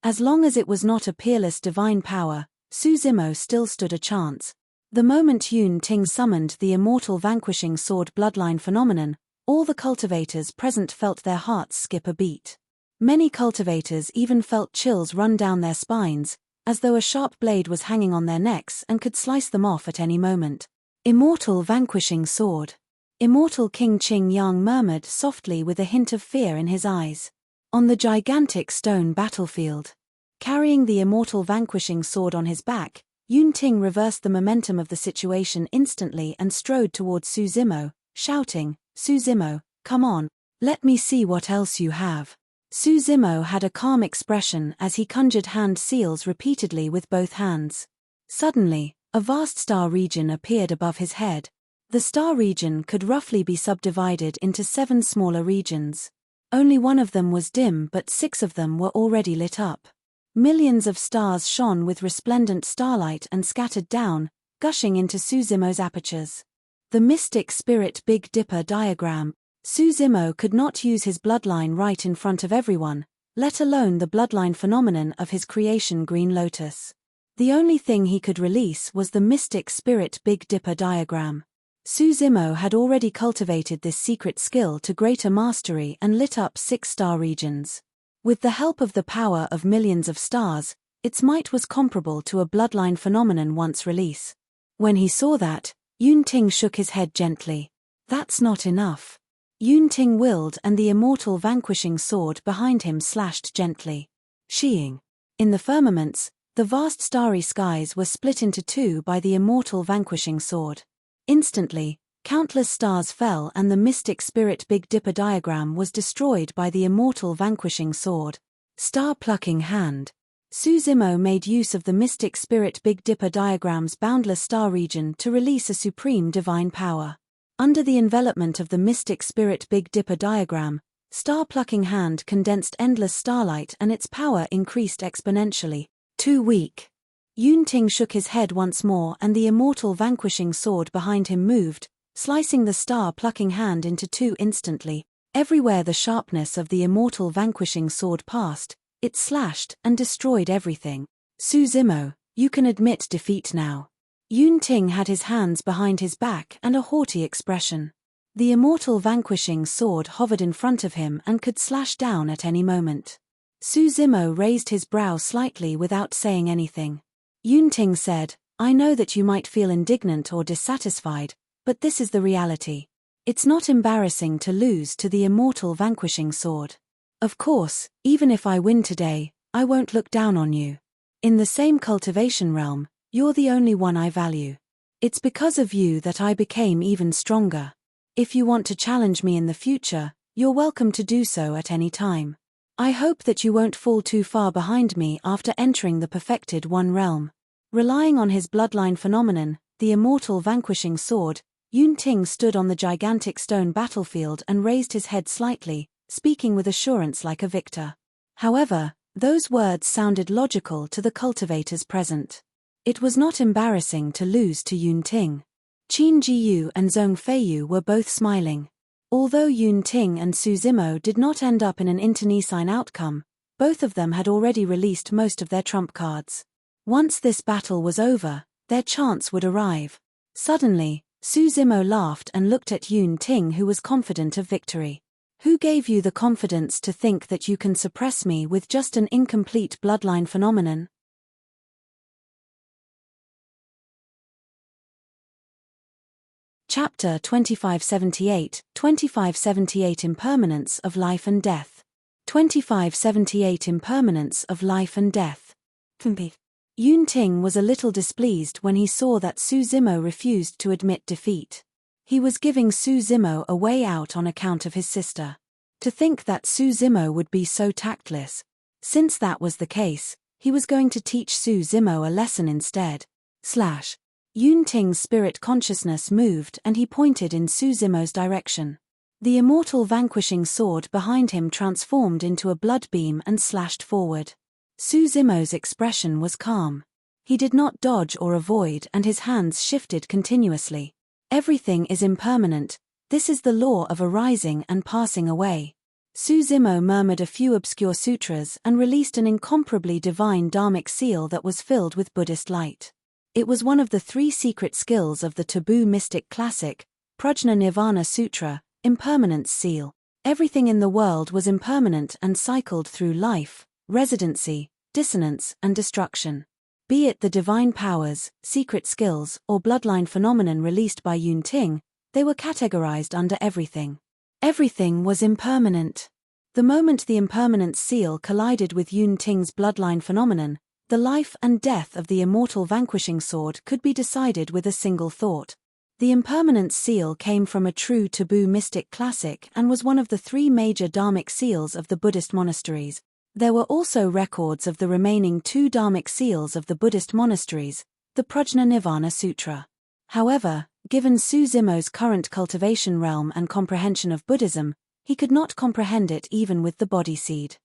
As long as it was not a peerless divine power, Su Zimo still stood a chance. The moment Yun Ting summoned the immortal vanquishing sword bloodline phenomenon, all the cultivators present felt their hearts skip a beat. Many cultivators even felt chills run down their spines, as though a sharp blade was hanging on their necks and could slice them off at any moment. Immortal vanquishing sword. Immortal King Qing Yang murmured softly with a hint of fear in his eyes. On the gigantic stone battlefield, carrying the immortal vanquishing sword on his back, Yun Ting reversed the momentum of the situation instantly and strode towards Su Zimo, shouting, Su Zimo, come on, let me see what else you have. Su Zimo had a calm expression as he conjured hand seals repeatedly with both hands. Suddenly, a vast star region appeared above his head. The star region could roughly be subdivided into 7 smaller regions. Only one of them was dim, but 6 of them were already lit up. Millions of stars shone with resplendent starlight and scattered down, gushing into Su Zimo's apertures. The mystic spirit Big Dipper diagram. Su Zimo could not use his bloodline right in front of everyone, let alone the bloodline phenomenon of his creation Green Lotus. The only thing he could release was the mystic spirit Big Dipper diagram. Su Zimo had already cultivated this secret skill to greater mastery and lit up 6 star regions. With the help of the power of millions of stars, its might was comparable to a bloodline phenomenon once release. When he saw that, Yun-Ting shook his head gently. That's not enough. Yun-Ting willed and the immortal vanquishing sword behind him slashed gently. Sheeing. In the firmaments, the vast starry skies were split into 2 by the immortal vanquishing sword. Instantly, countless stars fell and the mystic spirit Big Dipper diagram was destroyed by the immortal vanquishing sword. Star-plucking hand. Su Zimo made use of the mystic spirit Big Dipper diagram's boundless star region to release a supreme divine power. Under the envelopment of the mystic spirit Big Dipper diagram, star-plucking hand condensed endless starlight and its power increased exponentially. Too weak. Yun-Ting shook his head once more and the immortal vanquishing sword behind him moved, slicing the star-plucking hand into 2 instantly. Everywhere the sharpness of the immortal vanquishing sword passed, it slashed and destroyed everything. Su Zimo, you can admit defeat now. Yun-Ting had his hands behind his back and a haughty expression. The immortal vanquishing sword hovered in front of him and could slash down at any moment. Su Zimo raised his brow slightly without saying anything. Yun-Ting said, I know that you might feel indignant or dissatisfied, but this is the reality. It's not embarrassing to lose to the immortal vanquishing sword. Of course, even if I win today, I won't look down on you. In the same cultivation realm, you're the only one I value. It's because of you that I became even stronger. If you want to challenge me in the future, you're welcome to do so at any time. I hope that you won't fall too far behind me after entering the perfected One realm. Relying on his bloodline phenomenon, the immortal vanquishing sword, Yun-Ting stood on the gigantic stone battlefield and raised his head slightly, speaking with assurance like a victor. However, those words sounded logical to the cultivators present. It was not embarrassing to lose to Yun-Ting. Qin Jiyu and Zhong Feiyu were both smiling. Although Yun-Ting and Su Zimo did not end up in an internecine outcome, both of them had already released most of their trump cards. Once this battle was over, their chance would arrive. Suddenly, Su Zimo laughed and looked at Yun-Ting, who was confident of victory. Who gave you the confidence to think that you can suppress me with just an incomplete bloodline phenomenon? Chapter 2578, 2578 Impermanence of Life and Death. 2578 Impermanence of Life and Death. Yun-Ting was a little displeased when he saw that Su Zimo refused to admit defeat. He was giving Su Zimo a way out on account of his sister. To think that Su Zimo would be so tactless. Since that was the case, he was going to teach Su Zimo a lesson instead. Yun-Ting's spirit consciousness moved and he pointed in Su Zimo's direction. The immortal vanquishing sword behind him transformed into a blood beam and slashed forward. Su Zimo's expression was calm. He did not dodge or avoid and his hands shifted continuously. Everything is impermanent, this is the law of arising and passing away. Su Zimo murmured a few obscure sutras and released an incomparably divine dharmic seal that was filled with Buddhist light. It was one of the 3 secret skills of the taboo mystic classic, Prajna Nirvana Sutra, Impermanence Seal. Everything in the world was impermanent and cycled through life, residency, dissonance, and destruction. Be it the divine powers, secret skills, or bloodline phenomenon released by Yun-Ting, they were categorized under everything. Everything was impermanent. The moment the impermanence seal collided with Yun-Ting's bloodline phenomenon, the life and death of the immortal vanquishing sword could be decided with a single thought. The impermanence seal came from a true taboo mystic classic and was one of the 3 major dharmic seals of the Buddhist monasteries. There were also records of the remaining 2 dharmic seals of the Buddhist monasteries, the Prajna Nirvana Sutra. However, given Su Zimo's current cultivation realm and comprehension of Buddhism, he could not comprehend it even with the body seed.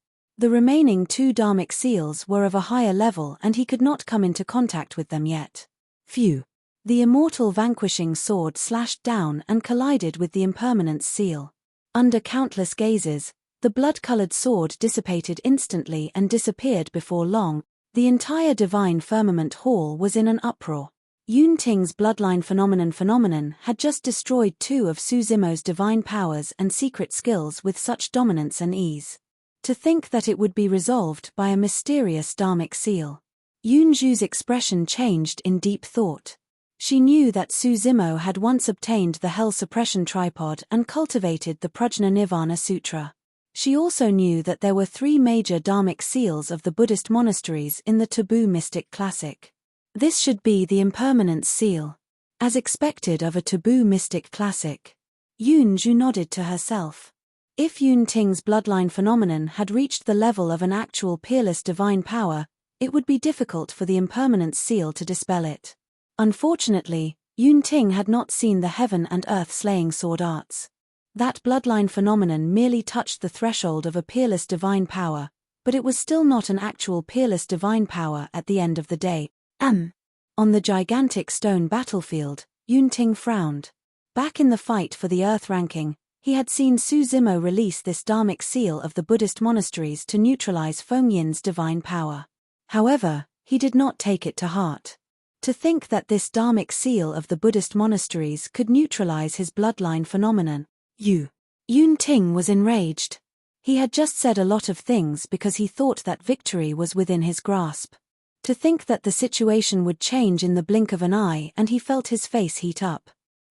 The remaining 2 dharmic seals were of a higher level and he could not come into contact with them yet. Phew! The immortal vanquishing sword slashed down and collided with the impermanence seal. Under countless gazes, the blood-colored sword dissipated instantly and disappeared before long. The entire divine firmament hall was in an uproar. Yun Ting's bloodline phenomenon had just destroyed two of Su Zimo's divine powers and secret skills with such dominance and ease. To think that it would be resolved by a mysterious dharmic seal. Yun Zhu's expression changed in deep thought. She knew that Su Zimo had once obtained the Hell Suppression Tripod and cultivated the Prajna Nirvana Sutra. She also knew that there were three major dharmic seals of the Buddhist monasteries in the Taboo Mystic Classic. This should be the Impermanence Seal. As expected of a Taboo Mystic Classic. Yun Zhu nodded to herself. If Yun Ting's bloodline phenomenon had reached the level of an actual peerless divine power, it would be difficult for the Impermanence Seal to dispel it. Unfortunately, Yun Ting had not seen the heaven and earth slaying sword arts. That bloodline phenomenon merely touched the threshold of a peerless divine power, but it was still not an actual peerless divine power at the end of the day. On the gigantic stone battlefield, Yun Ting frowned. Back in the fight for the earth ranking, he had seen Su Zimo release this dharmic seal of the Buddhist monasteries to neutralize Feng Yin's divine power. However, he did not take it to heart. To think that this dharmic seal of the Buddhist monasteries could neutralize his bloodline phenomenon. Yun Ting was enraged. He had just said a lot of things because he thought that victory was within his grasp. To think that the situation would change in the blink of an eye, and he felt his face heat up.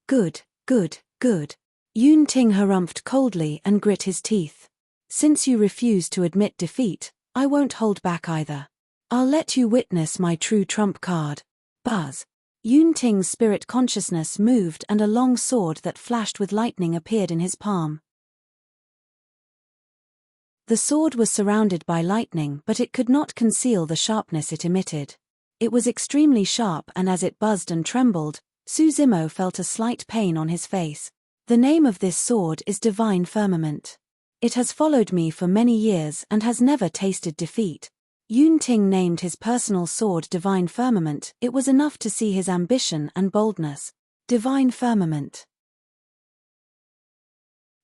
Good. Yun Ting harumphed coldly and grit his teeth. Since you refuse to admit defeat, I won't hold back either. I'll let you witness my true trump card. Buzz. Yun Ting's spirit consciousness moved and a long sword that flashed with lightning appeared in his palm. The sword was surrounded by lightning, but it could not conceal the sharpness it emitted. It was extremely sharp, and as it buzzed and trembled, Su Zimo felt a slight pain on his face. The name of this sword is Divine Firmament. It has followed me for many years and has never tasted defeat. Yun Ting named his personal sword Divine Firmament. It was enough to see his ambition and boldness. Divine Firmament.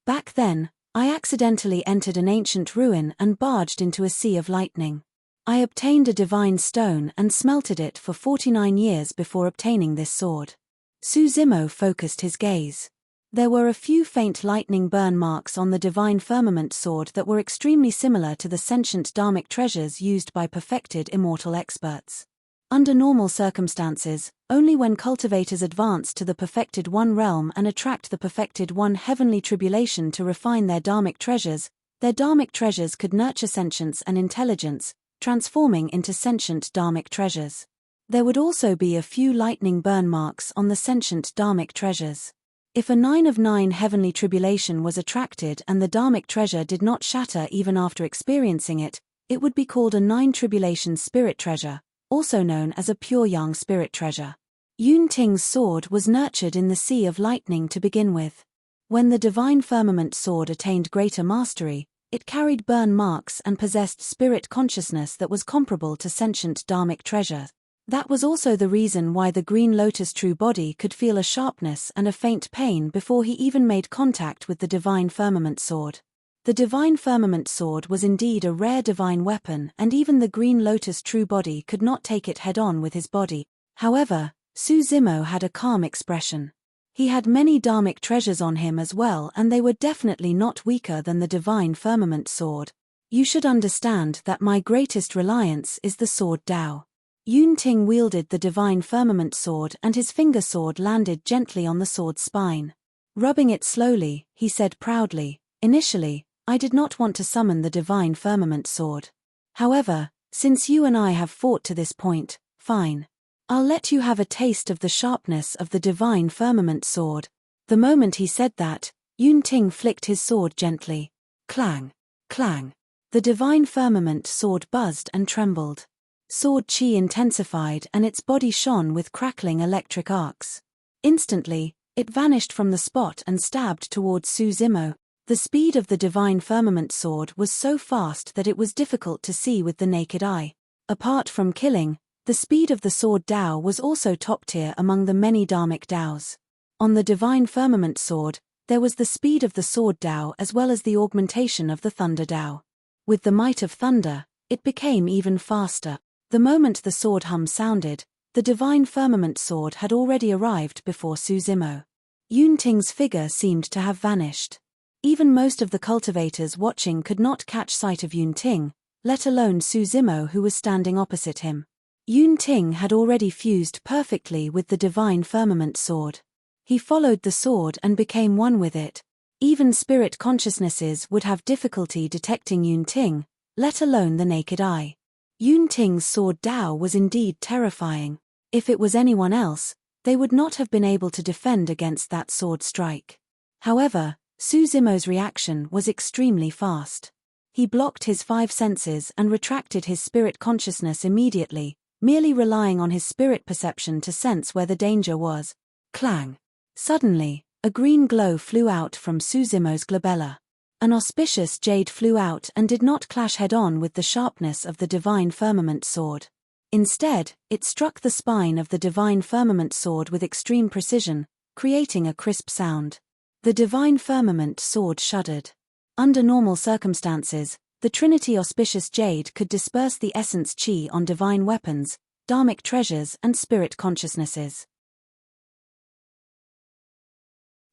Back then, I accidentally entered an ancient ruin and barged into a sea of lightning. I obtained a divine stone and smelted it for 49 years before obtaining this sword. Su Zimo focused his gaze. There were a few faint lightning burn marks on the Divine Firmament sword that were extremely similar to the sentient dharmic treasures used by perfected immortal experts. Under normal circumstances, only when cultivators advance to the perfected one realm and attract the perfected one heavenly tribulation to refine their dharmic treasures could nurture sentience and intelligence, transforming into sentient dharmic treasures. There would also be a few lightning burn marks on the sentient dharmic treasures. If a 9 of 9 heavenly tribulation was attracted and the dharmic treasure did not shatter even after experiencing it, it would be called a 9 tribulation spirit treasure, also known as a pure yang spirit treasure. Yun Ting's sword was nurtured in the sea of lightning to begin with. When the Divine Firmament sword attained greater mastery, it carried burn marks and possessed spirit consciousness that was comparable to sentient dharmic treasure. That was also the reason why the Green Lotus true body could feel a sharpness and a faint pain before he even made contact with the Divine Firmament sword. The Divine Firmament sword was indeed a rare divine weapon, and even the Green Lotus true body could not take it head-on with his body. However, Su Zimo had a calm expression. He had many dharmic treasures on him as well, and they were definitely not weaker than the Divine Firmament sword. You should understand that my greatest reliance is the sword Dao. Yun Ting wielded the Divine Firmament sword and his finger sword landed gently on the sword's spine. Rubbing it slowly, he said proudly, "Initially, I did not want to summon the Divine Firmament sword. However, since you and I have fought to this point, fine. I'll let you have a taste of the sharpness of the Divine Firmament sword." The moment he said that, Yun Ting flicked his sword gently. Clang! Clang! The Divine Firmament sword buzzed and trembled. Sword chi intensified and its body shone with crackling electric arcs. Instantly, it vanished from the spot and stabbed towards Su Zimo. The speed of the Divine Firmament sword was so fast that it was difficult to see with the naked eye. Apart from killing, the speed of the sword Dao was also top tier among the many dharmic Daos. On the Divine Firmament sword, There was the speed of the sword Dao as well as the augmentation of the thunder Dao. With the might of thunder, it became even faster. The moment the sword hum sounded, the divine firmament sword had already arrived before Su Zimo. Yunting's figure seemed to have vanished. Even most of the cultivators watching could not catch sight of Yunting, let alone Su Zimo who was standing opposite him. Yunting had already fused perfectly with the divine firmament sword. He followed the sword and became one with it. Even spirit consciousnesses would have difficulty detecting Yunting, let alone the naked eye. Yunting's sword Dao was indeed terrifying. If it was anyone else, they would not have been able to defend against that sword strike. However, Su Zimo's reaction was extremely fast. He blocked his 5 senses and retracted his spirit consciousness immediately, merely relying on his spirit perception to sense where the danger was. Clang! Suddenly, a green glow flew out from Su Zimo's glabella. An auspicious jade flew out and did not clash head-on with the sharpness of the divine firmament sword. Instead, it struck the spine of the divine firmament sword with extreme precision, creating a crisp sound. The divine firmament sword shuddered. Under normal circumstances, the Trinity auspicious jade could disperse the essence chi on divine weapons, dharmic treasures and spirit consciousnesses.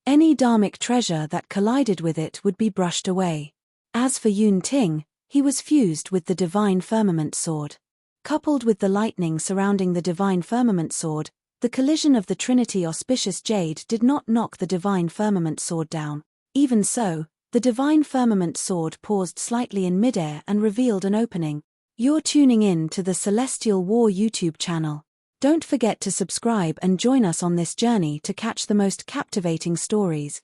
Any dharmic treasure that collided with it would be brushed away. As for Yunting, he was fused with the divine firmament sword. Coupled with the lightning surrounding the divine firmament sword, the collision of the Trinity auspicious jade did not knock the divine firmament sword down. Even so, the divine firmament sword paused slightly in midair and revealed an opening. You're tuning in to the Celestial War YouTube channel. Don't forget to subscribe and join us on this journey to catch the most captivating stories.